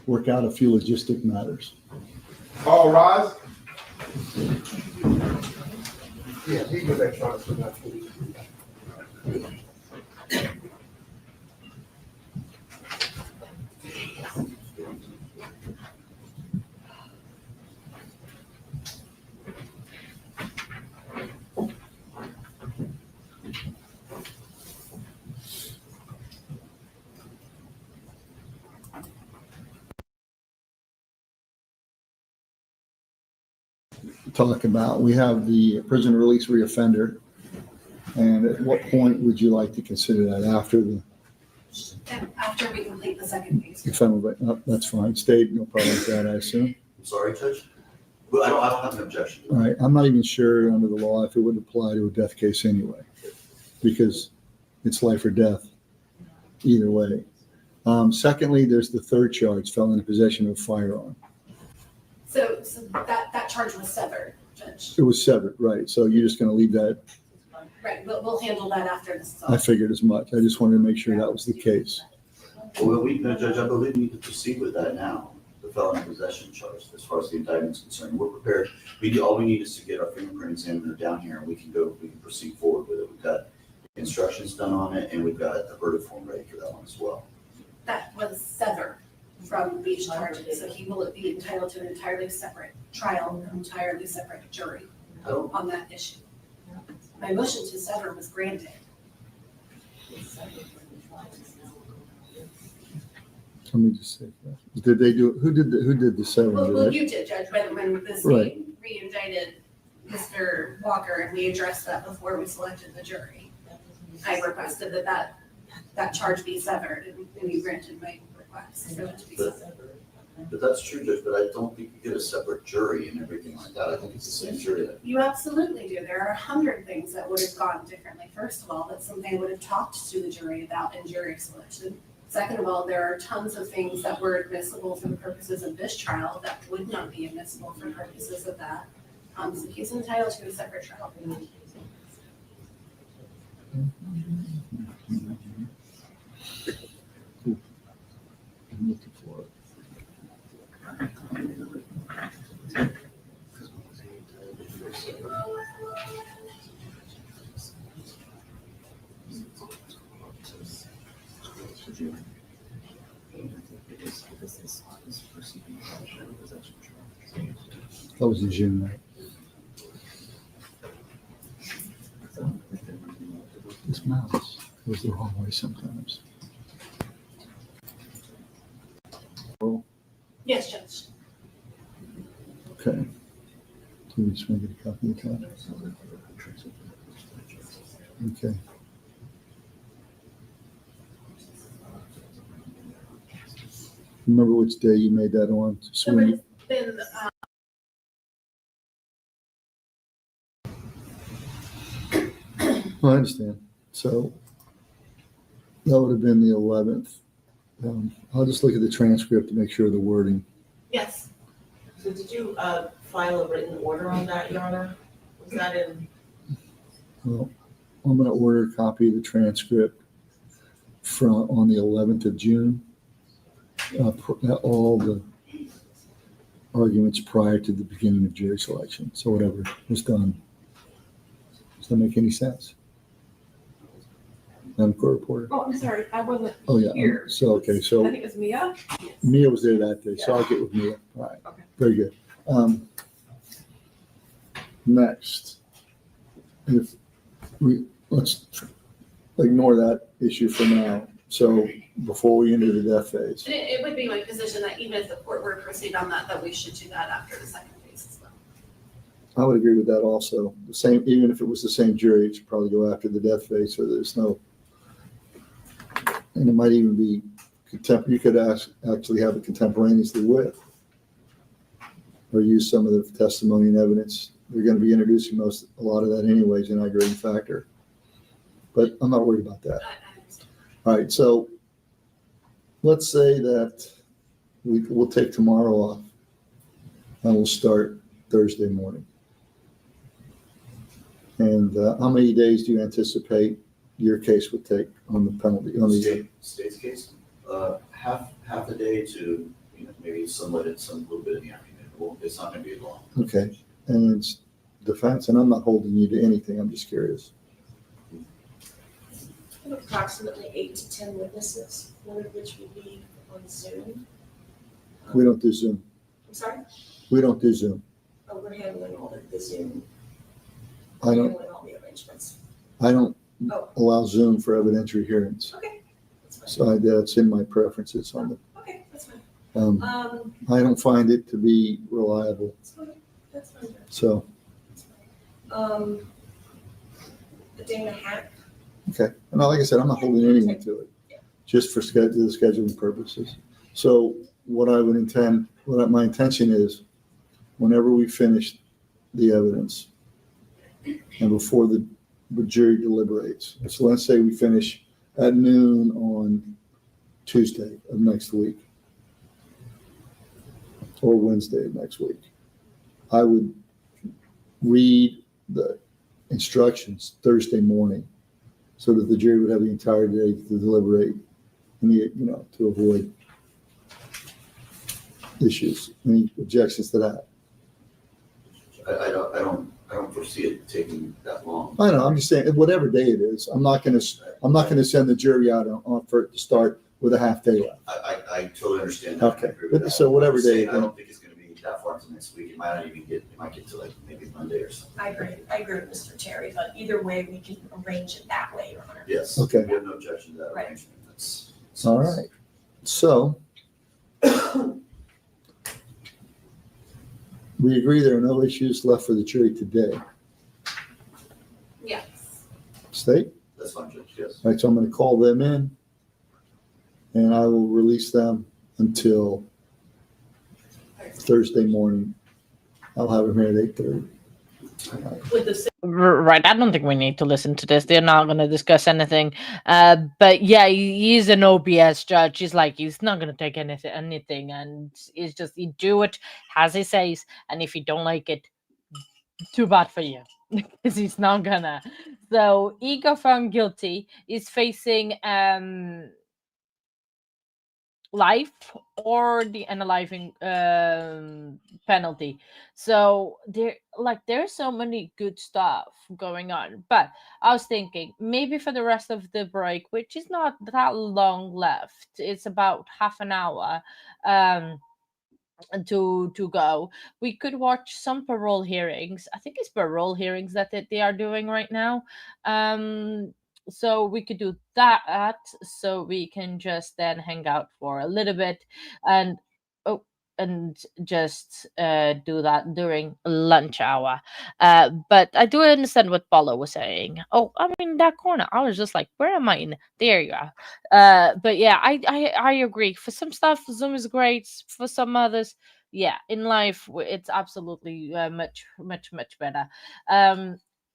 Work out a few logistic matters. All rise. Yeah, he was extra for that. Talk about, we have the prison release reoffender. And at what point would you like to consider that after the After we complete the second phase. federal, that's fine. State, no problem with that, I assume. I'm sorry, Judge. Well, I don't have an objection. All right, I'm not even sure under the law if it would apply to a death case anyway, because it's life or death either way. Secondly, there's the third charge, felon in possession of a firearm. So that charge was severed, Judge. It was severed, right? So you're just going to leave that? Right, we'll handle that after this is I all. figured as much. I just wanted to make sure that was the case. Well, Judge, I believe we need to proceed with that now, the felon in possession charge, as far as the indictment's concerned. We're prepared. All we need is to get our fingerprint examiner down here and we can proceed forward with it. We've got instructions done on it and we've got a verdict form ready for that one as well. That was severed from these charges, so he will be entitled to an entirely separate trial, an entirely separate jury on that issue. My motion to sever was granted. Let me just say that. Did they do, who did the severing? Well, you did, Judge, when the Right. state re-indicted Mr. Walker and we addressed that before we selected the jury. I requested that charge be severed and you granted my request for it to be severed. But that's true, Judge, but I don't think you get a separate jury and everything like that. I think it's the same jury. You absolutely do. There are 100 things that would have gone differently. First of all, that's something I would have talked to the jury about in jury selection. Second of all, there are tons of things that were admissible for the purposes of this trial that would not be admissible for purposes of that. So he's entitled to a separate trial. I'm looking for it. That was in June, right? This mouse goes the wrong way sometimes. Well, Yes, Judge. okay. Do we just want to get a copy of that? Okay. Remember which day you made that on? So it's been, Well, I understand. So that would have been the 11th. I'll just look at the transcript to make sure of the wording. yes. So did you file a written order on that, Your Honor? Was that in? Well, I'm going to order a copy of the transcript on the 11th of June. All the arguments prior to the beginning of jury selection. So whatever was done. Does that make any sense? Madam Court Reporter. Oh, I'm sorry, I wasn't Oh, yeah. here. So, okay, so I think it was Mia. Mia was there that day, so I'll get with Mia. All right. Okay. Very good. Next, if let's ignore that issue for now. So before we enter the death phase, And it would be my position that even if the court were to proceed on that, that we should do that after the second phase as well. I would agree with that also. The same, even if it was the same jury, it should probably go after the death phase, so there's no, and it might even be you could actually have it contemporaneously with, or use some of the testimony and evidence. They're going to be introducing a lot of that anyways, an aggravating factor. But I'm not worried about that. All right, so let's say that we'll take tomorrow off and we'll start Thursday morning. And how many days do you anticipate your case would take on the penalty? On the State's case, half a day to, maybe some little bit in the afternoon. Well, it's not going to be long. Okay, and it's defense, and I'm not holding you to anything. I'm just curious. Approximately 8 to 10 witnesses, one of which would be on Zoom. We don't do Zoom. I'm sorry? We don't do Zoom. Oh, we're handling all the Zoom. I don't. Handling all the arrangements. I don't Oh. allow Zoom for evidentiary hearings. Okay, that's fine. So that's in my preferences on the. Okay, that's fine. I don't find it to be reliable. That's fine. So, A day and a half. okay. And like I said, I'm not holding anyone to it, just for the scheduling purposes. So what my intention is, whenever we finish the evidence and before the jury deliberates. So let's say we finish at noon on Tuesday of next week or Wednesday of next week. I would read the instructions Thursday morning so that the jury would have the entire day to deliberate and, to avoid issues. Any objections to that? I don't foresee it taking that long. I know. I'm just saying, whatever day it is, I'm not going to send the jury out on for it to start with a half day left. I totally understand that. Okay. I agree with that. So whatever I'm just day. saying, I don't think it's going to be that far into next week. It might not even get. It might get to like maybe Monday or something. I agree with Mr. Terry, but either way, we can arrange it that way, Your Honor. Yes. Okay. We have no objection to that Right. arrangement. That's All right. So we agree there are no issues left for the jury today. Yes. State? That's fine, Judge. Yes. All right, so I'm going to call them in and I will release them until Thursday morning. I'll have him here at 8:30. With the Right, I don't think we need to listen to this. They're not going to discuss anything. But yeah, he's an OBS judge. He's like, he's not going to take anything, and it's just you do it as he says, and if you don't like it, too bad for you, because he's not gonna. So he got found guilty. He's facing life or the unaliving penalty. So there's so many good stuff going on. But I was thinking maybe for the rest of the break, which is not that long left, it's about half an hour to go, we could watch some parole hearings. I think it's parole hearings that they are doing right now. So we could do that, so we can just then hang out for a little bit and oh and just do that during lunch hour. But I do understand what Paulo was saying. Oh, I'm in that corner. I was just like, where am I in? There you are. But yeah, I agree. For some stuff, Zoom is great. For some others, yeah, in life, it's absolutely much better.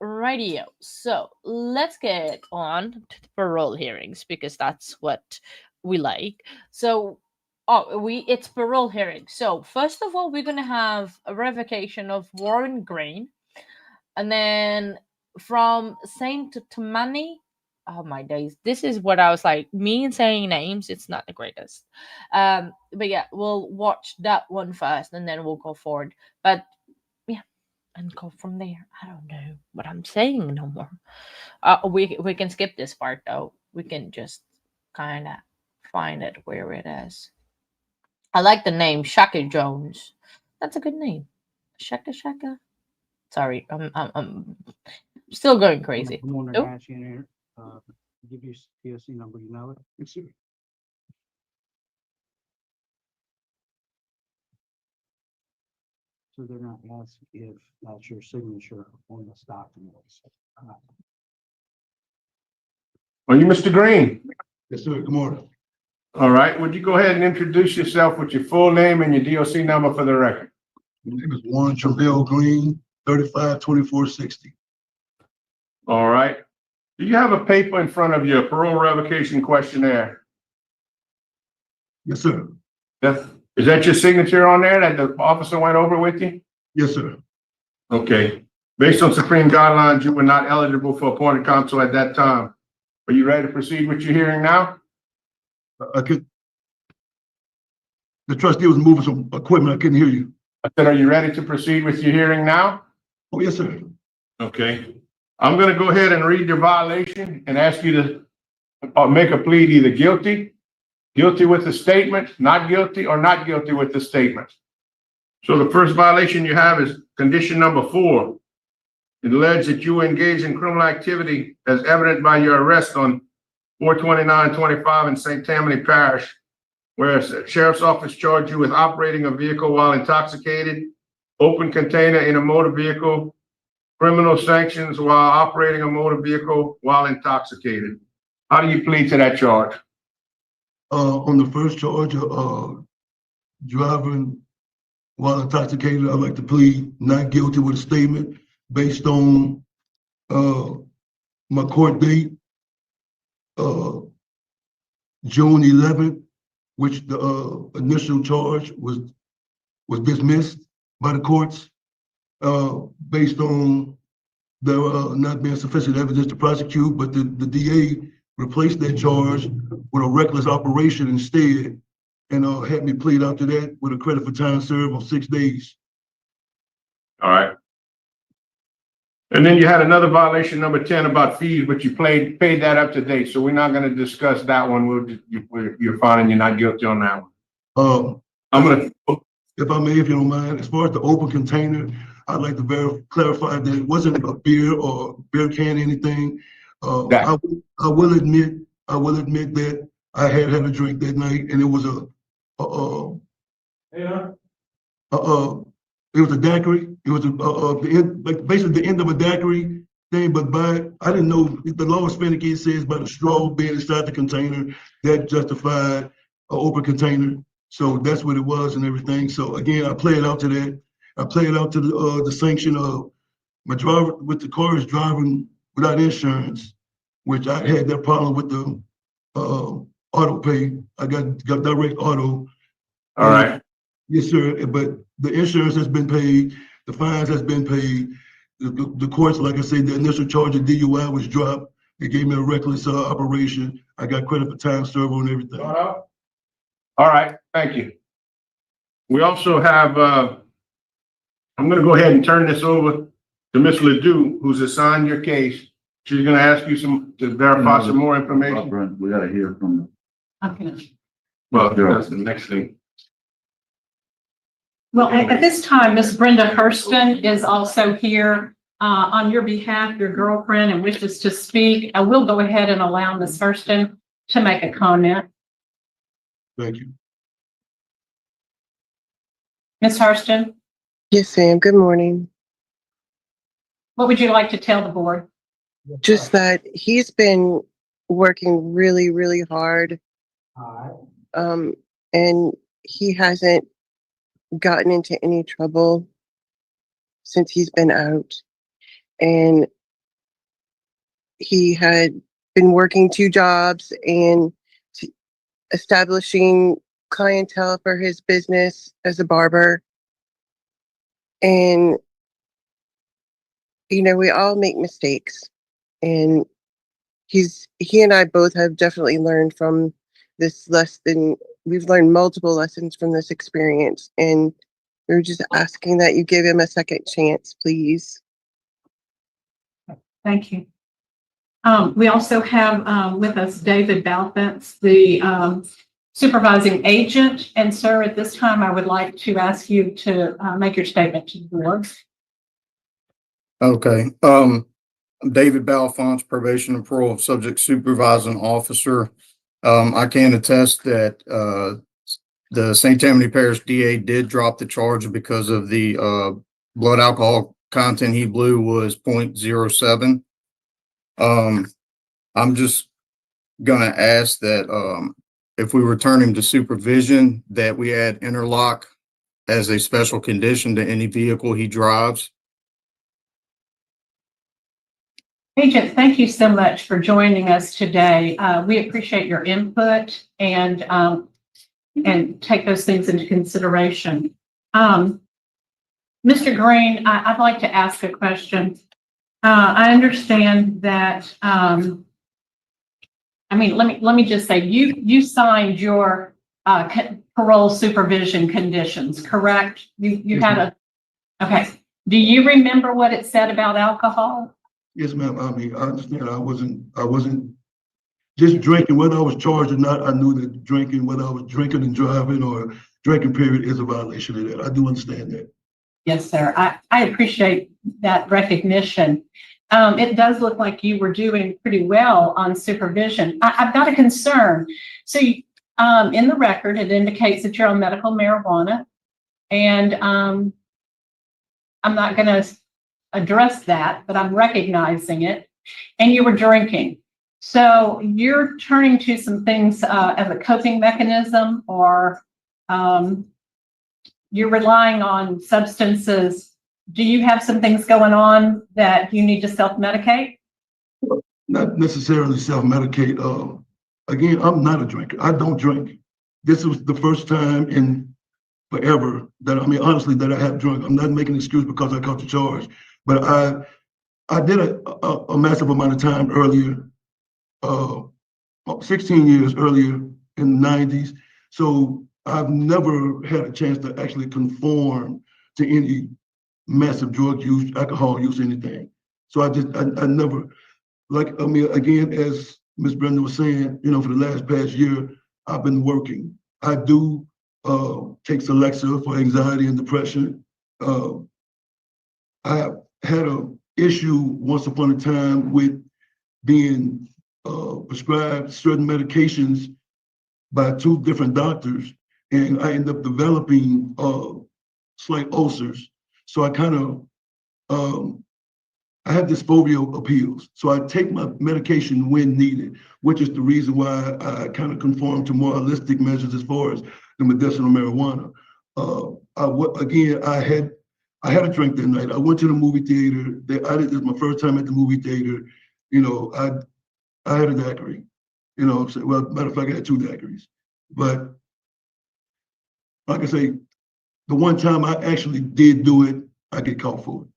Radio. So let's get on to the parole hearings because that's what we like. So it's parole hearing. So first of all, we're gonna have a revocation of Warren Green, and then from Saint Tammany. Oh my days! This is what I was like. Me and saying names, it's not the greatest. But yeah, we'll watch that one first, and then we'll go forward. But yeah, and go from there. I don't know what I'm saying no more. We can skip this part though. We can just kind of find it where it is. I like the name Shaka Jones. That's a good name. Shaka Shaka. Sorry, I'm still going crazy. I'm going Oh. to ask you in here. Give you PSC number. You know it. Yes, sir. So they're not asking if that's your signature on this document. Are you Mr. Green? Yes, sir. Good morning. All right, would you go ahead and introduce yourself with your full name and your DOC number for the record? My name is Warren Travell Green, 352460. All right. Do you have a paper in front of you, a parole revocation questionnaire? Yes, sir. Is that your signature on there that the officer went over with you? Yes, sir. Okay. Based on Supreme guidelines, you were not eligible for appointed counsel at that time. Are you ready to proceed with your hearing now? I could. The trustee was moving some equipment. I couldn't hear you. I said, are you ready to proceed with your hearing now? Oh, yes, sir. Okay. I'm going to go ahead and read your violation and ask you to make a plea either guilty, guilty with the statement, not guilty, or not guilty with the statement. So the first violation you have is condition number 4. It alleges that you engaged in criminal activity as evident by your arrest on 4/29/25 in St. Tammany Parish, where a sheriff's office charged you with operating a vehicle while intoxicated, open container in a motor vehicle, criminal sanctions while operating a motor vehicle while intoxicated. How do you plead to that charge? On the first charge, driving while intoxicated, I'd like to plead not guilty with a statement based on my court date, June 11th, which the initial charge was dismissed by the courts based on there not being sufficient evidence to prosecute, but the DA replaced that charge with a reckless operation instead, and had me plead out to that with a credit for time served on 6 days. All right. And then you had another violation, number 10, about fees, but you paid that up to date. So we're not going to discuss that one. You're finding you're not guilty on that one. If I may, if you don't mind, as far as the open container, I'd like to clarify that it wasn't a beer or beer can, anything. I will admit that I had a drink that night, and it was it was a daiquiri. It was basically the end of a daiquiri thing, but I didn't know the law is finicky. It says by the straw being inside the container that justified an open container. So that's what it was and everything. So again, I play it out to that. I play it out to the sanction of my driver with the car is driving without insurance, which I had that problem with the auto pay. I got direct auto. All right. Yes, sir. But the insurance has been paid, the fines has been paid. The courts, like I said, the initial charge of DUI was dropped. They gave me a reckless operation. I got credit for time served on everything. All right, thank you. We also have, I'm gonna go ahead and turn this over to Ms. Ledoux, who's assigned your case. She's gonna ask you to verify some more information. We gotta hear from Okay. Well, that's the next thing. Well, at this time, Ms. Brenda Hurston is also here on your behalf, your girlfriend, and wishes to speak. I will go ahead and allow Ms. Hurston to make a comment. Thank you. Ms. Hurston, Yes, ma'am. Good morning. what would you like to tell the board? Just that he's been working really, really hard. And he hasn't gotten into any trouble since he's been out. And he had been working 2 jobs and establishing clientele for his business as a barber. And, you know, we all make mistakes. And he and I both have definitely learned from this lesson. We've learned multiple lessons from this experience. And we're just asking that you give him a second chance, please. Thank you. We also have with us David Balfence, the supervising agent. And sir, at this time, I would like to ask you to make your statement to the board. Okay. David Balfance, probation and parole subject supervising officer. I can attest that the St. Tammany Parish DA did drop the charge because of the blood alcohol content he blew was 0.07. I'm just gonna ask that if we return him to supervision, that we add interlock as a special condition to any vehicle he drives. Agent, thank you so much for joining us today. We appreciate your input and take those things into consideration. Mr. Green, I'd like to ask a question. I understand that. Let me just say, you signed your parole supervision conditions, correct? You had a. Okay. Do you remember what it said about alcohol? Yes, ma'am. I mean, I understand. I wasn't just drinking, whether I was charged or not. I knew that drinking, whether I was drinking and driving or drinking period, is a violation of that. I do understand that. Yes, sir. I appreciate that recognition. It does look like you were doing pretty well on supervision. I've got a concern. So in the record, it indicates that you're on medical marijuana, and I'm not going to address that, but I'm recognizing it, and you were drinking. So you're turning to some things as a coping mechanism, or you're relying on substances. Do you have some things going on that you need to self-medicate? Not necessarily self-medicate. Again, I'm not a drinker. I don't drink. This was the first time in forever that, I mean, honestly, that I have drunk. I'm not making an excuse because I caught the charge. But I did a massive amount of time earlier, 16 years earlier in the 90s. So I've never had a chance to actually conform to any massive drug use, alcohol use, anything. So I never, like, I mean, again, as Ms. Brenda was saying, you know, for the last past year, I've been working. I do take Celexa for anxiety and depression. I had an issue once upon a time with being prescribed certain medications by 2 different doctors, and I ended up developing slight ulcers. So I kind of I have dysphobia appeals, so I take my medication when needed, which is the reason why I kind of conform to more holistic measures as far as the medicinal marijuana. I had a drink that night. I went to the movie theater. This is my first time at the movie theater. You know, I had a daiquiri. You know, well, matter of fact, I had 2 daiquiris. But like I say, the one time I actually did do it, I get caught for it.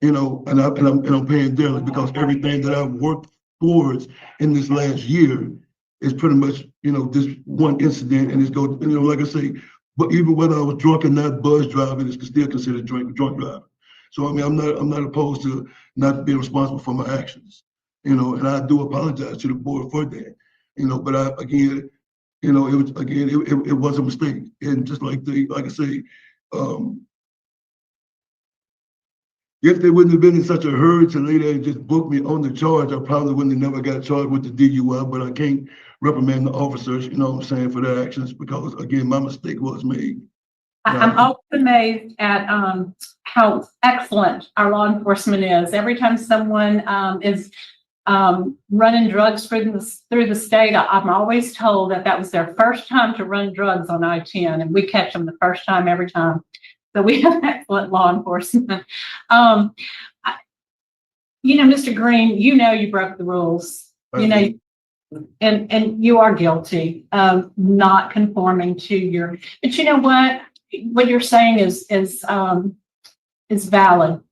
You know, and I'm paying dearly because everything that I've worked towards in this last year is pretty much, you know, this one incident, and it's go, you know, like I say, but even whether I was drunk or not, buzz driving is still considered drunk driving. So I mean, I'm not opposed to not being responsible for my actions, you know, and I do apologize to the board for that, you know, but again, you know, it was a mistake, and just like I say. If they wouldn't have been in such a hurry to lay there and just book me on the charge, I probably wouldn't have never got charged with the DUI, but I can't reprimand the officers, you know what I'm saying, for their actions because, again, my mistake was made. I'm always amazed at how excellent our law enforcement is. Every time someone is running drugs through the state, I'm always told that was their first time to run drugs on I-10, and we catch them the first time every time. So we have excellent law enforcement. You know, Mr. Green, you know you broke the rules. You know, and you are guilty of not conforming to your. But you know what? What you're saying is valid.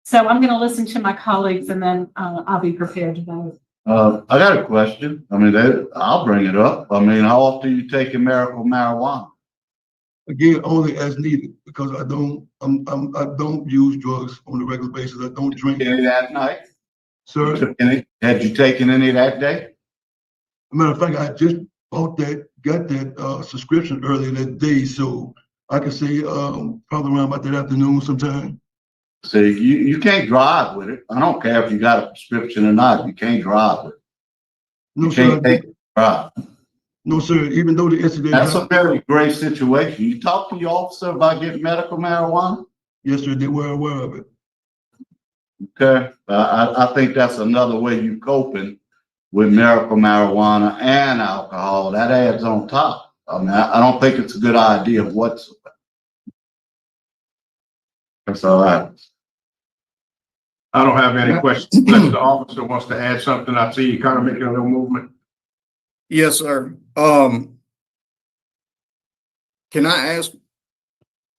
So I'm going to listen to my colleagues, and then I'll be prepared to vote. I got a question. I mean, I'll bring it up. I mean, how often do you take a medical marijuana? Again, only as needed because I don't use drugs on a regular basis. I don't drink. Any that night? Sir? Had you taken any that day? As a matter of fact, I just got that subscription earlier that day, so I can say probably around about that afternoon sometime. See, you can't drive with it. I don't care if you got a prescription or not. You can't drive with it. No, you can't take it, drive. No, sir. Even though the incident. That's a very grave situation. You talk to your officer about getting medical marijuana? Yes, sir. They were aware of it. Okay. I think that's another way you coping with medical marijuana and alcohol. That adds on top. I mean, I don't think it's a good idea whatsoever. That's all right. I don't have any questions unless the officer wants to add something. I see you kind of making a little movement. Yes, sir. Can I ask?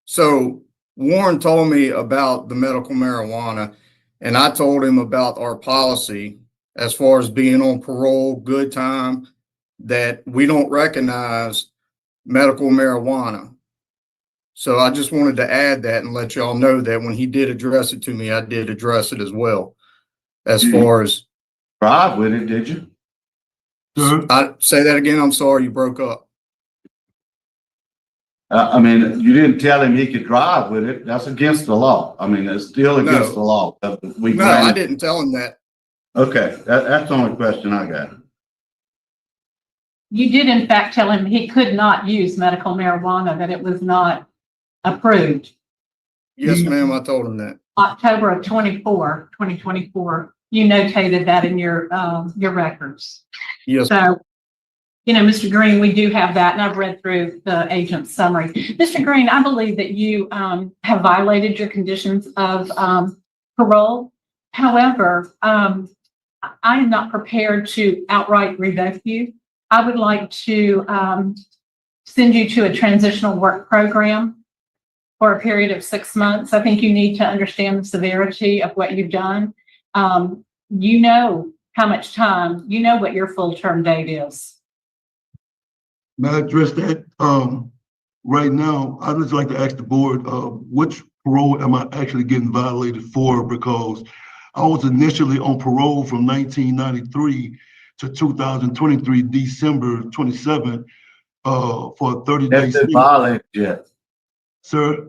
So Warren told me about the medical marijuana, and I told him about our policy as far as being on parole, good time, that we don't recognize medical marijuana. So I just wanted to add that and let y'all know that when he did address it to me, I did address it as well. As far as drive with it, did you? I say that again. I'm sorry, you broke up. I mean, you didn't tell him he could drive with it. That's against the law. I mean, it's still against the law. I didn't tell him that. Okay, that's the only question I got. You did, in fact, tell him he could not use medical marijuana, that it was not approved. Yes, ma'am, I told him that. October of 2024. You notated that in your records. Yes. So, you know, Mr. Green, we do have that, and I've read through the agent's summary. Mr. Green, I believe that you have violated your conditions of parole. However, I am not prepared to outright revoke you. I would like to send you to a transitional work program for a period of 6 months. I think you need to understand the severity of what you've done. You know how much time, you know what your full term date is. May I address that? Right now, I'd just like to ask the board, which parole am I actually getting violated for? Because I was initially on parole from 1993 to 2023, December 27th, for a 30 days. Haven't been violated yet. Sir?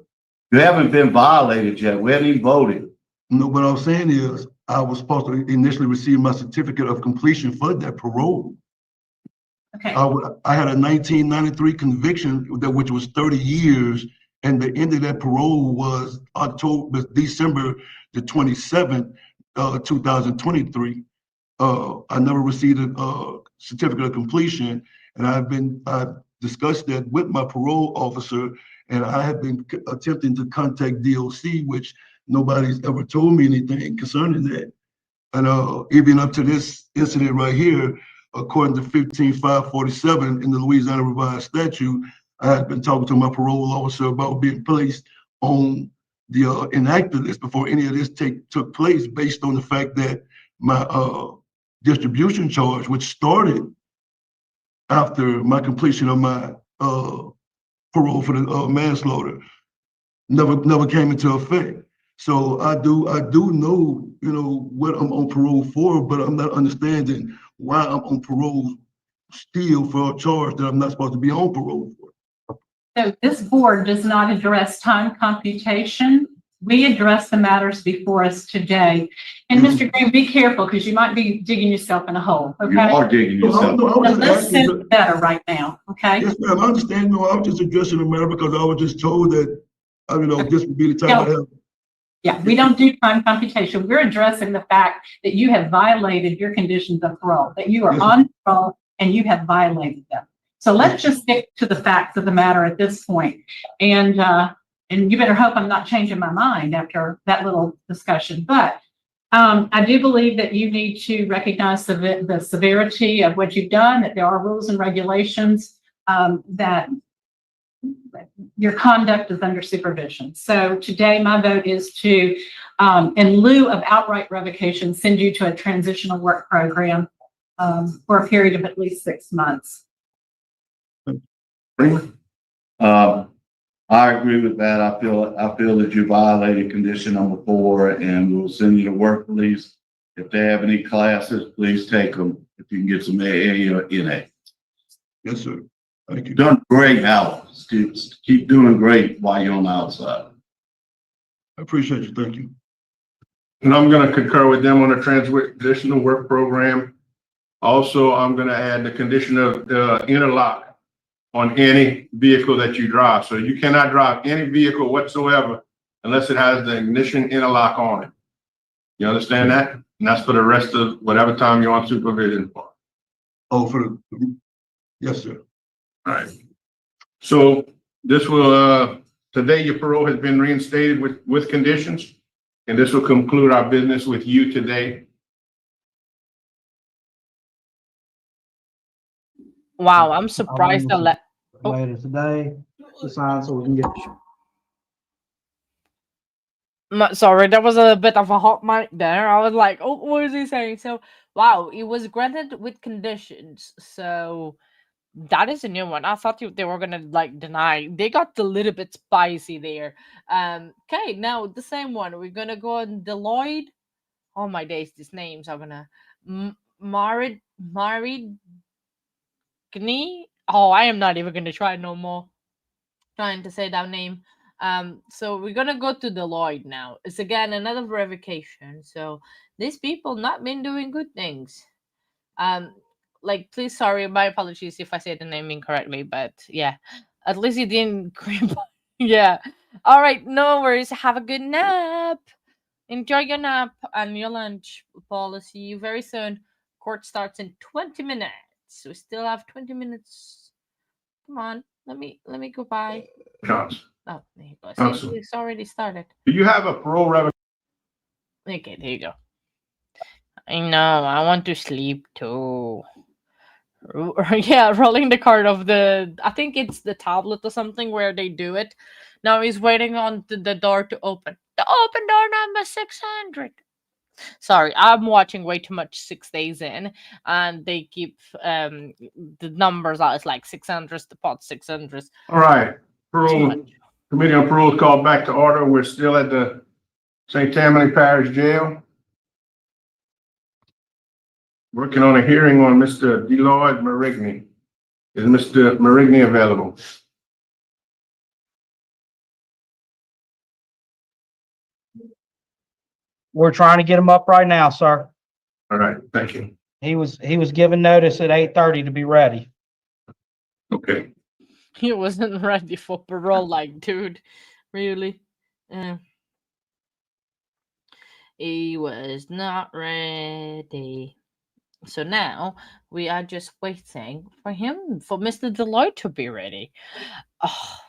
You haven't been violated yet. We haven't even voted. No, what I'm saying is I was supposed to initially receive my certificate of completion for that parole. Okay. I had a 1993 conviction which was 30 years, and the end of that parole was December the 27th, 2023. I never received a certificate of completion, and I discussed that with my parole officer, and I have been attempting to contact DOC, which nobody's ever told me anything concerning that. And even up to this incident right here, according to 15547 in the Louisiana Revised Statute, I had been talking to my parole officer about being placed on the inactive list before any of this took place, based on the fact that my distribution charge, which started after my completion of my parole for the manslaughter, never came into effect. So I do know, what I'm on parole for, but I'm not understanding why I'm on parole still for a charge that I'm not supposed to be on parole for. So this board does not address time computation. We address the matters before us today. And Mr. Green, be careful, because you might be digging yourself in a hole, okay? You are digging yourself. No, So let's sit better right now, okay? Yes, ma'am, I understand. No, I was just addressing the matter because I was just told that, this would be the time I have. Yeah, we don't do time computation. We're addressing the fact that you have violated your conditions of parole, that you are on parole and you have violated them. So let's just stick to the facts of the matter at this point. And you better hope I'm not changing my mind after that little discussion. But I do believe that you need to recognize the severity of what you've done, that there are rules and regulations, that your conduct is under supervision. So today my vote is to, in lieu of outright revocation, send you to a transitional work program for a period of at least 6 months. I agree with that. I feel that you violated condition number 4, and we'll send you to work release. If they have any classes, please take them. If you can get some AA or NA. Yes, sir. Thank you. Done great, Alex. Keep doing great while you're on the outside. I appreciate you. Thank you. And I'm going to concur with them on the transitional work program. Also, I'm going to add the condition of interlock on any vehicle that you drive. So you cannot drive any vehicle whatsoever unless it has the ignition interlock on it. You understand that? And that's for the rest of whatever time you're on supervision for. Oh, yes, sir. All right. So this will, today your parole has been reinstated with conditions, and this will conclude our business with you today. Wow, I'm surprised that later today to sign so we can get. Sorry, that was a bit of a hot mic there. I was like, oh, what is he saying? So, wow, it was granted with conditions. So that is a new one. I thought they were gonna deny. They got a little bit spicy there. Okay, now the same one. We're gonna go on Deloitte. Oh my days, these names are gonna Marid Gni. Oh, I am not even gonna try no more trying to say that name. So we're gonna go to Deloitte now. It's again another revocation. So these people not been doing good things. Please, sorry, my apologies if I say the name incorrectly, but yeah, at least you didn't creep. Yeah. All right, no worries. Have a good nap. Enjoy your nap and your lunch, Paul. I'll see you very soon. Court starts in 20 minutes. We still have 20 minutes. Come on, let me go by. Chance. Oh, there you go. Awesome. See, it's already started. Do you have a parole revocation? Okay, there you go. I know. I want to sleep too. Yeah, rolling the card of I think it's the tablet or something where they do it. Now he's waiting on the door to open. The open door number 600. Sorry, I'm watching way too much 6 days in, and they keep the numbers out. It's like 600, the pot 600. All right. Parole Committee on Parole is called back to order. We're still at the St. Tammany Parish Jail. Working on a hearing on Mr. Deloitte Marigny. Is Mr. Marigny available? We're trying to get him up right now, sir. All right, thank you. He was given notice at 8:30 to be ready. Okay. He wasn't ready for parole, dude. Really? He was not ready. So now we are just waiting for him, for Mr. Deloitte to be ready. Oh,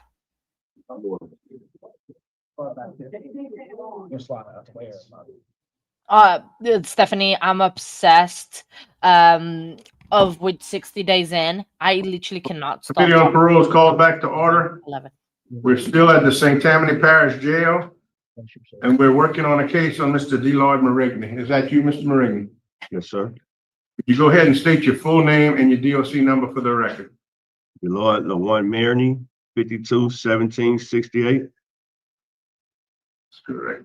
Stephanie, I'm obsessed. Of with 60 days in, I literally cannot stop. Committee on Parole is called back to order. 11. We're still at the St. Tammany Parish Jail, and we're working on a case on Mr. Deloitte Marigny. Is that you, Mr. Marigny? Yes, sir. Could you go ahead and state your full name and your DOC number for the record? Deloitte LaJuan Marigny, 52-17-68. That's correct.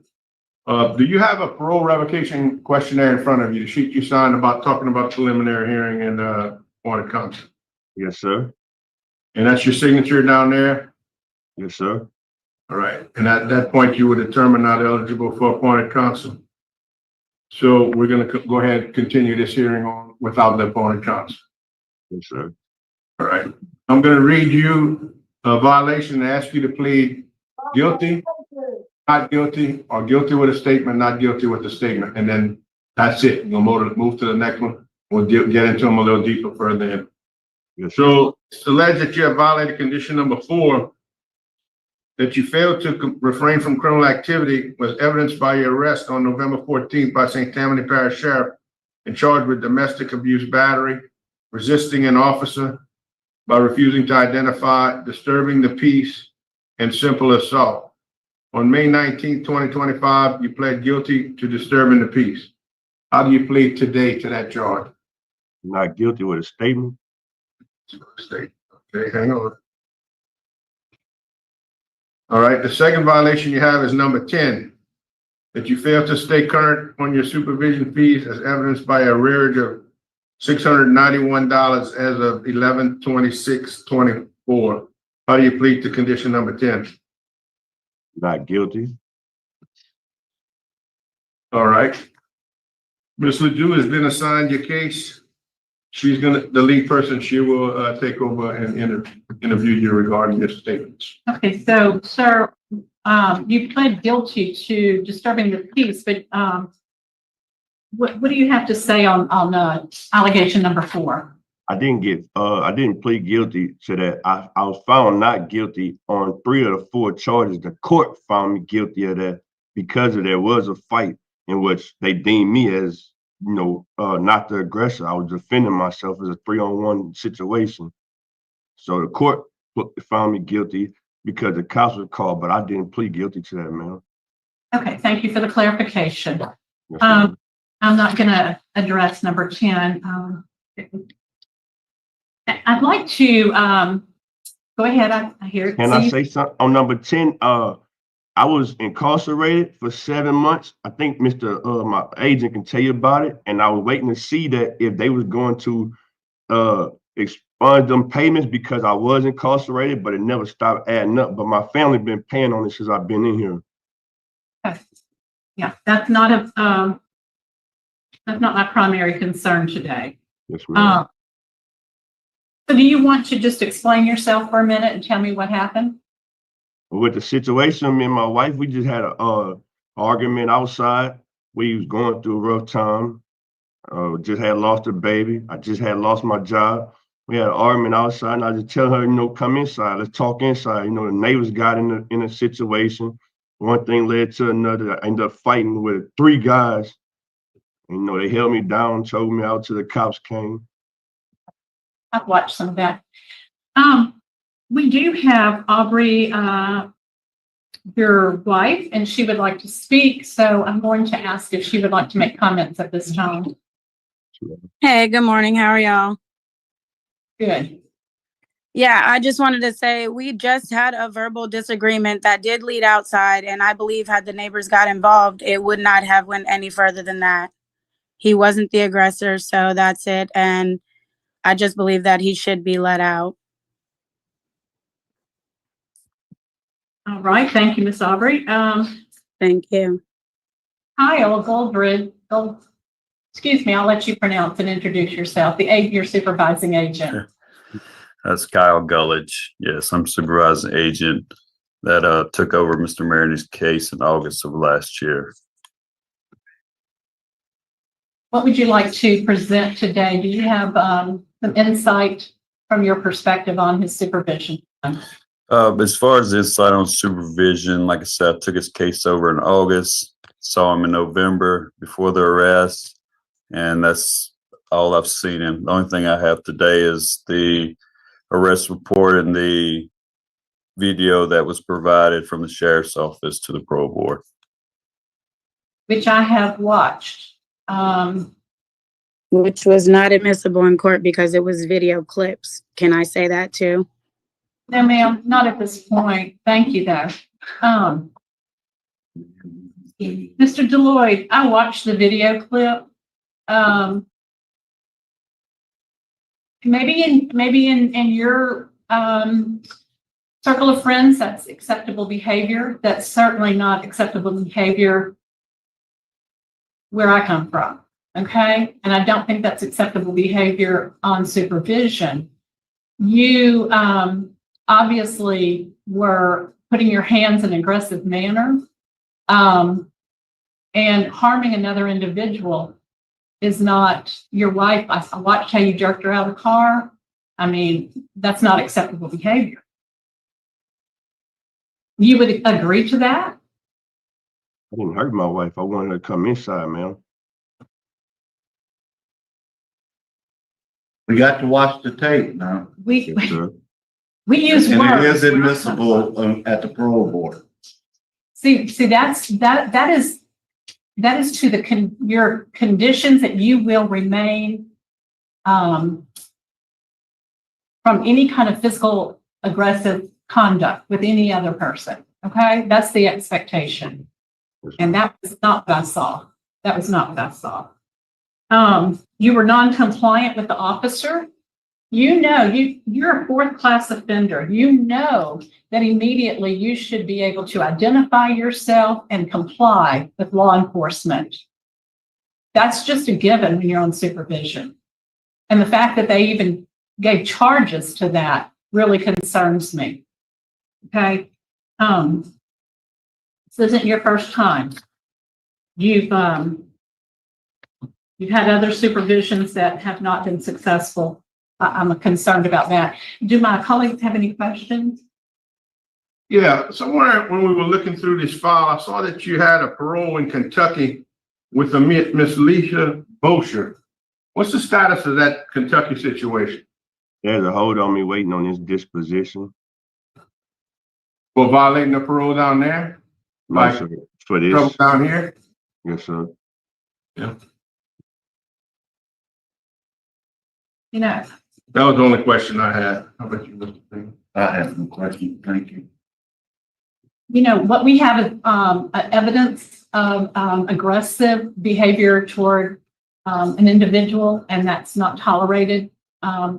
Do you have a parole revocation questionnaire in front of you, the sheet you signed about talking about preliminary hearing and appointed counsel? Yes, sir. And that's your signature down there? Yes, sir. All right. And at that point, you were determined not eligible for appointed counsel. So we're going to go ahead and continue this hearing on without the appointed counsel. Yes, sir. All right. I'm going to read you a violation and ask you to plead guilty, not guilty, or guilty with a statement, not guilty with a statement. And then that's it. We'll move to the next one. We'll get into them a little deeper further in. Yes, so it's alleged that you have violated condition number 4, that you failed to refrain from criminal activity was evidenced by your arrest on November 14th by St. Tammany Parish Sheriff and charged with domestic abuse battery, resisting an officer by refusing to identify, disturbing the peace, and simple assault. On May 19th, 2025, you pled guilty to disturbing the peace. How do you plead today to that charge? Not guilty with a statement. Okay, hang on. All right, the second violation you have is number 10, that you fail to stay current on your supervision fees as evidenced by a arrearage of $691 as of 11/26/24. How do you plead to condition number 10? Not guilty. All right. Ms. Ledoux has been assigned your case. She's the lead person. She will take over and interview you regarding your statements. Okay, so, sir, you pled guilty to disturbing the peace, but what do you have to say on allegation number 4? I didn't plead guilty to that. I was found not guilty on 3 of the 4 charges. The court found me guilty of that because there was a fight in which they deemed me as, not the aggressor. I was defending myself as a 3-on-1 situation. So the court found me guilty because the cops were called, but I didn't plead guilty to that, man. Okay, thank you for the clarification. Yes, I'm not going to address number 10. I'd like to go ahead. I hear it. Can I say something on number 10? I was incarcerated for 7 months. I think my agent can tell you about it. And I was waiting to see that if they was going to expunge them payments because I was incarcerated, but it never stopped adding up. But my family been paying on it since I've been in here. Okay. Yeah, that's not my primary concern today. Yes, ma'am. So do you want to just explain yourself for a minute and tell me what happened? With the situation, me and my wife, we just had a argument outside. We was going through a rough time. Just had lost a baby. I just had lost my job. We had an argument outside, and I just tell her, come inside. Let's talk inside. The neighbors got in a situation. One thing led to another. I ended up fighting with 3 guys. They held me down, choked me out till the cops came. I've watched some of that. We do have Aubrey, your wife, and she would like to speak. So I'm going to ask if she would like to make comments at this time. Hey, good morning. How are y'all? Good. Yeah, I just wanted to say we just had a verbal disagreement that did lead outside, and I believe had the neighbors got involved, it would not have went any further than that. He wasn't the aggressor, so that's it. And I just believe that he should be let out. All right. Thank you, Miss Aubrey. Thank you. Kyle Goldbridge. Excuse me. I'll let you pronounce and introduce yourself. Your supervising agent. That's Kyle Gullidge. Yes, I'm supervising agent that took over Mr. Marity's case in August of last year. What would you like to present today? Do you have some insight from your perspective on his supervision? As far as insight on supervision, like I said, I took his case over in August, saw him in November before the arrest, and that's all I've seen him. The only thing I have today is the arrest report and the video that was provided from the sheriff's office to the parole board. Which I have watched. Which was not admissible in court because it was video clips. Can I say that too? No, ma'am, not at this point. Thank you, though. Mr. Deloyd, I watched the video clip. Maybe in your circle of friends, that's acceptable behavior. That's certainly not acceptable behavior where I come from. Okay, and I don't think that's acceptable behavior on supervision. You obviously were putting your hands in an aggressive manner, and harming another individual is not your wife. I watched how you jerked her out of the car. I mean, that's not acceptable behavior. You would agree to that? I didn't hurt my wife. I wanted her to come inside, ma'am. We got to watch the tape now. We Yes, sir. use And words. it is admissible at the parole board. See, that is to your conditions that you will remain from any kind of physical aggressive conduct with any other person. Okay, that's the expectation, and that was not what I saw. That was not what I saw. You were non-compliant with the officer. You know, you're a fourth class offender. You know that immediately you should be able to identify yourself and comply with law enforcement. That's just a given when you're on supervision. And the fact that they even gave charges to that really concerns me. Okay. This isn't your first time. You've had other supervisions that have not been successful. I'm concerned about that. Do my colleagues have any questions? Yeah, somewhere when we were looking through this file, I saw that you had a parole in Kentucky with a Miss Leisha Bosher. What's the status of that Kentucky situation? There's a hold on me waiting on his disposition. For violating the parole down there? No, Like sir. For this. trouble down here? Yes, sir. Yeah. You know, That was the only question I had. How about you, Mr. Payne? I have no question. Thank you. you know, what we have is evidence of aggressive behavior toward an individual, and that's not tolerated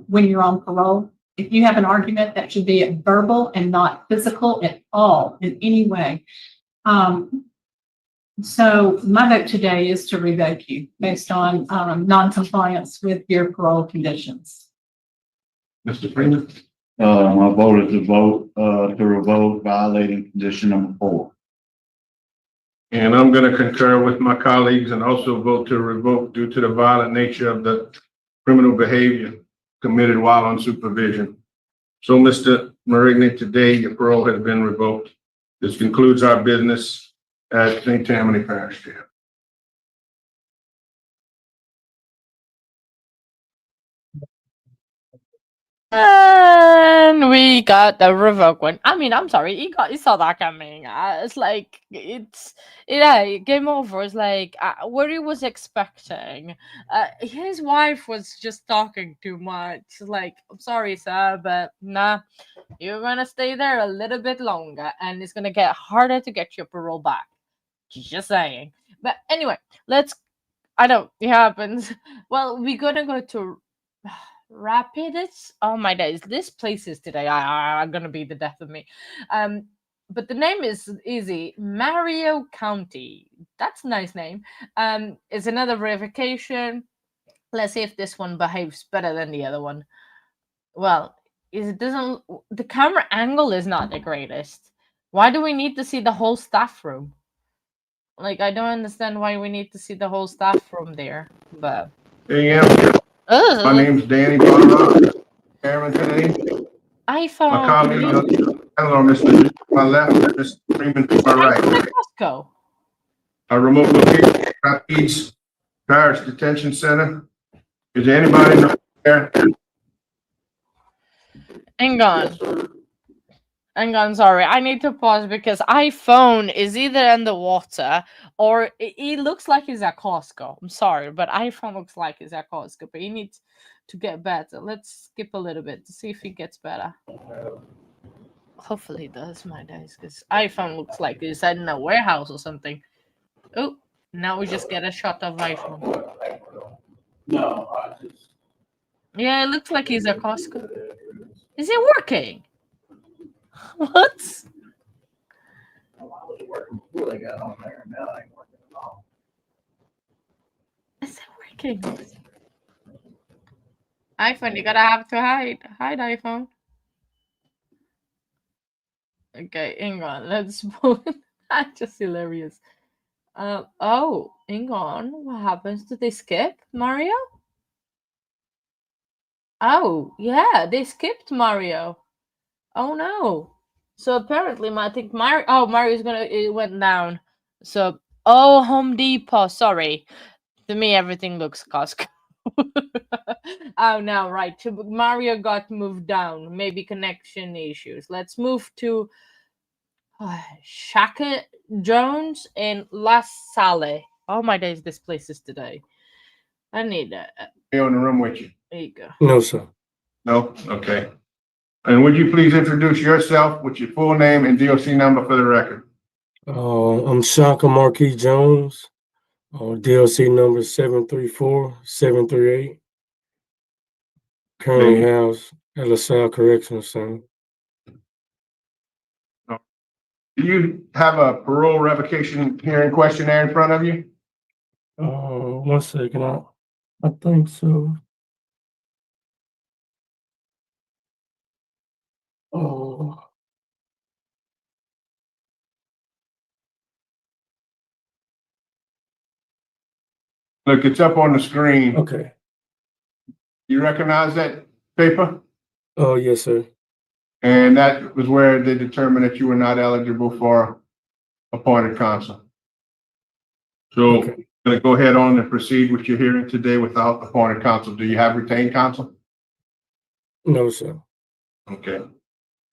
when you're on parole. If you have an argument, that should be verbal and not physical at all in any way. So my vote today is to revoke you based on non-compliance with your parole conditions. Mr. Freeman? My vote is to revoke violating condition number 4. And I'm going to concur with my colleagues and also vote to revoke due to the violent nature of the criminal behavior committed while on supervision. So, Mr. Marigny, today your parole has been revoked. This concludes our business at St. Tammany Parish Jail. And we got the revoke one. I mean, I'm sorry, you saw that coming. It's like game over. It's like what he was expecting. His wife was just talking too much. Like, I'm sorry, sir, but nah, you're gonna stay there a little bit longer, and it's gonna get harder to get your parole back. Just saying. But anyway, I know it happens. Well, we're gonna go to Rapids. Oh my days, this places today are gonna be the death of me. But the name is easy. Mario County. That's a nice name. It's another verification. Let's see if this one behaves better than the other one. Well, it doesn't. The camera angle is not the greatest. Why do we need to see the whole staff room? Like, I don't understand why we need to see the whole staff from there, but. AM. Ugh. My name's Danny Bonner, chairman today. iPhone. My colleague, hello, Mr. to my left, Mr. Freeman to my right. Costco. A remote location, Rapids Parish Detention Center. Is there anybody there? Hang on. Hang on, sorry. I need to pause because iPhone is either in the water or it looks like it's at Costco. I'm sorry, but iPhone looks like it's at Costco, but he needs to get better. Let's skip a little bit to see if he gets better. Hopefully he does, my days, because iPhone looks like it's in a warehouse or something. Oh, now we just get a shot of iPhone. No, Yeah, it looks like he's at Costco. Is it working? What? What they got on there now ain't working at all. Is it working? iPhone, you gotta have to hide. Hide iPhone. Okay, hang on. Let's move. That's just hilarious. Oh, hang on. What happens? Did they skip Mario? Oh, yeah, they skipped Mario. Oh no. So apparently, I think Mario. Oh, Mario's gonna. It went down. So, oh, Home Depot. Sorry. To me, everything looks Costco. Oh, no, right. Mario got moved down. Maybe connection issues. Let's move to Shaka Jones in La Salle. Oh my days, this place is today. I need that. Be on the room with you. There you go. No, sir. No? Okay. And would you please introduce yourself with your full name and DOC number for the record? I'm Shaka Marquis Jones. DLC number 734-738. Currently housed at LaSalle Correctional Center. Do you have a parole revocation hearing questionnaire in front of you? 1 second. I think so. Oh. Look, it's up on the screen. Okay. You recognize that paper? Oh, yes, sir. And that was where they determined that you were not eligible for appointed counsel. So I'm going to go ahead on and proceed with your hearing today without appointed counsel. Do you have retained counsel? No, sir. Okay.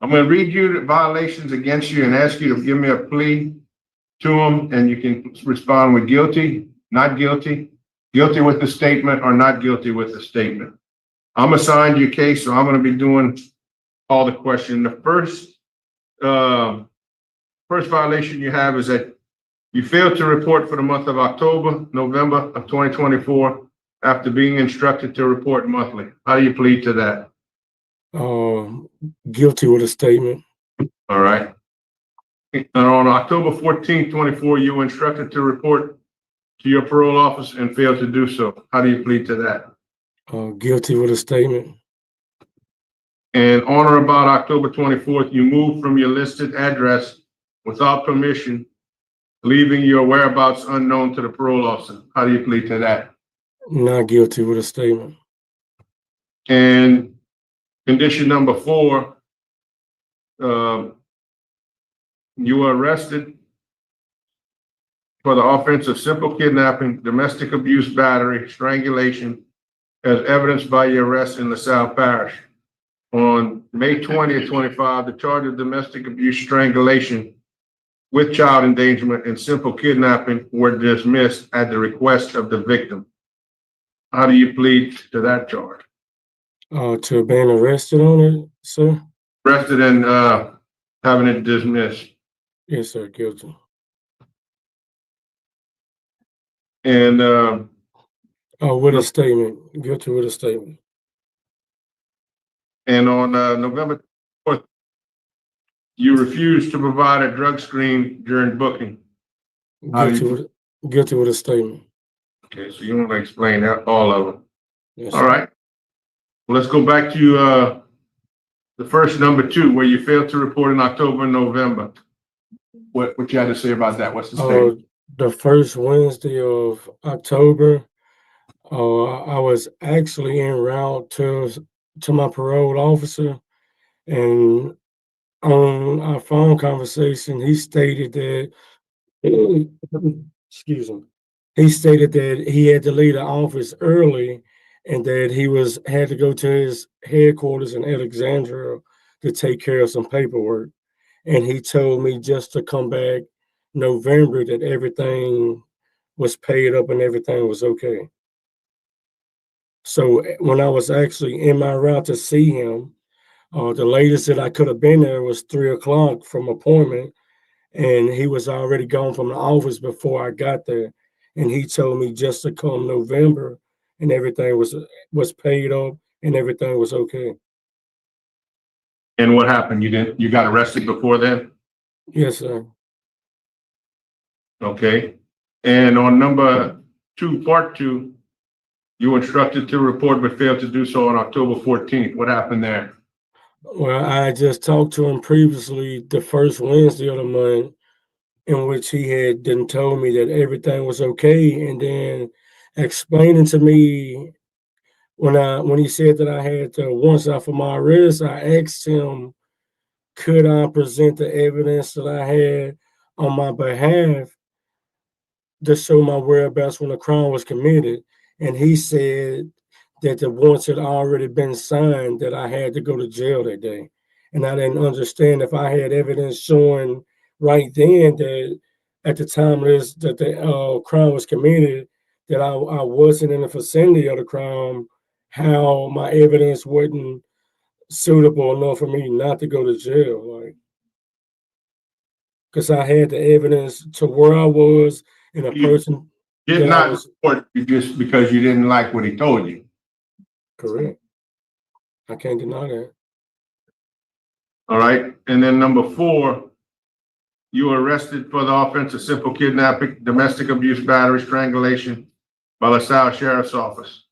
I'm going to read you the violations against you and ask you to give me a plea to them, and you can respond with guilty, not guilty, guilty with the statement, or not guilty with the statement. I'm assigned your case, so I'm going to be doing all the questions. The first violation you have is that you failed to report for the month of October, November of 2024 after being instructed to report monthly. How do you plead to that? Guilty with a statement. All right. And on October 14th, 24, you were instructed to report to your parole office and failed to do so. How do you plead to that? Guilty with a statement. And on or about October 24th, you moved from your listed address without permission, leaving your whereabouts unknown to the parole officer. How do you plead to that? Not guilty with a statement. And condition number 4, you were arrested for the offense of simple kidnapping, domestic abuse, battery, strangulation, as evidenced by your arrest in LaSalle Parish. On May 20th, 25, the charge of domestic abuse, strangulation with child endangerment and simple kidnapping were dismissed at the request of the victim. How do you plead to that charge? To have been arrested on it, sir? Arrested and having it dismissed. Yes, sir, guilty. And with a statement, guilty with a statement. And on November 4th, you refused to provide a drug screen during booking. Guilty with a statement. Okay, so you want to explain that, all of them. Yes, all right. Well, let's go back to the first number 2, where you failed to report in October and November. What you had to say about that? What's the statement? the first Wednesday of October. I was actually en route to my parole officer, and on our phone conversation, he stated that excuse me, he stated that he had to leave the office early, and that he was had to go to his headquarters in Alexandria to take care of some paperwork. And he told me just to come back November, that everything was paid up and everything was okay. So when I was actually in my route to see him, the latest that I could have been there was 3 o'clock from appointment, and he was already gone from the office before I got there. And he told me just to come November, and everything was paid up and everything was okay. And what happened? You got arrested before then? Yes, sir. Okay. And on number 2, part 2, you were instructed to report but failed to do so on October 14th. What happened there? Well, I just talked to him previously the first Wednesday of the month, in which he had then told me that everything was okay, and then explaining to me when he said that I had to, once after my arrest, I asked him, could I present the evidence that I had on my behalf to show my whereabouts when the crime was committed. And he said that the warrants had already been signed, that I had to go to jail that day. And I didn't understand if I had evidence showing right then that at the time that the crime was committed, that I wasn't in the vicinity of the crime, how my evidence wasn't suitable enough for me not to go to jail. Like, because I had the evidence to where I was and a person Did that I not was report you just because you didn't like what he told you. correct. I can't deny that. All right. And then number 4, you were arrested for the offense of simple kidnapping, domestic abuse, battery, strangulation by LaSalle Sheriff's Office.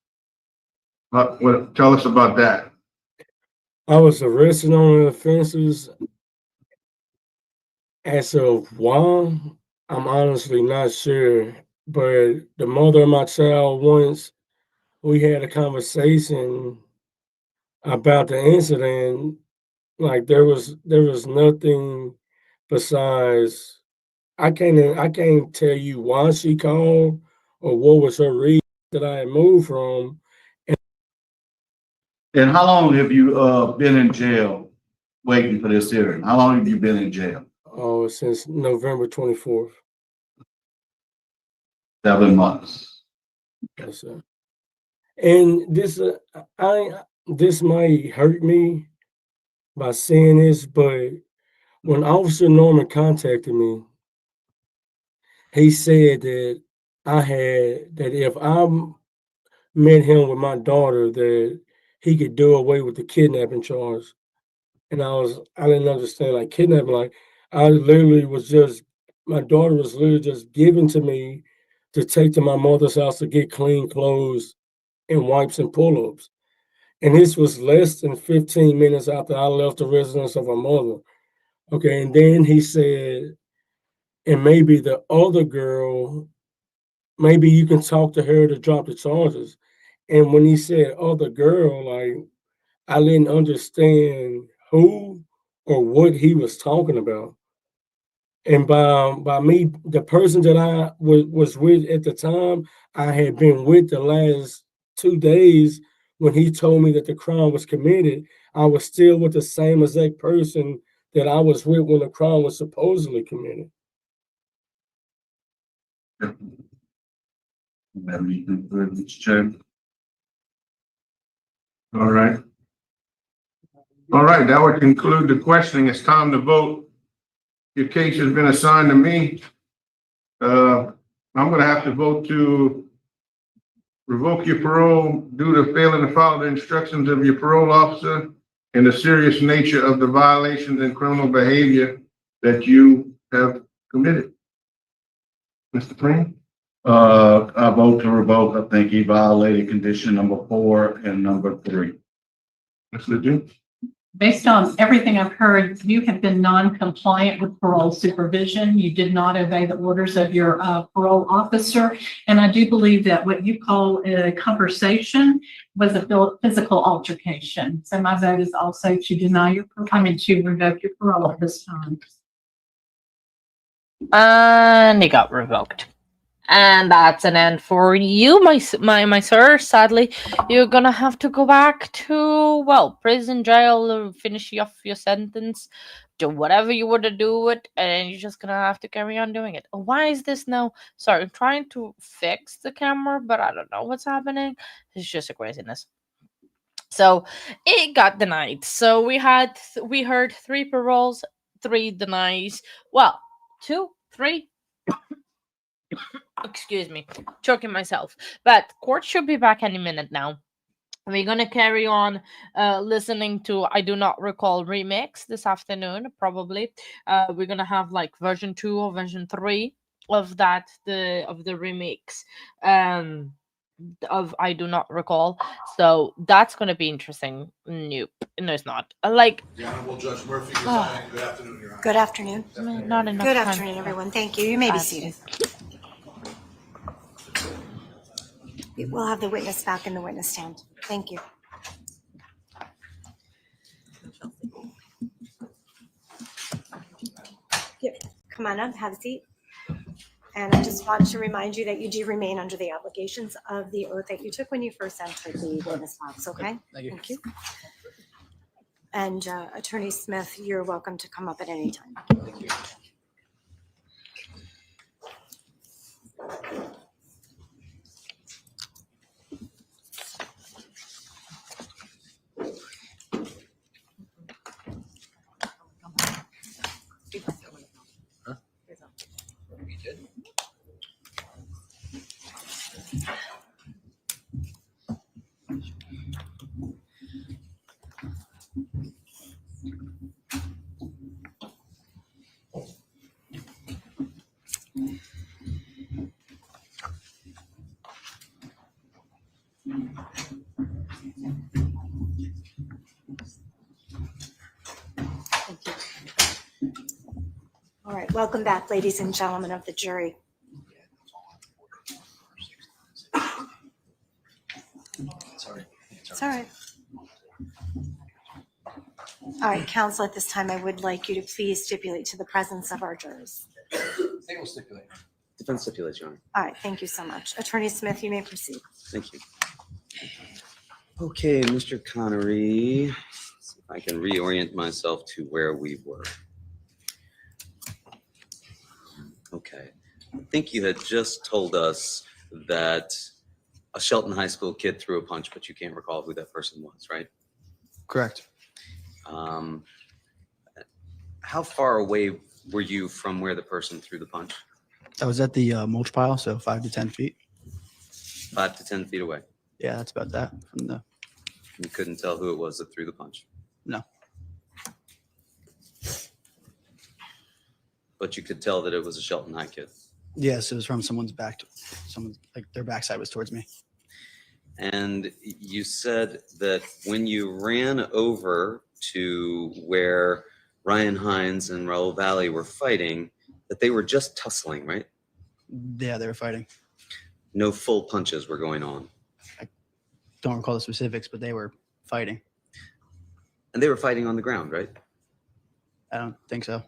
Tell us about that. I was arrested on the offenses. As of why, I'm honestly not sure. But the mother of my child, once we had a conversation about the incident, like there was nothing besides I can't tell you why she called or what was her reason that I had moved from. And how long have you been in jail waiting for this hearing? How long have you been in jail? Oh, since November 24th. 7 months. Yes, sir. And this might hurt me by saying this, but when Officer Norman contacted me, he said that if I met him with my daughter, that he could do away with the kidnapping charge. And I didn't understand, like, kidnapping. Like, I literally was just my daughter was literally just given to me to take to my mother's house to get clean clothes and wipes and pull-ups. And this was less than 15 minutes after I left the residence of her mother. Okay, and then he said, and maybe the other girl, maybe you can talk to her to drop the charges. And when he said other girl, like, I didn't understand who or what he was talking about. And by me, the person that I was with at the time, I had been with the last 2 days. When he told me that the crime was committed, I was still with the same exact person that I was with when the crime was supposedly committed. All right. All right. That would conclude the questioning. It's time to vote. Your case has been assigned to me. I'm going to have to vote to revoke your parole due to failing to follow the instructions of your parole officer and the serious nature of the violations and criminal behavior that you have committed. Mr. Green? I vote to revoke. I think he violated condition number 4 and number 3. Mr. Duke? Based on everything I've heard, you have been non-compliant with parole supervision. You did not obey the orders of your parole officer. And I do believe that what you call a conversation was a physical altercation. So my vote is also to deny your, to revoke your parole at this time. And it got revoked. And that's an end for you, my sir. Sadly, you're gonna have to go back to, well, prison, jail, finish off your sentence, do whatever you want to do it, and you're just gonna have to carry on doing it. Why is this now? Sorry, I'm trying to fix the camera, but I don't know what's happening. It's just a craziness. So it got denied. So we heard 3 paroles, 3 denies. Well, 2, 3. Excuse me, choking myself. But court should be back any minute now. We're gonna carry on listening to I Do Not Recall remix this afternoon, probably. We're gonna have like version 2 or version 3 of that, the remix of I Do Not Recall. So that's gonna be interesting. Nope. No, it's not. Like The Honorable Judge Murphy, good afternoon, Your Honor. Good afternoon. Not enough Good time. afternoon, everyone. Thank you. You may be seated. We'll have the witness back in the witness stand. Thank you. Yep. Come on up, have a seat. And I just want to remind you that you do remain under the obligations of the oath that you took when you first entered the witness box, okay? Thank you. And Attorney Smith, you're welcome to come up at any time. Thank you. All right, welcome back, ladies and gentlemen of the jury. Sorry. It's all right. All right, counsel, at this time, I would like you to please stipulate to the presence of our jurors. They will stipulate. Defense stipulates, Your Honor. All right, thank you so much. Attorney Smith, you may proceed. Thank you. Okay, Mr. Connery, see if I can reorient myself to where we were. Okay, I think you had just told us that a Shelton High School kid threw a punch, but you can't recall who that person was, right? Correct. How far away were you from where the person threw the punch? I was at the mulch pile, so 5 to 10 feet. 5 to 10 feet away. Yeah, that's about that. From the You couldn't tell who it was that threw the punch, no, but you could tell that it was a Shelton High kid. yes, it was from someone's back. Someone's like their backside was towards me. And you said that when you ran over to where Ryan Hines and Raul Valle were fighting, that they were just tussling, right? Yeah, they were fighting. No full punches were going on. Don't recall the specifics, but they were fighting. And they were fighting on the ground, right? I don't think so.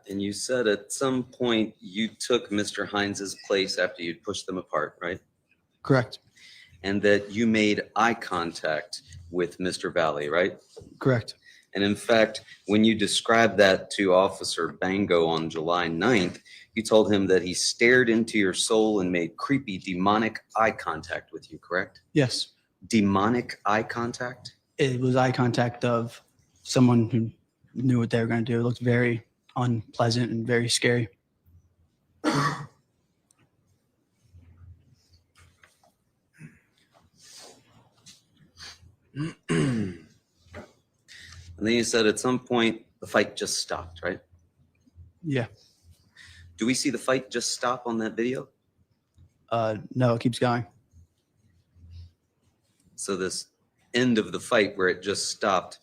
And you said at some point you took Mr. Hines's place after you'd pushed them apart, right? Correct. And that you made eye contact with Mr. Valle, right? Correct. And in fact, when you described that to Officer Bango on July 9th, you told him that he stared into your soul and made creepy, demonic eye contact with you, correct? Yes. Demonic eye contact? It was eye contact of someone who knew what they were going to do. It looked very unpleasant and very scary. And then you said at some point the fight just stopped, right? Yeah. Do we see the fight just stop on that video? No, it keeps going. So this end of the fight where it just stopped,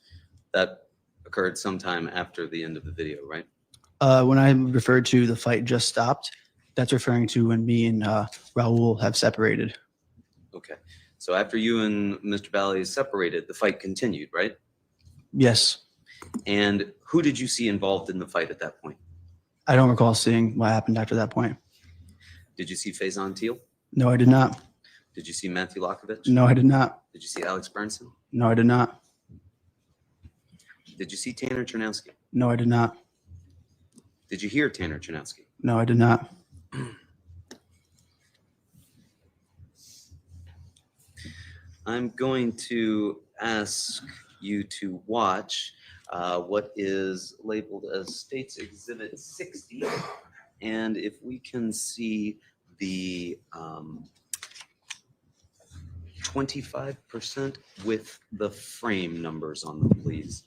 that occurred sometime after the end of the video, right? When I referred to the fight just stopped, that's referring to when me and Raul have separated. Okay. So after you and Mr. Valle separated, the fight continued, right? Yes. And who did you see involved in the fight at that point? I don't recall seeing what happened after that point. Did you see Faison Teal? No, I did not. Did you see Matthew Lockovich? No, I did not. Did you see Alex Burnson? No, I did not. Did you see Tanner Chernowski? No, I did not. Did you hear Tanner Chernowski? No, I did not. I'm going to ask you to watch what is labeled as States Exhibit 60. And if we can see the 25% with the frame numbers on them, please.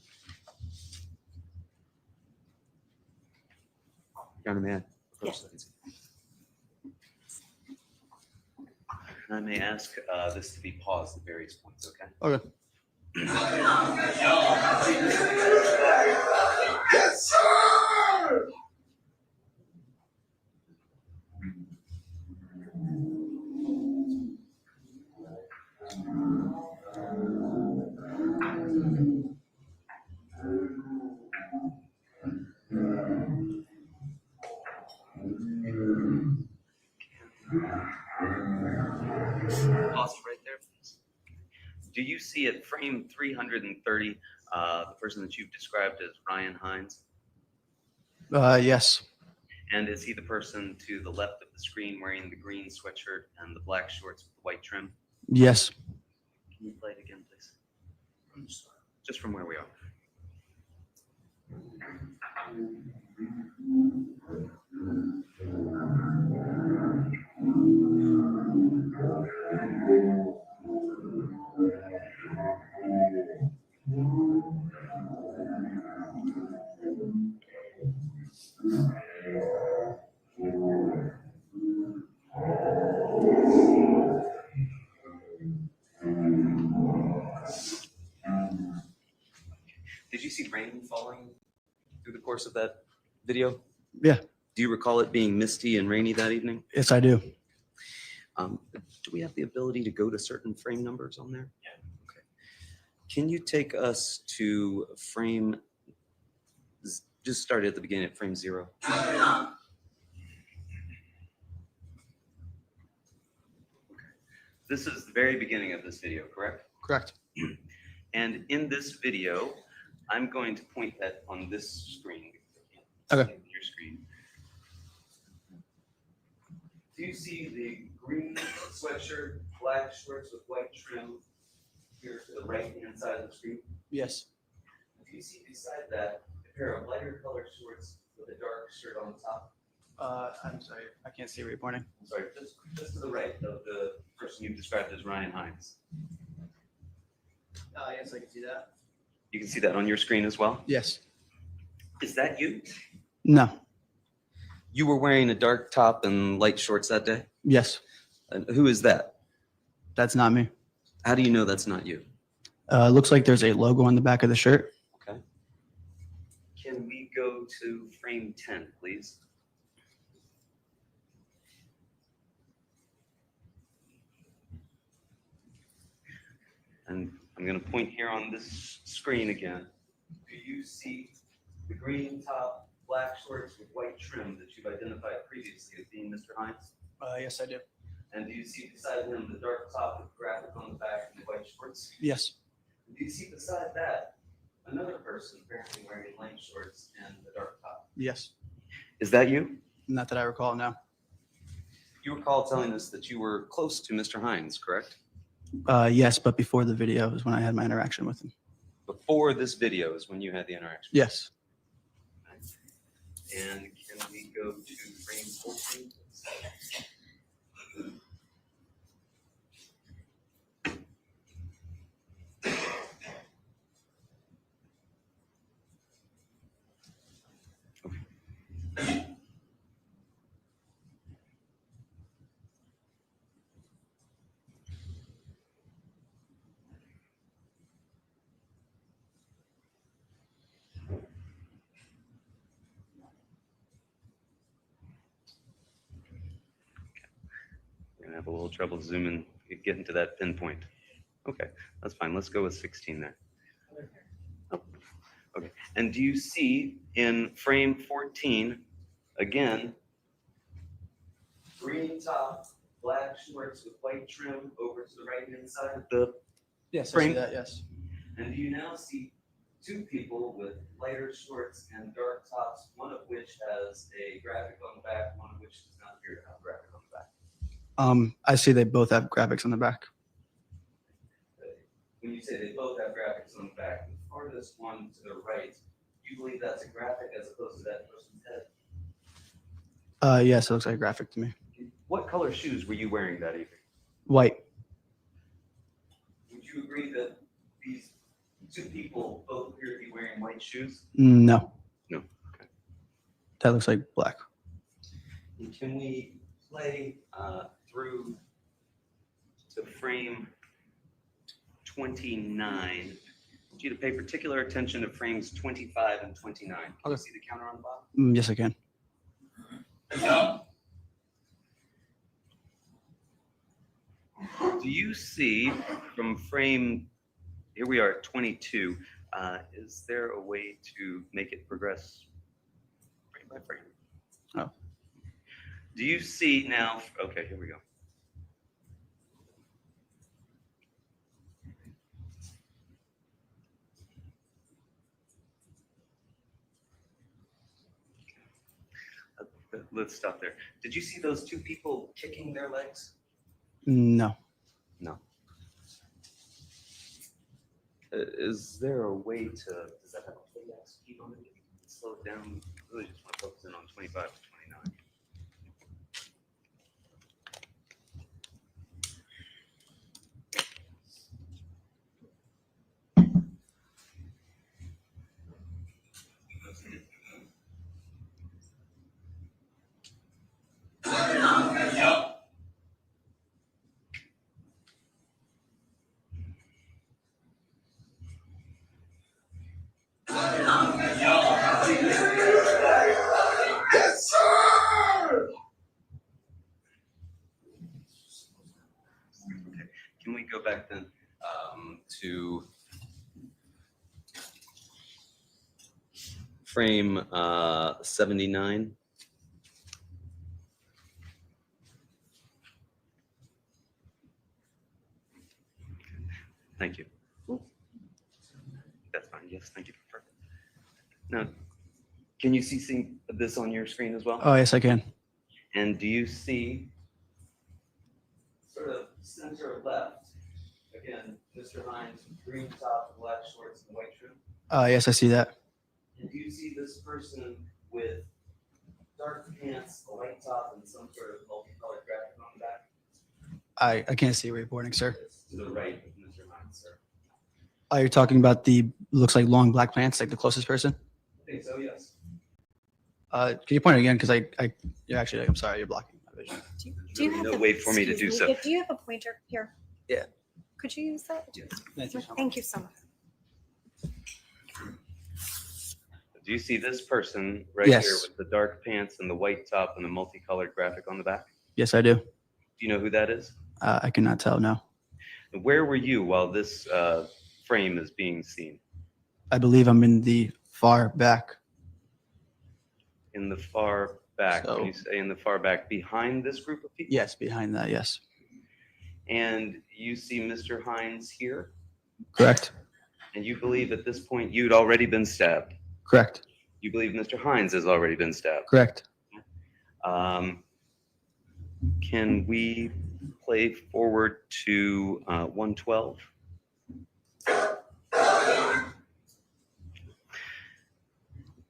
Young man. Yes. And I may ask this to be paused at various points, okay? Okay. Yes, sir! Pause it right there, please. Do you see at frame 330 the person that you've described as Ryan Hines? Yes. And is he the person to the left of the screen wearing the green sweatshirt and the black shorts with the white trim? Yes. Can you play it again, please? Just from where we are. Did you see rain falling through the course of that video? Yeah. Do you recall it being misty and rainy that evening? Yes, I do. Do we have the ability to go to certain frame numbers on there? Yeah. Okay. Can you take us to frame, just start at the beginning at frame 0? Okay. This is the very beginning of this video, correct? Correct. And in this video, I'm going to point that on this screen. Okay. Your screen. Do you see the green sweatshirt, black shorts with white trim here to the right-hand side of the screen? Yes. Do you see beside that a pair of lighter colored shorts with a dark shirt on the top? I'm sorry. I can't see where you're pointing. I'm sorry, just to the right of the person you've described as Ryan Hines. Yes, I can see that. You can see that on your screen as well? Yes. Is that you? No. You were wearing a dark top and light shorts that day? Yes. And who is that? That's not me. How do you know that's not you? Looks like there's a logo on the back of the shirt. Okay. Can we go to frame 10, please? And I'm going to point here on this screen again. Do you see the green top, black shorts with white trim that you've identified previously as being Mr. Hines? Yes, I do. And do you see beside him the dark top with graphic on the back and the white shorts? Yes. Do you see beside that another person apparently wearing light shorts and a dark top? Yes. Is that you? Not that I recall, no. You recall telling us that you were close to Mr. Hines, correct? Yes, but before the video is when I had my interaction with him. Before this video is when you had the interaction. Yes. And can we go to frame 14? gonna have a little trouble zooming, getting to that pinpoint. Okay, that's fine. Let's go with 16 there. Oh, okay. And do you see in frame 14, again, green top, black shorts with white trim over to the right-hand side of the Yes, I frame? see that, yes. And do you now see two people with lighter shorts and dark tops, one of which has a graphic on the back, one of which does not appear to have a graphic on the back? I see they both have graphics on the back. When you say they both have graphics on the back, the farthest one to the right, you believe that's a graphic as opposed to that person's head? Yes, it looks like a graphic to me. What color shoes were you wearing that evening? White. Would you agree that these two people both appear to be wearing white shoes? No. No. Okay. That looks like black. And can we play through to frame 29? I want you to pay particular attention to frames 25 and 29. Can you see the counter on the bottom? Yes, I can. Do you see from frame, here we are at 22, is there a way to make it progress frame by frame? Oh. Do you see now, okay, here we go. Let's stop there. Did you see those two people kicking their legs? No. No. Is there a way to, does that have a playback speed on it? Slow it down. I really just want to focus in on 25 to 29. Yes, sir! Okay. Can we go back then to frame 79? Thank you. That's fine. Yes, thank you. Perfect. Now, can you see this on your screen as well? Oh, yes, I can. And do you see sort of center left, again, Mr. Hines, green top, black shorts, and white trim? Yes, I see that. And do you see this person with dark pants, a white top, and some sort of multicolored graphic on the back? I can't see where you're pointing, sir. To the right of Mr. Hines, sir. You're talking about the, looks like long black pants, like the closest person? I think so, yes. Can you point it again? Because you're actually, I'm sorry, you're blocking my vision. Do you have No the- way for me to excuse do so. Do you have a pointer here? Yeah. Could you use that? Thank you so much. Thank you so much. Do you see this person right Yes. here with the dark pants and the white top and the multicolored graphic on the back? Yes, I do. Do you know who that is? I cannot tell, no. Where were you while this frame is being seen? I believe I'm in the far back. In the far back. So- When you say in the far back, behind this group of people? Yes, behind that, yes. And you see Mr. Hines here? Correct. And you believe at this point you'd already been stabbed? Correct. You believe Mr. Hines has already been stabbed? Correct. Can we play forward to 112?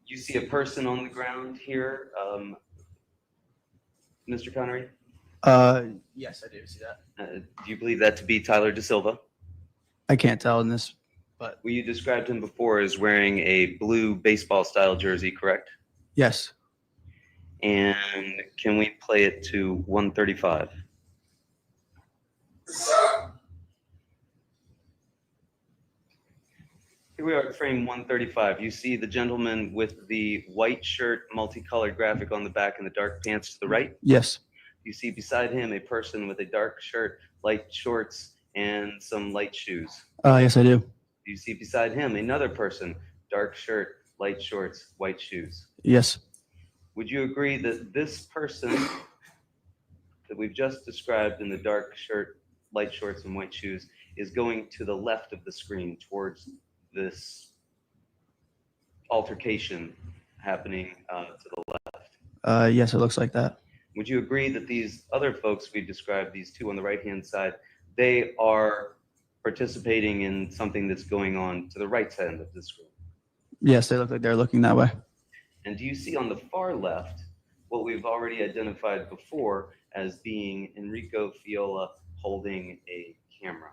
You see a person on the ground here, Mr. Connery? Yes, I do see that. Do you believe that to be Tyler De Silva? I can't tell in this, but Well, you described him before as wearing a blue baseball style jersey, correct? yes. And can we play it to 135? Here we are at frame 135. You see the gentleman with the white shirt, multicolored graphic on the back, and the dark pants to the right? Yes. You see beside him a person with a dark shirt, light shorts, and some light shoes. Yes, I do. You see beside him another person, dark shirt, light shorts, white shoes. Yes. Would you agree that this person that we've just described in the dark shirt, light shorts, and white shoes is going to the left of the screen towards this altercation happening to the left? Yes, it looks like that. Would you agree that these other folks we described, these two on the right-hand side, they are participating in something that's going on to the right side of the screen? Yes, they look like they're looking that way. And do you see on the far left what we've already identified before as being Enrico Fiola holding a camera?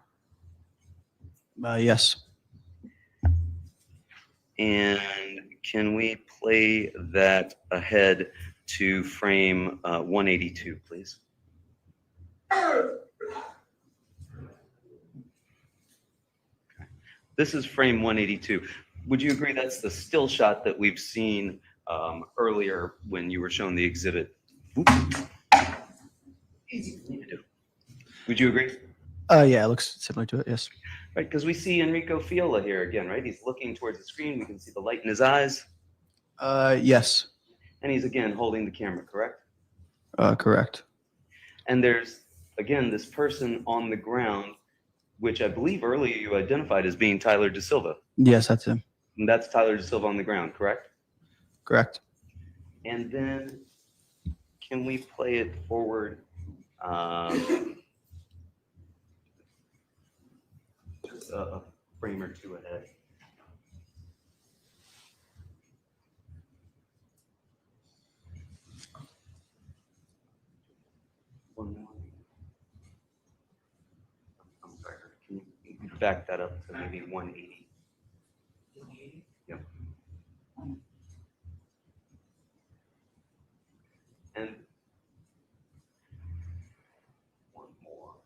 Yes. And can we play that ahead to frame 182, please? This is frame 182. Would you agree that's the still shot that we've seen earlier when you were shown the exhibit? Easy for me to do. Would you agree? Yeah, it looks similar to it, yes. Right, because we see Enrico Fiola here again, right? He's looking towards the screen. We can see the light in his eyes. Yes. And he's again holding the camera, correct? Correct. And there's, again, this person on the ground, which I believe earlier you identified as being Tyler Da Silva. Yes, that's him. And that's Tyler Da Silva on the ground, correct? Correct. And then can we play it forward? Just a frame or two ahead. One more. I'm sorry. Can you back that up to maybe 180? 180? Yep. And one more.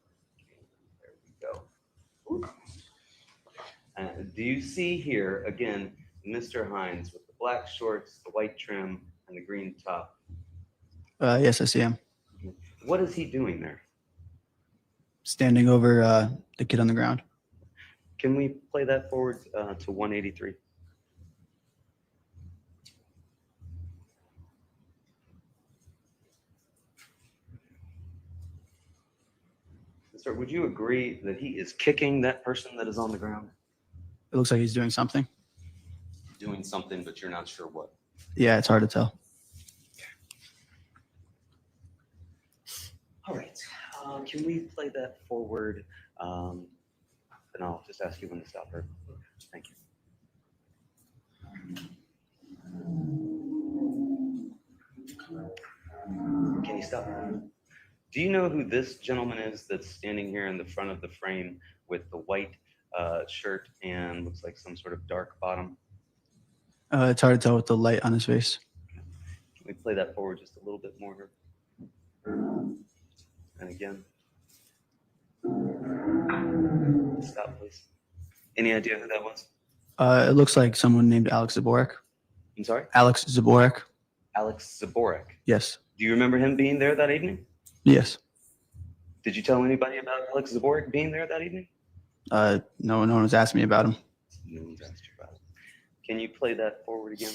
There we go. Do you see here, again, Mr. Hines with the black shorts, the white trim, and the green top? Yes, I see him. What is he doing there? Standing over the kid on the ground. Can we play that forward to 183? Sir, would you agree that he is kicking that person that is on the ground? It looks like he's doing something. Doing something, but you're not sure what. Yeah, it's hard to tell. All right. Can we play that forward? And I'll just ask you when to stop her. Thank you. Can you stop? Do you know who this gentleman is that's standing here in the front of the frame with the white shirt and looks like some sort of dark bottom? It's hard to tell with the light on his face. Can we play that forward just a little bit more? And again. Stop, please. Any idea who that was? It looks like someone named Alex Zaborek. I'm sorry? Alex Zaborek. Alex Zaborek. Yes. Do you remember him being there that evening? Yes. Did you tell anybody about Alex Zaborek being there that evening? No one was asking me about him. No one's asked you about it. Can you play that forward again?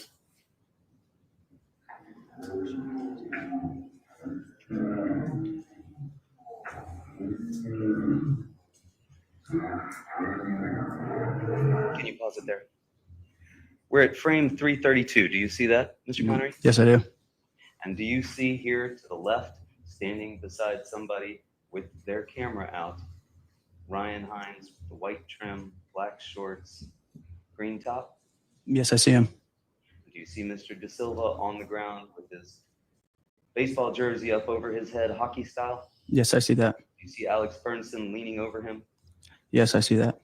Can you pause it there? We're at frame 332. Do you see that, Mr. Connery? Yes, I do. And do you see here to the left, standing beside somebody with their camera out, Ryan Hines with the white trim, black shorts, green top? Yes, I see him. Do you see Mr. Da Silva on the ground with his baseball jersey up over his head, hockey style? Yes, I see that. Do you see Alex Bernson leaning over him? Yes, I see that.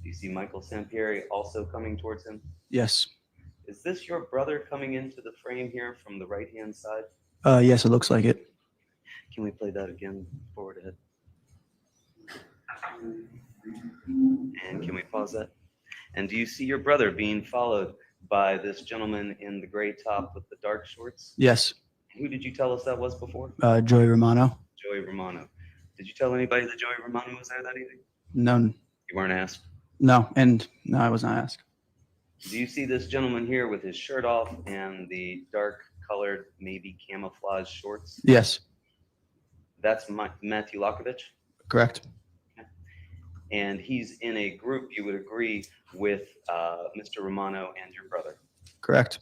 Do you see Michael Sampieri also coming towards him? Yes. Is this your brother coming into the frame here from the right-hand side? Yes, it looks like it. Can we play that again, forward ahead? And can we pause that? And do you see your brother being followed by this gentleman in the gray top with the dark shorts? Yes. Who did you tell us that was before? Joey Romano. Joey Romano. Did you tell anybody that Joey Romano was there that evening? None. You weren't asked. No, and no, I was not asked. Do you see this gentleman here with his shirt off and the dark colored, maybe camouflage shorts? Yes, That's Matthew Lakovich. correct. And he's in a group, you would agree, with Mr. Romano and your brother. Correct.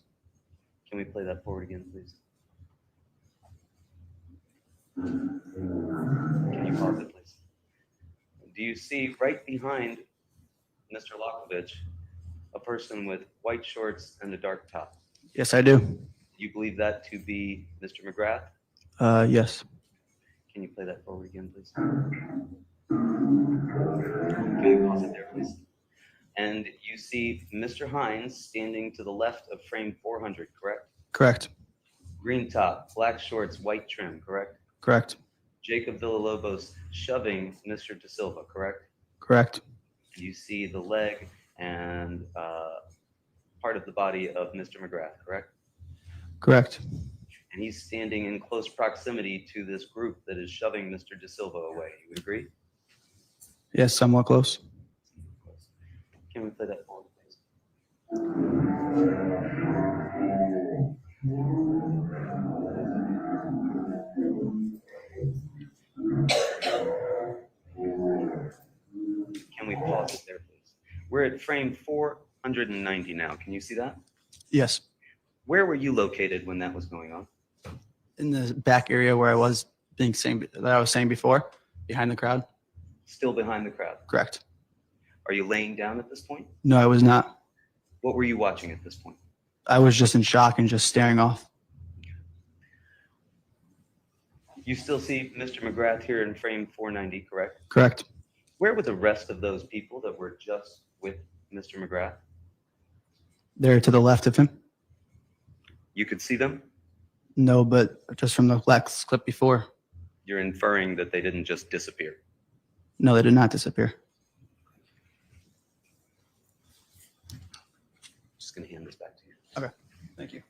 Can we play that forward again, please? Can you pause it, please? Do you see right behind Mr. Lakovich a person with white shorts and a dark top? Yes, I do. Do you believe that to be Mr. McGrath? Yes. Can you play that forward again, please? Can we pause it there, please? And you see Mr. Hines standing to the left of frame 400, correct? Correct. Green top, black shorts, white trim, correct? Correct. Jacob Villalobos shoving Mr. De Silva, correct? Correct. You see the leg and part of the body of Mr. McGrath, correct? Correct. And he's standing in close proximity to this group that is shoving Mr. De Silva away. You would agree? Yes, somewhat close. Can we play that forward, please? Can we pause it there, please? We're at frame 490 now. Can you see that? Yes. Where were you located when that was going on? In the back area where I was that I was saying before, behind the crowd. Still behind the crowd. Correct. Are you laying down at this point? No, I was not. What were you watching at this point? I was just in shock and just staring off. You still see Mr. McGrath here in frame 490, correct? Correct. Where were the rest of those people that were just with Mr. McGrath? There to the left of him. You could see them? No, but just from the last clip before. You're inferring that they didn't just disappear. No, they did not disappear. Just going to hand this back to you. Okay. Thank you.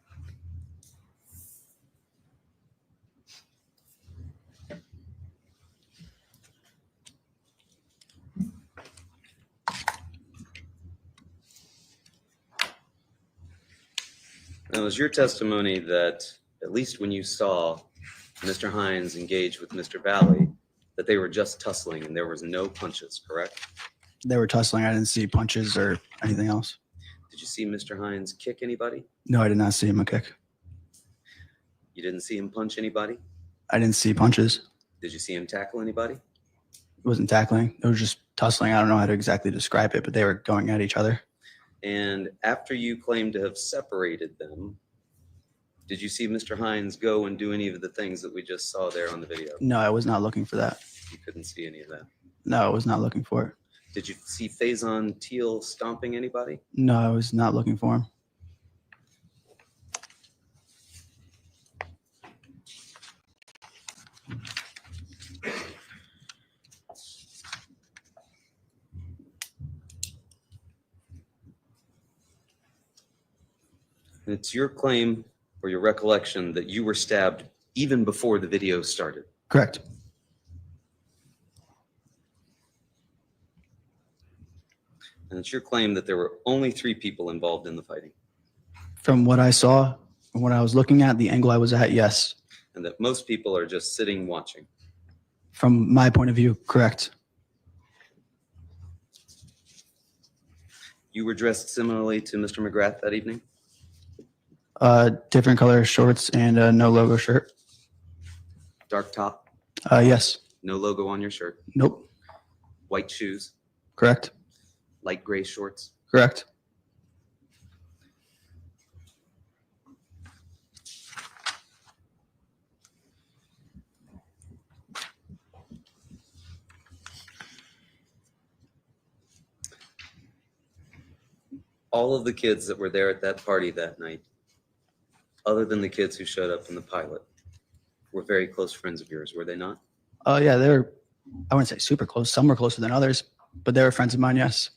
Now, it was your testimony that, at least when you saw Mr. Hines engage with Mr. Valle, that they were just tussling and there was no punches, correct? They were tussling. I didn't see punches or anything else. Did you see Mr. Hines kick anybody? No, I did not see him kick. You didn't see him punch anybody? I didn't see punches. Did you see him tackle anybody? It wasn't tackling. It was just tussling. I don't know how to exactly describe it, but they were going at each other. And after you claim to have separated them, did you see Mr. Hines go and do any of the things that we just saw there on the video? No, I was not looking for that. You couldn't see any of that. No, I was not looking for it. Did you see Faison Teal stomping anybody? No, I was not looking for him. And it's your claim or your recollection that you were stabbed even before the video started. Correct. And it's your claim that there were only 3 people involved in the fighting. From what I saw, from what I was looking at, the angle I was at, yes. And that most people are just sitting watching. From my point of view, correct. You were dressed similarly to Mr. McGrath that evening? Different color shorts and no logo shirt. Dark top? Yes. No logo on your shirt? Nope. White shoes? Correct. Light gray shorts? Correct. All of the kids that were there at that party that night, other than the kids who showed up in the pilot, were very close friends of yours, were they not? Oh, yeah, they were, I wouldn't say super close. Some were closer than others, but they were friends of mine, yes.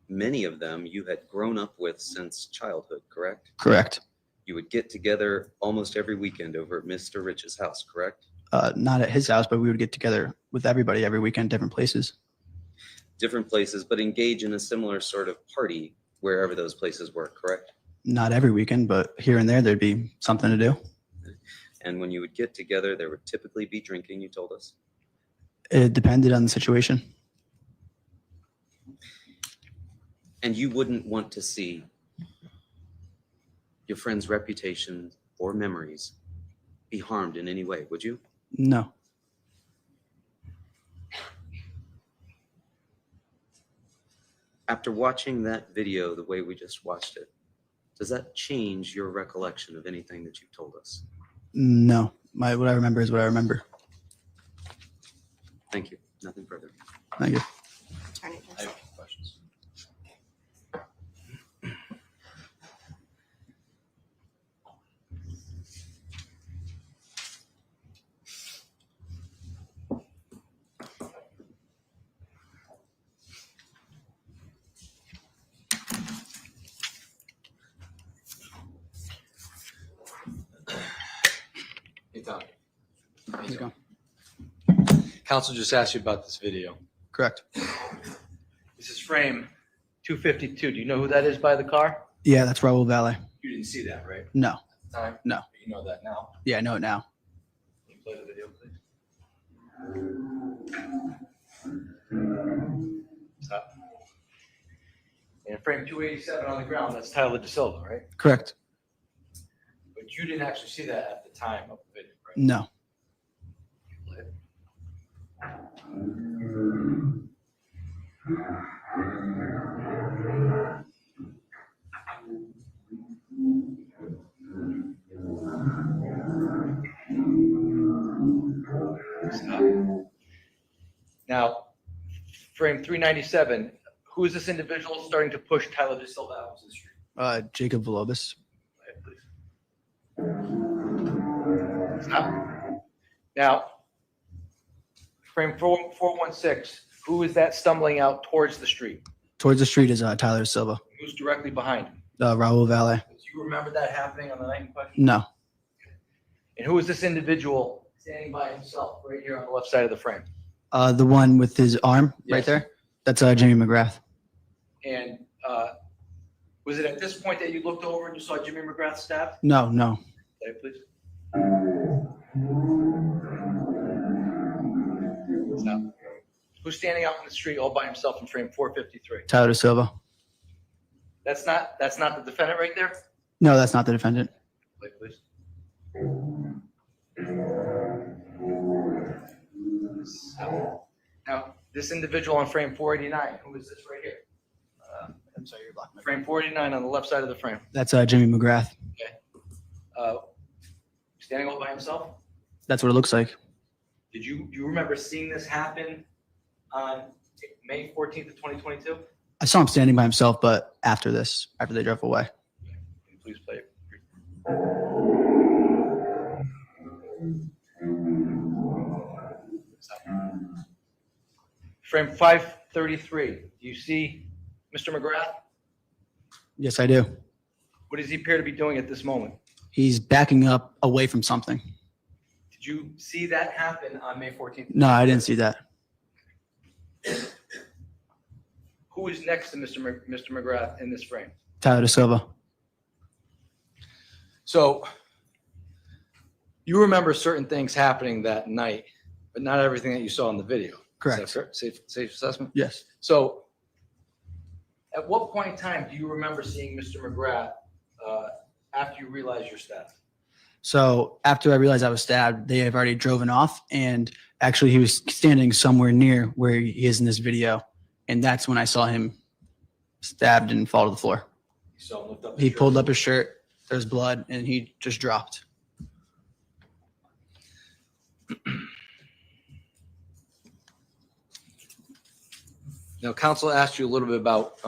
Many of them you had grown up with since childhood, correct? Correct. You would get together almost every weekend over at Mr. Rich's house, correct? Not at his house, but we would get together with everybody every weekend, different places. Different places, but engage in a similar sort of party wherever those places were, correct? Not every weekend, but here and there, there'd be something to do. And when you would get together, there would typically be drinking, you told us? It depended on the situation. And you wouldn't want to see your friend's reputation or memories be harmed in any way, would you? No. After watching that video the way we just watched it, does that change your recollection of anything that you've told us? No. What I remember is what I remember. Thank you. Nothing further. Thank you. I have questions. Hey, Tom. How's it going? Council just asked you about this video. Correct. This is frame 252. Do you know who that is by the car? Yeah, that's Raul Valle. You didn't see that, right? No. At the time? No. But you know that now. Yeah, I know it now. Can you play the video, please? Stop. And frame 287 on the ground, that's Tyler De Silva, right? Correct. But you didn't actually see that at the time of the video, right? No. Play it. Stop. Now, frame 397, who is this individual starting to push Tyler De Silva out into the street? Jacob Villalobos. Play it, please. Stop. Now, frame 416, who is that stumbling out towards the street? Towards the street is Tyler De Silva. Who's directly behind him? Raul Valle. Do you remember that happening on the night in question? No. And who is this individual standing by himself right here on the left side of the frame? The one with his arm right Yes. there? That's Jimmy McGrath. And was it at this point that you looked over and you saw Jimmy McGrath stabbed? No, no. Play it, please. Stop. Who's standing out in the street all by himself in frame 453? Tyler De Silva. That's not the defendant right there? No, that's not the defendant. Play, please. Stop. Now, this individual on frame 489, who is this right here? I'm sorry, you're blocking. Frame 489 on the left side of the frame. That's Jimmy McGrath. Okay. Standing all by himself? That's what it looks like. Do you remember seeing this happen on May 14th of 2022? I saw him standing by himself, but after they drove away. Can you please play it? Stop. Frame 533. Do you see Mr. McGrath? Yes, I do. What does he appear to be doing at this moment? He's backing up away from something. Did you see that happen on May 14th? No, I didn't see that. Who is next to Mr. McGrath in this frame? Tyler De Silva. So you remember certain things happening that night, but not everything that you saw in the video. Correct. Is that fair? Safe assessment? Yes. So at what point in time do you remember seeing Mr. McGrath after you realized you're stabbed? So after I realized I was stabbed, they have already driven off, and actually he was standing somewhere near where he is in this video, and that's when I saw him stabbed and fall to the floor. So lift up his He shirt. pulled up his shirt, there's blood, and he just dropped. Now, counsel asked you a little bit about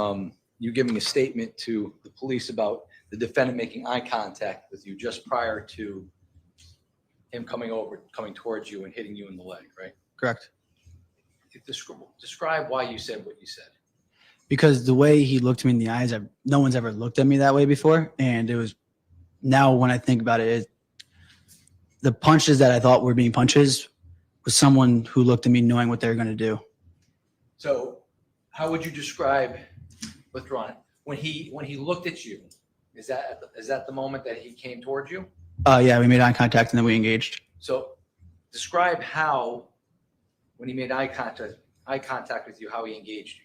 you giving a statement to the police about the defendant making eye contact with you just prior to him coming towards you and hitting you in the leg, right? Correct. Describe why you said what you said. Because the way he looked me in the eyes, no one's ever looked at me that way before, and it was now when I think about it, the punches that I thought were being punches was someone who looked at me knowing what they were going to do. So how would you describe, withdrawn, when he looked at you, is that the moment that he came towards you? Yeah, we made eye contact and then we engaged. So describe how, when he made eye contact with you, how he engaged you.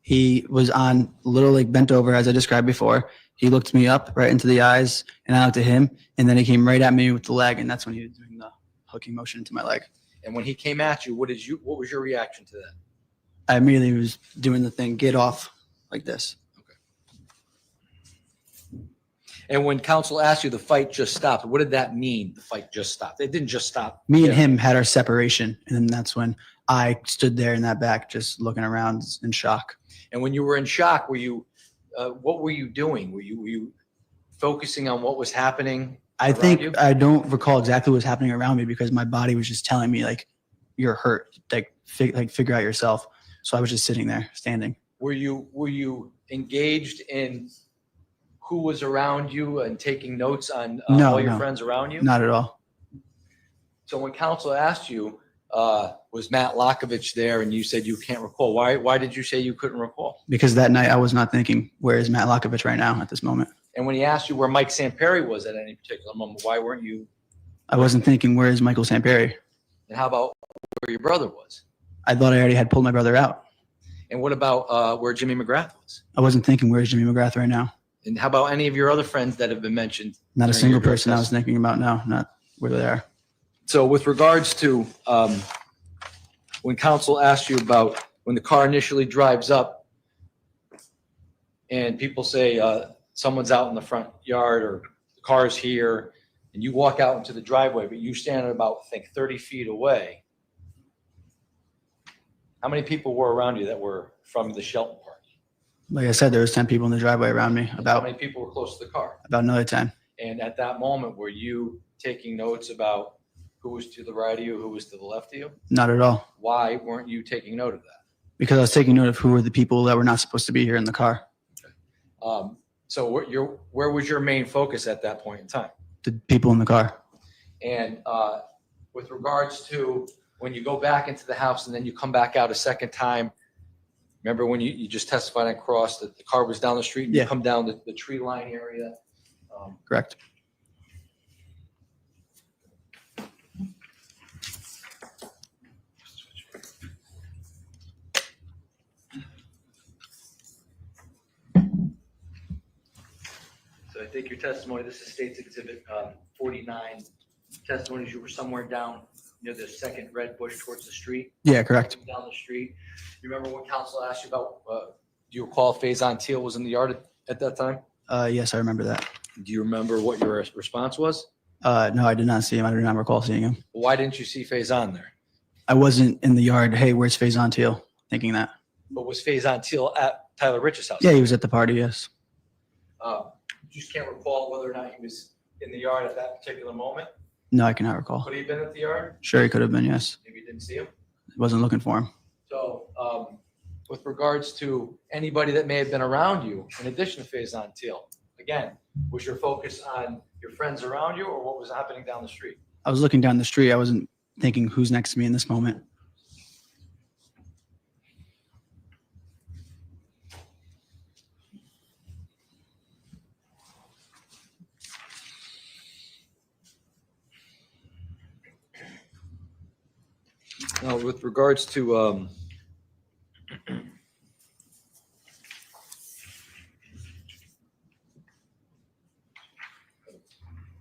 He was on literally bent over, as I described before. He looked me up right into the eyes, and I looked at him, and then he came right at me with the leg, and that's when he was doing the hooking motion into my leg. And when he came at you, what was your reaction to that? I immediately was doing the thing, get off, like this. And when counsel asked you the fight just stopped, what did that mean? The fight just stopped. It didn't just stop. Me and him had our separation, and then that's when I stood there in that back, just looking around in shock. And when you were in shock, what were you doing? Were you focusing on what was happening? I think I don't recall exactly what was happening around me because my body was just telling me like, you're hurt, like figure out yourself. So I was just sitting there, standing. Were you engaged in who was around you and taking notes on all your friends around you? Not at all. So when counsel asked you, was Matt Lockovich there, and you said you can't recall, why did you say you couldn't recall? Because that night I was not thinking, where is Matt Lockovich right now at this moment? And when he asked you where Mike Samperi was at any particular moment, why weren't you? I wasn't thinking, where is Michael Samperi? And how about where your brother was? I thought I already had pulled my brother out. And what about where Jimmy McGrath was? I wasn't thinking, where is Jimmy McGrath right now? And how about any of your other friends that have been mentioned? Not a single person I was thinking about, no, not where they are. So with regards to when counsel asked you about when the car initially drives up and people say someone's out in the front yard or the car's here, and you walk out into the driveway, but you stand at about, I think, 30 feet away. How many people were around you that were from the Shelton party? Like I said, there was 10 people in the driveway around me. How many people were close to the car? About another 10. And at that moment, were you taking notes about who was to the right of you, who was to the left of you? Not at all. Why weren't you taking note of that? Because I was taking note of who were the people that were not supposed to be here in the car. So where was your main focus at that point in time? The people in the car. And with regards to when you go back into the house and then you come back out a second time, remember when you just testified on cross that the car was down the street and you come down the tree line area? Correct. So I think your testimony, this is State's Exhibit 49, testimonies you were somewhere down near the second red bush towards the street. Yeah, correct. Down the street. You remember when counsel asked you about, do you recall Faison Teal was in the yard at that time? Yes, I remember that. Do you remember what your response was? No, I did not see him. I do not recall seeing him. Why didn't you see Faison there? I wasn't in the yard. Hey, where's Faison Teal? Thinking that. But was Faison Teal at Tyler Rich's house? Yeah, he was at the party, yes. You just can't recall whether or not he was in the yard at that particular moment? No, I cannot recall. Could he have been at the yard? Sure, he could have been, yes. Maybe you didn't see him? I wasn't looking for him. So with regards to anybody that may have been around you, in addition to Faison Teal, again, was your focus on your friends around you or what was happening down the street? I was looking down the street. I wasn't thinking who's next to me in this moment. Now, with regards to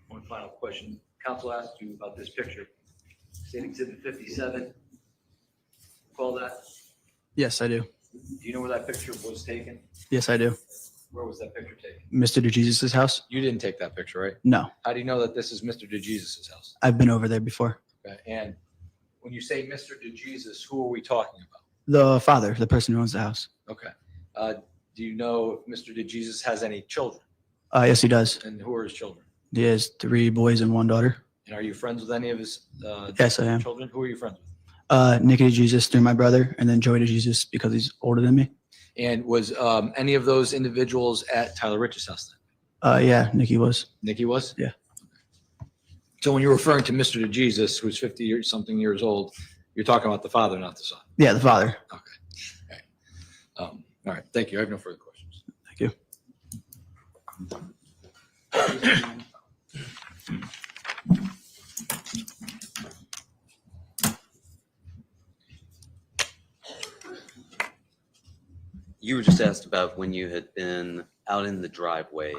one final question. Counsel asked you about this picture. State Exhibit 57. Recall that? Yes, I do. Do you know where that picture was taken? Yes, I do. Where was that picture taken? Mr. DeJesus's house? You didn't take that picture, right? No, How do you know that this is Mr. DeJesus's house? I've been over there before. Okay. And when you say Mr. DeJesus, who are we talking about? The father, the person who owns the house. Okay. Do you know if Mr. DeJesus has any children? Yes, he does. And who are his children? He has 3 boys and 1 daughter. And are you friends with any of his Yes, I am. children? Who are you friends with? Nicky DeJesus through my brother, and then Joey DeJesus because he's older than me. And was any of those individuals at Tyler Rich's house then? Yeah, Nicky was. Nikki was? Yeah. So when you're referring to Mr. DeJesus, who's 50 years, something years old, you're talking about the father, not the son. Yeah, the father. All right, thank you. I have no further questions. Thank you. You were just asked about when you had been out in the driveway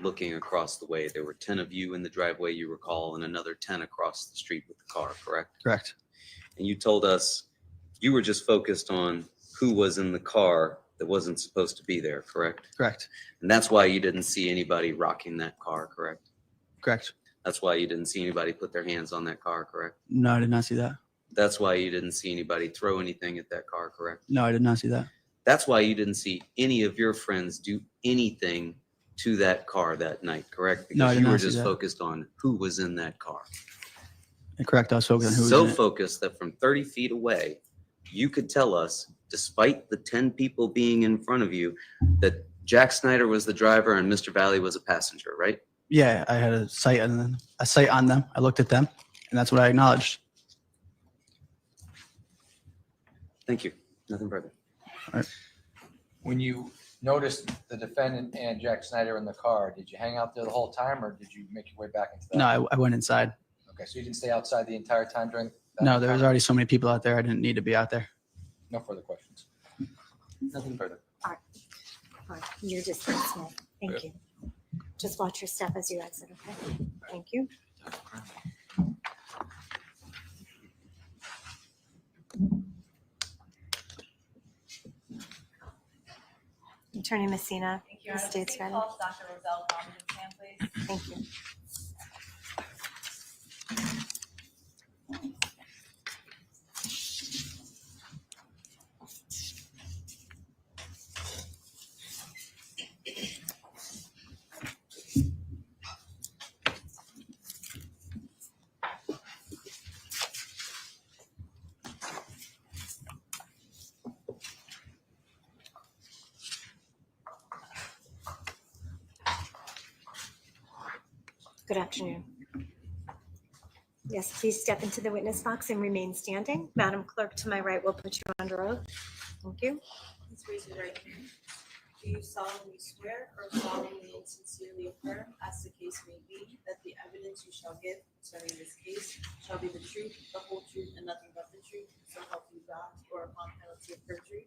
looking across the way. There were 10 of you in the driveway, you recall, and another 10 across the street with the car, correct? Correct. And you told us you were just focused on who was in the car that wasn't supposed to be there, correct? Correct. And that's why you didn't see anybody rocking that car, correct? Correct. That's why you didn't see anybody put their hands on that car, correct? No, I did not see that. That's why you didn't see anybody throw anything at that car, correct? No, I did not see that. That's why you didn't see any of your friends do anything to that car that night, correct? No, I Because did you were not see just that. focused on who was in that car. Correct. I was focused on who was So in it. focused that from 30 feet away, you could tell us, despite the 10 people being in front of you, that Jack Snyder was the driver and Mr. Valle was a passenger, right? Yeah, I had a sight on them. I looked at them, and that's what I acknowledged. Thank you. Nothing further. All right. When you noticed the defendant and Jack Snyder in the car, did you hang out there the whole time, or did you make your way back into that? No, I went inside. Okay, so you didn't stay outside the entire time during that? No, there was time? already so many people out there. I didn't need to be out there. No further questions. Nothing further. You're dismissed, Smith. Thank you. Just watch your step as you exit, okay? Thank you. Attorney Messina, the state's ready. Dr. Roselle, stand, please. Thank you. Good afternoon. Yes, please step into the witness box and remain standing. Madam Clerk, to my right will put you under oath. Thank you. Please raise your right hand. Do you solemnly swear or solemnly and sincerely affirm, as the case may be, that the evidence you shall give concerning this case shall be the truth, the whole truth, and nothing but the truth, so help you God, or upon penalty of perjury?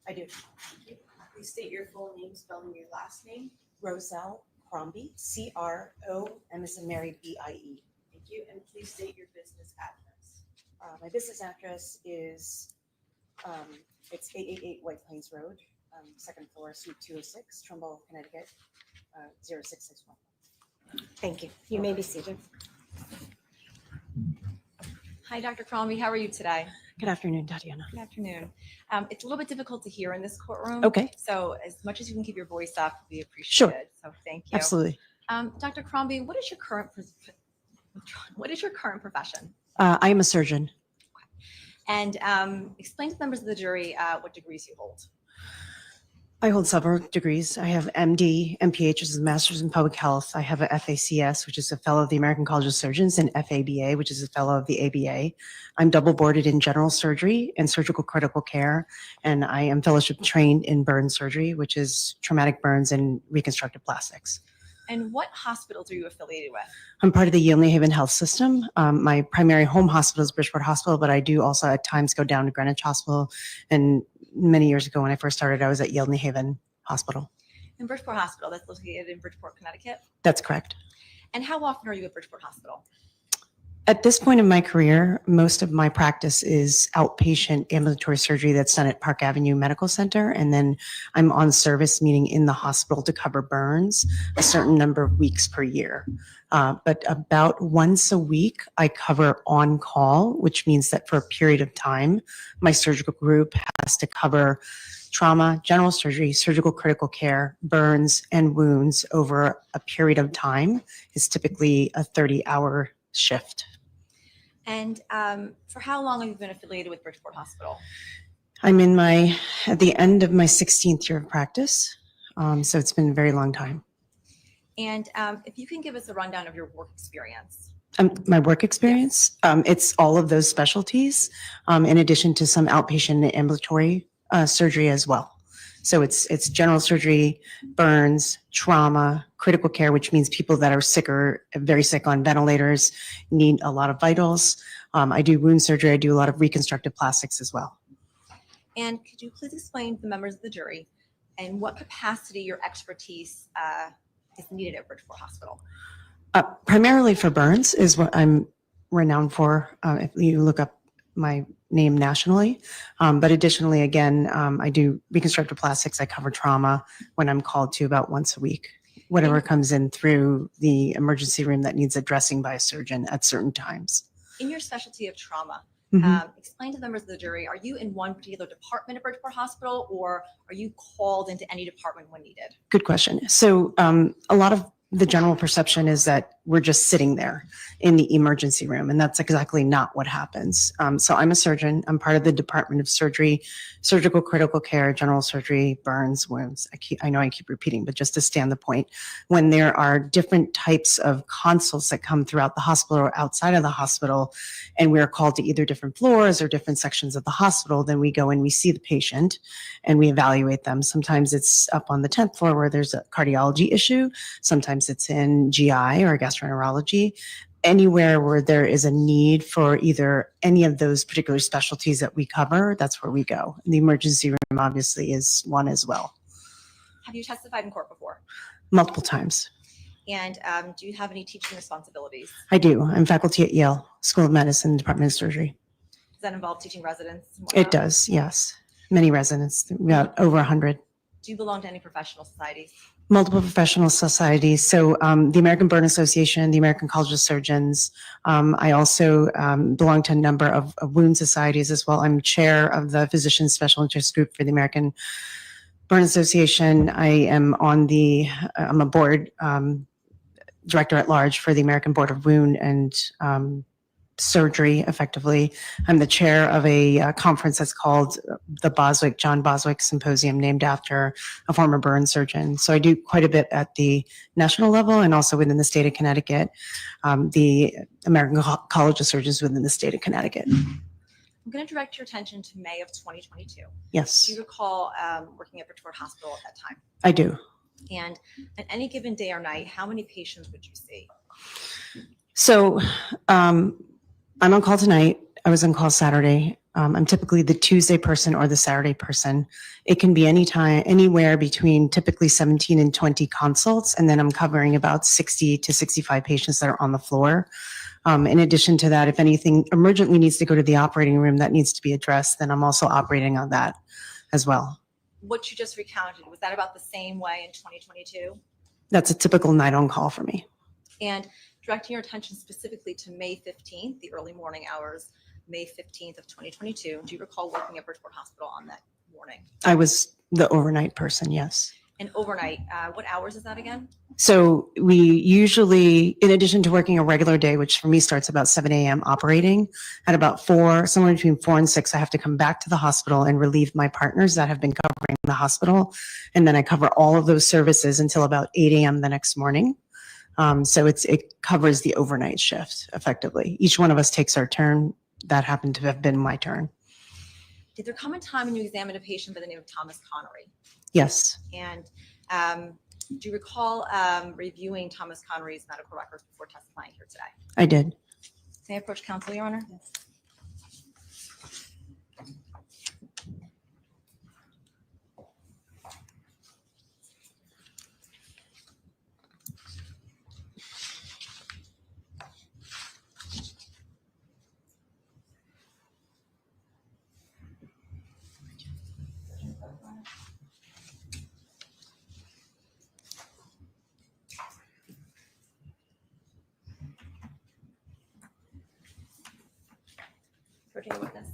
I do. Thank you. Please state your full name, spelling your last name. Roselle Crombie, C-R-O-M as in Mary, B-I-E. Thank you. And please state your business address. My business address is, it's 888 White Plains Road, second floor, suite 206, Trumbull, Connecticut, 06661. Thank you. You may be seated. Hi, Dr. Crombie. How are you today? Good afternoon, Tatiana. Good afternoon. It's a little bit difficult to hear in this courtroom. Okay. So as much as you can keep your voice up, we appreciate Sure. it. So thank you. Absolutely. Dr. Crombie, what is your current profession? I am a surgeon. And explain to members of the jury what degrees you hold. I hold several degrees. I have MD, MPH, which is a Master's in Public Health. I have a FACS, which is a Fellow of the American College of Surgeons, and FABA, which is a Fellow of the ABA. I'm double boarded in general surgery and surgical critical care, and I am fellowship trained in burn surgery, which is traumatic burns and reconstructive plastics. And what hospitals are you affiliated with? I'm part of the Yale New Haven Health System. My primary home hospital is Bridgeport Hospital, but I do also at times go down to Greenwich Hospital. And many years ago when I first started, I was at Yale New Haven Hospital. In Bridgeport Hospital, that's located in Bridgeport, Connecticut. That's correct. And how often are you at Bridgeport Hospital? At this point in my career, most of my practice is outpatient ambulatory surgery that's done at Park Avenue Medical Center. And then I'm on service, meaning in the hospital to cover burns a certain number of weeks per year. But about once a week, I cover on call, which means that for a period of time, my surgical group has to cover trauma, general surgery, surgical critical care, burns, and wounds over a period of time. It's typically a 30-hour shift. And for how long have you been affiliated with Bridgeport Hospital? I'm at the end of my 16th year of practice. So it's been a very long time. And if you can give us a rundown of your work experience. My work experience, it's all of those specialties, in addition to some outpatient and ambulatory surgery as well. So it's general surgery, burns, trauma, critical care, which means people that are sick or very sick on ventilators, need a lot of vitals. I do wound surgery. I do a lot of reconstructive plastics as well. And could you please explain to the members of the jury in what capacity your expertise is needed at Bridgeport Hospital? Primarily for burns is what I'm renowned for. If you look up my name nationally, but additionally, again, I do reconstructive plastics. I cover trauma when I'm called to about once a week, whatever comes in through the emergency room that needs addressing by a surgeon at certain times. In your specialty of trauma, Mhm. explain to the members of the jury, are you in one particular department at Bridgeport Hospital, or are you called into any department when needed? Good question. So a lot of the general perception is that we're just sitting there in the emergency room, and that's exactly not what happens. So I'm a surgeon. I'm part of the Department of Surgery, Surgical Critical Care, General Surgery, Burns, Wounds. I know I keep repeating, but just to stand the point, when there are different types of consults that come throughout the hospital or outside of the hospital, and we're called to either different floors or different sections of the hospital, then we go and we see the patient and we evaluate them. Sometimes it's up on the 10th floor where there's a cardiology issue. Sometimes it's in GI or gastroenterology. Anywhere where there is a need for either any of those particular specialties that we cover, that's where we go. And the emergency room obviously is one as well. Have you testified in court before? Multiple times. And do you have any teaching responsibilities? I do. I'm faculty at Yale School of Medicine, Department of Surgery. Does that involve teaching residents? and It whatnot? does, yes. Many residents. We got over 100. Do you belong to any professional societies? Multiple professional societies. So the American Burn Association, the American College of Surgeons. I also belong to a number of wound societies as well. I'm chair of the Physician Special Interest Group for the American Burn Association. I am I'm a board director at large for the American Board of Wound and Surgery, effectively. I'm the chair of a conference that's called the John Boswick Symposium, named after a former burn surgeon. So I do quite a bit at the national level and also within the state of Connecticut, the American College of Surgeons within the state of Connecticut. I'm going to direct your attention to May of 2022. Yes. Do you recall working at Bridgeport Hospital at that time? I do. And at any given day or night, how many patients would you see? So I'm on call tonight. I was on call Saturday. I'm typically the Tuesday person or the Saturday person. It can be anytime, anywhere between typically 17 and 20 consults, and then I'm covering about 60 to 65 patients that are on the floor. In addition to that, if anything emergently needs to go to the operating room that needs to be addressed, then I'm also operating on that as well. What you just recounted, was that about the same way in 2022? That's a typical night on call for me. And directing your attention specifically to May 15th, the early morning hours, May 15th of 2022. Do you recall working at Bridgeport Hospital on that morning? I was the overnight person, yes. And overnight, what hours is that again? So we usually, in addition to working a regular day, which for me starts about 7 a.m. operating, at about 4, somewhere between 4 and 6, I have to come back to the hospital and relieve my partners that have been covering the hospital. And then I cover all of those services until about 8 a.m. the next morning. So it covers the overnight shift effectively. Each one of us takes our turn. That happened to have been my turn. Did there come a time when you examined a patient by the name of Thomas Connery? Yes. And do you recall reviewing Thomas Connery's medical records before testifying here today? I did. May I approach counsel, Your Honor? Yes. Virginia witness.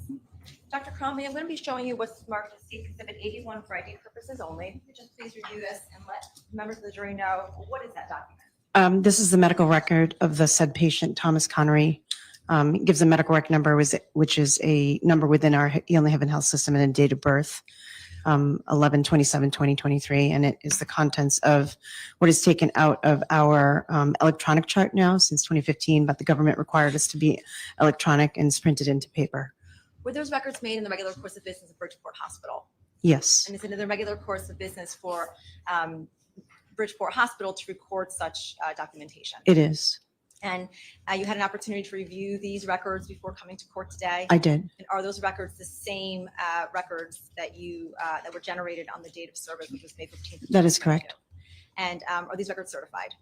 Dr. Cromley, I'm going to be showing you what's marked as State Exhibit 81 for ID purposes only. Just please review this and let members of the jury know, what is that document? This is the medical record of the said patient, Thomas Connery. It gives a medical record number, which is a number within our Healing Heaven Health System and a date of birth. 11/27/2023, and it is the contents of what is taken out of our electronic chart now since 2015, but the government required us to be electronic and it's printed into paper. Were those records made in the regular course of business of Bridgeport Hospital? Yes, And is it in the regular course of business for Bridgeport Hospital to record such documentation? it is. And you had an opportunity to review these records before coming to court today? I did. And are those records the same records that you that were generated on the date of service, which was May 15th? That is correct. And are these records certified?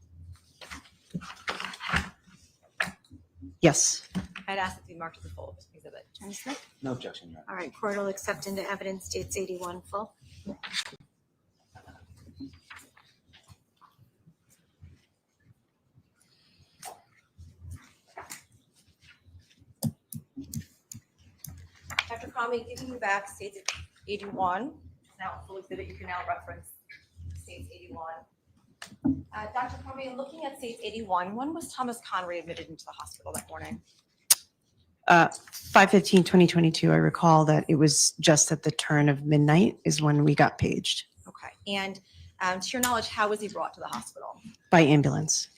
Yes. I'd ask that they be marked as a full exhibit. Attorney Smith? No objection, Your Honor. All right, court will accept into evidence dates 81 full. Dr. Cromie, giving you back states 81, now a full exhibit, you can now reference states 81. Dr. Cromie, looking at states 81, when was Thomas Connery admitted into the hospital that morning? 5/15/2022, I recall that it was just at the turn of midnight is when we got paged Okay, and to your knowledge, how was he brought to the hospital? by ambulance.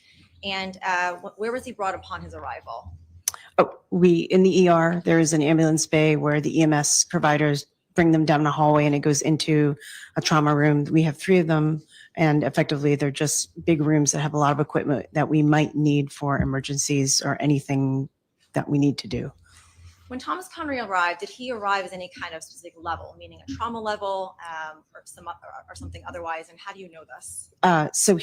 And where was he brought upon his arrival? Oh, in the ER, there is an ambulance bay where the EMS providers bring them down the hallway and it goes into a trauma room. We have 3 of them, and effectively they're just big rooms that have a lot of equipment that we might need for emergencies or anything that we need to do. When Thomas Connery arrived, did he arrive as any kind of specific level, meaning a trauma level or something otherwise? And how do you know this? So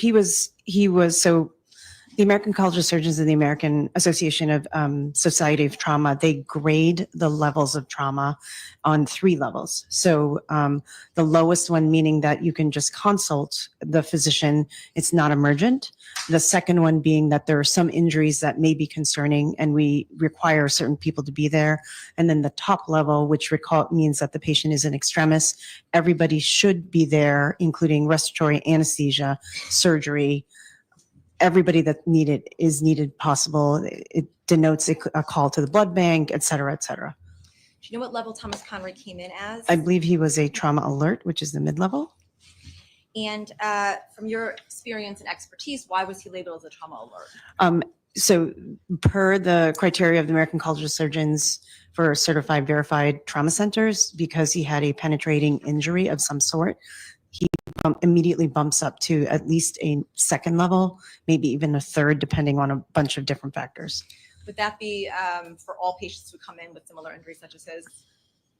the American College of Surgeons and the American Association of Society of Trauma, they grade the levels of trauma on 3 levels. So the lowest one, meaning that you can just consult the physician, it's not emergent. The second one being that there are some injuries that may be concerning and we require certain people to be there. And then the top level, which means that the patient is an extremis. Everybody should be there, including respiratory anesthesia, surgery. Everybody that is needed possible. It denotes a call to the blood bank, et cetera, et cetera. Do you know what level Thomas Connery came in as? I believe he was a trauma alert, which is the mid-level. And from your experience and expertise, why was he labeled as a trauma alert? So per the criteria of the American College of Surgeons for certified verified trauma centers, because he had a penetrating injury of some sort, he immediately bumps up to at least a 2nd level, maybe even a 3rd, depending on a bunch of different factors. Would that be for all patients who come in with similar injuries such as his?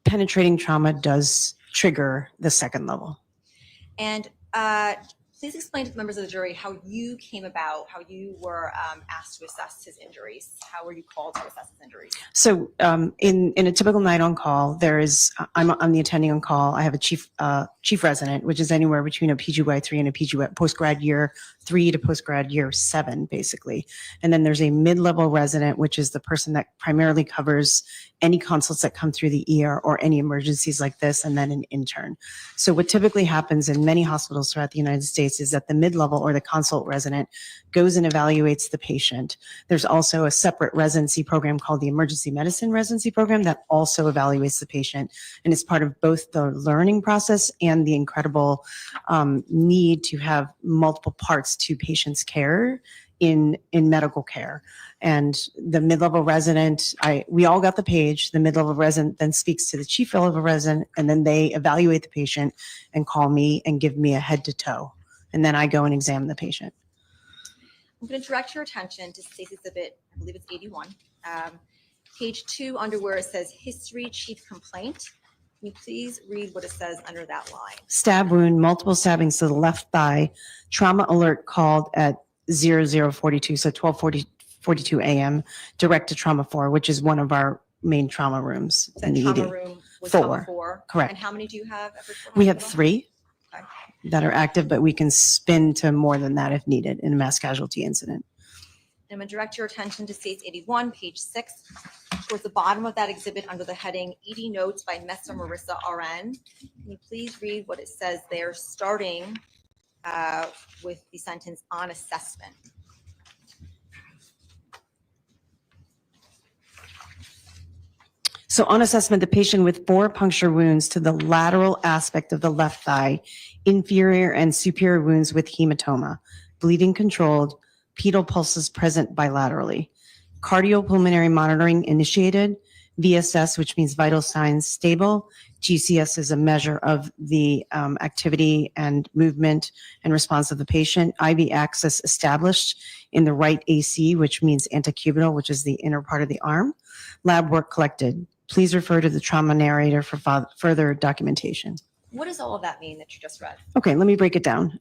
Penetrating trauma does trigger the 2nd level. And please explain to the members of the jury how you came about, how you were asked to assess his injuries. How were you called to assess his injuries? So in a typical night on call, I'm the attending on call. I have a chief resident, which is anywhere between a PGY3 and a PGY post-grad year 3 to post-grad year 7, basically. And then there's a mid-level resident, which is the person that primarily covers any consults that come through the ER or any emergencies like this, and then an intern. So what typically happens in many hospitals throughout the United States is that the mid-level or the consult resident goes and evaluates the patient. There's also a separate residency program called the Emergency Medicine Residency Program that also evaluates the patient. And it's part of both the learning process and the incredible need to have multiple parts to patients' care in medical care. And the mid-level resident, we all got the page. The mid-level resident then speaks to the chief level resident, and then they evaluate the patient and call me and give me a head to toe. And then I go and examine the patient. I'm going to direct your attention to Stacy's exhibit, I believe it's 81. Page 2, under where it says history chief complaint. Can you please read what it says under that line? Stab wound, multiple stabbings to the left thigh, trauma alert called at 0042, so 12:42 a.m., direct to trauma 4, which is one of our main trauma rooms in the ED. Trauma room was 4. trauma 4. Correct. And how many do you have at Bridgeport We have Hospital? 3 Okay. that are active, but we can spin to more than that if needed in a mass casualty incident. I'm going to direct your attention to States 81, page 6, towards the bottom of that exhibit under the heading ED Notes by Messer Marissa RN. Can you please read what it says there, starting with the sentence on assessment? So on assessment, the patient with 4 puncture wounds to the lateral aspect of the left thigh, inferior and superior wounds with hematoma, bleeding controlled, pedal pulses present bilaterally, cardiopulmonary monitoring initiated, VSS, which means vital signs stable. GCS is a measure of the activity and movement and response of the patient. IV access established in the right AC, which means antecubital, which is the inner part of the arm. Lab work collected. Please refer to the trauma narrator for further documentation. What does all of that mean that you just read? Okay, let me break it down.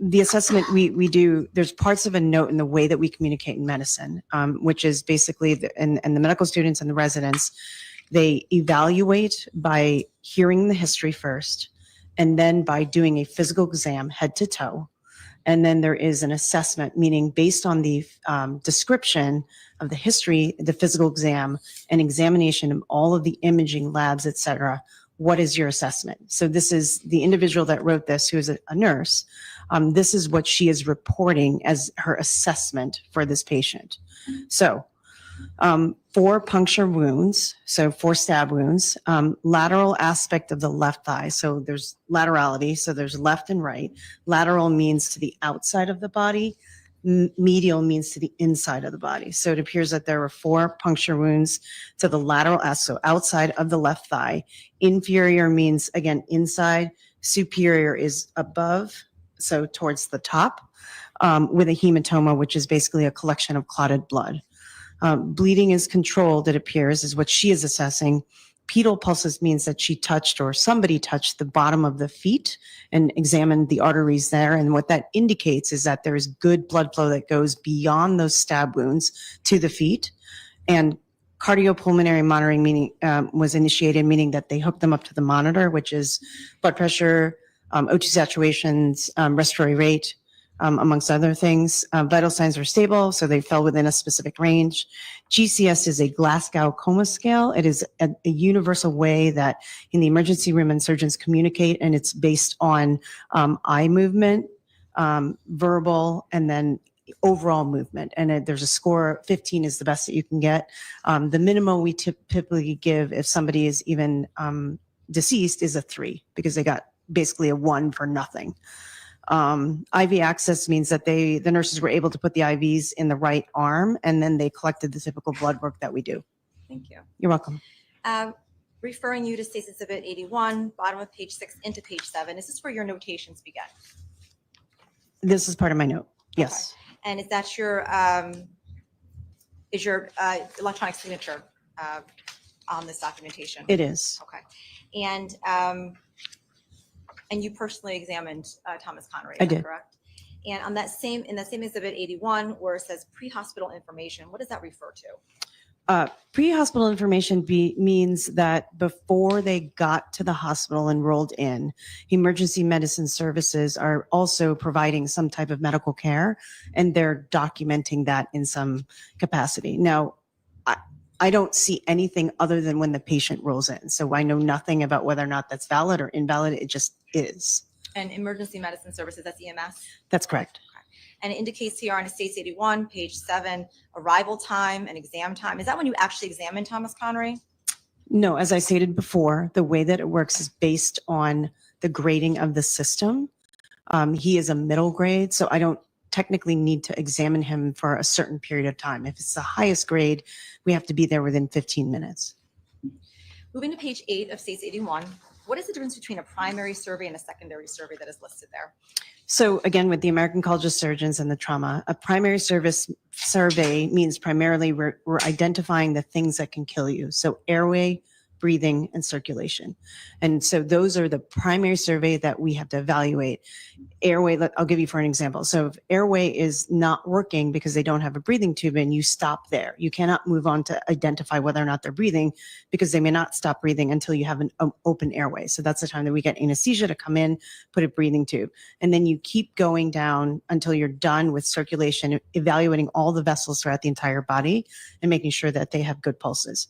The assessment we do, there's parts of a note in the way that we communicate in medicine, which is basically, and the medical students and the residents, they evaluate by hearing the history first, and then by doing a physical exam head to toe. And then there is an assessment, meaning based on the description of the history, the physical exam, and examination of all of the imaging labs, et cetera, what is your assessment? So this is the individual that wrote this, who is a nurse. This is what she is reporting as her assessment for this patient. So 4 puncture wounds, so 4 stab wounds, lateral aspect of the left thigh. So there's laterality, so there's left and right. Lateral means to the outside of the body. Medial means to the inside of the body. So it appears that there were 4 puncture wounds to the lateral so outside of the left thigh. Inferior means, again, inside. Superior is above, so towards the top, with a hematoma, which is basically a collection of clotted blood. Bleeding is controlled, it appears, is what she is assessing. Pedal pulses means that she touched, or somebody touched, the bottom of the feet and examined the arteries there. And what that indicates is that there is good blood flow that goes beyond those stab wounds to the feet. And cardiopulmonary monitoring was initiated, meaning that they hooked them up to the monitor, which is blood pressure, O2 saturations, respiratory rate, amongst other things. Vital signs are stable, so they fell within a specific range. GCS is a Glasgow Coma Scale. It is a universal way that in the emergency room and surgeons communicate, and it's based on eye movement, verbal, and then overall movement. And there's a score, 15 is the best that you can get. The minimum we typically give if somebody is even deceased is a 3, because they got basically a 1 for nothing. IV access means that the nurses were able to put the IVs in the right arm, and then they collected the typical blood work that we do. Thank you. You're welcome. Referring you to State's Exhibit 81, bottom of page 6 into page 7. Is this where your notations begin? This is part of my note. Yes. Okay. And is that your electronic signature on this documentation? It is. Okay. And you personally examined Thomas Connery, I is that did. correct? And on that same Exhibit 81, where it says pre-hospital information, what does that refer to? Pre-hospital information means that before they got to the hospital and rolled in, emergency medicine services are also providing some type of medical care, and they're documenting that in some capacity. Now, I don't see anything other than when the patient rolls in. So I know nothing about whether or not that's valid or invalid. It just is. And emergency medicine services, that's EMS? That's correct. And it indicates here on States 81, page 7, arrival time and exam time. Is that when you actually examined Thomas Connery? No, as I stated before, the way that it works is based on the grading of the system. He is a middle grade, so I don't technically need to examine him for a certain period of time. If it's the highest grade, we have to be there within 15 minutes. Moving to page 8 of States 81, what is the difference between a primary survey and a secondary survey that is listed there? So again, with the American College of Surgeons and the trauma, a primary service survey means primarily we're identifying the things that can kill you. So airway, breathing, and circulation. And so those are the primary survey that we have to evaluate. Airway, I'll give you for an example. So if airway is not working because they don't have a breathing tube in, you stop there. You cannot move on to identify whether or not they're breathing, because they may not stop breathing until you have an open airway. So that's the time that we get anesthesia to come in, put a breathing tube. And then you keep going down until you're done with circulation, evaluating all the vessels throughout the entire body and making sure that they have good pulses.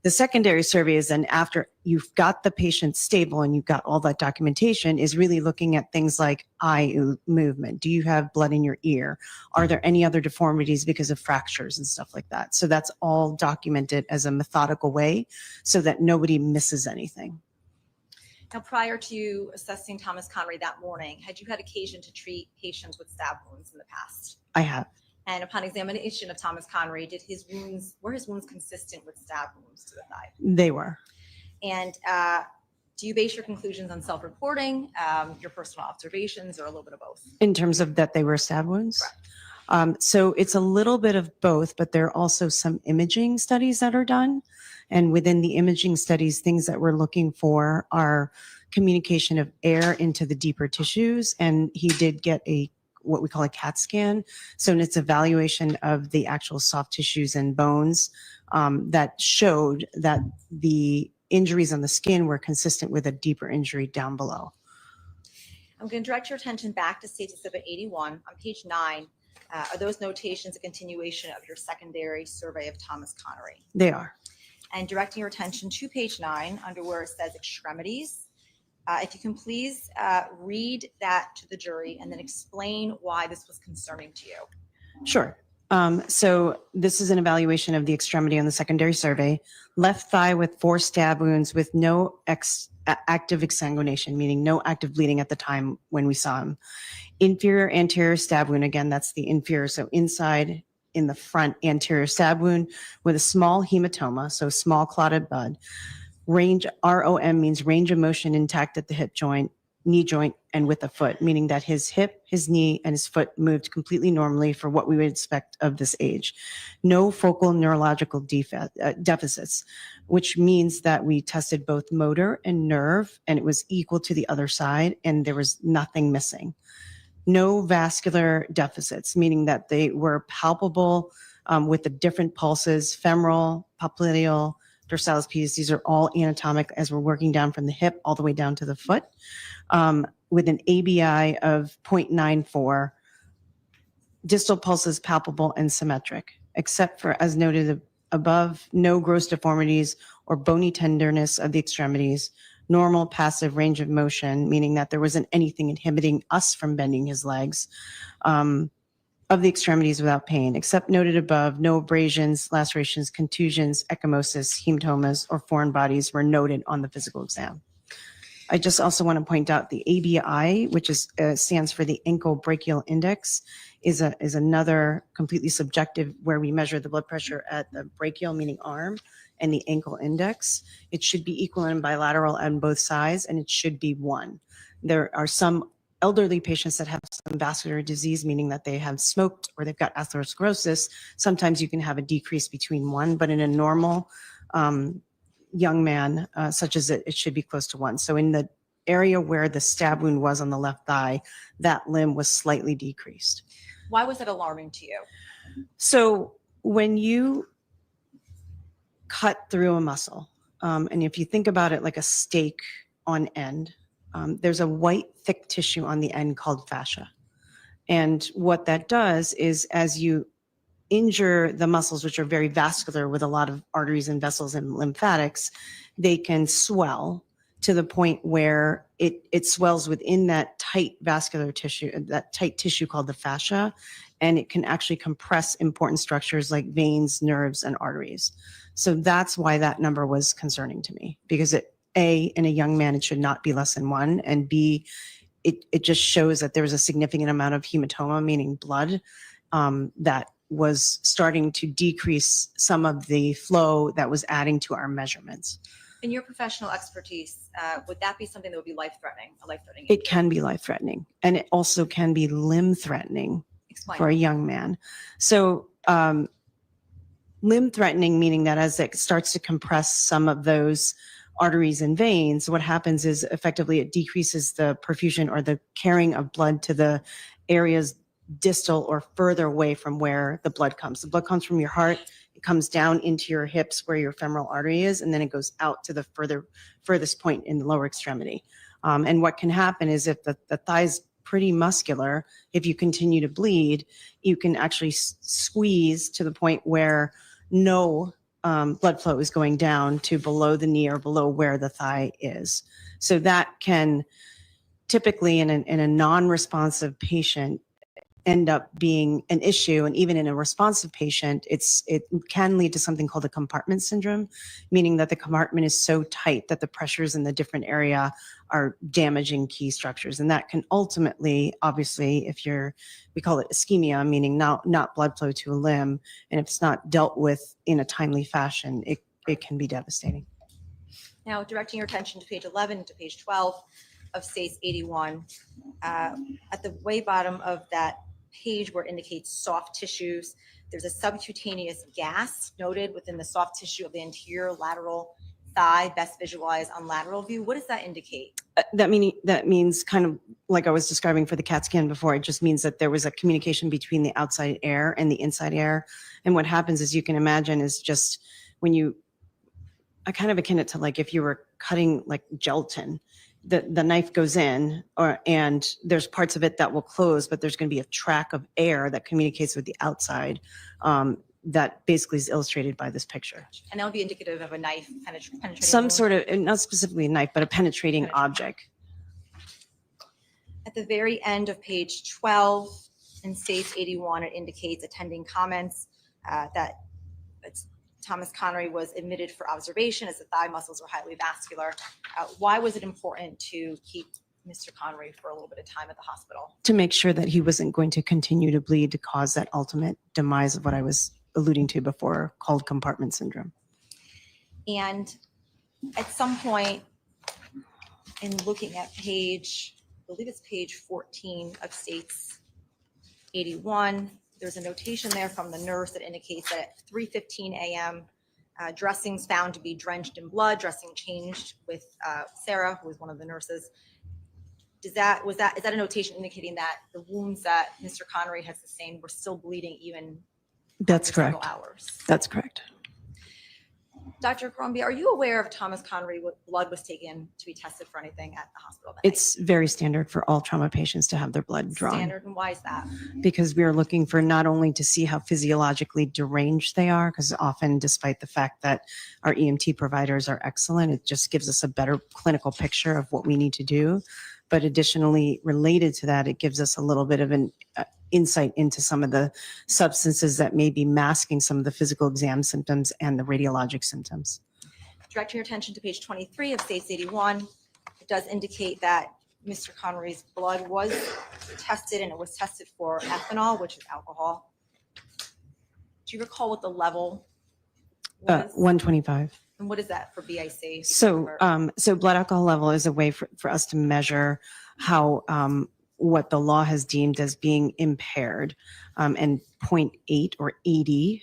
The secondary survey is then after you've got the patient stable and you've got all that documentation, is really looking at things like eye movement. Do you have blood in your ear? Are there any other deformities because of fractures and stuff like that? So that's all documented as a methodical way so that nobody misses anything. Now, prior to assessing Thomas Connery that morning, had you had occasion to treat patients with stab wounds in the past? I have. And upon examination of Thomas Connery, were his wounds consistent with stab wounds to the thigh? They were. And do you base your conclusions on self-reporting, your personal observations, or a little bit of both? In terms of that they were stab wounds? So it's a little bit of both, but there are also some imaging studies that are done. And within the imaging studies, things that we're looking for are communication of air into the deeper tissues. And he did get what we call a CAT scan. So it's evaluation of the actual soft tissues and bones that showed that the injuries on the skin were consistent with a deeper injury down below. I'm going to direct your attention back to State Exhibit 81 on page 9. Are those notations a continuation of your secondary survey of Thomas Connery? They are. And directing your attention to page 9 under where it says extremities. If you can please read that to the jury and then explain why this was concerning to you. Sure. So this is an evaluation of the extremity on the secondary survey. Left thigh with 4 stab wounds with no active exsanguination, meaning no active bleeding at the time when we saw him. Inferior anterior stab wound, again, that's the inferior, so inside in the front anterior stab wound with a small hematoma, so small clotted blood. Range, ROM means range of motion intact at the hip joint, knee joint, and with the foot, meaning that his hip, his knee, and his foot moved completely normally for what we would expect of this age. No focal neurological deficits, which means that we tested both motor and nerve, and it was equal to the other side, and there was nothing missing. No vascular deficits, meaning that they were palpable with the different pulses, femoral, popliteal, dorsalis pedis. These are all anatomic as we're working down from the hip all the way down to the foot, with an ABI of 0.94. Distal pulses palpable and symmetric, except for, as noted above, no gross deformities or bony tenderness of the extremities. Normal passive range of motion, meaning that there wasn't anything inhibiting us from bending his legs, of the extremities without pain, except noted above, no abrasions, lacerations, contusions, ecchymosis, hematomas, or foreign bodies were noted on the physical exam. I just also want to point out the ABI, which is stands for the ankle brachial index, is another completely subjective where we measure the blood pressure at the brachial, meaning arm, and the ankle index. It should be equal and bilateral on both sides, and it should be 1. There are some elderly patients that have some vascular disease, meaning that they have smoked or they've got atherosclerosis. Sometimes you can have a decrease between 1, but in a normal young man, such as it should be close to 1. So in the area where the stab wound was on the left thigh, that limb was slightly decreased. Why was it alarming to you? So when you cut through a muscle, and if you think about it like a steak on end, there's a white thick tissue on the end called fascia. And what that does is as you injure the muscles, which are very vascular with a lot of arteries and vessels and lymphatics, they can swell to the point where it swells within that tight vascular tissue, that tight tissue called the fascia, and it can actually compress important structures like veins, nerves, and arteries. So that's why that number was concerning to me, because A, in a young man, it should not be less than 1, and B, it just shows that there was a significant amount of hematoma, meaning blood, that was starting to decrease some of the flow that was adding to our measurements. In your professional expertise, would that be something that would be life-threatening, a life-threatening? It can be life-threatening, and it also can be limb-threatening for a young man. So limb-threatening, meaning that as it starts to compress some of those arteries and veins, what happens is effectively it decreases the perfusion or the carrying of blood to the areas distal or further away from where the blood comes. The blood comes from your heart, it comes down into your hips where your femoral artery is, and then it goes out to the furthest point in the lower extremity. And what can happen is if the thigh is pretty muscular, if you continue to bleed, you can actually squeeze to the point where no blood flow is going down to below the knee or below where the thigh is. So that can typically in a non-responsive patient end up being an issue. And even in a responsive patient, it can lead to something called a compartment syndrome, meaning that the compartment is so tight that the pressures in the different area are damaging key structures. And that can ultimately, obviously, we call it ischemia, meaning not blood flow to a limb. And if it's not dealt with in a timely fashion, it can be devastating. Now, directing your attention to page 11 to page 12 of SACE 81, at the way bottom of that page where it indicates soft tissues, there's a subcutaneous gas noted within the soft tissue of the anterior lateral thigh, best visualized on lateral view. What does that indicate? That means kind of like I was describing for the CAT scan before. It just means that there was a communication between the outside air and the inside air. And what happens, as you can imagine, is just when I kind of akin it to like if you were cutting like gelatin, the knife goes in and there's parts of it that will close, but there's going to be a track of air that communicates with the outside. That basically is illustrated by this picture. And that would be indicative of a knife penetrating. Some wound. sort of, not specifically a knife, but a penetrating object. At the very end of page 12 in SACE 81, it indicates attending comments that Thomas Connery was admitted for observation as the thigh muscles were highly vascular. Why was it important to keep Mr. Connery for a little bit of time at the hospital? To make sure that he wasn't going to continue to bleed to cause that ultimate demise of what I was alluding to before, called compartment syndrome. And at some point in looking at page, I believe it's page 14 of SACE 81, there's a notation there from the nurse that indicates that at 3:15 a.m., dressings found to be drenched in blood, dressing changed with Sarah, who was one of the nurses. Is that a notation indicating that the wounds that Mr. Connery had sustained were still bleeding even That's after several correct. hours? That's correct. Dr. Crombie, are you aware if Thomas Connery blood was taken to be tested for anything at the hospital? It's very standard for all trauma patients to have their blood drawn. Standard, and why is that? Because we are looking for not only to see how physiologically deranged they are, because often despite the fact that our EMT providers are excellent, it just gives us a better clinical picture of what we need to do. But additionally, related to that, it gives us a little bit of an insight into some of the substances that may be masking some of the physical exam symptoms and the radiologic symptoms. Directing your attention to page 23 of SACE 81, it does indicate that Mr. Connery's blood was tested, and it was tested for ethanol, which is alcohol. Do you recall what the level was? 125. And what is that for BIC? So blood alcohol level is a way for us to measure how what the law has deemed as being impaired, and 0.8 or 80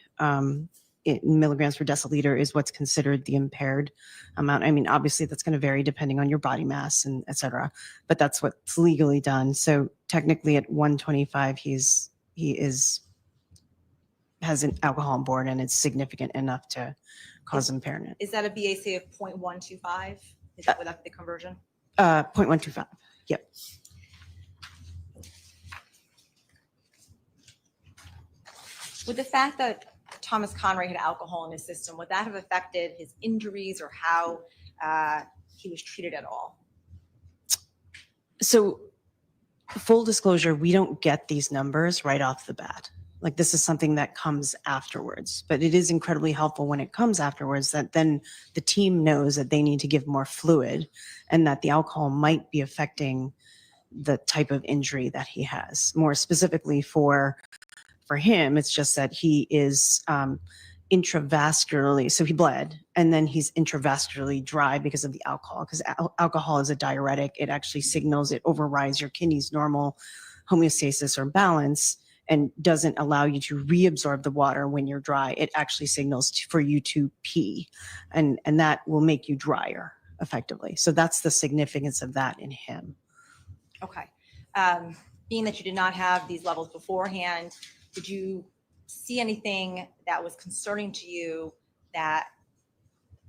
milligrams per deciliter is what's considered the impaired amount. I mean, obviously that's going to vary depending on your body mass and et cetera, but that's what's legally done. So technically at 125, he has an alcohol on board, and it's significant enough to cause impairment. Is that a BAC of 0.125? Is that without the conversion? 0.125. Yep. With the fact that Thomas Connery had alcohol in his system, would that have affected his injuries or how he was treated at all? So full disclosure, we don't get these numbers right off the bat. Like, this is something that comes afterwards, but it is incredibly helpful when it comes afterwards, that then the team knows that they need to give more fluid and that the alcohol might be affecting the type of injury that he has. More specifically for him, it's just that he is intravascularly, so he bled, and then he's intravascularly dry because of the alcohol, because alcohol is a diuretic. It actually signals, it overrides your kidney's normal homeostasis or balance and doesn't allow you to reabsorb the water when you're dry. It actually signals for you to pee, and that will make you drier effectively. So that's the significance of that in him. Okay. Being that you did not have these levels beforehand, did you see anything that was concerning to you that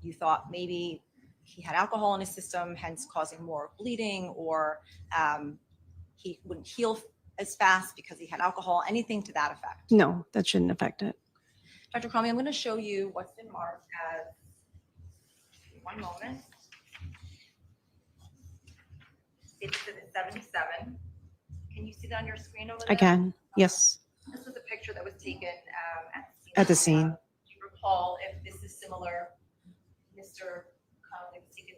you thought maybe he had alcohol in his system, hence causing more bleeding, or he wouldn't heal as fast because he had alcohol? Anything to that effect? No, that shouldn't affect it. Dr. Cromie, I'm going to show you what's been marked as, one moment. It's exhibit 77. Can you see that on your screen over there? I can, yes, This was a picture that was taken at the scene. Do you recall if this is similar? Mr. Connolly was taken.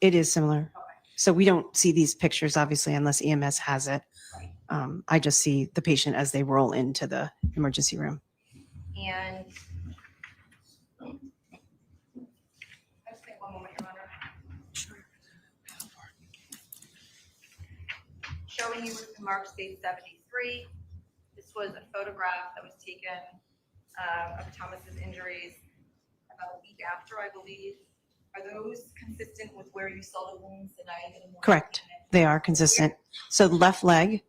It is similar. Okay. So we don't see these pictures, obviously, unless EMS has it. Right. I just see the patient as they roll into the emergency room. And just take one moment, Your Honor. Showing you with the marked date 73. This was a photograph that was taken of Thomas's injuries about a week after, I believe. Are those consistent with where you saw the wounds the night of the morning? Correct. They are consistent. So the left leg,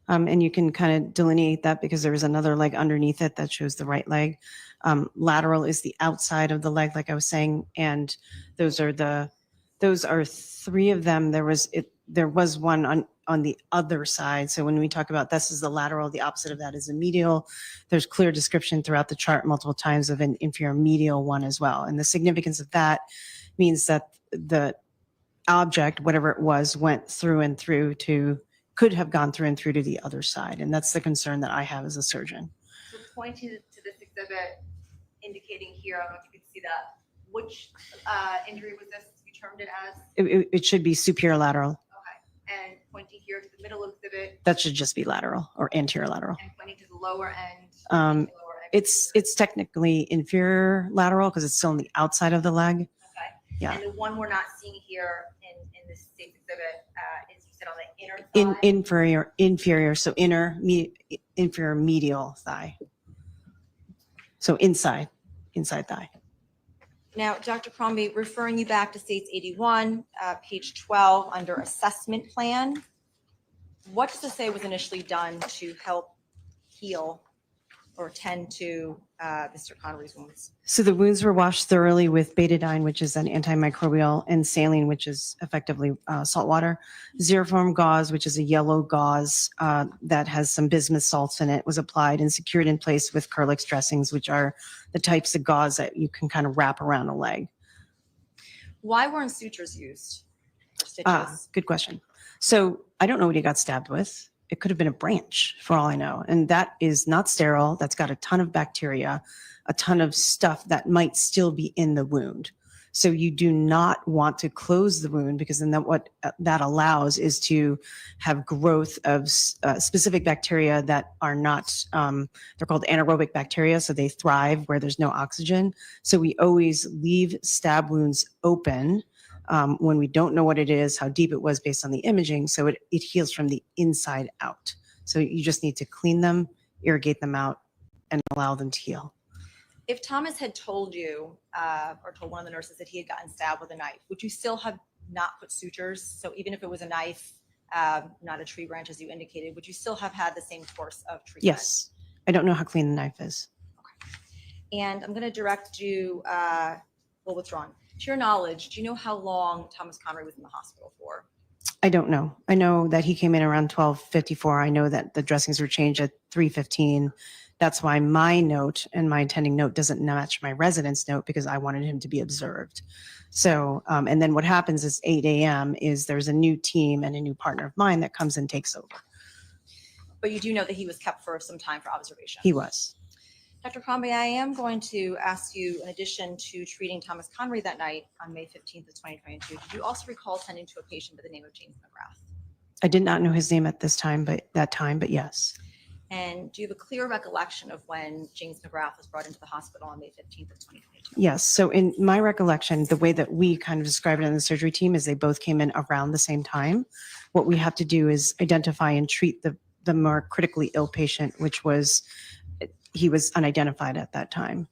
and you can kind of delineate that because there was another leg underneath it that shows the right leg. Lateral is the outside of the leg, like I was saying, and those are three of them. There was one on the other side. So when we talk about this is the lateral, the opposite of that is a medial. There's clear description throughout the chart multiple times of an inferior medial one as well. And the significance of that means that the object, whatever it was, went through and through could have gone through and through to the other side. And that's the concern that I have as a surgeon. So pointing to this exhibit, indicating here, I don't know if you can see that, which injury was this? You termed it as? It should be superior lateral. Okay. And pointing here to the middle exhibit. That should just be lateral or anterior lateral. And pointing to the lower end. It's technically inferior lateral because it's still on the outside of the leg. Okay. Yeah. And the one we're not seeing here in this same exhibit is, you said, on the inner side? Inferior, so inferior medial thigh. So inside thigh. Now, Dr. Crombie, referring you back to States 81, page 12, under assessment plan, what does it say was initially done to help heal or tend to Mr. Connery's wounds? So the wounds were washed thoroughly with betadine, which is an antimicrobial, and saline, which is effectively salt water. Xeroform gauze, which is a yellow gauze that has some bismuth salts in it, was applied and secured in place with Kerlix dressings, which are the types of gauze that you can kind of wrap around a leg. Why weren't sutures used or stitches? Good question. So I don't know what he got stabbed with. It could have been a branch for all I know. And that is not sterile. That's got a ton of bacteria, a ton of stuff that might still be in the wound. So you do not want to close the wound because then what that allows is to have growth of specific bacteria that are not, they're called anaerobic bacteria. So they thrive where there's no oxygen. So we always leave stab wounds open when we don't know what it is, how deep it was based on the imaging. So it heals from the inside out. So you just need to clean them, irrigate them out, and allow them to heal. If Thomas had told you or told one of the nurses that he had gotten stabbed with a knife, would you still have not put sutures? So even if it was a knife, not a tree branch as you indicated, would you still have had the same course of treatment? Yes. I don't know how clean the knife is. Okay. And I'm going to direct you, withdrawn. To your knowledge, do you know how long Thomas Connery was in the hospital for? I don't know. I know that he came in around 12:54. I know that the dressings were changed at 3:15. That's why my note and my attending note doesn't match my resident's note because I wanted him to be observed. So, and then what happens is 8 a.m. is there's a new team and a new partner of mine that comes and takes over. But you do know that he was kept for some time for observation. He was. Dr. Crombie, I am going to ask you, in addition to treating Thomas Connery that night on May 15th of 2022, did you also recall tending to a patient by the name of James McGrath? I did not know his name at that time, but yes. And do you have a clear recollection of when James McGrath was brought into the hospital on May 15th of 2022? Yes. So in my recollection, the way that we kind of described it in the surgery team is they both came in around the same time. What we have to do is identify and treat the more critically ill patient, which was, he was unidentified at that time.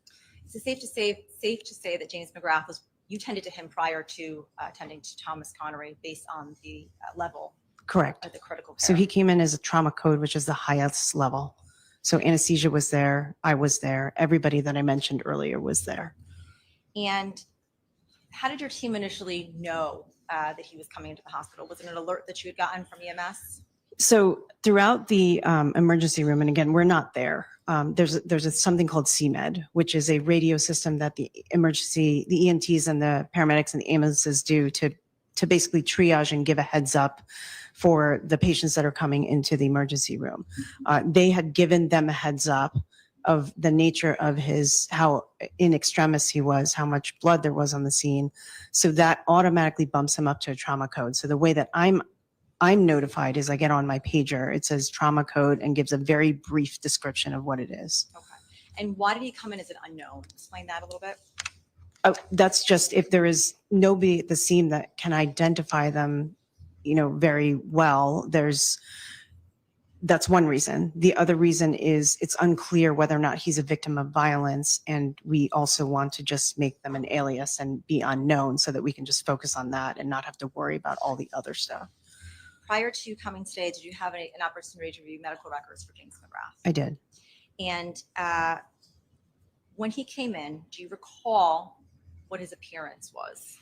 Is it safe to say that James McGrath you tended to him prior to tending to Thomas Connery based on the level? Correct. Of the critical care? So he came in as a trauma code, which is the highest level. So anesthesia was there. I was there. Everybody that I mentioned earlier was there. And how did your team initially know that he was coming into the hospital? Was it an alert that you had gotten from EMS? So throughout the emergency room, and again, we're not there. There's something called CMED, which is a radio system that the EMTs and the paramedics and the ambulances do to basically triage and give a heads up for the patients that are coming into the emergency room. They had given them a heads up of the nature of how in extremis he was, how much blood there was on the scene. So that automatically bumps him up to a trauma code. So the way that I'm notified is I get on my pager, it says trauma code and gives a very brief description of what it is. Okay. And why did he come in as an unknown? Explain that a little bit. Oh, that's just if there is nobody at the scene that can identify them, very well, that's one reason. The other reason is it's unclear whether or not he's a victim of violence. And we also want to just make them an alias and be unknown so that we can just focus on that and not have to worry about all the other stuff. Prior to coming today, did you have an opportunity to review medical records for James McGrath? I did. And when he came in, do you recall what his appearance was?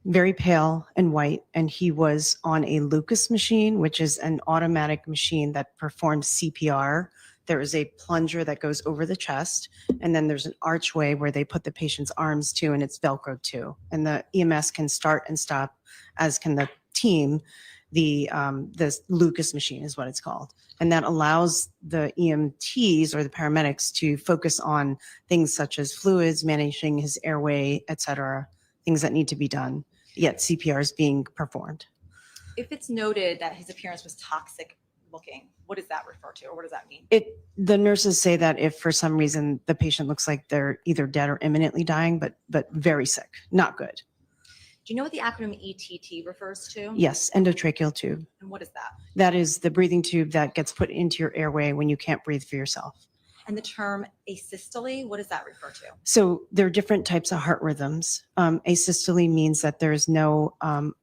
Very pale and white, and he was on a Lucas machine, which is an automatic machine that performs CPR. There is a plunger that goes over the chest, and then there's an archway where they put the patient's arms to, and it's Velcro too. And the EMS can start and stop, as can the team. The Lucas machine is what it's called. And that allows the EMTs or the paramedics to focus on things such as fluids, managing his airway, et cetera, things that need to be done, yet CPR is being performed. If it's noted that his appearance was toxic looking, what does that refer to, or what does that mean? The nurses say that if for some reason the patient looks like they're either dead or imminently dying, but very sick, not good. Do you know what the acronym ETT refers to? Yes, endotracheal tube. And what is that? That is the breathing tube that gets put into your airway when you can't breathe for yourself. And the term asystole, what does that refer to? So there are different types of heart rhythms. Asystole means that there is no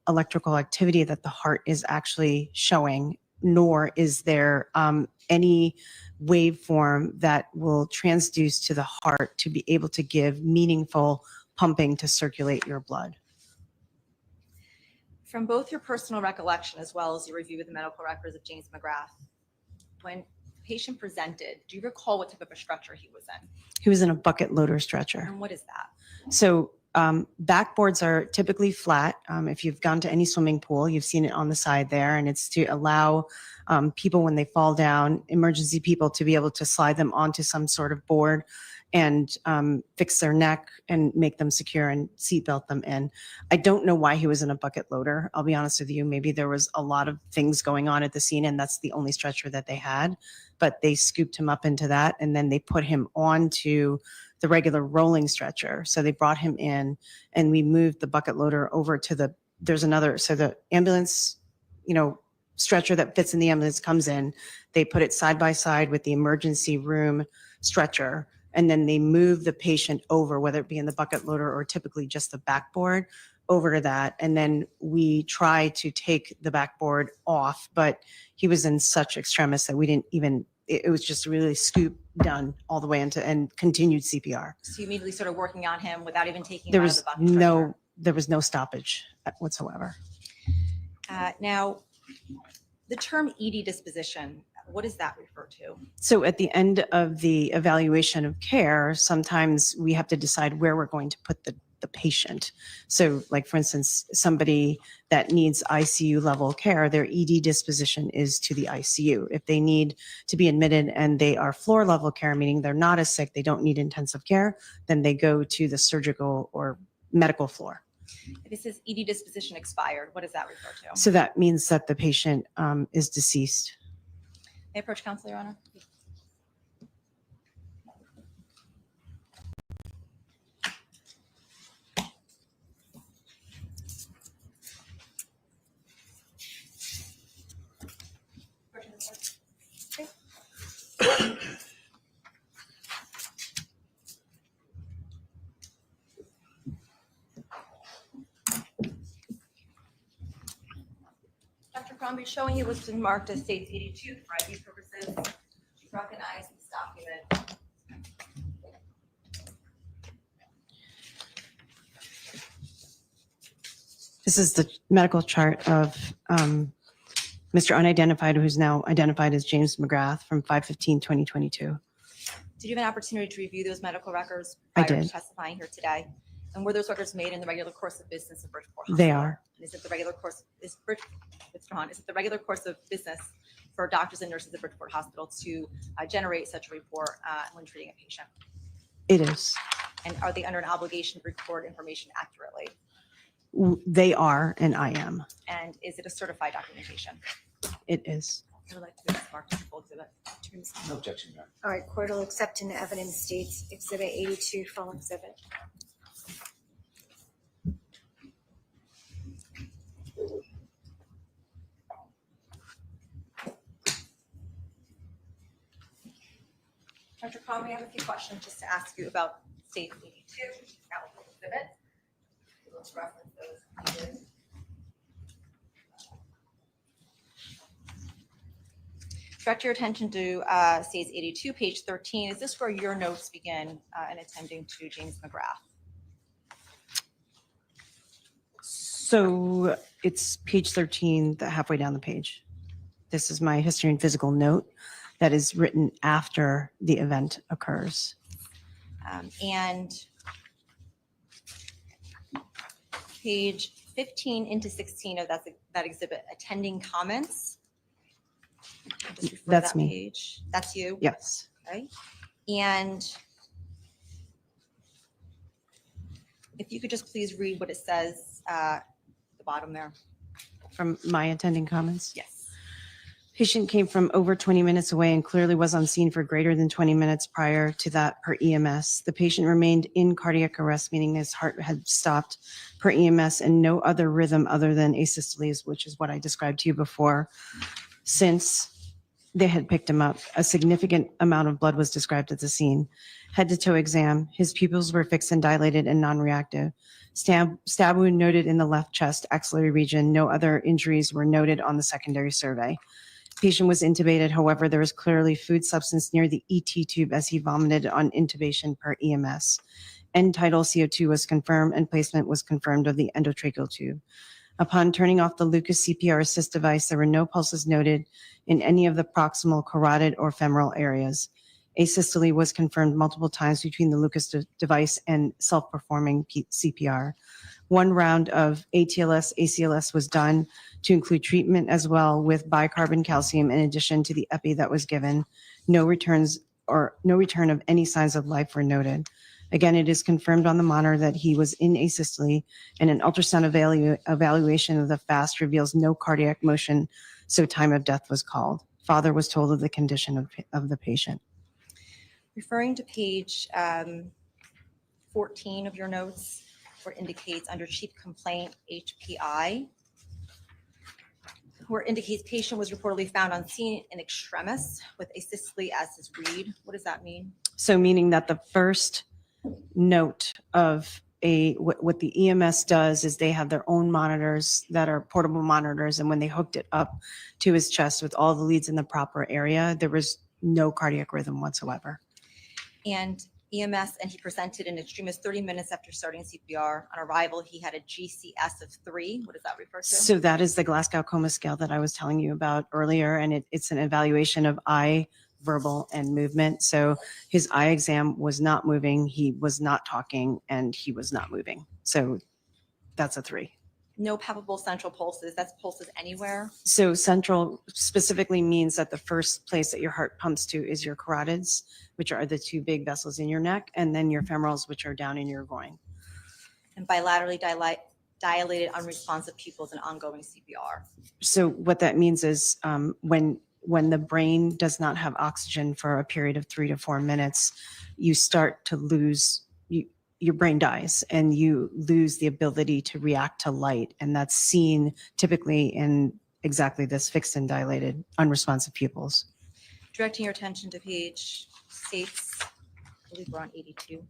electrical activity that the heart is actually showing, nor is there any waveform that will transduce to the heart to be able to give meaningful pumping to circulate your blood. From both your personal recollection as well as your review of the medical records of James McGrath, when the patient presented, do you recall what type of a stretcher he was in? He was in a bucket loader stretcher. And what is that? So backboards are typically flat. If you've gone to any swimming pool, you've seen it on the side there, and it's to allow people when they fall down, emergency people, to be able to slide them onto some sort of board and fix their neck and make them secure and seatbelt them in. I don't know why he was in a bucket loader. I'll be honest with you. Maybe there was a lot of things going on at the scene and that's the only stretcher that they had, but they scooped him up into that and then they put him onto the regular rolling stretcher. So they brought him in and we moved the bucket loader over to the ambulance, stretcher that fits in the ambulance comes in. They put it side by side with the emergency room stretcher. And then they move the patient over, whether it be in the bucket loader or typically just the backboard, over to that. And then we try to take the backboard off, but he was in such extremis that we didn't even, it was just really scoop done all the way into and continued CPR. So you immediately started working on him without even taking There him out was of the bucket stretcher? there was no stoppage whatsoever. Now, the term ED disposition, what does that refer to? So at the end of the evaluation of care, sometimes we have to decide where we're going to put the patient. So like, for instance, somebody that needs ICU level care, their ED disposition is to the ICU. If they need to be admitted and they are floor level care, meaning they're not as sick, they don't need intensive care, then they go to the surgical or medical floor. It says ED disposition expired. What does that refer to? So that means that the patient is deceased. May I approach counsel, Your Honor? Dr. Crombie, showing you what's been marked as states 82 for ID purposes. You recognize this document. This is the medical chart of Mr. Unidentified, who's now identified as James McGrath from 5/15/2022. Did you have an opportunity to review those medical records I prior to did. testifying here today? And were those records made in the regular course of business of Bridgeport They Hospital? are. And is it the regular course, is Mr. Hahn, is it the regular course of business for doctors and nurses at Bridgeport Hospital to generate such a report when treating a patient? It is. And are they under an obligation to record information accurately? They are, and I am. And is it a certified documentation? It is. I would like to do this marked as a full exhibit. No objection, Your Honor. All right, court will accept into evidence states Exhibit 82, full exhibit. Dr. Khan, we have a few questions just to ask you about State 82, now full exhibit. Let's reference those needed. Direct your attention to State 82, page 13. Is this where your notes begin in attending to James McGrath? So it's page 13, halfway down the page. This is my history and physical note that is written after the event occurs. And page 15 into 16 of that exhibit, attending comments. Just refer to That's that me. Page. That's you? Yes. Okay. And if you could just please read what it says at the bottom there. From my attending comments? Yes. Patient came from over 20 minutes away and clearly was on scene for greater than 20 minutes prior to that per EMS. The patient remained in cardiac arrest, meaning his heart had stopped per EMS and no other rhythm other than asystoles, which is what I described to you before. Since they had picked him up, a significant amount of blood was described at the scene. Head to toe exam, his pupils were fixed and dilated and non-reactive. Stab wound noted in the left chest axillary region. No other injuries were noted on the secondary survey. Patient was intubated. However, there was clearly food substance near the ET tube as he vomited on intubation per EMS. End tidal CO2 was confirmed and placement was confirmed of the endotracheal tube. Upon turning off the Lucas CPR assist device, there were no pulses noted in any of the proximal carotid or femoral areas. Asystole was confirmed multiple times between the Lucas device and self-performing CPR. One round of ATLS, ACLS was done to include treatment as well with bicarbon calcium in addition to the epi that was given. No return of any signs of life were noted. Again, it is confirmed on the monitor that he was in asystole, and an ultrasound evaluation of the FAST reveals no cardiac motion, so time of death was called. Father was told of the condition of the patient. Referring to page 14 of your notes, where it indicates under chief complaint HPI, where it indicates patient was reportedly found on scene in extremis with asystole as his read. What does that mean? So meaning that the first note of what the EMS does is they have their own monitors that are portable monitors, and when they hooked it up to his chest with all the leads in the proper area, there was no cardiac rhythm whatsoever. And EMS, and he presented in extremis 30 minutes after starting CPR. On arrival, he had a GCS of 3. What does that refer to? So that is the Glasgow Coma Scale that I was telling you about earlier, and it's an evaluation of eye, verbal, and movement. So his eye exam was not moving, he was not talking, and he was not moving. So that's a 3. No palpable central pulses. That's pulses anywhere. So central specifically means that the first place that your heart pumps to is your carotids, which are the 2 big vessels in your neck, and then your femorals, which are down in your groin. And bilaterally dilated unresponsive pupils and ongoing CPR. So what that means is when the brain does not have oxygen for a period of 3 to 4 minutes, you start to lose, your brain dies and you lose the ability to react to light. And that's seen typically in exactly this fixed and dilated unresponsive pupils. Directing your attention to page states, I believe we're on 82,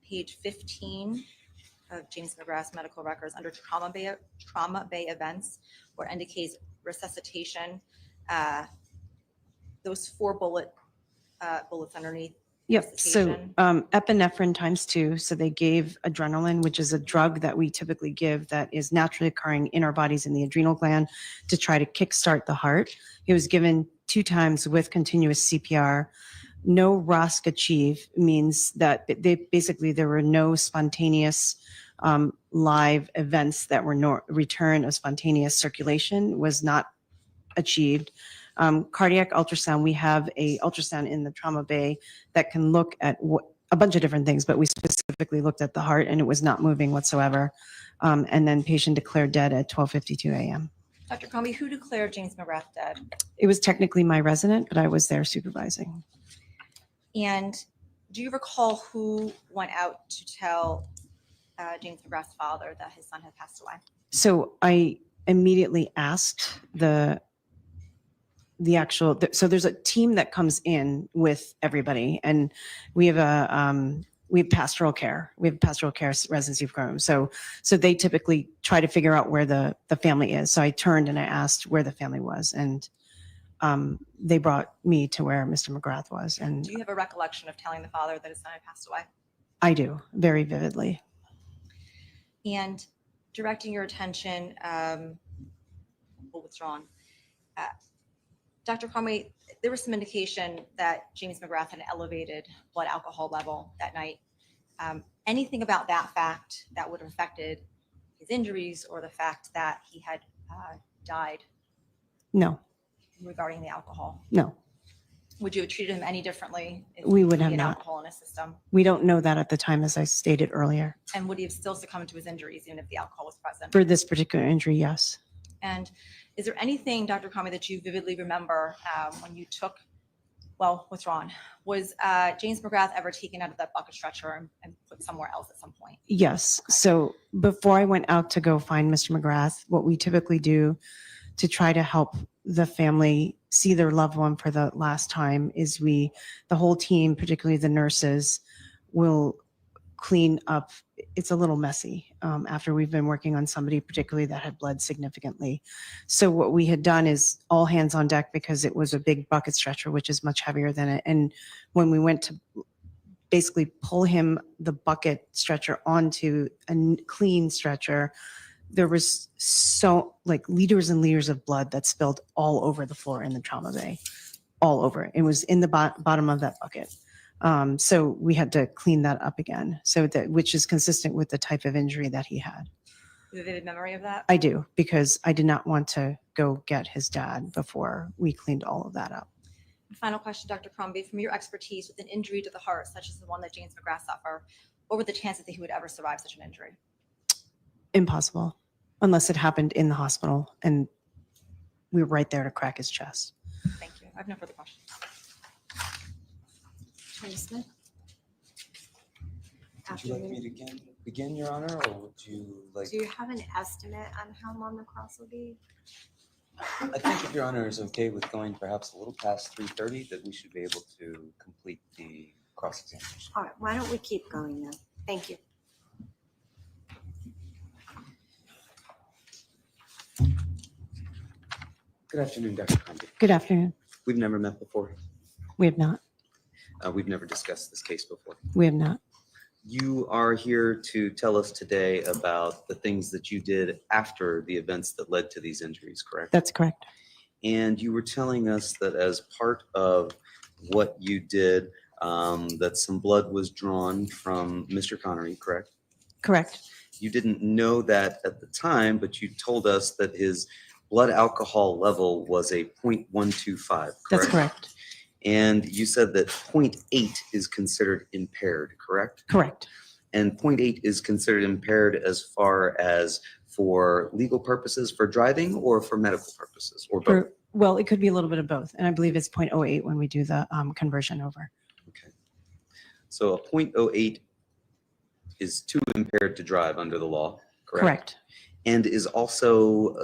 page 15 of James McGrath's medical records under trauma bay events, where it indicates resuscitation. Those 4 bullets underneath Yep. So resuscitation? epinephrine times 2. So they gave adrenaline, which is a drug that we typically give that is naturally occurring in our bodies in the adrenal gland to try to kickstart the heart. It was given 2 times with continuous CPR. No ROSC achieve means that there were no spontaneous live events that were no return of spontaneous circulation was not achieved. Cardiac ultrasound, we have a ultrasound in the trauma bay that can look at a bunch of different things, but we specifically looked at the heart and it was not moving whatsoever. And then patient declared dead at 12:52 a.m. Dr. Comey, who declared James McGrath dead? It was technically my resident, but I was there supervising. And do you recall who went out to tell James McGrath's father that his son had passed away? So I immediately asked so there's a team that comes in with everybody, and we have pastoral care. We have pastoral care residency program. So they typically try to figure out where the family is. So I turned and I asked where the family was, and they brought me to where Mr. McGrath was. And Do you have a recollection of telling the father that his son had passed away? I do, very vividly. And directing your attention, withdrawn. Dr. Conway, there was some indication that James McGrath had an elevated blood alcohol level that night. Anything about that fact that would have affected his injuries or the fact that he had died No, regarding the alcohol? no, Would you have treated him any differently if we would he have had not. alcohol in his system? We don't know that at the time, as I stated earlier. And would he have still succumbed to his injuries even if the alcohol was present? For this particular injury, yes. And is there anything, Dr. Comey, that you vividly remember when you took, withdrawn? Was James McGrath ever taken out of that bucket stretcher and put somewhere else at some point? Yes. So before I went out to go find Mr. McGrath, what we typically do to try to help the family see their loved one for the last time is the whole team, particularly the nurses, will clean up. It's a little messy after we've been working on somebody particularly that had bled significantly. So what we had done is all hands on deck because it was a big bucket stretcher, which is much heavier than it. And when we went to basically pull the bucket stretcher onto a clean stretcher, there was liters and liters of blood that spilled all over the floor in the trauma bay, all over. It was in the bottom of that bucket. So we had to clean that up again. Which is consistent with the type of injury that he had. You have a vivid memory of that? I do, because I did not want to go get his dad before we cleaned all of that up. Final question, Dr. Crombie, from your expertise with an injury to the heart, such as the one that James McGrath suffered, what were the chances that he would ever survive such an injury? Impossible, unless it happened in the hospital and we were right there to crack his chest. Thank you. I have no further questions. Attorney Smith? Would you like me to begin, Your Honor, or would you like? Do you have an estimate on how long the cross will be? I think if Your Honor is okay with going perhaps a little past 3:30, that we should be able to complete the cross-examination. All right, why don't we keep going then? Thank you. Good afternoon, Dr. Crombie. Good afternoon. We've never met before. We have not. We've never discussed this case before. We have not. You are here to tell us today about the things that you did after the events that led to these injuries, correct? That's correct. And you were telling us that as part of what you did, that some blood was drawn from Mr. Connery, correct? Correct. You didn't know that at the time, but you told us that his blood alcohol level was a 0.125, correct? That's correct. And you said that 0.8 is considered impaired, correct? Correct. And 0.8 is considered impaired as far as for legal purposes for driving or for medical purposes or both? Well, it could be a little bit of both. And I believe it's 0.08 when we do the conversion over. Okay. So a 0.08 is too impaired to drive under the law, correct? Correct. And is also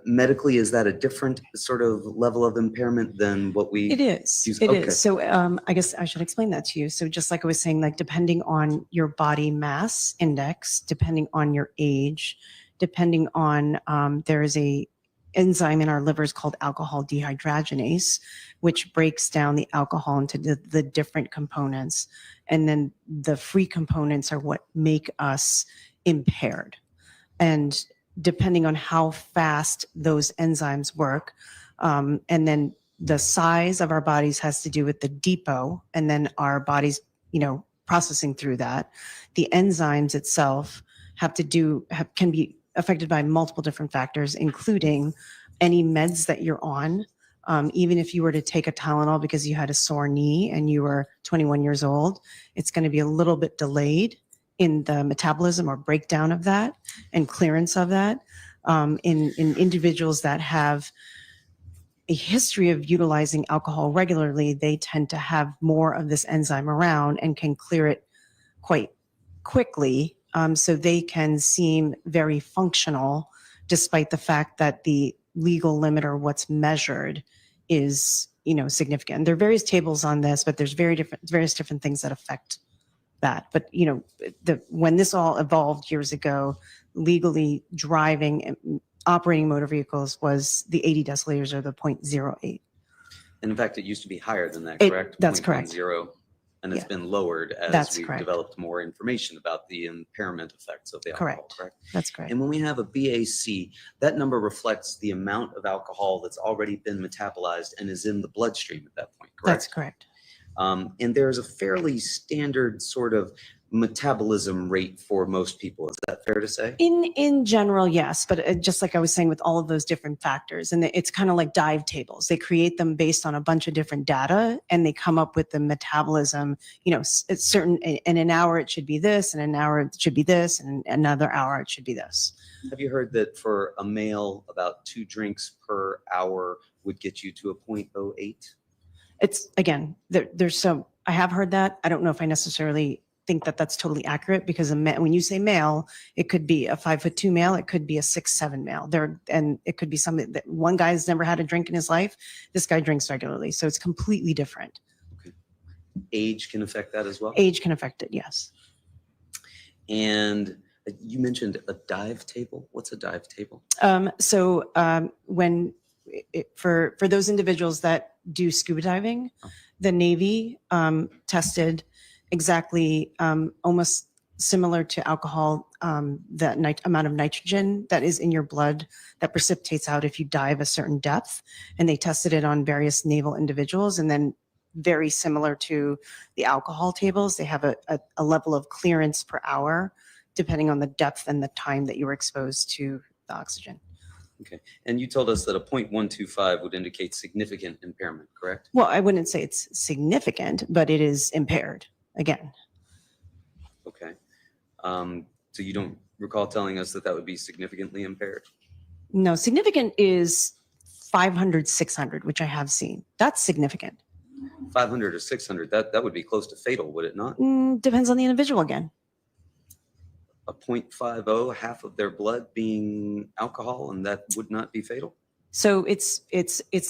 medically, is that a different sort of level of impairment than what we It is. use? It Okay. is. So I guess I should explain that to you. So just like I was saying, like depending on your body mass index, depending on your age, depending on there is a enzyme in our livers called alcohol dehydrogenase, which breaks down the alcohol into the different components. And then the free components are what make us impaired. And depending on how fast those enzymes work, and then the size of our bodies has to do with the depot, and then our bodies, processing through that. The enzymes itself can be affected by multiple different factors, including any meds that you're on. Even if you were to take a Tylenol because you had a sore knee and you were 21 years old, it's going to be a little bit delayed in the metabolism or breakdown of that and clearance of that. In individuals that have a history of utilizing alcohol regularly, they tend to have more of this enzyme around and can clear it quite quickly. So they can seem very functional, despite the fact that the legal limit or what's measured is, significant. There are various tables on this, but there's various different things that affect that. But, when this all evolved years ago, legally driving and operating motor vehicles was the 80 deciliters or the 0.08. And in fact, it used to be higher than that, It- correct? that's correct. 0.10, and it's Yeah. been lowered as That's we've correct. developed more information about the impairment effects of the alcohol, correct? That's correct. And when we have a BAC, that number reflects the amount of alcohol that's already been metabolized and is in the bloodstream at that point, correct? That's correct. And there's a fairly standard sort of metabolism rate for most people. Is that fair to say? In general, yes, but just like I was saying with all of those different factors, and it's kind of like dive tables. They create them based on a bunch of different data, and they come up with the metabolism. It's certain. In an hour it should be this, and an hour it should be this, and another hour it should be this. Have you heard that for a male, about 2 drinks per hour would get you to a 0.08? It's again, there's some. I have heard that. I don't know if I necessarily think that that's totally accurate, because when you say male, it could be a 5'2" male, it could be a 6'7" male. And it could be something that one guy's never had a drink in his life. This guy drinks regularly, so it's completely different. Age can affect that as well? Age can affect it, yes. And you mentioned a dive table. What's a dive table? For those individuals that do scuba diving, the Navy tested exactly almost similar to alcohol, the amount of nitrogen that is in your blood that precipitates out if you dive a certain depth. And they tested it on various naval individuals, and then very similar to the alcohol tables, they have a level of clearance per hour depending on the depth and the time that you were exposed to the oxygen. Okay. And you told us that a 0.125 would indicate significant impairment, correct? Well, I wouldn't say it's significant, but it is impaired again. Okay. So you don't recall telling us that would be significantly impaired? No, significant is 500, 600, which I have seen. That's significant. 500 or 600, that would be close to fatal, would it not? Depends on the individual again. A 0.50, half of their blood being alcohol, and that would not be fatal? So it's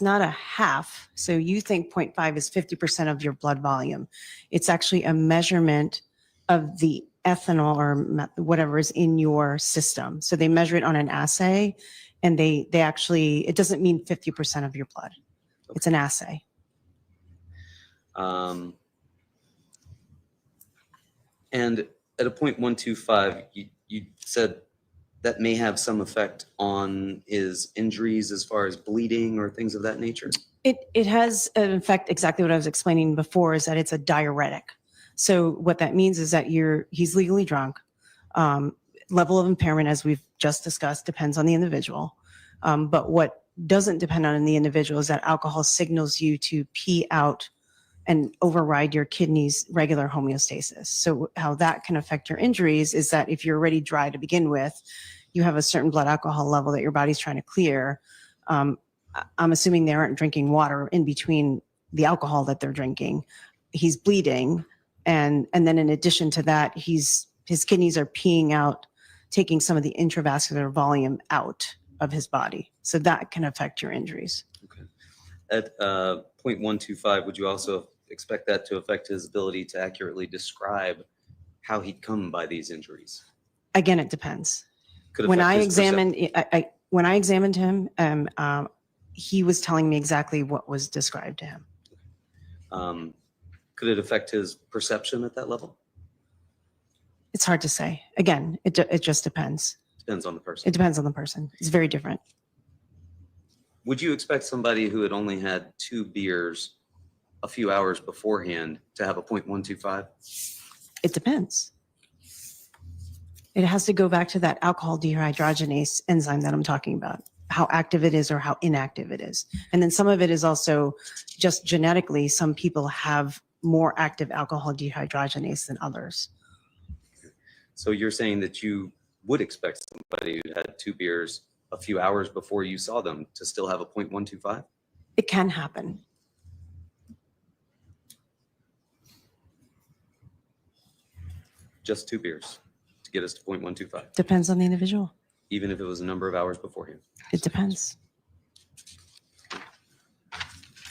not a half. So you think 0.5 is 50% of your blood volume. It's actually a measurement of the ethanol or whatever is in your system. So they measure it on an assay, and they actually, it doesn't mean 50% of your blood. Okay. It's an assay. And at a 0.125, you said that may have some effect on his injuries as far as bleeding or things of that nature? It has an effect, exactly what I was explaining before, is that it's a diuretic. So what that means is that he's legally drunk. Level of impairment, as we've just discussed, depends on the individual. But what doesn't depend on the individual is that alcohol signals you to pee out and override your kidneys' regular homeostasis. So how that can affect your injuries is that if you're already dry to begin with, you have a certain blood alcohol level that your body's trying to clear. I'm assuming they aren't drinking water in between the alcohol that they're drinking. He's bleeding. And then in addition to that, his kidneys are peeing out, taking some of the intravascular volume out of his body. So that can affect your injuries. Okay. At 0.125, would you also expect that to affect his ability to accurately describe how he'd come by these injuries? Again, it depends. Could When affect I his examine, when I examined him, he was telling me exactly what was described to him. Could it affect his perception at that level? It's hard to say. Again, it just depends. Depends on the person. It depends on the person. It's very different. Would you expect somebody who had only had 2 beers a few hours beforehand to have a 0.125? It depends. It has to go back to that alcohol dehydrogenase enzyme that I'm talking about, how active it is or how inactive it is. And then some of it is also just genetically, some people have more active alcohol dehydrogenase than others. So you're saying that you would expect somebody who had 2 beers a few hours before you saw them to still have a 0.125? It can happen. Just 2 beers to get us to 0.125, Depends on the individual. even if it was a number of hours beforehand. It depends.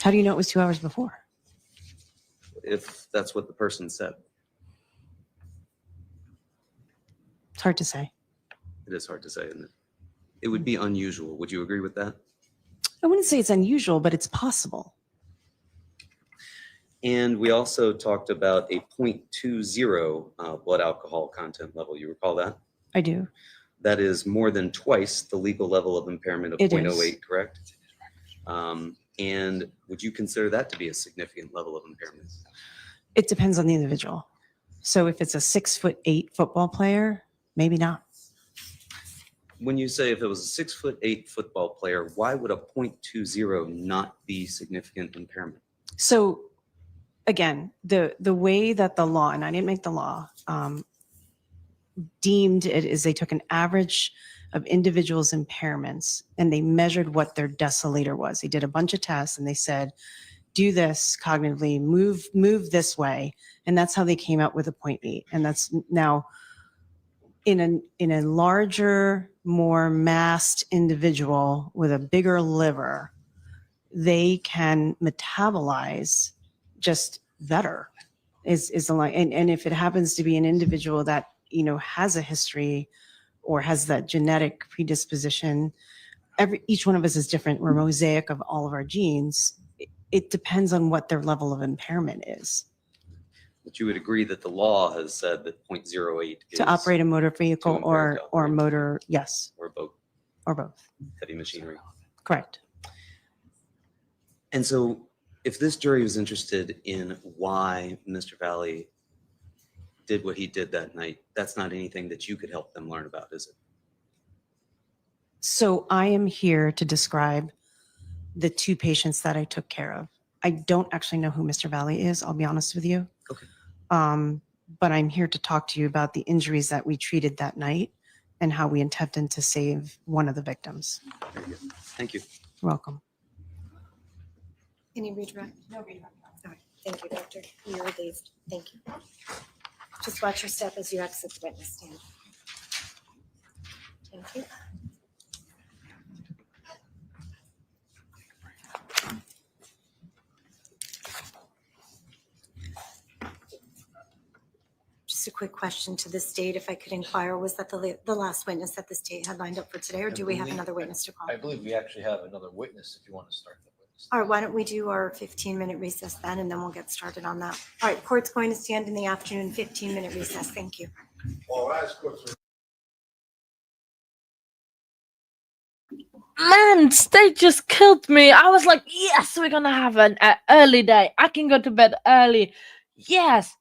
How do you know it was 2 hours before? If that's what the person said. It's hard to say. It is hard to say, isn't it? It would be unusual. Would you agree with that? I wouldn't say it's unusual, but it's possible. And we also talked about a 0.20 blood alcohol content level. You recall that? I do. That is more than twice the legal level of impairment of It 0.08, correct? And would you consider that to be a significant level of impairment? It depends on the individual. So if it's a 6'8" football player, maybe not. When you say if it was a 6'8" football player, why would a 0.20 not be significant impairment? So again, the way that the law, and I didn't make the law, deemed it is they took an average of individuals' impairments and they measured what their deciliter was. They did a bunch of tests and they said, do this cognitively, move this way. And that's how they came out with a 0.8. And that's now in a larger, more massed individual with a bigger liver, they can metabolize just better is the line. And if it happens to be an individual that, has a history or has that genetic predisposition, each one of us is different. We're a mosaic of all of our genes. It depends on what their level of impairment is. But you would agree that the law has said that 0.08 is To operate a motor vehicle impaired to or operate. motor, yes, or both or both. heavy machinery. Correct. And so if this jury was interested in why Mr. Valle did what he did that night, that's not anything that you could help them learn about, is it? So I am here to describe the 2 patients that I took care of. I don't actually know who Mr. Valle is, I'll be honest with you. Okay. But I'm here to talk to you about the injuries that we treated that night and how we attempted to save one of the victims. Very good. Thank you. You're welcome. Any redirect? No redirect. All right, thank you, Doctor. You're released. Thank you. Just watch your step as you exit the witness stand. Thank you. Just a quick question to the state, if I could inquire, was that the last witness that the state had lined up for today, or do we have another witness to call? I believe we actually have another witness if you want to start the witness. All right, why don't we do our 15-minute recess then, and then we'll get started on that. All right, court's going to stand in the afternoon, 15-minute recess. Thank you. Man, state just killed me. I was like, yes, we're gonna have an early day. I can go to bed early. Yes.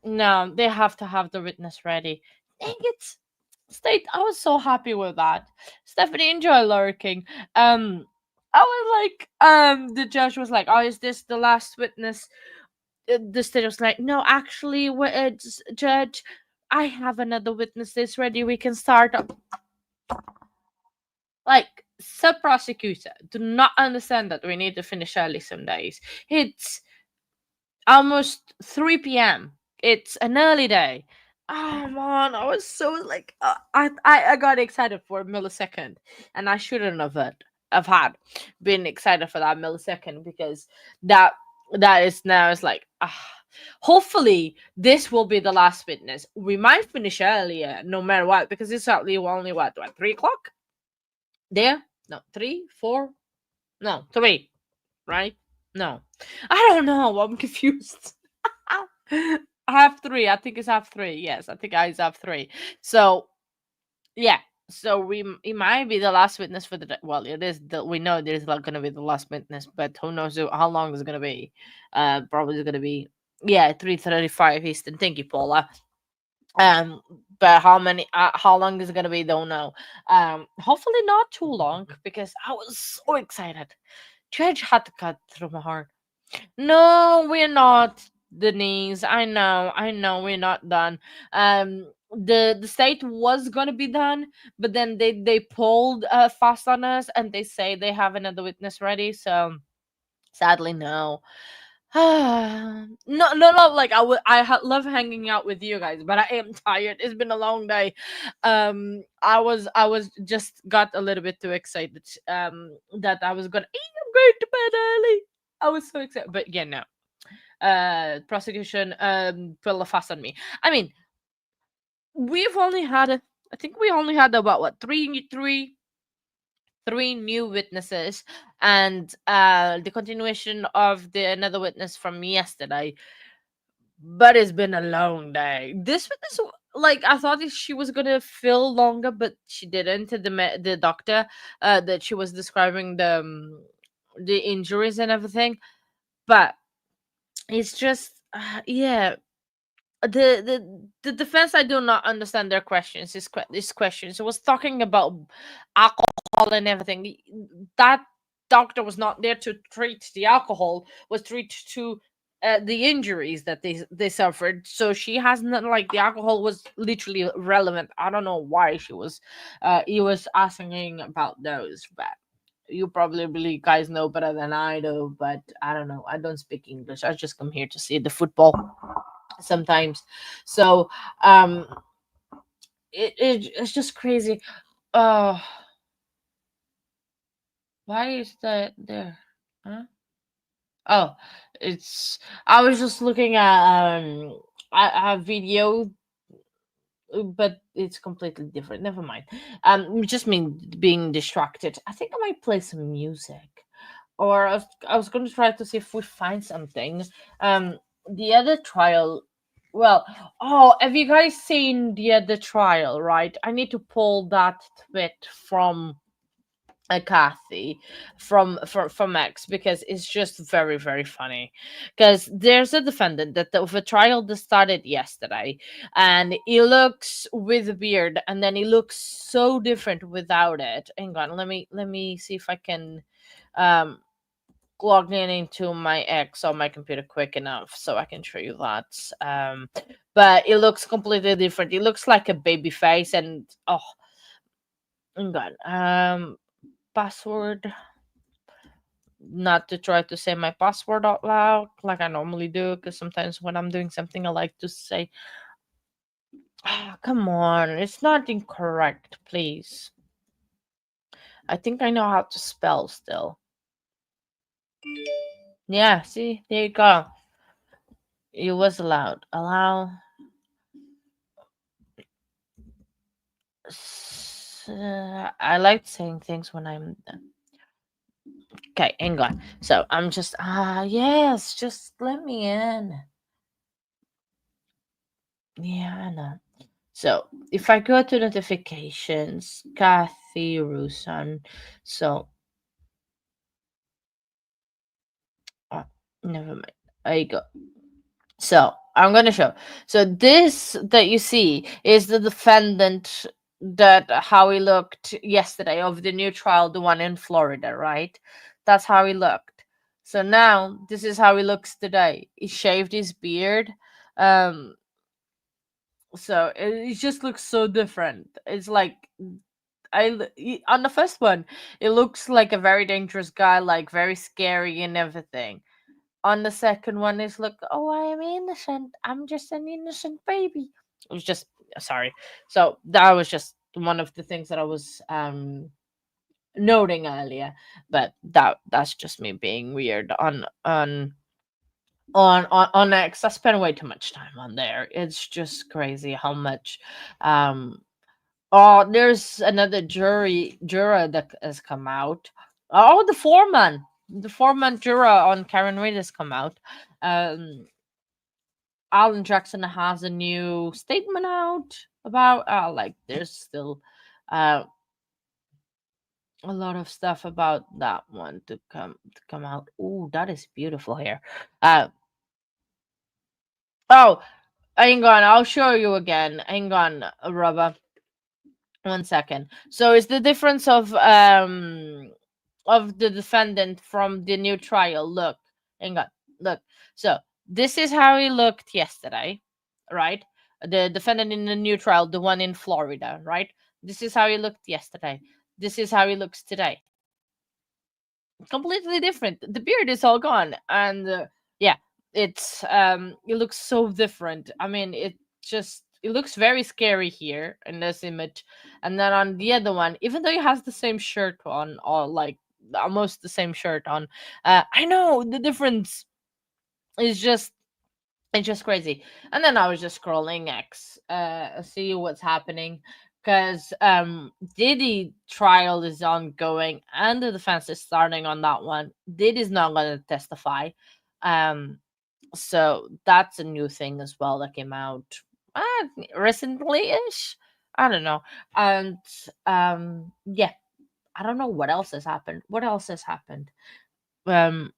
No, they have to have the witness ready. Dang it. State, I was so happy with that. Stephanie, enjoy lurking. I was like, the judge was like, oh, is this the last witness? The state was like, no, actually, judge, I have another witness that's ready. We can start up. Like, sub-prosecutor, do not understand that we need to finish early some days. It's almost 3 p.m. It's an early day. Oh man, I was so like, I got excited for a millisecond, and I shouldn't have been excited for that millisecond, because that is now is like, hopefully this will be the last witness. We might finish earlier, no matter what, because it's only what 3 o'clock there. No, 3, 4, no, 3, right? No, I don't know. I'm confused. I have 3. I think it's have 3. Yes, I think I have 3. So yeah. So it might be the last witness for the day. Well, it is. We know it is not going to be the last witness, but who knows how long it's going to be? Probably it's going to be 3:35 Eastern. Thank you, Paula. Um, but how long is it going to be? Don't know. Hopefully not too long because I was so excited. Judge had to cut through my heart. No, we're not, Denise. I know, we're not done. The state was gonna be done, but then they pulled fast on us, and they say they have another witness ready. So sadly, no. No. Like love hanging out with you guys, but I am tired. It's been a long day. I was just got a little bit too excited. That I was gonna. I'm going to bed early. I was so excited, but yeah, no. Prosecution pull a fast on me. I mean, we've only had I think we only had about what three new witnesses, and the continuation of the another witness from yesterday. But it's been a long day. This witness, like I thought she was gonna feel longer, but she didn't. The doctor that she was describing the injuries and everything, but it's just yeah. The defense, I do not understand their questions. This questions, it was talking about alcohol and everything. That doctor was not there to treat the alcohol, was treat to the injuries that they suffered. So she has not, like, the alcohol was literally relevant. I don't know why he was asking about those, but you probably guys know better than I do. But I don't know, I don't speak English. I just come here to see the football sometimes. So it's just crazy. Oh, why is that there? Huh? Oh, it's I was just looking at a video, but it's completely different. Never mind. Just me being distracted. I think I might play some music, or I was going to try to see if we find something. The other trial. Well, oh, have you guys seen the other trial? Right, I need to pull that tweet from Kathy from X, because it's just very very funny. Because there's a defendant that the trial that started yesterday, and he looks with a beard, and then he looks so different without it. Hang on, let me see if I can um log in into my X on my computer quick enough so I can show you that. But it looks completely different. It looks like a baby face, and oh, hang on. Password. Not to try to say my password out loud like I normally do, because sometimes when I'm doing something, I like to say, come on, it's not incorrect, please. I think I know how to spell still. Yeah, see, there you go. It was allowed. Allow. I like saying things when I'm okay. Hang on. So I'm just yes, just let me in. Yeah, I know. So if I go to notifications, Kathy Rusan. So never mind. There you go. So I'm gonna show. So this that you see is the defendant, that how he looked yesterday of the new trial, the one in Florida, right? That's how he looked. So now this is how he looks today. He shaved his beard. Um so it just looks so different. It's like on the first one, it looks like a very dangerous guy, like very scary and everything. On the second one, is like, oh, I am innocent. I'm just an innocent baby. It was just sorry. So that was just one of the things that I was noting earlier. But that's just me being weird on X. I spend way too much time on there. It's just crazy how much Oh, there's another juror that has come out. Oh, the foreman juror on Karen Reid has come out. Um, Alan Jackson has a new statement out about like there's still uh a lot of stuff about that one to come out. Oh, that is beautiful here. Uh oh, hang on, I'll show you again. Hang on, Rubber. 1 second. So it's the difference of the defendant from the new trial. Look, hang on, look. So this is how he looked yesterday, right? The defendant in the new trial, the one in Florida, right? This is how he looked yesterday. This is how he looks today. Completely different. The beard is all gone, and yeah, it looks so different. I mean, it looks very scary here in this image, and then on the other one, even though he has the same shirt on, or like almost the same shirt on, I know the difference is just it's just crazy. And then I was just scrolling X, see what's happening, because Diddy trial is ongoing and the defense is starting on that one. Diddy's not going to testify, um, so that's a new thing as well that came out recently-ish. I don't know, and yeah, I don't know what else has happened. What else has happened? Um,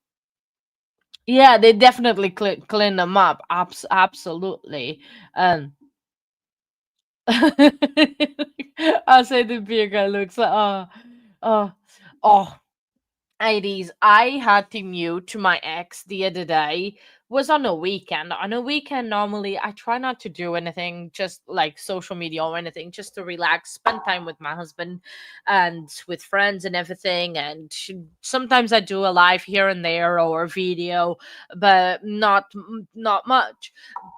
yeah, they definitely clean them up. Absolutely. Um, I'll say the beer guy looks like oh oh 80s. I had to mute my ex the other day. Was on a weekend. On a weekend, normally I try not to do anything, just like social media or anything, just to relax, spend time with my husband and with friends and everything. And sometimes I do a live here and there or a video, but not much.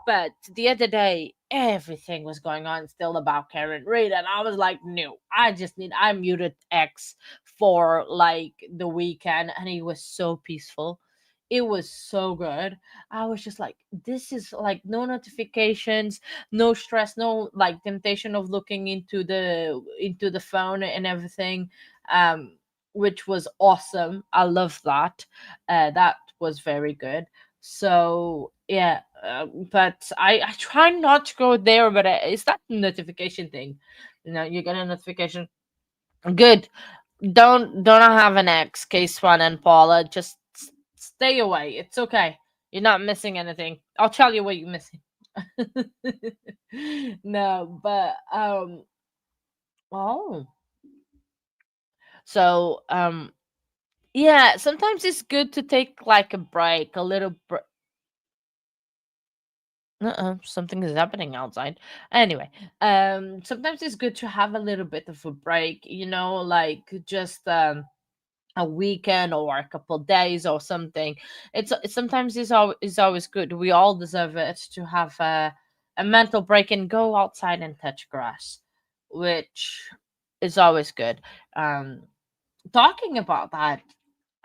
But the other day, everything was going on still about Karen Reid, and I was like, no, I muted X for like the weekend, and it was so peaceful. It was so good. I was just like, this is like no notifications, no stress, no like temptation of looking into the phone and everything. Um, which was awesome. I love that. That was very good. So yeah, but I try not to go there, but it's that notification thing. You get a notification. Good. Don't have an ex, Case One and Paula. Just stay away. It's okay. You're not missing anything. I'll tell you what you're missing. No, but oh. So yeah, sometimes it's good to take like a break, a little something is happening outside. Anyway, sometimes it's good to have a little bit of a break, like just a weekend or a couple days or something. It's sometimes is always good. We all deserve it to have a mental break and go outside and touch grass, which is always good. Um, Talking about that,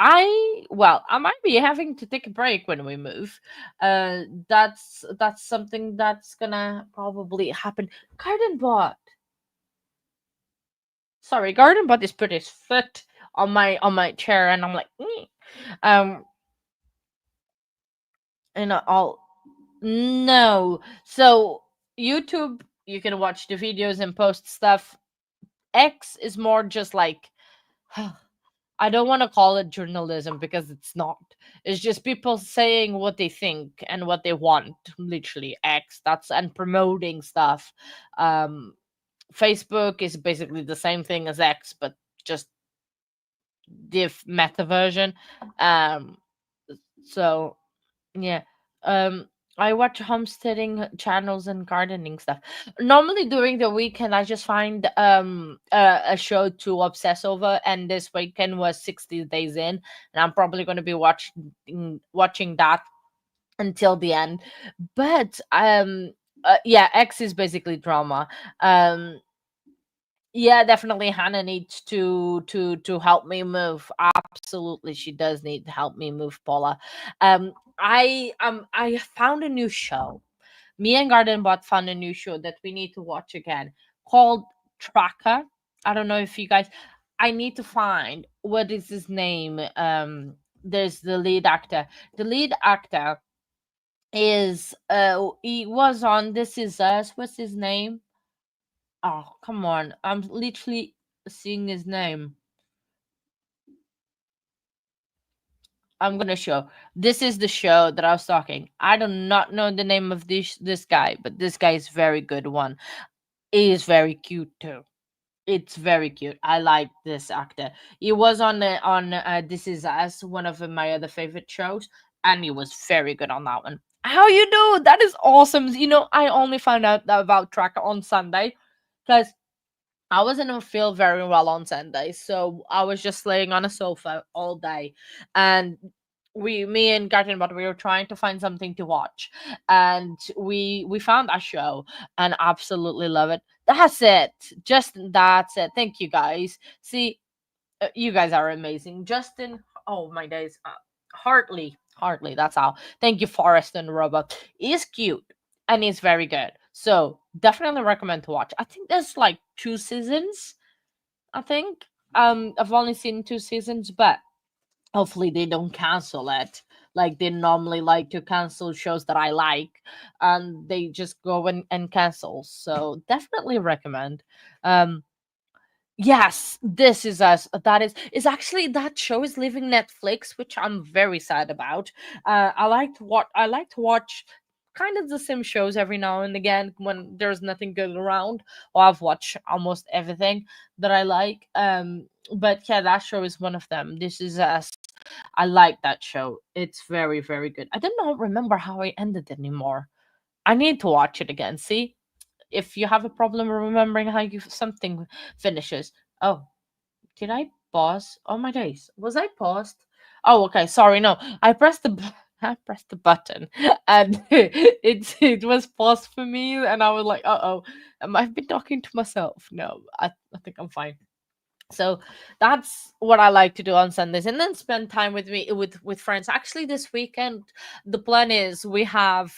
I might be having to take a break when we move. That's something that's gonna probably happen. Garden bot. Sorry, garden bot is put his foot on my chair, and I'm like, um, and I'll no. So YouTube, you can watch the videos and post stuff. X is more just like I don't want to call it journalism because it's not. It's just people saying what they think and what they want. Literally, X. That's and promoting stuff. Um, Facebook is basically the same thing as X, but just the meta version. Um, so yeah. Um, I watch homesteading channels and gardening stuff. Normally during the weekend I just find a show to obsess over, and this weekend was 60 days in, and I'm probably going to be watching that until the end. But yeah, X is basically drama. Um yeah, definitely Hannah needs to help me move. Absolutely, she does need to help me move, Paula. I found a new show. Me and Garden Bot found a new show that we need to watch again called Tracker. I don't know if you guys. I need to find what is his name. There's the lead actor. The lead actor is he was on This Is Us. What's his name? Oh, come on. I'm literally seeing his name. I'm gonna show. This is the show that I was talking. I do not know the name of this guy, but this guy is very good one. He is very cute too. It's very cute. I like this actor. He was on This Is Us, one of my other favorite shows, and he was very good on that one. How you do? That is awesome. I only found out about Tracker on Sunday because I wasn't feel very well on Sunday, so I was just laying on a sofa all day, and me and Garden, but we were trying to find something to watch, and we found that show and absolutely love it. That's it. Just that's it. Thank you guys. See, you guys are amazing. Justin, oh my days, Hartley. That's how. Thank you, Forrest and Robot. He's cute and he's very good. So definitely recommend to watch. I think there's like 2 seasons. I think I've only seen 2 seasons, but hopefully they don't cancel it like they normally like to cancel shows that I like, and they just go and cancel. So definitely recommend. Um, Yes, This Is Us. That is actually that show is leaving Netflix, which I'm very sad about. I like to watch kind of the same shows every now and again when there's nothing good around. Or I've watched almost everything that I like. But yeah, that show is one of them. This Is Us. I like that show. It's very, very good. I don't remember how it ended anymore. I need to watch it again. See? If you have a problem remembering how something finishes. Oh, did I pause? Oh my days, was I paused? Oh, okay. Sorry, no. I pressed the I pressed the button and it was paused for me, and I was like, oh, I've been talking to myself. No, I think I'm fine. So that's what I like to do on Sundays, and then spend time with friends. Actually, this weekend the plan is um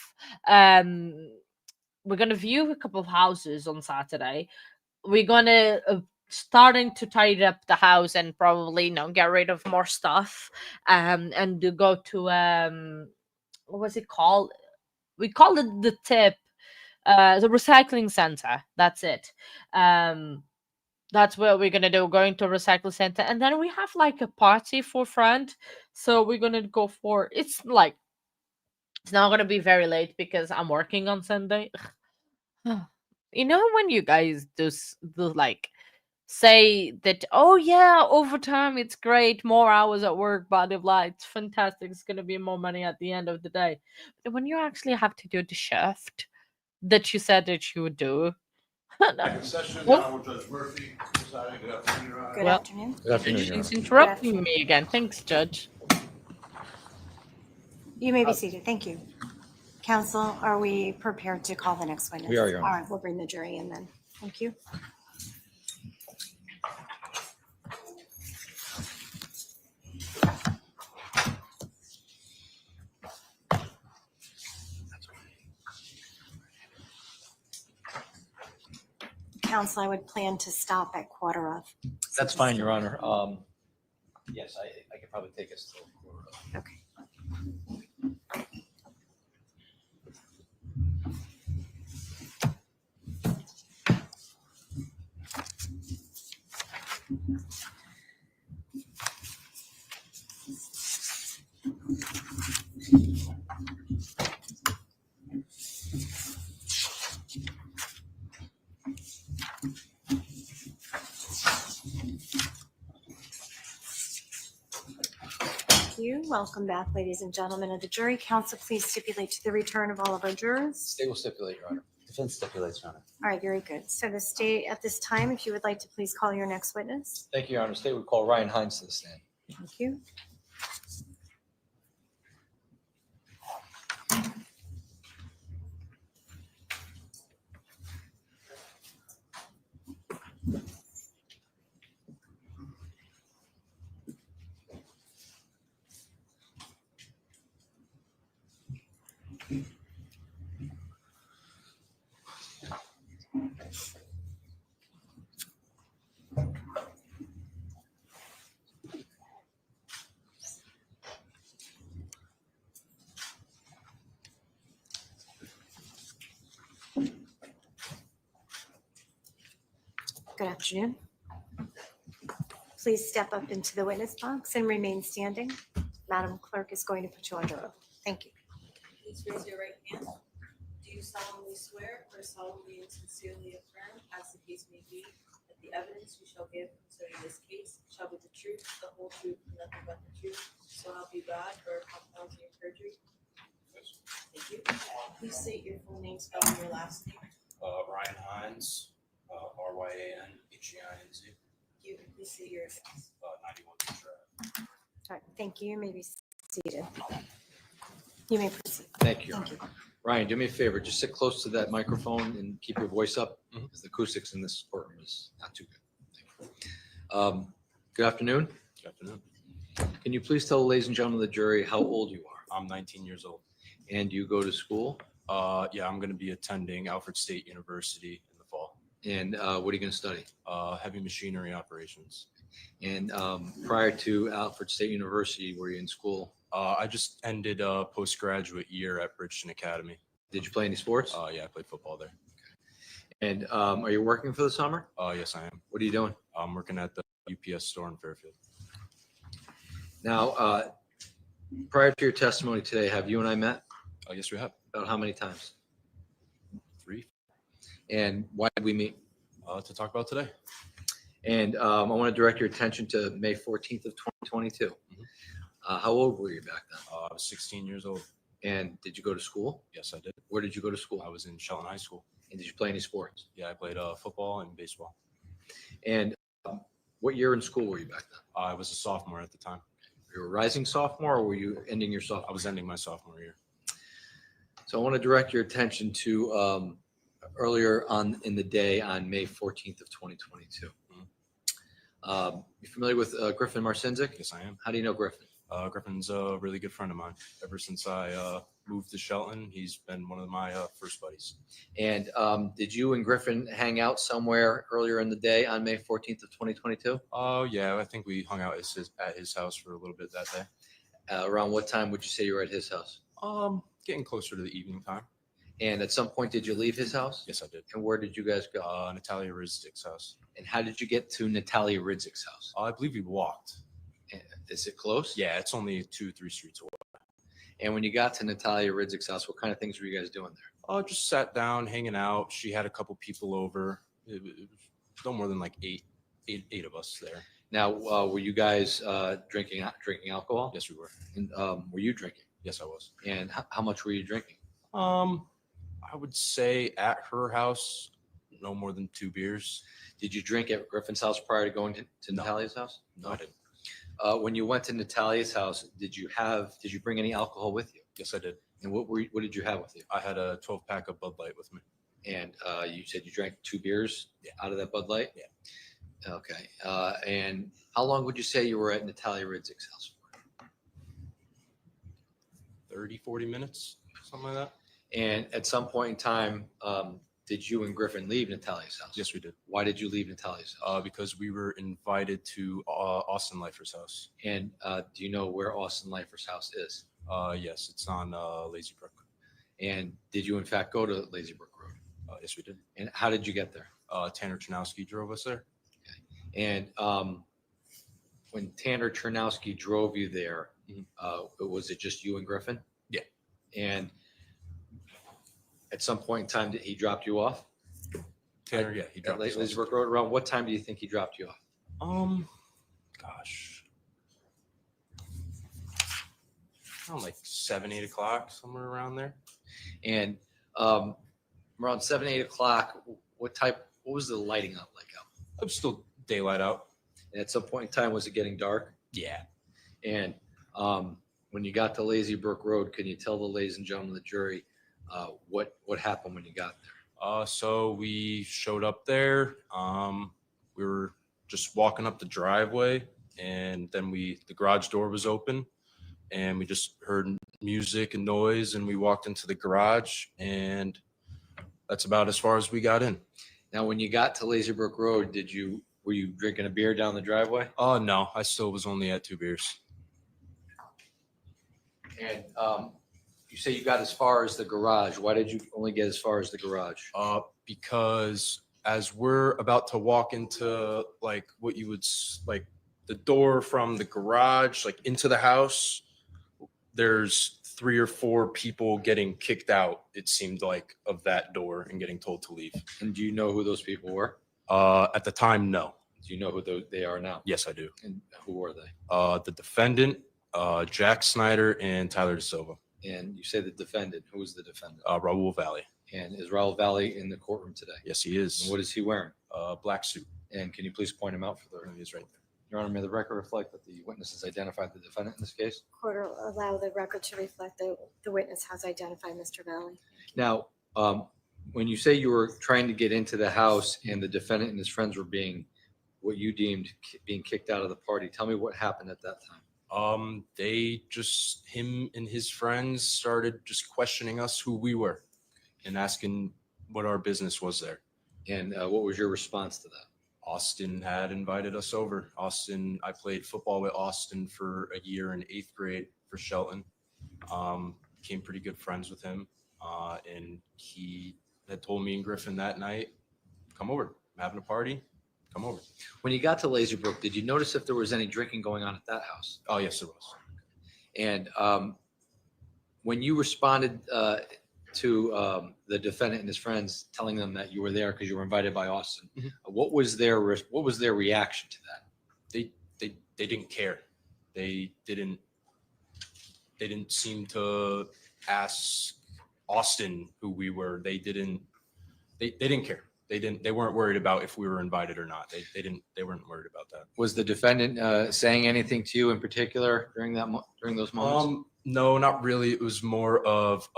we're gonna view a couple of houses on Saturday. We're gonna starting to tidy up the house and probably get rid of more stuff. And to go to what was it called? We call it the tip, the recycling center. That's it. That's what we're gonna do. Going to a recycle center, and then we have like a party for friend. So we're gonna go for. It's not gonna be very late because I'm working on Sunday. When you guys do like say that, oh yeah, overtime, it's great, more hours at work, blah blah blah, it's fantastic, it's gonna be more money at the end of the day. But when you actually have to do the shift that you said that you would do, Second session now with Judge Murphy. Presiding. Good afternoon, Your Honor. Good afternoon. Good afternoon, Your she's Honor. interrupting me again. Thanks, Judge. You may be seated. Thank you. Counsel, are we prepared to call the next witness? We are, Your Honor. All right, we'll bring the jury in then. Thank you. Counsel, I would plan to stop at quarter of. That's fine, Your Honor. Yes, I could probably take us to. Okay. Thank you. Welcome back, ladies and gentlemen of the jury. Counsel, please stipulate to the return of all of our jurors. State will stipulate, Your Honor. Defense stipulates, Your Honor. All right, very good. So the state at this time, if you would like to please call your next witness. Thank you, Your Honor. State would call Ryan Hines to the stand. Thank you. Good afternoon. Please step up into the witness box and remain standing. Madam Clerk is going to put you under oath. Thank you. Please raise your right hand. Do you solemnly swear or solemnly and sincerely affirm, as the case may be, that the evidence you shall give concerning this case shall be the truth, the whole truth, and nothing but the truth, so help you God, or upon penalty of perjury? Thank you. Please state your full name, spelling your last name. Ryan Hines, RyanHeinz. Thank you. Please state your address. 91 Drive. All right, thank you. You may be seated. You may proceed. Thank you. Ryan, do me a favor, just sit close to that microphone and keep your voice up, because the acoustics in this courtroom is not too good. Thank you. Good afternoon. Good afternoon. Can you please tell the ladies and gentlemen of the jury how old you are? I'm 19 years old. And you go to school? Yeah, I'm going to be attending Alfred State University in the fall. And what are you going to study? Heavy machinery operations. And prior to Alfred State University, were you in school? I just ended a postgraduate year at Bridgeton Academy. Did you play any sports? Yeah, I played football there. And are you working for the summer? Yes, I am. What are you doing? I'm working at the UPS store in Fairfield. Now, prior to your testimony today, have you and I met? Yes, we have. About how many times? 3. And why did we meet? To talk about today. And I want to direct your attention to May 14th of 2022. How old were you back then? I was 16 years old. And did you go to school? Yes, I did. Where did you go to school? I was in Shelton High School. And did you play any sports? Yeah, I played football and baseball. And what year in school were you back then? I was a sophomore at the time. You were a rising sophomore, or were you ending your sophomore? I was ending my sophomore year. So I want to direct your attention to earlier on in the day on May 14th of 2022. You familiar with Griffin Marcinzik? Yes, I am. How do you know Griffin? Griffin's a really good friend of mine. Ever since I moved to Shelton, he's been one of my first buddies. And did you and Griffin hang out somewhere earlier in the day on May 14th of 2022? Oh, yeah. I think we hung out at his house for a little bit that day. Around what time would you say you were at his house? Getting closer to the evening time. And at some point, did you leave his house? Yes, I did. And where did you guys go? Natalia Rizdik's house. And how did you get to Natalia Ridzik's house? I believe we walked. Is it close? Yeah, it's only 2-3 streets away. And when you got to Natalia Ridzik's house, what kind of things were you guys doing there? Just sat down, hanging out. She had a couple people over. It was no more than like eight of us there. Now, were you guys drinking alcohol? Yes, we were. And were you drinking? Yes, I was. And how much were you drinking? I would say at her house, no more than 2 beers. Did you drink at Griffin's house prior to going to Natalia's house? No, I didn't. When you went to Natalia's house, did you bring any alcohol with you? Yes, I did. And what did you have with you? I had a 12-pack of Bud Light with me. And you said you drank 2 beers out of that Bud Light? Yeah. Okay. And how long would you say you were at Natalia Ridzik's house for? 30, 40 minutes, something like that. And at some point in time, did you and Griffin leave Natalia's house? Yes, we did. Why did you leave Natalia's house? Because we were invited to Austin Leifer's house. And do you know where Austin Leifer's house is? Yes, it's on Lazy Brook. And did you in fact go to Lazy Brook Road? Yes, we did. And how did you get there? Tanner Chernowski drove us there. Okay. And when Tanner Chernowski drove you there, was it just you and Griffin? Yeah. And at some point in time, did he drop you off? Tanner, yeah, he dropped us Lazy off. Brook Road. Around what time do you think he dropped you off? Gosh. Around like 7, 8 o'clock, somewhere around there. And around 7, 8 o'clock, what was the lighting up like out? It was still daylight out. And at some point in time, was it getting dark? Yeah. And when you got to Lazy Brook Road, can you tell the ladies and gentlemen of the jury what happened when you got there? So we showed up there. We were just walking up the driveway, and then the garage door was open, and we just heard music and noise, and we walked into the garage, and that's about as far as we got in. Now, when you got to Lazy Brook Road, were you drinking a beer down the driveway? No, I still was only at 2 beers. And you say you got as far as the garage. Why did you only get as far as the garage? Because as we're about to walk into like what you would like the door from the garage, like into the house, there's 3 or 4 people getting kicked out, it seemed like, of that door and getting told to leave. And do you know who those people were? At the time, no. Do you know who they are now? Yes, I do. And who were they? The defendant, Jack Snyder, and Tyler De Silva. And you say the defendant. Who was the defendant? Raul Valle. And is Raul Valle in the courtroom today? Yes, he is. And what is he wearing? Black suit. And can you please point him out for the? He is right there. Your Honor, may the record reflect that the witness has identified the defendant in this case? Court will allow the record to reflect that the witness has identified Mr. Valle. Now, when you say you were trying to get into the house and the defendant and his friends were being what you deemed being kicked out of the party, tell me what happened at that time. They just, him and his friends started just questioning us who we were and asking what our business was there. And what was your response to that? Austin had invited us over. Austin, I played football with Austin for a year in 8th grade for Shelton. Became pretty good friends with him. And he had told me and Griffin that night, come over, I'm having a party, come over. When you got to Laserbrook, did you notice if there was any drinking going on at that house? Oh, yes, there was. And when you responded to the defendant and his friends, telling them that you were there because you were invited by Austin, what was their reaction to that? They didn't care. They didn't seem to ask Austin who we were. They didn't care. They weren't worried about if we were invited or not. They weren't worried about that. Was the defendant saying anything to you in particular during those moments? No, not really. It was more of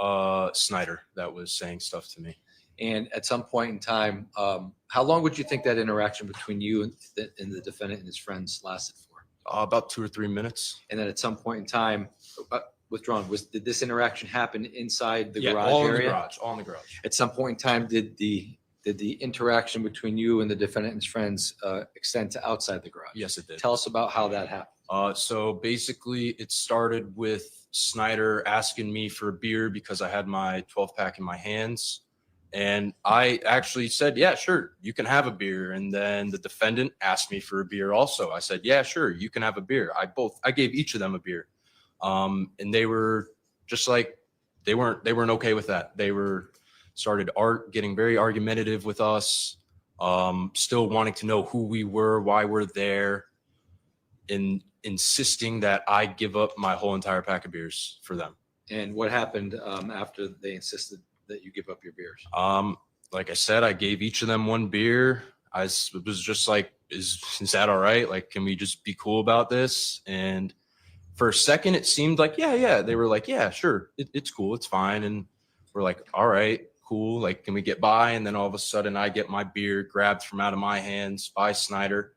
Snyder that was saying stuff to me. And at some point in time, how long would you think that interaction between you and the defendant and his friends lasted for? About 2 or 3 minutes. And then at some point in time, withdrawn. Did this interaction happen inside the garage all area? In the garage. All in the garage. At some point in time, did the interaction between you and the defendant and his friends extend to outside the garage? Yes, it did. Tell us about how that happened. So basically, it started with Snyder asking me for a beer because I had my 12-pack in my hands. And I actually said, yeah, sure, you can have a beer. And then the defendant asked me for a beer also. I said, yeah, sure, you can have a beer. I gave each of them a beer. And they were just like, they weren't okay with that. They started getting very argumentative with us, still wanting to know who we were, why we're there, and insisting that I give up my whole entire pack of beers for them. And what happened after they insisted that you give up your beers? Like I said, I gave each of them one beer. I was just like, is that all right? Like, can we just be cool about this? And for a second, it seemed like, yeah. They were like, yeah, sure, it's cool, it's fine. And we're like, all right, cool. Like, can we get by? And then all of a sudden, I get my beer grabbed from out of my hands by Snyder.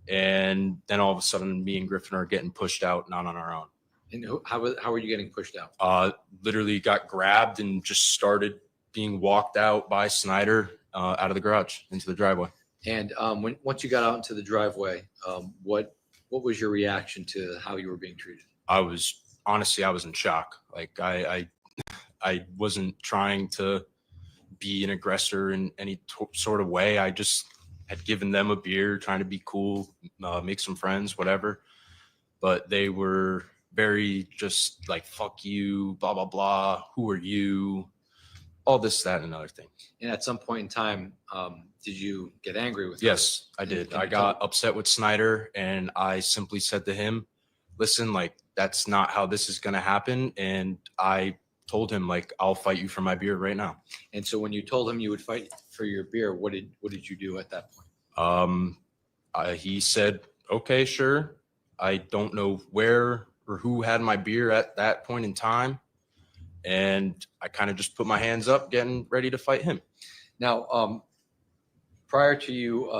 And then all of a sudden, me and Griffin are getting pushed out, not on our own. And how are you getting pushed out? Literally got grabbed and just started being walked out by Snyder out of the garage into the driveway. And once you got out into the driveway, what was your reaction to how you were being treated? I was in shock. Like I wasn't trying to be an aggressor in any sort of way. I just had given them a beer, trying to be cool, make some friends, whatever. But they were very just like, fuck you, blah, blah, blah. Who are you? All this, that, and another thing. And at some point in time, did you get angry with Yes, I did. I got upset with Snyder, and I simply said to him, listen, like, that's not how this is going to happen. And I told him, like, I'll fight you for my beer right now. And so when you told him you would fight for your beer, what did you do at that point? He said, okay, sure. I don't know where or who had my beer at that point in time. And I kind of just put my hands up, getting ready to fight him. Now, prior to you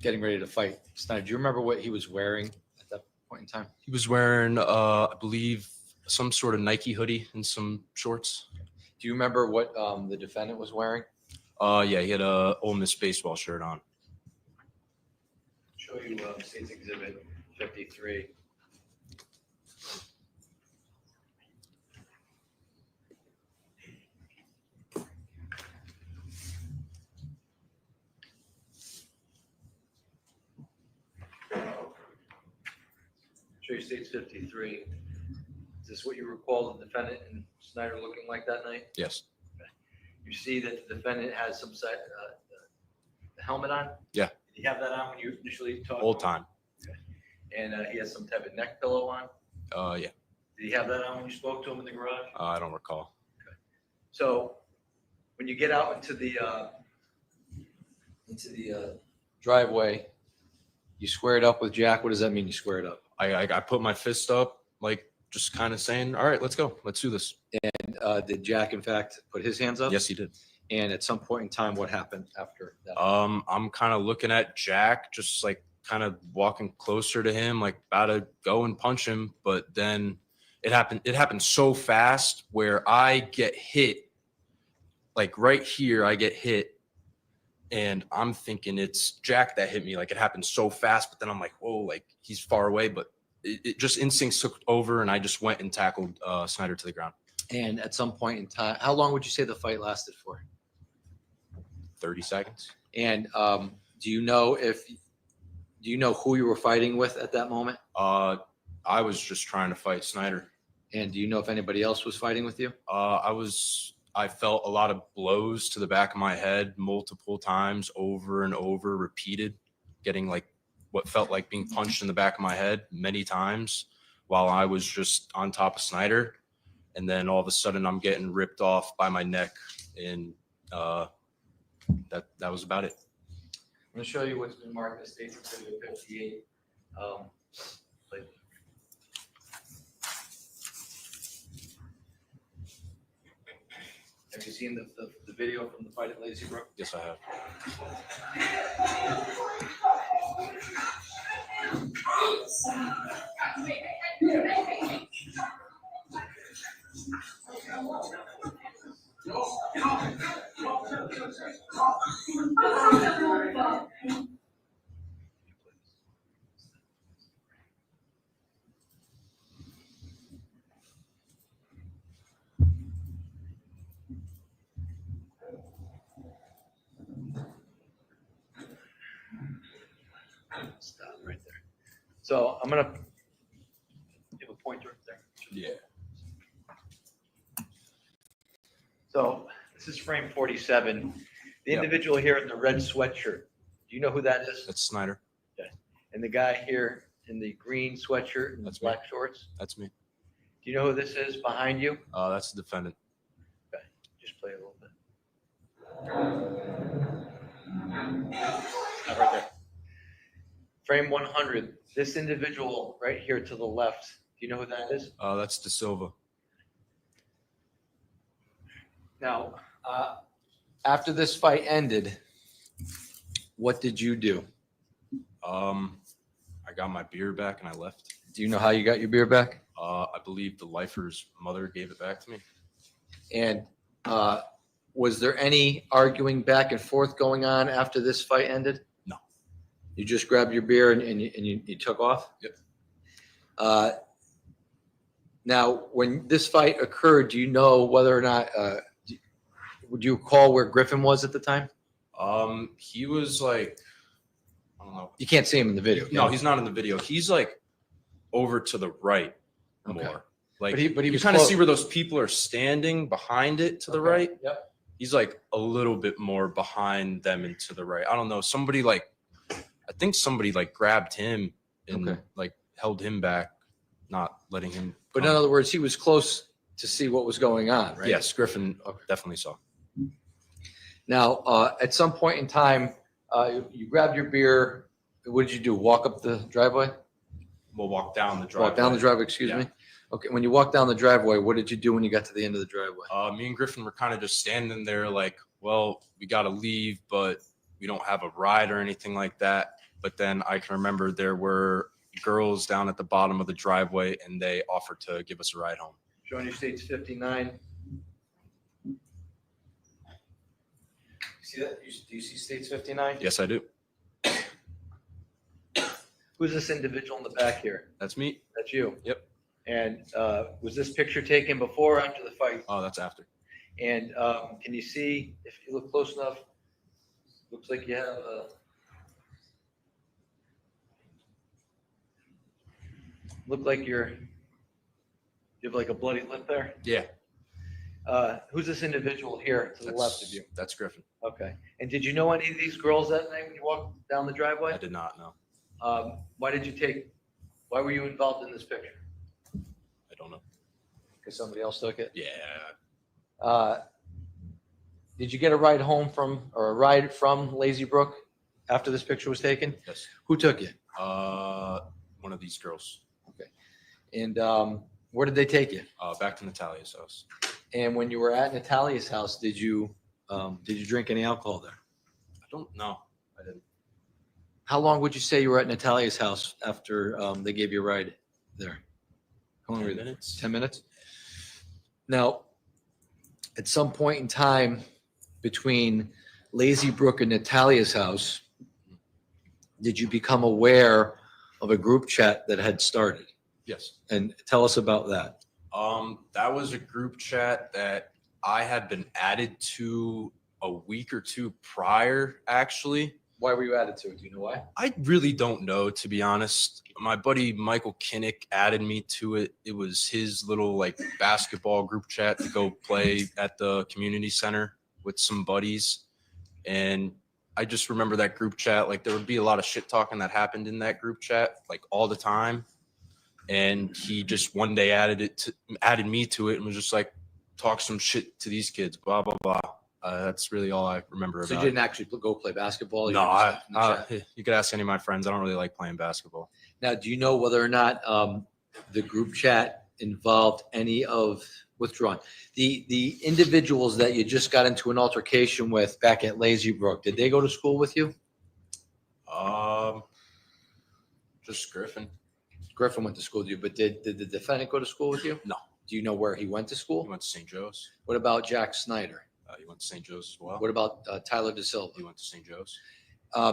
getting ready to fight Snyder, do you remember what he was wearing at that point in time? He was wearing, I believe, some sort of Nike hoodie and some shorts. Do you remember what the defendant was wearing? Yeah, he had a Ole Miss baseball shirt on. Show you State's Exhibit 53. States 53. Is this what you recall the defendant and Snyder looking like that night? Yes. You see that the defendant has some side, the helmet on? Yeah. Did he have that on when you initially talked? Whole time. And he has some type of neck pillow on? Yeah. Did he have that on when you spoke to him in the garage? I don't recall. So when you get out into the driveway, you square it up with Jack. What does that mean? You square it up? I put my fist up, like just kind of saying, "All right, let's go. Let's do this." And did Jack, in fact, put his hands up? Yes, he did. And at some point in time, what happened after that? I'm kind of looking at Jack, just like kind of walking closer to him, like about to go and punch him, but then it happened so fast where I get hit, like right here, I get hit. And I'm thinking it's Jack that hit me. Like it happened so fast, but then I'm like, whoa, like he's far away. But it just instincts took over, and I just went and tackled Snyder to the ground. And at some point in time, how long would you say the fight lasted for? 30 seconds. And do you know who you were fighting with at that moment? I was just trying to fight Snyder. And do you know if anybody else was fighting with you? I felt a lot of blows to the back of my head multiple times, over and over, repeated, getting like what felt like being punched in the back of my head many times while I was just on top of Snyder. And then all of a sudden I'm getting ripped off by my neck, and that was about it. I'm going to show you what's been marked as State Exhibit 58. Have you seen the video from the fight at Lazy Brook? Yes, I have. Stop right there. So I'm going to give a pointer right there. Yeah. So this is frame 47. The Yep. individual here in the red sweatshirt, do you know who that is? That's Snyder. Okay. And the guy here in the green sweatshirt and the black shorts, That's me. do you know who this is behind you? That's the defendant. Okay. Just play a little bit. Stop right there. Frame 100. This individual right here to the left, do you know who that is? That's De Silva. Now, after this fight ended, what did you do? I got my beer back and I left. Do you know how you got your beer back? I believe the lifer's mother gave it back to me. And was there any arguing back and forth going on after this fight ended? No. You just grabbed your beer and you took off? Yep. Now, when this fight occurred, do you know whether or not, would you recall where Griffin was at the time? He was like, I don't know. You can't see him in the video. No, he's not in the video. He's like over to the right more. Like, But he you was kind of close. see where those people are standing behind it to the right. Yep. He's like a little bit more behind them and to the right. I don't know. I think somebody like grabbed him and like held him back, not letting him. But in other words, he was close to see what was going on, right? Yes, Griffin definitely saw. Now, at some point in time, you grabbed your beer. What did you do? Walk up the driveway? We'll walk down the driveway. Walk down the driveway, excuse me. Okay, when you walked down the driveway, what did you do when you got to the end of the driveway? Me and Griffin were kind of just standing there like, well, we got to leave, but we don't have a ride or anything like that. But then I can remember there were girls down at the bottom of the driveway and they offered to give us a ride home. Showing your States 59. See that? Do you see States 59? Yes, I do. Who's this individual in the back here? That's me. That's you. Yep. And was this picture taken before or after the fight? Oh, that's after. And can you see, if you look close enough, looks like you have a look like you have like a bloody lip there. Yeah, Who's this individual here to the left of you? That's Griffin. Okay. And did you know any of these girls that night when you walked down the driveway? I did not know. Why were you involved in this picture? I don't know. Because somebody else took it? Yeah. Did you get a ride from Lazy Brook after this picture was taken? Yes. Who took you? One of these girls. Okay. And where did they take you? Back to Natalia's house. And when you were at Natalia's house, did you drink any alcohol there? I don't know. I didn't. How long would you say you were at Natalia's house after they gave you a ride there? How long 10 were you there? minutes. 10 minutes? Now, at some point in time between Lazy Brook and Natalia's house, did you become aware of a group chat that had started? Yes. And tell us about that. That was a group chat that I had been added to a week or two prior, actually. Why were you added to it? Do you know why? I really don't know, to be honest. My buddy Michael Kinnick added me to it. It was his little like basketball group chat to go play at the community center with some buddies. And I just remember that group chat. Like there would be a lot of shit talking that happened in that group chat, like all the time. And he just one day added me to it and was just like, talk some shit to these kids, blah, blah, blah. That's really all I remember So about you didn't actually go play basketball? No, you could ask any of my friends. I don't really like playing basketball. Now, do you know whether or not the group chat involved any of withdrawn? The individuals that you just got into an altercation with back at Lazy Brook, did they go to school with you? Just Griffin. Griffin went to school with you, but did the defendant go to school with you? No. Do you know where he went to school? He went to St. Joe's. What about Jack Snyder? He went to St. Joe's as well. What about Tyler DeSilva? He went to St. Joe's.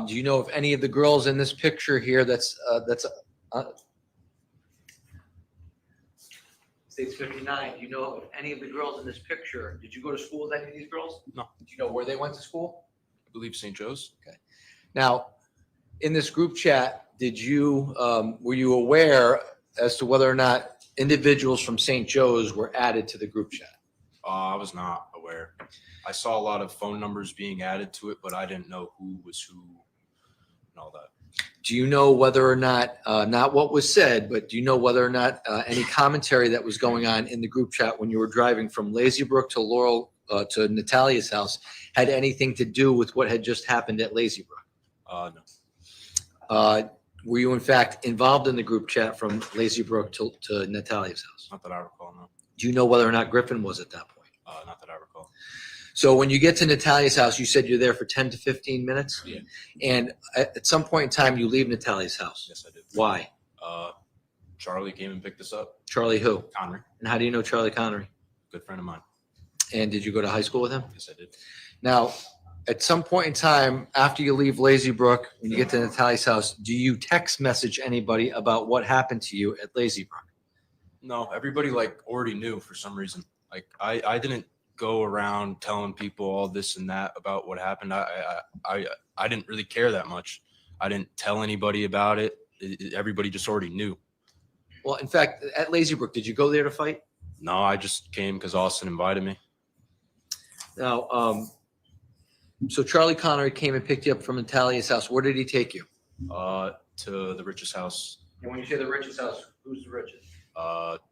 Do you know if any of the girls in this picture here States 59, do you know if any of the girls in this picture, did you go to school with any of these girls? No. Do you know where they went to school? I believe St. Joe's. Okay. Now, in this group chat, were you aware as to whether or not individuals from St. Joe's were added to the group chat? I was not aware. I saw a lot of phone numbers being added to it, but I didn't know who was who and all that. Do you know whether or not what was said, but do you know whether or not any commentary that was going on in the group chat when you were driving from Lazy Brook to to Natalia's house had anything to do with what had just happened at Lazy Brook? No. Were you in fact involved in the group chat from Lazy Brook to Natalia's house? Not that I recall, no. Do you know whether or not Griffin was at that point? Not that I recall. So when you get to Natalia's house, you said you're there for 10 to 15 minutes? Yeah. And at some point in time, you leave Natalia's house. Yes, I did. Why? Charlie came and picked us up. Charlie who? Connery. And how do you know Charlie Connery? Good friend of mine. And did you go to high school with him? Yes, I did. Now, at some point in time, after you leave Lazy Brook, when you get to Natalia's house, do you text message anybody about what happened to you at Lazy Brook? No, everybody like already knew for some reason. Like I didn't go around telling people all this and that about what happened. I didn't really care that much. I didn't tell anybody about it. Everybody just already knew. Well, in fact, at Lazy Brook, did you go there to fight? No, I just came because Austin invited me. Now, so Charlie Connery came and picked you up from Natalia's house. Where did he take you? To the richest house. And when you say the richest house, who's the richest?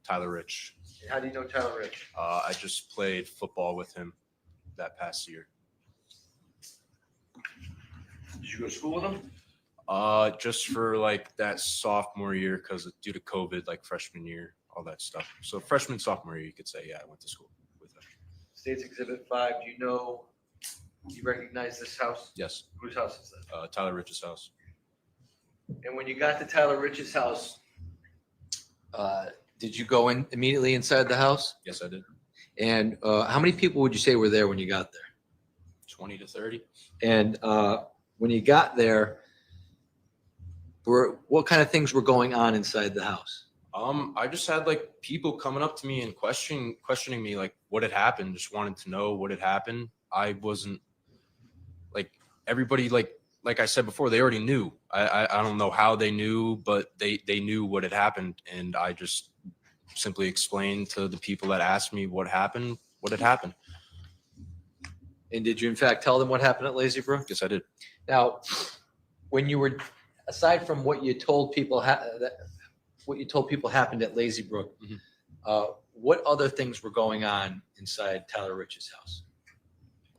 Tyler Rich. And how do you know Tyler Rich? I just played football with him that past year. Did you go to school with him? Just for like that sophomore year because due to COVID, like freshman year, all that stuff. So freshman, sophomore year, you could say, yeah, I went to school with him. States Exhibit 5, do you recognize this house? Yes. Whose house is that? Tyler Rich's house. And when you got to Tyler Rich's house, did you go in immediately inside the house? Yes, I did. And how many people would you say were there when you got there? 20 to 30. And when you got there, what kind of things were going on inside the house? I just had like people coming up to me and questioning me like what had happened, just wanted to know what had happened. I wasn't like everybody like like I said before, they already knew. I don't know how they knew, but they knew what had happened, and I just simply explained to the people that asked me what happened, what had happened. And did you in fact tell them what happened at Lazy Brook? Yes, I did. Now, when you were, aside from what you told people, what you told people happened at Lazy Brook, what other things were going on inside Tyler Rich's house?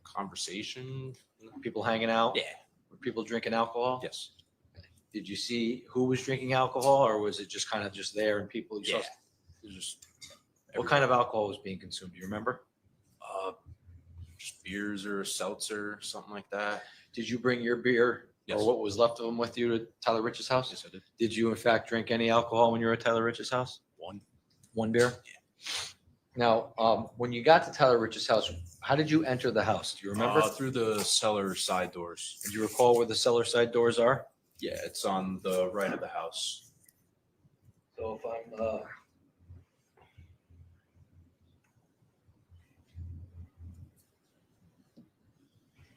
Conversation. People hanging out? Yeah. Were people drinking alcohol? Yes. Did you see who was drinking alcohol, or was it just kind of just there and people? Yeah. It was just what kind of alcohol was being consumed? Do you remember? Just beers or seltzer, something like that. Did you bring your beer Yes. or what was left of them with you to Tyler Rich's house? Yes, I did. Did you in fact drink any alcohol when you were at Tyler Rich's house? One beer? Yeah. Now, when you got to Tyler Rich's house, how did you enter the house? Do you remember? Through the cellar side doors. Do you recall where the cellar side doors are? Yeah, it's on the right of the house. So if I'm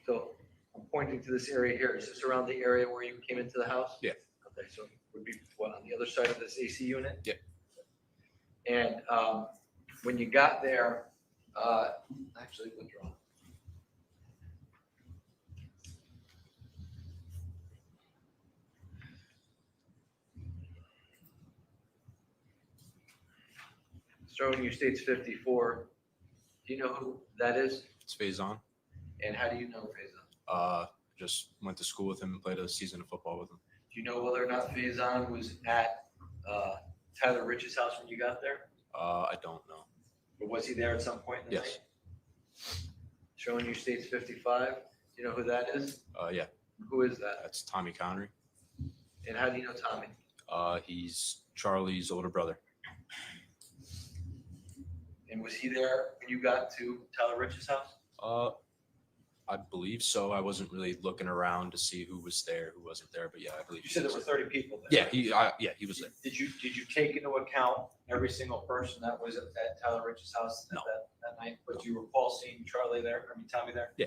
so I'm pointing to this area here. Is this around the area where you came into the house? Yeah. Okay, so it would be what, on the other side of this AC unit? Yeah. And when you got there, actually withdraw. Showing you states 54. Do you know who that is? It's Faison. And how do you know Faison? Just went to school with him and played a season of football with him. Do you know whether or not Faison was at Tyler Rich's house when you got there? I don't know. Or was he there at some point in the Yes. night? Showing you states 55. Do you know who that is? Yeah. Who is that? That's Tommy Connery. And how do you know Tommy? He's Charlie's older brother. And was he there when you got to Tyler Rich's house? I believe so. I wasn't really looking around to see who was there, who wasn't there, but yeah, I believe. You said there were 30 people Yeah, there. he was there. Did you take into account every single person that was at Tyler Rich's house that night? But do you recall seeing Charlie there? I mean, Tommy there? Yeah.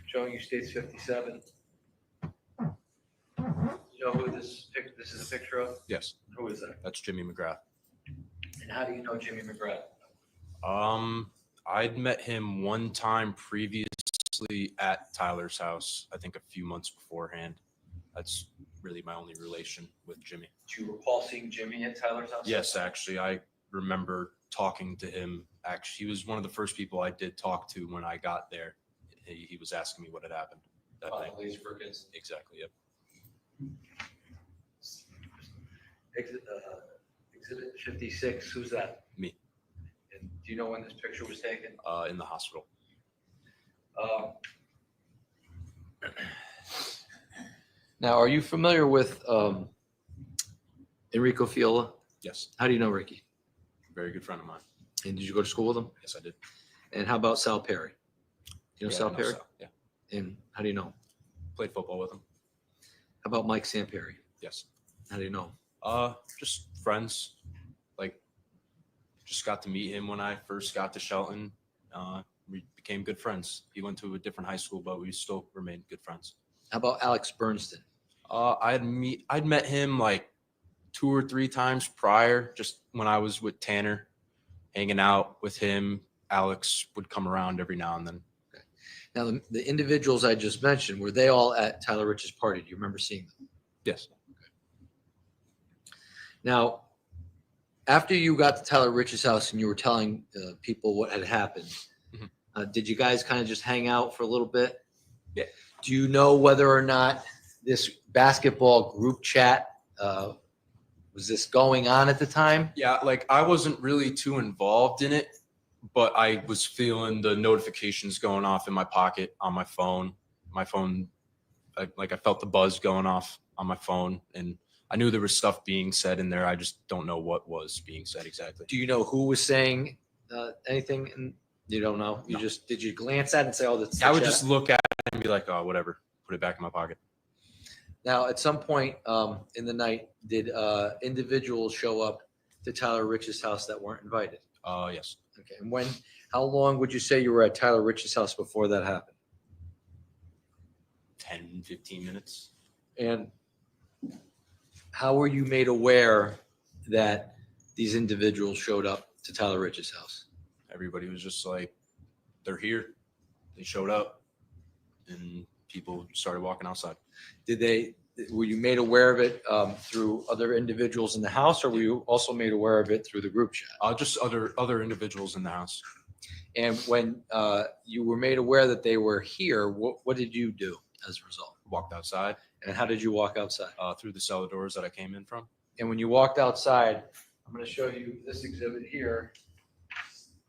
Showing you states 57. You know who this is a picture of? Yes. Who is that? That's Jimmy McGrath. And how do you know Jimmy McGrath? I'd met him one time previously at Tyler's house, I think a few months beforehand. That's really my only relation with Jimmy. Do you recall seeing Jimmy at Tyler's house? Yes, actually, I remember talking to him. Actually, he was one of the first people I did talk to when I got there. He was asking me what had happened that night. Exactly, yep. Exhibit 56, who's that? Me. And do you know when this picture was taken? In the hospital. Now, are you familiar with Enrico Fiola? Yes. How do you know Ricky? Very good friend of mine. And did you go to school with him? Yes, I did. And how about Sal Perry? Do you know Yeah, I Sal know Perry? Sal, yeah. And how do you know him? Played football with him. How about Mike Samperry? Yes. How do you know him? Just friends. Like, just got to meet him when I first got to Shelton. We became good friends. He went to a different high school, but we still remained good friends. How about Alex Bernston? I'd met him like 2 or 3 times prior, just when I was with Tanner, hanging out with him. Alex would come around every now and then. Now, the individuals I just mentioned, were they all at Tyler Rich's party? Do you remember seeing them? Yes. Now, after you got to Tyler Rich's house and you were telling people what had happened, did you guys kind of just hang out for a little bit? Yeah. Do you know whether or not this basketball group chat, was this going on at the time? Yeah, like I wasn't really too involved in it, but I was feeling the notifications going off in my pocket on my phone. My phone, I felt the buzz going off on my phone, and I knew there was stuff being said in there. I just don't know what was being said exactly. Do you know who was saying anything? And you don't know. You just did you glance at it and say, "Oh, that's." I would just look at it and be like, "Oh, whatever." Put it back in my pocket. Now, at some point in the night, did individuals show up to Tyler Rich's house that weren't invited? Yes. Okay. And when? How long would you say you were at Tyler Rich's house before that happened? 10, 15 minutes. And how were you made aware that these individuals showed up to Tyler Rich's house? Everybody was just like, they're here. They showed up and people started walking outside. Were you made aware of it through other individuals in the house, or were you also made aware of it through the group chat? Just other individuals in the house. And when you were made aware that they were here, what did you do as a result? Walked outside. And how did you walk outside? Through the cellar doors that I came in from. And when you walked outside, I'm going to show you this exhibit here.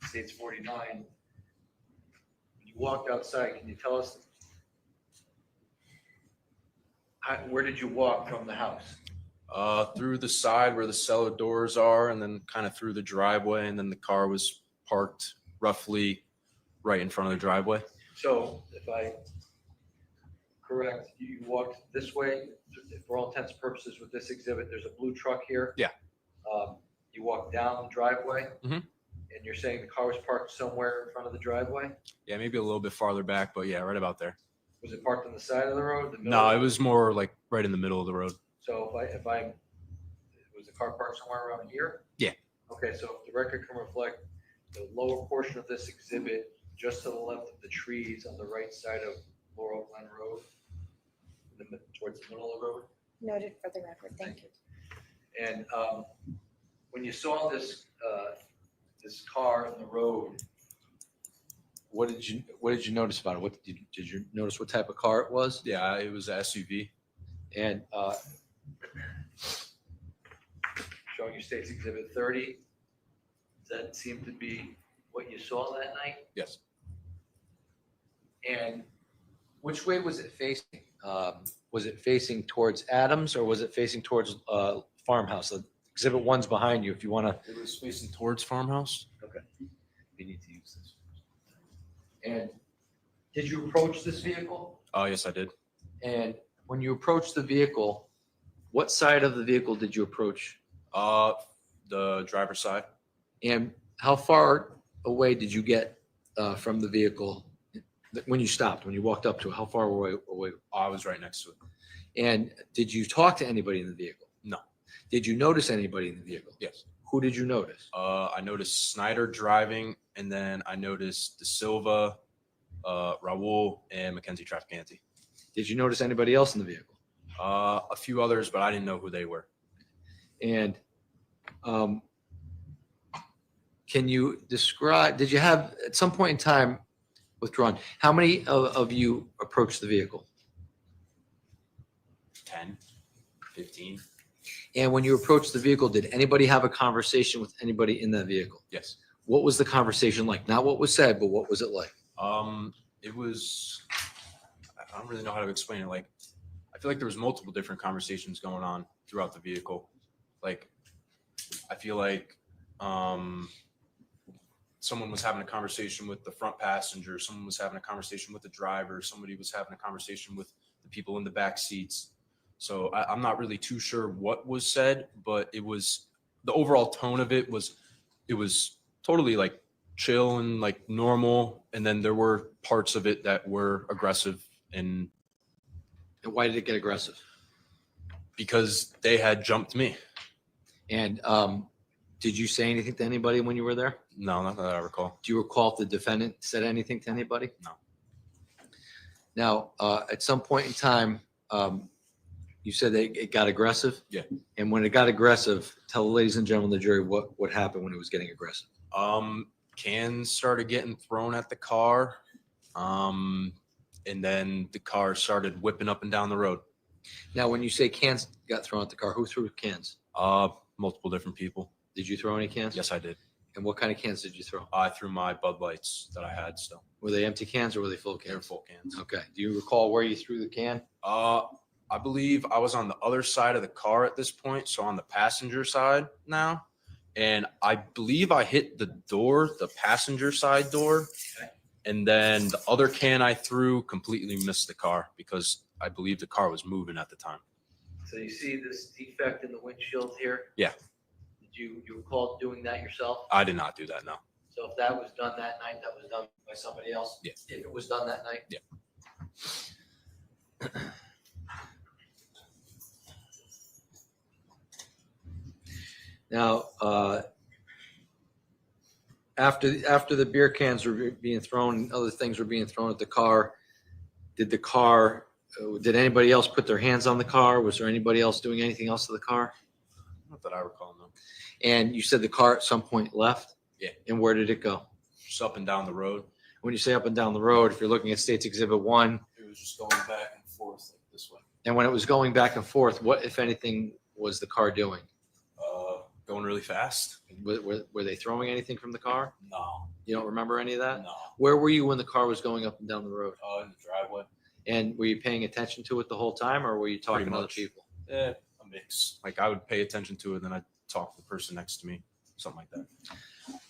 States 49. When you walked outside, can you tell us where did you walk from the house? Through the side where the cellar doors are, and then kind of through the driveway, and then the car was parked roughly right in front of the driveway. So if I correct, you walked this way, for all intents and purposes with this exhibit, there's a blue truck here. Yeah. You walked down the driveway, Mhm. and you're saying the car was parked somewhere in front of the driveway? Yeah, maybe a little bit farther back, but yeah, right about there. Was it parked on the side of the road? The middle No, of it the- was more like right in the middle of the road. So was the car parked somewhere around here? Yeah. Okay, so if the record can reflect, the lower portion of this exhibit, just to the left of the trees on the right side of Laurel Glen Road, towards the middle of the road. Noted for the record. Thank you. And when you saw this car in the road, what did you notice about it? Did you notice what type of car it was? Yeah, it was an SUV. And showing you State's Exhibit 30, does that seem to be what you saw that night? Yes. And which way was it facing? Was it facing towards Adams, or was it facing towards Farmhouse? So Exhibit 1's behind you if you want to. It was facing towards Farmhouse. Okay. You need to use this. And did you approach this vehicle? Oh, yes, I did. And when you approached the vehicle, what side of the vehicle did you approach? The driver's side. And how far away did you get from the vehicle when you stopped, when you walked up to it? How far away? I was right next to it. And did you talk to anybody in the vehicle? No. Did you notice anybody in the vehicle? Yes. Who did you notice? I noticed Snyder driving, and then I noticed De Silva, Raul, and Mackenzie Traficante. Did you notice anybody else in the vehicle? A few others, but I didn't know who they were. And can you describe, did you have at some point in time withdrawn, how many of you approached the vehicle? 10, 15. And when you approached the vehicle, did anybody have a conversation with anybody in that vehicle? Yes. What was the conversation like? Not what was said, but what was it like? It was, I don't really know how to explain it. Like, I feel like there was multiple different conversations going on throughout the vehicle. Like, I feel like someone was having a conversation with the front passenger, someone was having a conversation with the driver, somebody was having a conversation with the people in the back seats. So I'm not really too sure what was said, but it was, the overall tone of it was totally like chill and like normal. And then there were parts of it that were aggressive. And why did it get aggressive? Because they had jumped me. And did you say anything to anybody when you were there? No, not that I recall. Do you recall if the defendant said anything to anybody? No. Now, at some point in time, you said that it got aggressive? Yeah. And when it got aggressive, tell the ladies and gentlemen of the jury what happened when it was getting aggressive. Cans started getting thrown at the car. And then the car started whipping up and down the road. Now, when you say cans got thrown at the car, who threw cans? Multiple different people. Did you throw any cans? Yes, I did. And what kind of cans did you throw? I threw my Bud Lights that I had still. Were they empty cans or were they full cans? They were full cans. Okay. Do you recall where you threw the can? I believe I was on the other side of the car at this point, so on the passenger side now. And I believe I hit the door, the passenger side door. Okay. And then the other can I threw completely missed the car because I believe the car was moving at the time. So you see this defect in the windshield here? Yeah, Did you recall doing that yourself? I did not do that, no. So if that was done that night, that was done by somebody else? Yeah. If it was done that night? Yeah. Now, after the beer cans were being thrown, and other things were being thrown at the car, did anybody else put their hands on the car? Was there anybody else doing anything else to the car? Not that I recall, no. And you said the car at some point left? Yeah. And where did it go? Just up and down the road. When you say up and down the road, if you're looking at State's Exhibit 1, It was just going back and forth like this way. and when it was going back and forth, what, if anything, was the car doing? Going really fast. Were they throwing anything from the car? No. You don't remember any of that? No. Where were you when the car was going up and down the road? In the driveway. And were you paying attention to it the whole time, or were you talking Pretty to other much. people? A mix. Like I would pay attention to it, then I'd talk to the person next to me, something like that.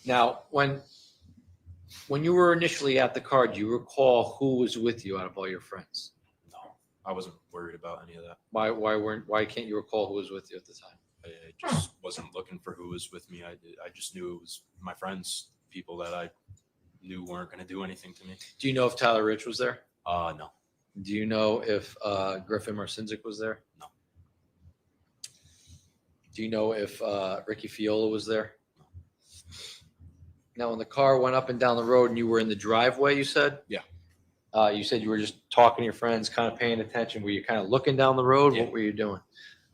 Now, when you were initially at the car, do you recall who was with you out of all your friends? No, I wasn't worried about any of that. Why can't you recall who was with you at the time? I just wasn't looking for who was with me. I just knew it was my friends, people that I knew weren't going to do anything to me. Do you know if Tyler Rich was there? No. Do you know if Griffin Marcinzik was there? No. Do you know if Ricky Fiola was there? No. Now, when the car went up and down the road and you were in the driveway, you said? Yeah. You said you were just talking to your friends, kind of paying attention. Were you kind of looking down the road? Yeah. What were you doing?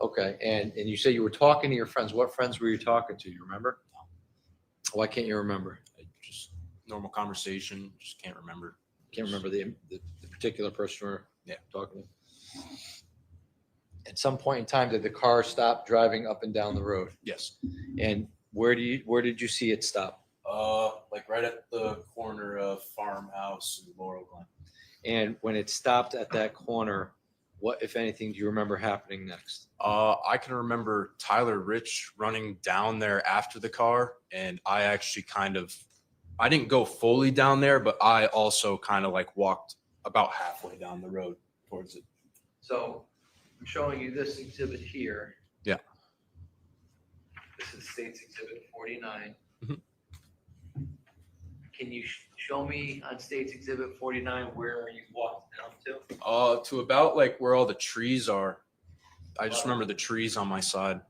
Okay. And you said you were talking to your friends. What friends were you talking to? You remember? No. Why can't you remember? Just normal conversation. Just can't remember. Can't remember the particular person you were talking to. At some point in time, did the car stop driving up and down the road? Yes. And where did you see it stop? Like right at the corner of Farmhouse and Laurel Glen. And when it stopped at that corner, what, if anything, do you remember happening next? I can remember Tyler Rich running down there after the car, and I actually I didn't go fully down there, but I also kind of like walked about halfway down the road towards it. So I'm showing you this exhibit here. Yeah. This is State's Exhibit 49. Mhm. Can you show me on State's Exhibit 49 where you walked down to? To about like where all the trees are. I just remember the trees on my side.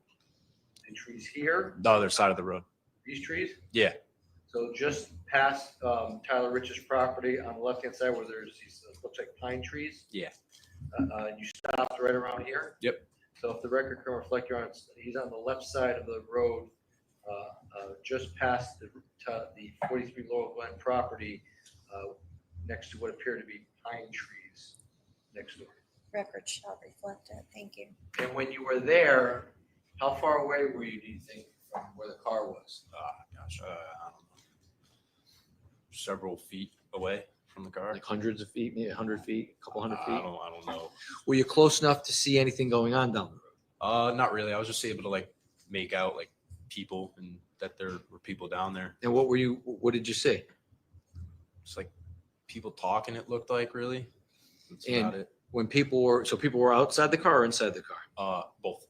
The trees here, The other side of the road. these trees? Yeah. So just past Tyler Rich's property on the left-hand side where there's these, looks like pine trees. Yeah. You stopped right around here. Yep. So if the record can reflect, he's on the left side of the road, just past the 43 Laurel Glen property, next to what appear to be pine trees next door. Record shall reflect it. Thank you. And when you were there, how far away were you, do you think, from where the car was? Gosh, I don't know. Several feet away from the car. Like hundreds of feet, maybe 100 feet, a couple hundred feet? I don't know. Were you close enough to see anything going on down the road? Not really. I was just able to like make out like people and that there were people down there. And what did you see? It's like people talking, it looked like, really. That's And about it. when people were outside the car or inside the car? Both.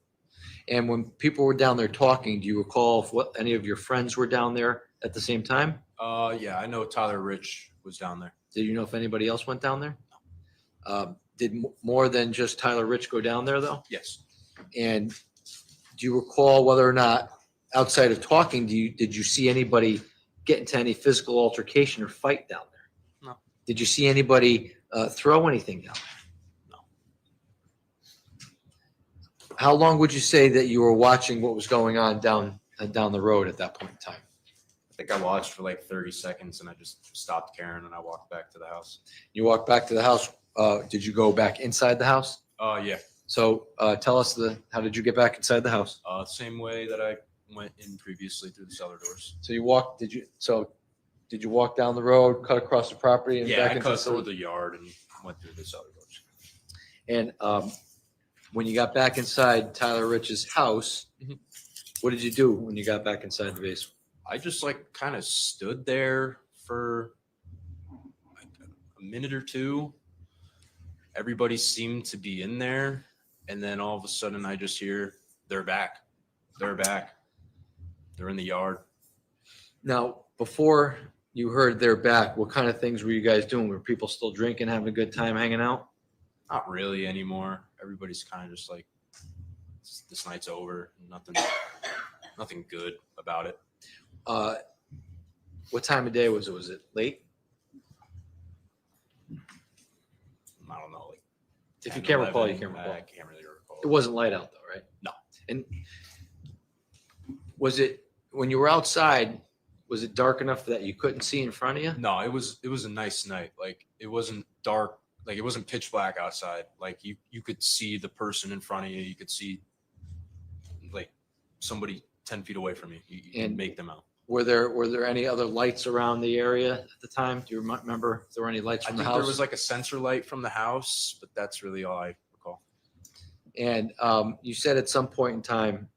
And when people were down there talking, do you recall if any of your friends were down there at the same time? Yeah, I know Tyler Rich was down there. Did you know if anybody else went down there? Did more than just Tyler Rich go down there though? Yes. And do you recall whether or not, outside of talking, did you see anybody get into any physical altercation or fight down there? No. Did you see anybody throw anything down there? No. How long would you say that you were watching what was going on down the road at that point in time? I think I watched for like 30 seconds and I just stopped caring and I walked back to the house. You walked back to the house. Did you go back inside the house? Yeah. So tell us how did you get back inside the house? Same way that I went in previously through the cellar doors. So you walked, did you walk down the road, cut across the property and Yeah, back I into cut the through the yard and went through the cellar doors. And when you got back inside Tyler Rich's house, what did you do when you got back inside the basement? I just like kind of stood there for like a minute or two. Everybody seemed to be in there. And then all of a sudden I just hear, they're back. They're back. They're in the yard. Now, before you heard they're back, what kind of things were you guys doing? Were people still drinking, having a good time, hanging out? Not really anymore. Everybody's kind of just like, this night's over. Nothing good about it. What time of day was it? Was it late? I don't know. Like, If you 10, can't recall, you 11, can't recall. I can't really recall. It wasn't light out though, right? No. And was it, when you were outside, was it dark enough that you couldn't see in front of you? No, it was a nice night. Like, it wasn't dark. Like, it wasn't pitch black outside. Like, you could see the person in front of you. You could see like somebody 10 feet away from you. You can And make them out. Were there any other lights around the area at the time? Do you remember if there were any lights I from the think house? there was like a sensor light from the house, but that's really all I recall. And you said at some point in time,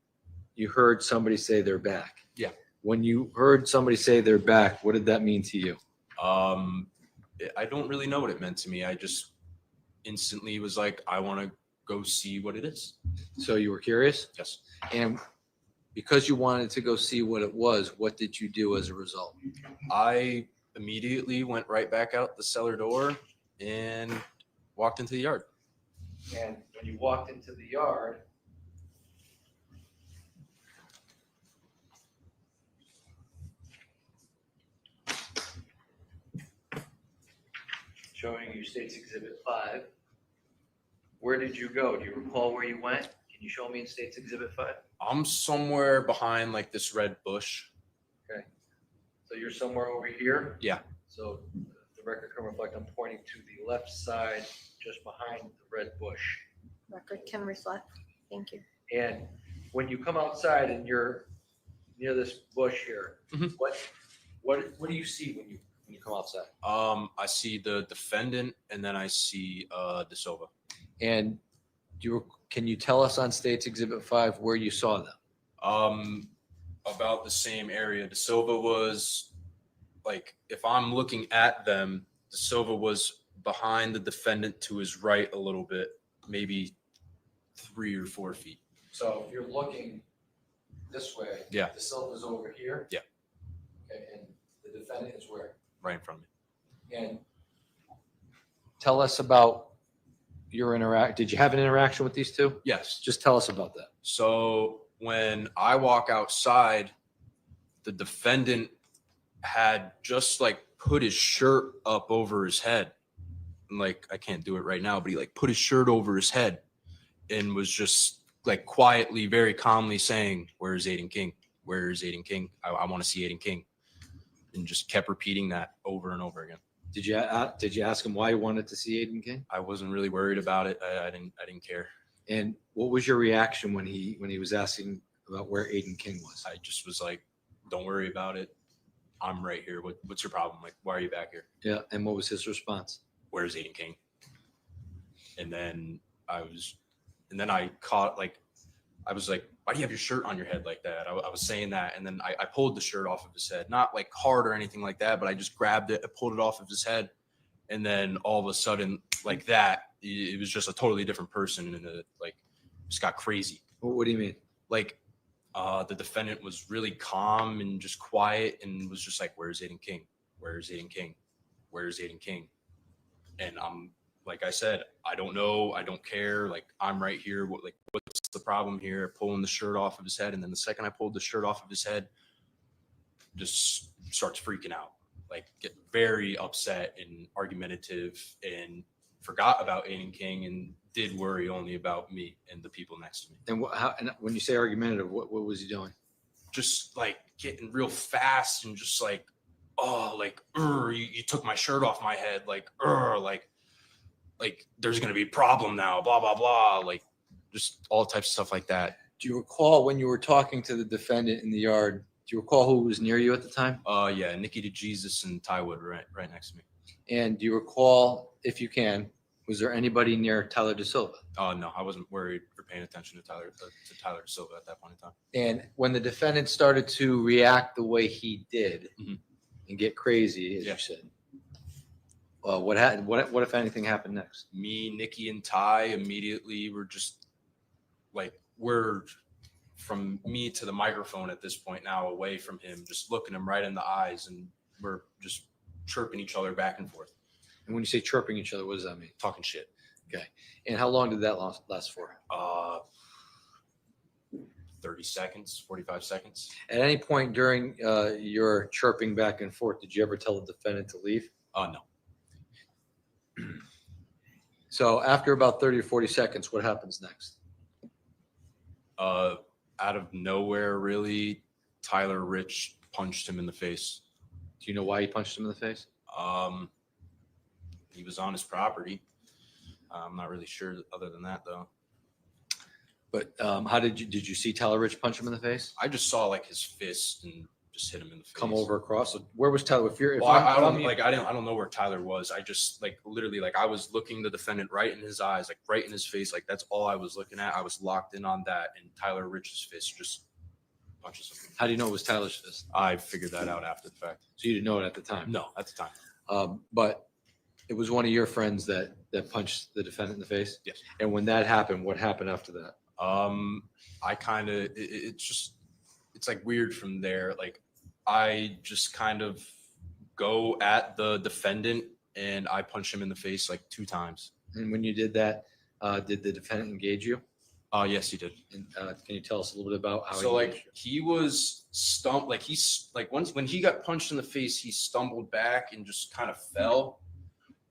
you heard somebody say they're back. Yeah. When you heard somebody say they're back, what did that mean to you? I don't really know what it meant to me. I just instantly was like, I want to go see what it is. So you were curious? Yes. And because you wanted to go see what it was, what did you do as a result? I immediately went right back out the cellar door and walked into the yard. And when you walked into the yard, showing you State's Exhibit 5, where did you go? Do you recall where you went? Can you show me in State's Exhibit 5? I'm somewhere behind like this red bush. Okay. So you're somewhere over here? Yeah. So the record can reflect I'm pointing to the left side, just behind the red bush. Record can reflect. Thank you. And when you come outside and you're near this bush here, what do you see when you come outside? I see the defendant and then I see De Silva. And can you tell us on State's Exhibit 5 where you saw them? About the same area. De Silva was like, if I'm looking at them, De Silva was behind the defendant to his right a little bit, maybe 3 or 4 feet. So if you're looking this way, Yeah. De Silva's over here. Yeah. Okay, and the defendant is where? Right in front of me. And tell us about your did you have an interaction with these two? Yes. Just tell us about that. So when I walk outside, the defendant had just like put his shirt up over his head. Like, I can't do it right now, but he like put his shirt over his head and was just like quietly, very calmly saying, "Where's Aiden King? Where's Aiden King? I want to see Aiden King." And just kept repeating that over and over again. Did you ask him why you wanted to see Aiden King? I wasn't really worried about it. I didn't care. And what was your reaction when he was asking about where Aiden King was? I just was like, "Don't worry about it. I'm right here. What's your problem? Like, why are you back here?" Yeah. And what was his response? "Where's Aiden King?" And then I caught like, I was like, "Why do you have your shirt on your head like that?" I was saying that. And then I pulled the shirt off of his head, not like hard or anything like that, but I just grabbed it, I pulled it off of his head. And then all of a sudden like that, it was just a totally different person. And it like just got crazy. What do you mean? Like, the defendant was really calm and just quiet and was just like, "Where's Aiden King? Where's Aiden King? Where's Aiden King?" And I'm, like I said, I don't know. I don't care. Like, I'm right here. What's the problem here? Pulling the shirt off of his head. And then the second I pulled the shirt off of his head, just starts freaking out, like get very upset and argumentative and forgot about Aiden King and did worry only about me and the people next to me. And when you say argumentative, what was he doing? Just like getting real fast and just like, "Oh, like, you took my shirt off my head. Like, like there's going to be a problem now, blah, blah, blah." Like just all types of stuff like that. Do you recall when you were talking to the defendant in the yard, do you recall who was near you at the time? Yeah, Nikki DeJesus and Ty Wood right next to me. And do you recall, if you can, was there anybody near Tyler De Silva? No, I wasn't worried or paying attention to Tyler De Silva at that point in time. And when the defendant started to react the way he did and get crazy, as you said, what happened? What if anything happened next? Me, Nikki, and Ty immediately were just like, we're from me to the microphone at this point now, away from him, just looking him right in the eyes, and we're just chirping each other back and forth. And when you say chirping each other, what does that mean? Talking shit. Okay. And how long did that last for? 30 seconds, 45 seconds. At any point during your chirping back and forth, did you ever tell the defendant to leave? No. So after about 30 or 40 seconds, what happens next? Out of nowhere, really, Tyler Rich punched him in the face. Do you know why he punched him in the face? He was on his property. I'm not really sure other than that, though. But how did you see Tyler Rich punch him in the face? I just saw like his fist and just hit him in the face. Come over across. So where was Tyler? I don't know where Tyler was. I just like literally like I was looking the defendant right in his eyes, like right in his face. Like that's all I was looking at. I was locked in on that, and Tyler Rich's fist just punches him. How do you know it was Tyler's fist? I figured that out after the fact. So you didn't know it at the time? No, at the time. But it was one of your friends that punched the defendant in the face? Yes. And when that happened, what happened after that? I kind of it's like weird from there. Like I just kind of go at the defendant and I punch him in the face like 2 times. And when you did that, did the defendant engage you? Yes, he did. And can you tell us a little bit about how? So like he was stumped, like he's like when he got punched in the face, he stumbled back and just kind of fell.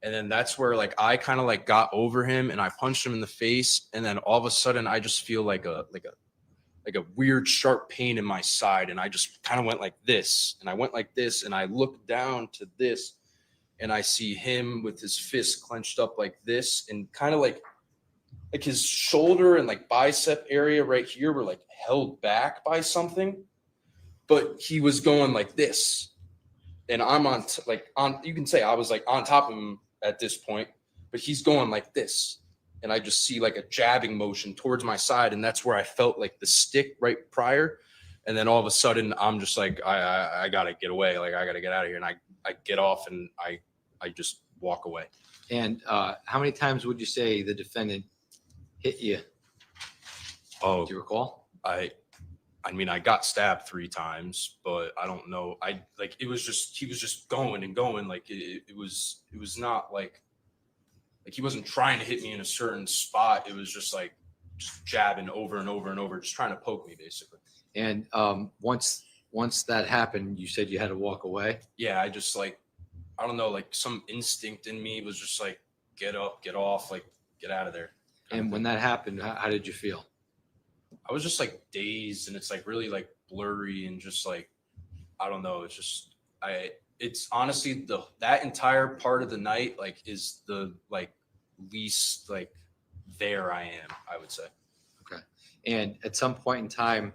And then that's where like I kind of like got over him and I punched him in the face. And then all of a sudden I just feel like a weird sharp pain in my side. And I just kind of went like this. And I went like this and I looked down to this and I see him with his fist clenched up like this and kind of like his shoulder and like bicep area right here were like held back by something. But he was going like this. And I'm you can say I was like on top of him at this point, but he's going like this. And I just see like a jabbing motion towards my side. And that's where I felt like the stick right prior. And then all of a sudden I'm just like, I gotta get away. Like I gotta get out of here. And I get off and I just walk away. And how many times would you say the defendant hit you? Oh, do you recall? I mean, I got stabbed 3 times, but I don't know. He was just going and going. Like it was not like he wasn't trying to hit me in a certain spot. It was just jabbing over and over and over, just trying to poke me basically. And once that happened, you said you had to walk away. Yeah. I just I don't know, like some instinct in me was just like, get up, get off, like get out of there. And when that happened, how did you feel? I was just like dazed and it's like really like blurry and just like, I don't know. It's just, it's honestly that entire part of the night, like is the like least like there I am, I would say. Okay. And at some point in time,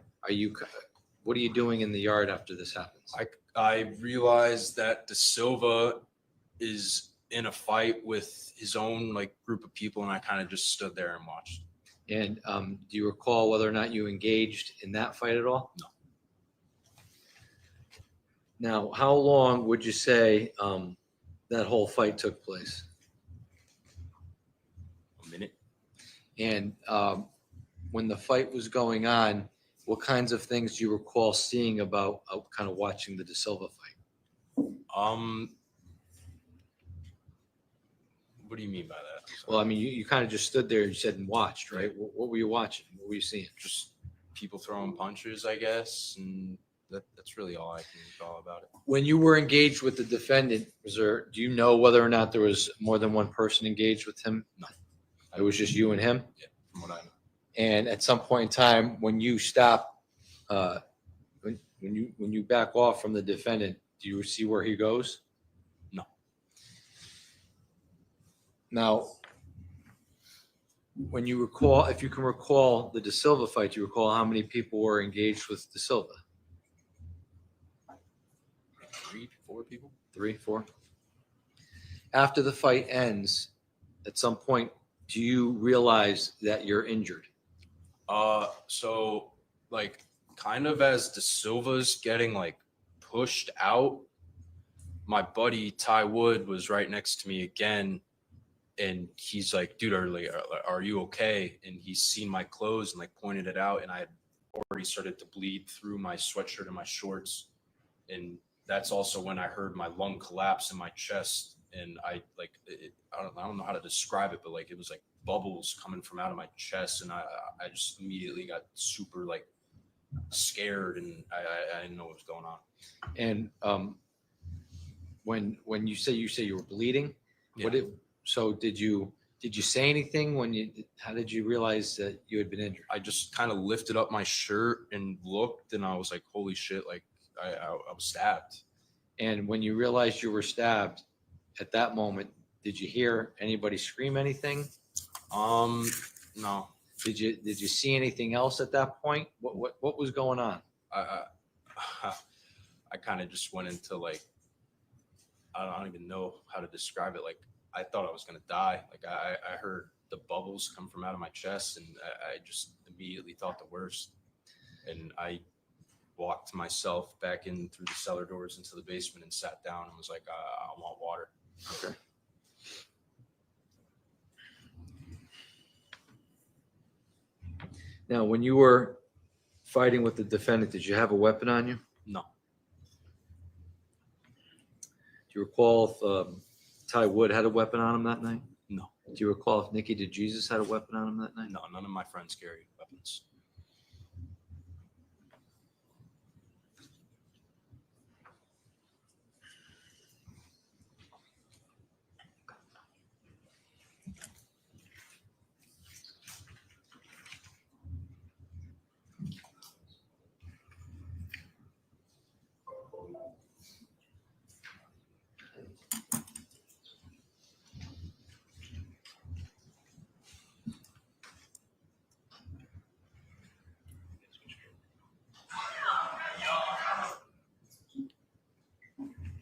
what are you doing in the yard after this happens? I realized that De Silva is in a fight with his own like group of people. And I kind of just stood there and watched. And do you recall whether or not you engaged in that fight at all? No. Now, how long would you say that whole fight took place? A minute. And when the fight was going on, what kinds of things do you recall seeing about kind of watching the De Silva fight? What do you mean by that? Well, I mean, you kind of just stood there, you said, and watched, right? What were you watching? What were you seeing? Just people throwing punches, I guess. And that's really all I can recall about it. When you were engaged with the defendant, do you know whether or not there was more than one person engaged with him? No. It was just you and him? Yeah, from what I know. And at some point in time, when you stop, when you back off from the defendant, do you see where he goes? No. Now, when you recall, if you can recall the De Silva fight, do you recall how many people were engaged with De Silva? 3, 4 people. 3, 4. After the fight ends, at some point, do you realize that you're injured? So like kind of as De Silva's getting like pushed out, my buddy Ty Wood was right next to me again. And he's like, dude, are you okay? And he's seen my clothes and like pointed it out. And I had already started to bleed through my sweatshirt and my shorts. And that's also when I heard my lung collapse in my chest. and I like I don't know how to describe it, but like it was like bubbles coming from out of my chest, and I just immediately got super like scared, and I didn't know what was going on. And when you say you were bleeding, Yeah. did you say anything how did you realize that you had been injured? I just kind of lifted up my shirt and looked, and I was like, holy shit, like I was stabbed. And when you realized you were stabbed, at that moment, did you hear anybody scream anything? No. Did you see anything else at that point? What was going on? I kind of just went into like, I don't even know how to describe it. Like I thought I was gonna die. Like I heard the bubbles come from out of my chest, and I just immediately thought the worst. And I walked myself back in through the cellar doors into the basement and sat down and was like, I want water. Okay. Now, when you were fighting with the defendant, did you have a weapon on you? No. Do you recall if Ty Wood had a weapon on him that night? No. Do you recall if Nikki DeJesus had a weapon on him that night? No, none of my friends carry weapons.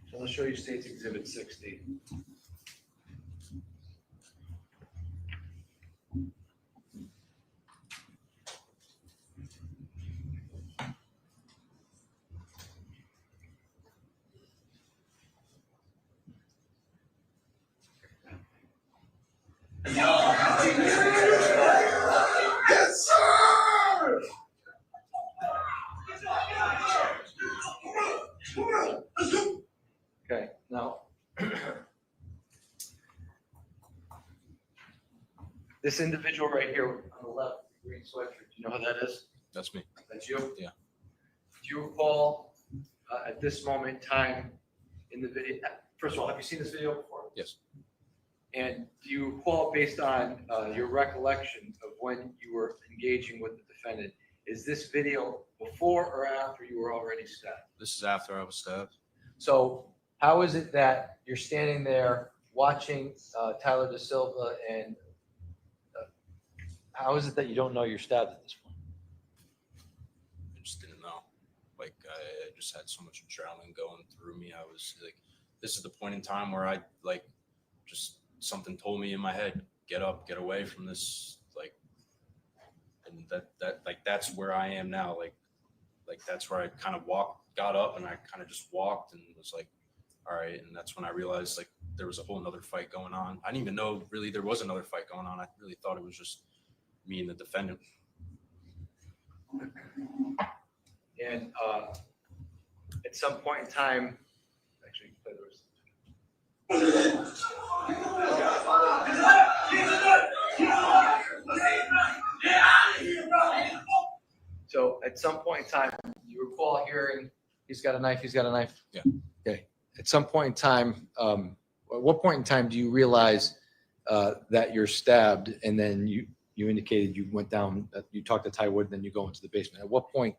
So I'll show you State's Exhibit 60. Yes, sir! Okay, now this individual right here on the left, the green sweatshirt, do you know who that is? That's me. That's you? Yeah. Do you recall at this moment in time in the video, first of all, have you seen this video before? Yes. And do you recall, based on your recollection of when you were engaging with the defendant, is this video before or after you were already stabbed? This is after I was stabbed. So how is it that you're standing there watching Tyler Da Silva, and how is it that you don't know you're stabbed at this point? I just didn't know. Like I just had so much adrenaline going through me. I was like, this is the point in time where I like just something told me in my head, get up, get away from this. Like, and that like that's where I am now. Like that's where I kind of got up, and I kind of just walked and was like, all right. And that's when I realized like there was a whole nother fight going on. I didn't even know really there was another fight going on. I really thought it was just me and the defendant. And at some point in time, actually, play the rest. So at some point in time, you recall hearing, he's got a knife, he's got a knife? Yeah. Okay. At some point in time, at what point in time do you realize that you're stabbed, and then you indicated you went down, you talked to Ty Wood, then you go into the basement? At what point,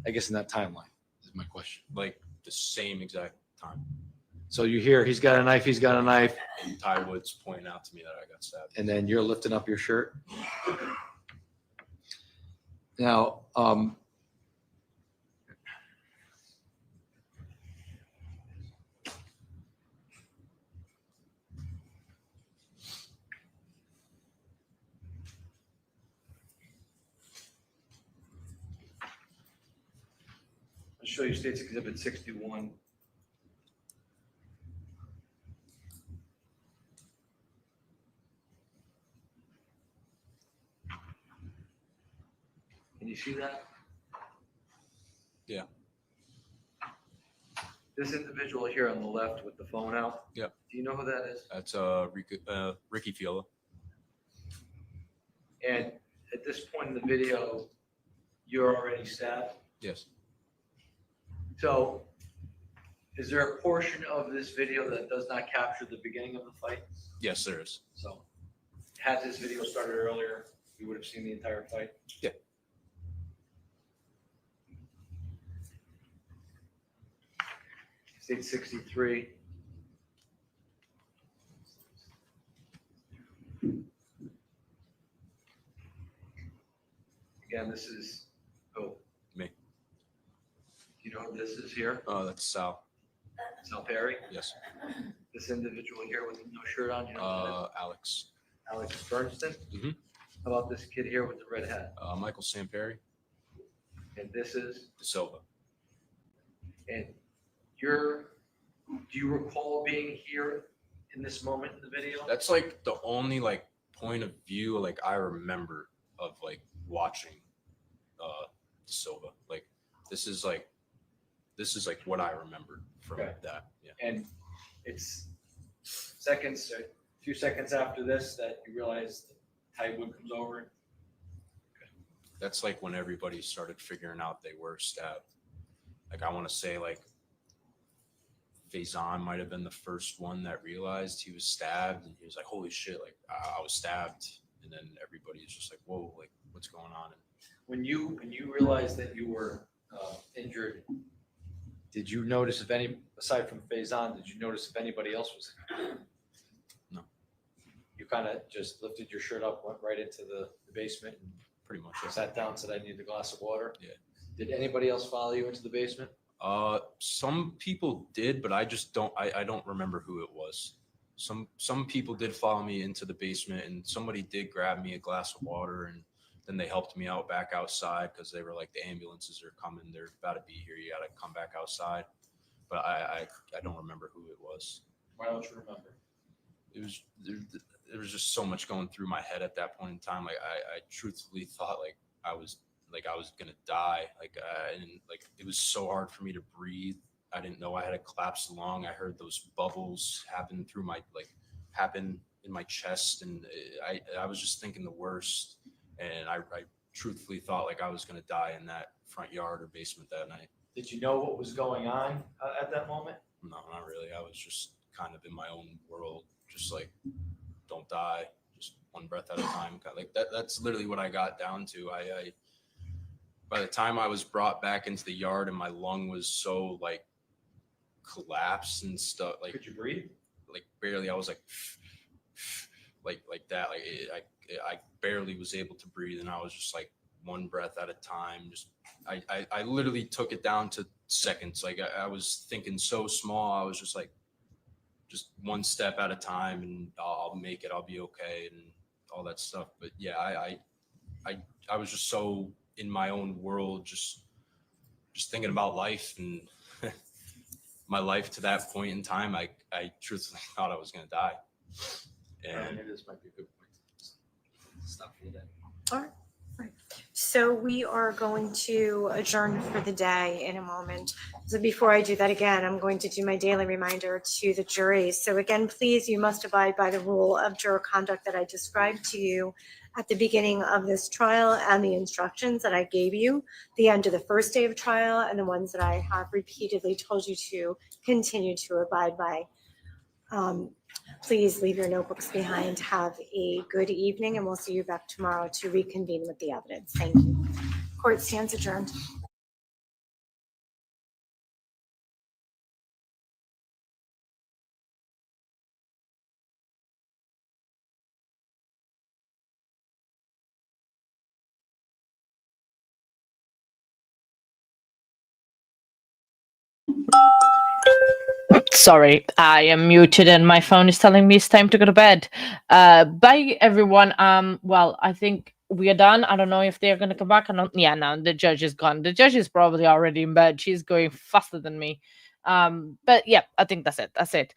I guess, in that timeline is my question? Like the same exact time. So you hear he's got a knife, he's got a knife. And Ty Wood's pointing out to me that I got stabbed. And then you're lifting up your shirt. Now, I'll show you State's Exhibit 61. Can you see that? Yeah. This individual here on the left with the phone out. Yep. Do you know who that is? That's Ricky Fiola. And at this point in the video, you're already stabbed. Yes. So is there a portion of this video that does not capture the beginning of the fight? Yes, there is. So had this video started earlier, you would have seen the entire fight? Yeah. State 63. Again, this is, oh, Me. do you know who this is here? Oh, that's Sal. Sal Perry? Yes. This individual here with no shirt on, you know who that is? Alex. Alex Bernstein? Mm-hmm. How about this kid here with the red hat? Michael Samperi. And this is? De Silva. And do you recall being here in this moment in the video? That's like the only like point of view like I remember of like watching De Silva. Like this is like what I remember from that. Yeah. And it's seconds, a few seconds after this that you realize Tywood comes over. That's like when everybody started figuring out they were stabbed. Like I want to say like Faison might have been the first one that realized he was stabbed, and he was like, "Holy shit! Like I was stabbed." And then everybody's just like, "Whoa! Like what's going on?" And When you realized that you were injured, did you notice if any, aside from Faison, did you notice if anybody else was? No. You kind of just lifted your shirt up, went right into the basement, and pretty much sat down, said, "I need a glass of water." Yeah. Did anybody else follow you into the basement? some people did, but I just don't. I don't remember who it was. Some people did follow me into the basement, and somebody did grab me a glass of water, and then they helped me out back outside because they were like, the ambulances are coming, they're about to be here, you got to come back outside. But I don't remember who it was. Why don't you remember? It was there was just so much going through my head at that point in time. Like I truthfully thought like I was gonna die. And it was so hard for me to breathe. I didn't know I had a collapsed lung. I heard those bubbles happen in my chest, and I was just thinking the worst. And I truthfully thought like I was gonna die in that front yard or basement that night. Did you know what was going on at that moment? No, not really. I was just kind of in my own world, just like, don't die, just one breath at a time. Like that's literally what I got down to. I by the time I was brought back into the yard and my lung was so like collapsed and stuff, like, could you breathe? Like barely. I was like that. Like I barely was able to breathe, and I was just like one breath at a time. Just I literally took it down to seconds. Like I was thinking so small. I was just like, just one step at a time, and I'll make it. I'll be okay, and all that stuff. But yeah, I was just so in my own world, just thinking about life and my life to that point in time. I truthfully thought I was going to die. And maybe this might be a good point to stop for the day. All right. So we are going to adjourn for the day in a moment. So before I do that again, I'm going to do my daily reminder to the jury. So again, please, you must abide by the rule of juror conduct that I described to you at the beginning of this trial and the instructions that I gave you, the end of the first day of trial, and the ones that I have repeatedly told you to continue to abide by. Please leave your notebooks behind. Have a good evening, and we'll see you back tomorrow to reconvene with the evidence. Thank you. Court stands adjourned. Sorry, I am muted and my phone is telling me it's time to go to bed. Bye everyone. Well, I think we are done. I don't know if they're gonna come back or not. Yeah, no, the judge is gone. The judge is probably already in bed. She's going faster than me. But yeah, I think that's it.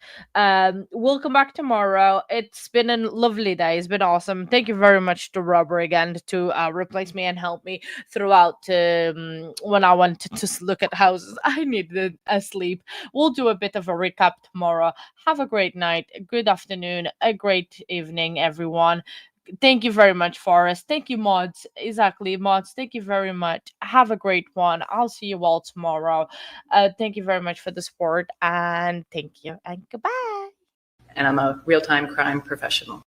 We'll come back tomorrow. It's been a lovely day. It's been awesome. Thank you very much to Robert again to replace me and help me throughout when I wanted to look at houses. I needed a sleep. We'll do a bit of a recap tomorrow. Have a great night, a good afternoon, a great evening, everyone. Thank you very much, Forrest. Thank you, Mods. Exactly, Mods. Thank you very much. Have a great one. I'll see you all tomorrow. Thank you very much for the support, and thank you, and goodbye. And I'm a real-time crime professional.